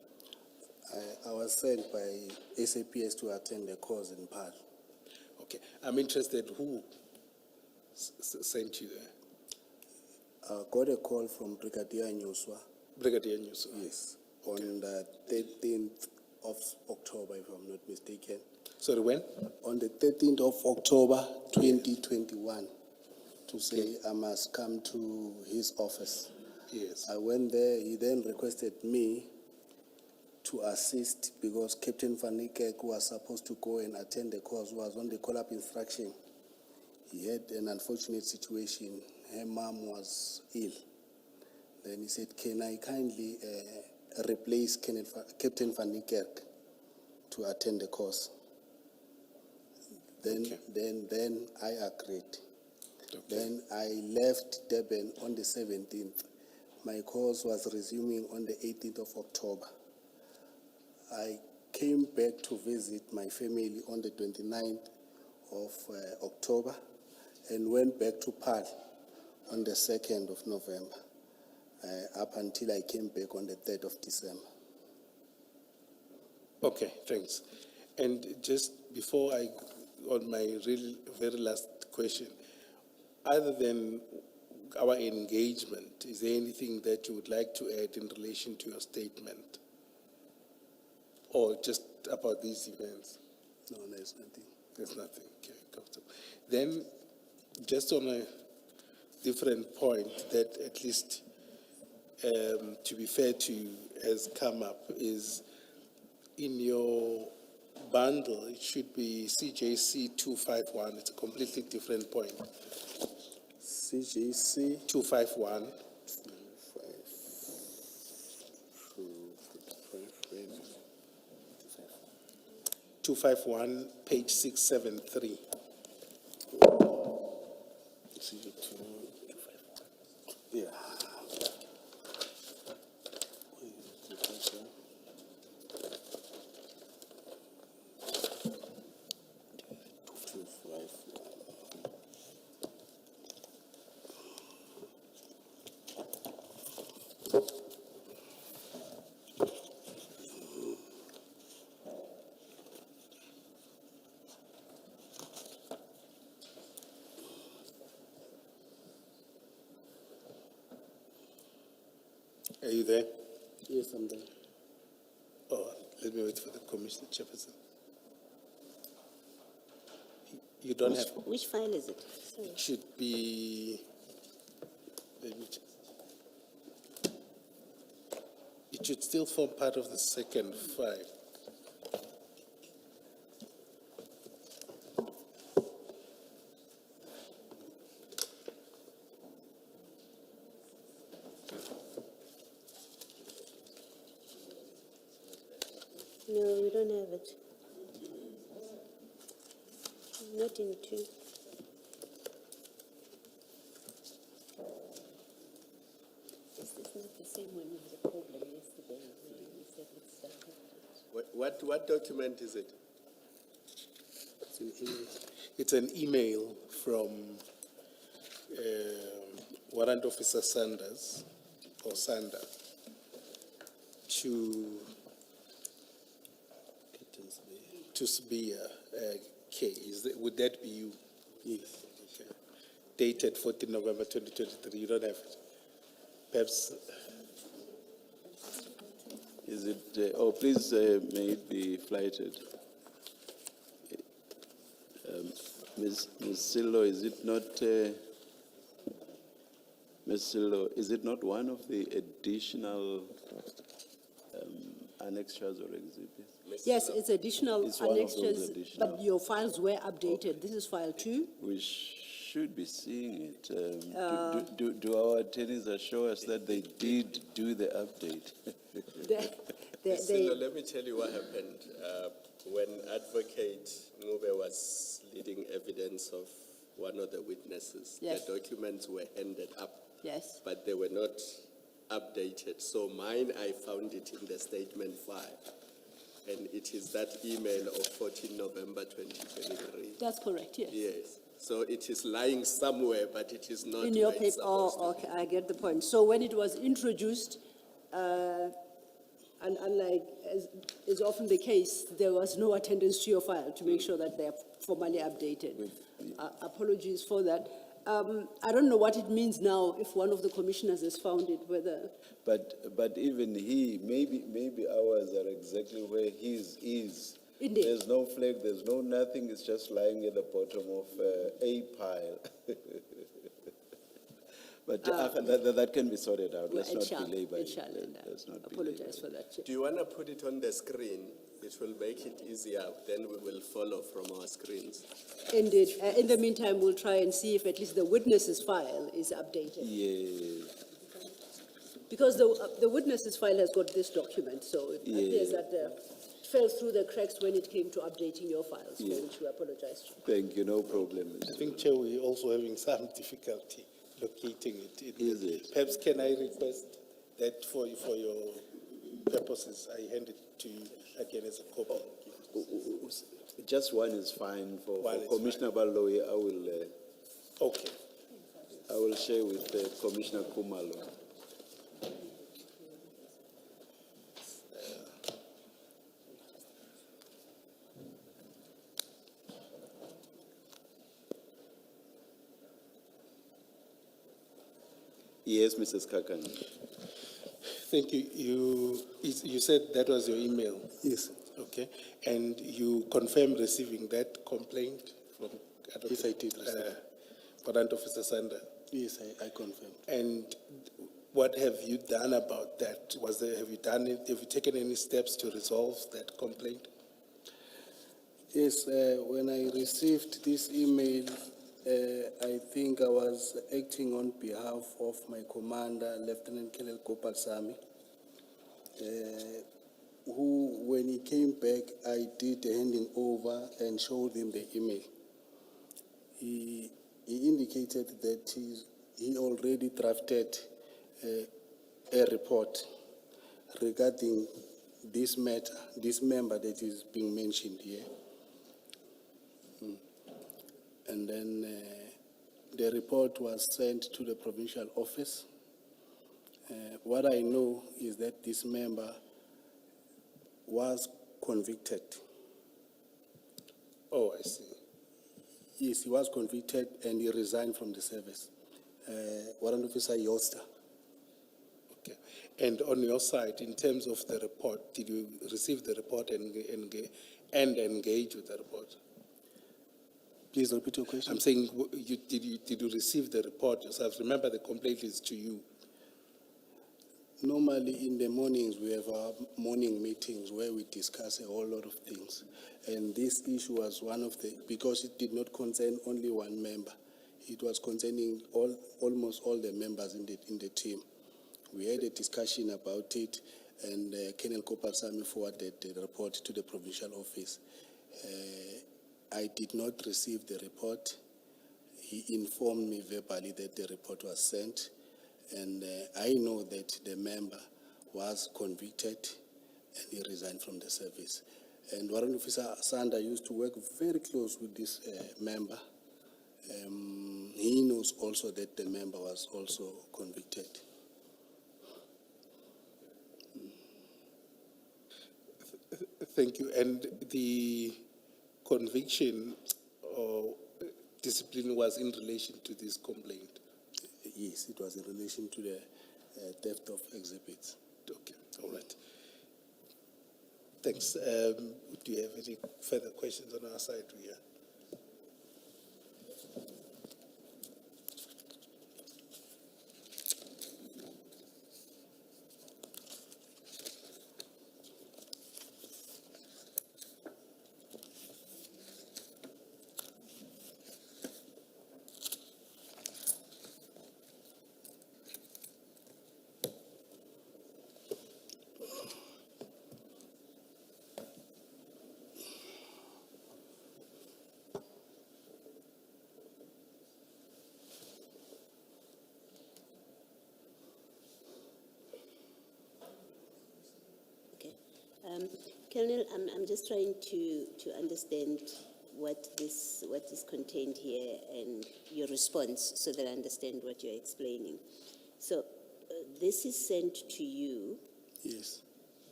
I was sent by SAPS to attend a course in Paarl. Okay, I'm interested who sent you there? I got a call from Brigadier Nyuswa, Brigadier News. yes, on the 13th of October, if I'm not mistaken. Sorry, when? On the 13th of October 2021, to say I must come to his office. Yes. I went there. He then requested me to assist because Captain Van Niekerk, who was supposed to go and attend the course, was on the call-up instruction. He had an unfortunate situation. Her mom was ill. Then he said, "Can I kindly replace Captain Van Niekerk to attend the course?" Then I agreed. Okay. Then I left Durban on the 17th. My course was resuming on the 18th of October. I came back to visit my family on the 29th of October and went back to Paarl on the 2nd of November, up until I came back on the 3rd of December. Okay, thanks. And just before on my very last question, other than our engagement, is there anything that you would like to add in relation to your statement? Or just about these events? No, there's nothing. There's nothing, okay, comfortable. Then, just on a different point that at least, to be fair to you, has come up is in your bundle, it should be CJC 251. It's a completely different point. CJC 251. 251, page 673. Yeah. Are you there? Yes, I'm there. Oh, let me wait for the Commissioner Chairperson. You don't have, Which file is it? Sorry. it should be, let me check. It should still form part of the second file. No, we don't have it. Not in two. Is this not the same one we had a problem yesterday when we said let's start? What document is it? It's an email. It's an email from Warrant Officer Sanders, or Sander, to Sbia K. Would that be you? Yes. Okay. Dated 14 November 2023. You don't have it? Perhaps. Is it, please, may it be flighted. Ms. Silo, is it not, Ms. Silo, is it not one of the additional annexures or exhibits? Yes, it's additional It's one of those annexures, additional. but your files were updated. This is file 2. We should be seeing it. Do our attorneys assure us that they did do the update? Silo, let me tell you what happened. When Advocate Ngube was leading evidence of one of the witnesses, Yes. the documents were ended up, Yes, but they were not updated. So mine, I found it in the statement file. And it is that email of 14 November 2023. That's correct, yes. Yes. So it is lying somewhere, but it is not In your where it's paper, supposed to oh, okay, I get the point. So when it was introduced, and unlike as is often the case, there was no attendance to your file to make sure that they are formally updated. Apologies for that. I don't know what it means now if one of the commissioners has found it, whether, But even he, maybe ours are exactly where his is. Indeed. There's no flag, there's no nothing, it's just lying at the bottom of a pile. But that can be sorted out. Let's not belabor it. Let's not apologize belabor for it. that, Chair. Do you want to put it on the screen? It will make it easier. Then we will follow from our screens. Indeed. In the meantime, we'll try and see if at least the witness's file is updated. Yes. Because the witness's file has got this document, so it appears that it fell through the cracks when it came to updating your files, for which we apologize. Thank you, no problem. I think, Chair, we're also having some difficulty locating it. Is it? Perhaps can I request that for your purposes, I hand it to you again as a copy? Just one is fine for One is Commissioner Baloyi. Okay. I will share with Commissioner Kumalo. Yes, Mrs. Kakan. Thank you. You said that was your email? Yes. Okay. And you confirmed receiving that complaint from Yes, I did receive. Warrant Officer Sander? Yes, I confirmed. And what have you done about that? Have you taken any steps to resolve that complaint? Yes, when I received this email, I think I was acting on behalf of my commander, Lieutenant Colonel Kopasami, who, when he came back, I did a handing over and showed him the email. He indicated that he already drafted a report regarding this matter, this member that is being mentioned here. And then the report was sent to the provincial office. What I know is that this member was convicted. Oh, I see. Yes, he was convicted and he resigned from the service. Warrant Officer Yoster. Okay. And on your side, in terms of the report, did you receive the report and engage with the report? Please repeat your question. I'm saying, did you receive the report yourself? Remember, the complaint is to you. Normally in the mornings we have our morning meetings where we discuss a whole lot of things. And this issue was one of because it did not concern only one member. It was concerning almost all the members in the team. We had a discussion about it and Colonel Kopasami forwarded the report to the provincial office. I did not receive the report. He informed me verbally that the report was sent, and I know that the member was convicted and he resigned from the service. And Warrant Officer Sander used to work very close with this member. He knows also that the member was also convicted. Thank you. And the conviction or discipline was in relation to this complaint? Yes, it was in relation to the theft of exhibits. Okay, all right. Thanks. Do you have any further questions on our side, Ria? Colonel, I'm just trying to understand what is contained here and your response so that I understand what you're explaining. So this is sent to you Yes,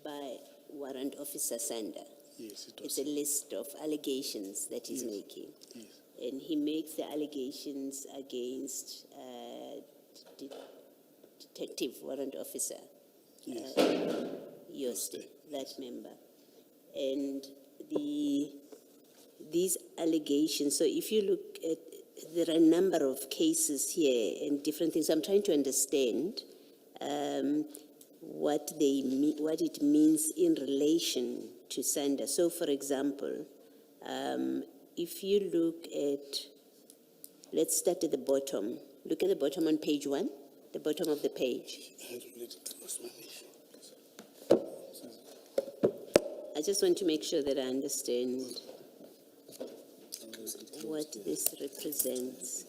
by Warrant Officer Sander. yes, it It's was. a list of allegations that he's Yes. making. Yes, And he makes the allegations against Detective Warrant Officer yes, Yoste, that member. And these allegations, so if you look at, there are a number of cases here and different things. I'm trying to understand what it means in relation to Sander. So, for example, if you look at, let's start at the bottom. Look at the bottom on page 1, the bottom of the page. I related to Osman. I just want to make sure that I understand what this represents.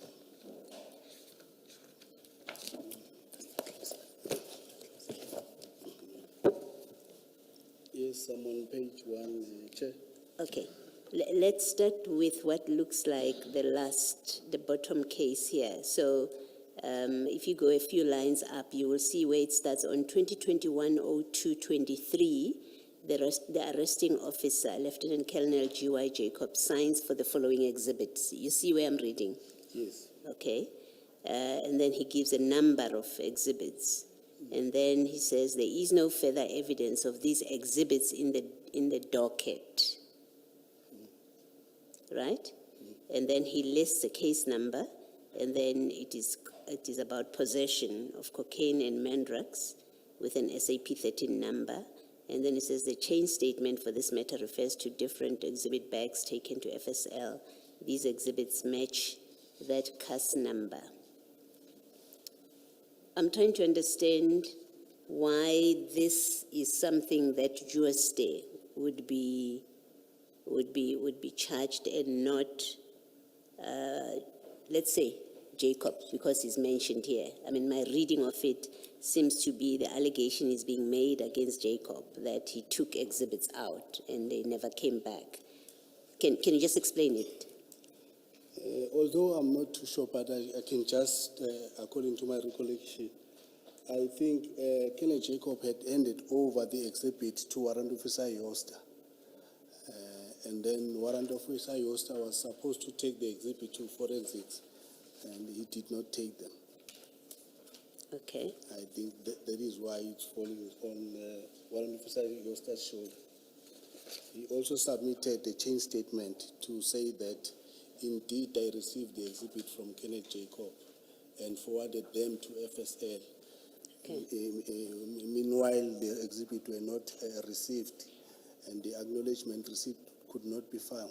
Yes, I'm on page 1, Chair. Okay, let's start with what looks like the bottom case here. So if you go a few lines up, you will see where it starts on 2021-02-23. The arresting officer, Lieutenant Colonel G.Y. Jacob, signs for the following exhibits. You see where I'm reading? Yes, Okay. And then he gives a number of exhibits. And then he says there is no further evidence of these exhibits in the docket. Right? And then he lists a case number, and then it is about possession of cocaine and mandrax with an SAP 13 number. And then it says the chain statement for this matter refers to different exhibit bags taken to FSL. These exhibits match that CAS number. I'm trying to understand why this is something that Jueste would be charged and not, let's say, Jacob, because he's mentioned here. I mean, my reading of it seems to be the allegation is being made against Jacob that he took exhibits out and they never came back. Can you just explain it? although I'm not too sure, but I can just, according to my recollection, I think Colonel Jacob had handed over the exhibit to Warrant Officer Yosta. And then Warrant Officer Yosta was supposed to take the exhibit to forensics, and he did not take them. Okay. I think that is why it's falling on Warrant Officer Yosta's shoulder. He also submitted a chain statement to say that indeed I received the exhibit from Kenneth Jacob and forwarded them to FSL. Okay. Meanwhile, the exhibit were not received, and the acknowledgement receipt could not be found.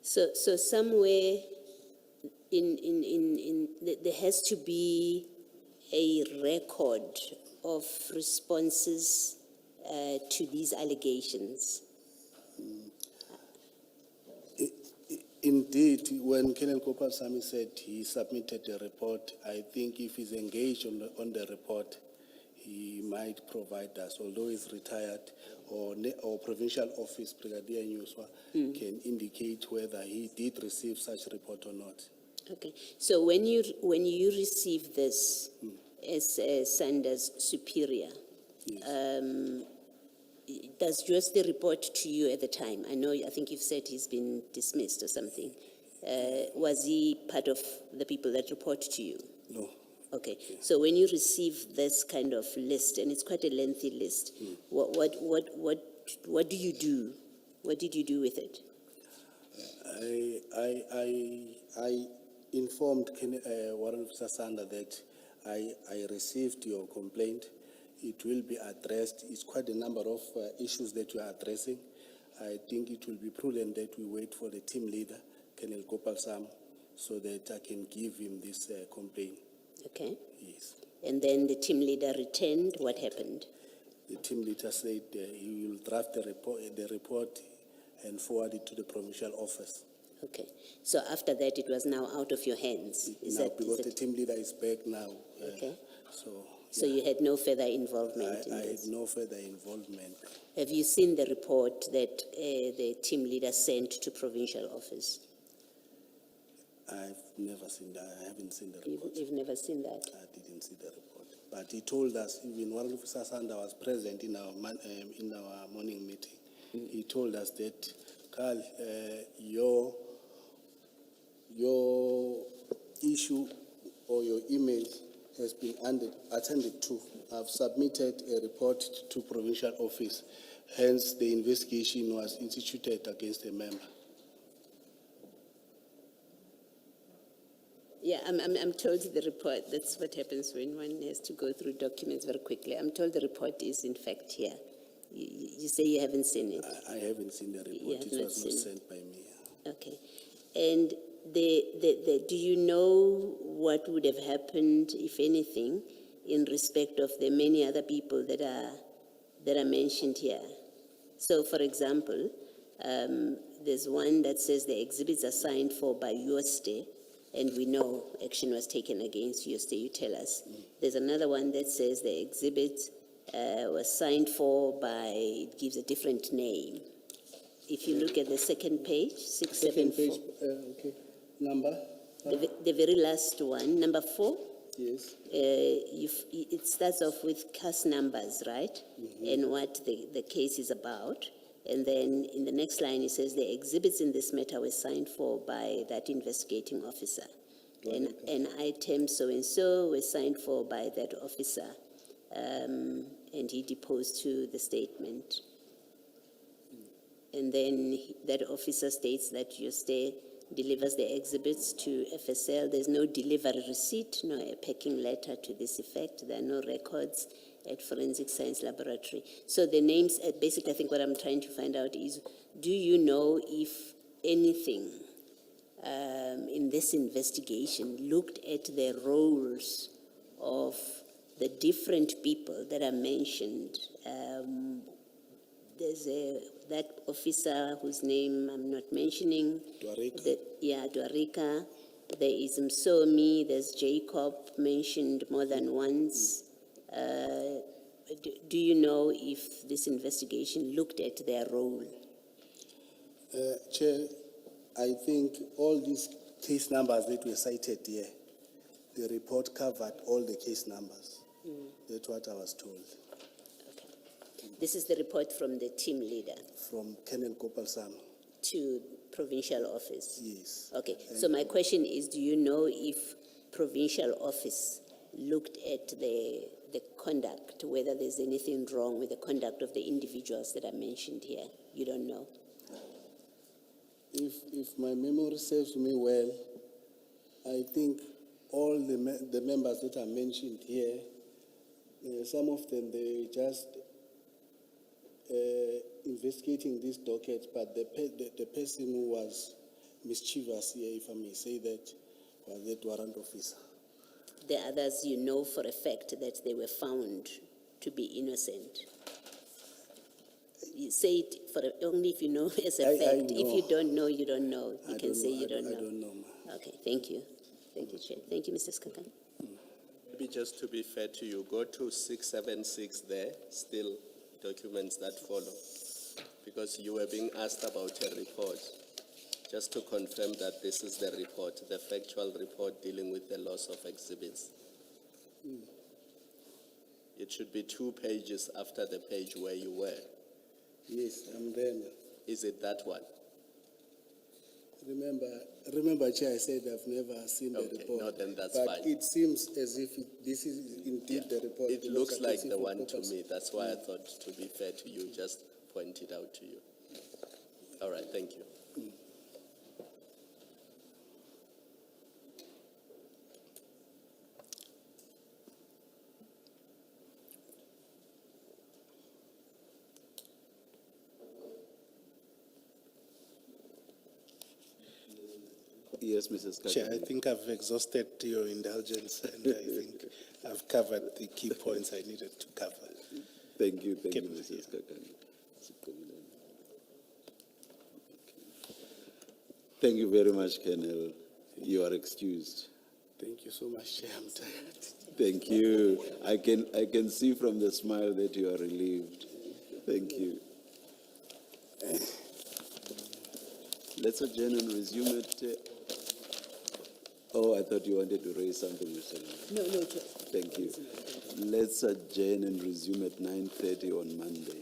So somewhere there has to be a record of responses to these allegations. Indeed, when Colonel Kopal-Sami said he submitted a report, I think if he's engaged on the report, he might provide us, although he's retired, or Provincial Office Brigadier Nyuswa can indicate whether he did receive such report or not. Okay. So when you receive this as Sanders superior, Yes. does just the report to you at the time? I think you've said he's been dismissed or something. Was he part of the people that report to you? No. Okay. So when you receive this kind of list, and it's quite a lengthy list, what do you do? What did you do with it? I informed Warrant Officer Sander that I received your complaint. It will be addressed. It's quite a number of issues that you are addressing. I think it will be prudent that we wait for the team leader, Colonel Kopal-Sam, so that I can give him this complaint. Okay. Yes. And then the team leader returned. What happened? The team leader said he will draft the report and forward it to the provincial office. Okay. So after that, it was now out of your hands. Now, because the team leader is back now. Okay. So So you had no further involvement in I had this? no further involvement. Have you seen the report that the team leader sent to provincial office? I've never seen that. I haven't seen the report. You've never seen that? I didn't see the report. But he told us, even one officer Sanda was present in our morning meeting. He told us that, Carl, your issue or your email has been attended to. I've submitted a report to provincial office. Hence, the investigation was instituted against a member. Yeah, I'm told the report, that's what happens when one has to go through documents very quickly. I'm told the report is in fact here. You say you haven't seen it? I haven't seen the report. You have It not was not seen it. sent by me. Okay. And do you know what would have happened, if anything, in respect of the many other people that are mentioned here? So, for example, there's one that says the exhibits are signed for by your stay, and we know action was taken against your stay, you tell us. There's another one that says the exhibit was signed for by, it gives a different name. If you look at the second page, 674. Second page, okay. Number? The very last one, number 4. Yes. It starts off with cast numbers, right? And what the case is about. And then in the next line, it says the exhibits in this matter were signed for by that investigating officer. And item so-and-so was signed for by that officer. And he deposed to the statement. And then that officer states that your stay delivers the exhibits to FSL. There's no delivery receipt, no a packing letter to this effect. There are no records at Forensic Science Laboratory. So the names, basically I think what I'm trying to find out is, do you know if anything in this investigation looked at the roles of the different people that are mentioned? There's that officer whose name I'm not mentioning. Dwarika. Dwarika. There is Msomi, there's Jacob mentioned more than once. Do you know if this investigation looked at their role? Chair, I think all these case numbers that were cited here, the report covered all the case numbers. That's what I was told. This is the report from the team leader From Colonel Kopalsam. to provincial office? Yes. Okay, so my question is, do you know if provincial office looked at the conduct, whether there's anything wrong with the conduct of the individuals that are mentioned here? You don't know? If my memory serves me well, I think all the members that are mentioned here, some of them, they just investigating these dockets, but the person who was mischievous here, if I may say that, was the warrant officer. The others, you know for a fact that they were found to be innocent. You say it only if you know as a fact. know. If you don't know, you don't know. You can say you don't know. I don't know, ma. Okay, thank you. Thank you, Chair. Thank you, Mr. Skakan. Maybe just to be fair to you, go to 676 there, still documents that follow. Because you were being asked about a report. Just to confirm that this is the report, the factual report dealing with the loss of exhibits. It should be 2 pages after the page where you were. Yes, I'm there, ma. Is it that one? Remember, Chair, I said I've never seen the Okay, report. no, then that's but fine. It seems as if this is indeed the report. It because looks I can like see the from one to Kopalsam. me. That's why I thought, to be fair to you, just point it out to you. All right, thank you. Yes, Mrs. Chair, I Kakane. think I've exhausted your indulgence and I think I've covered the key points I needed to cover. Thank you, Okay. Mrs. Kakane. Thank you very much, Colonel. You are excused. Thank you so much, Chair. I'm tired. Thank you. I can see from the smile that you are relieved. Thank you. Let's adjourn and resume it. Oh, I thought you wanted to raise something, Mr. Chair. No, Chair. Thank you. Let's adjourn and resume at 9:30 on Monday.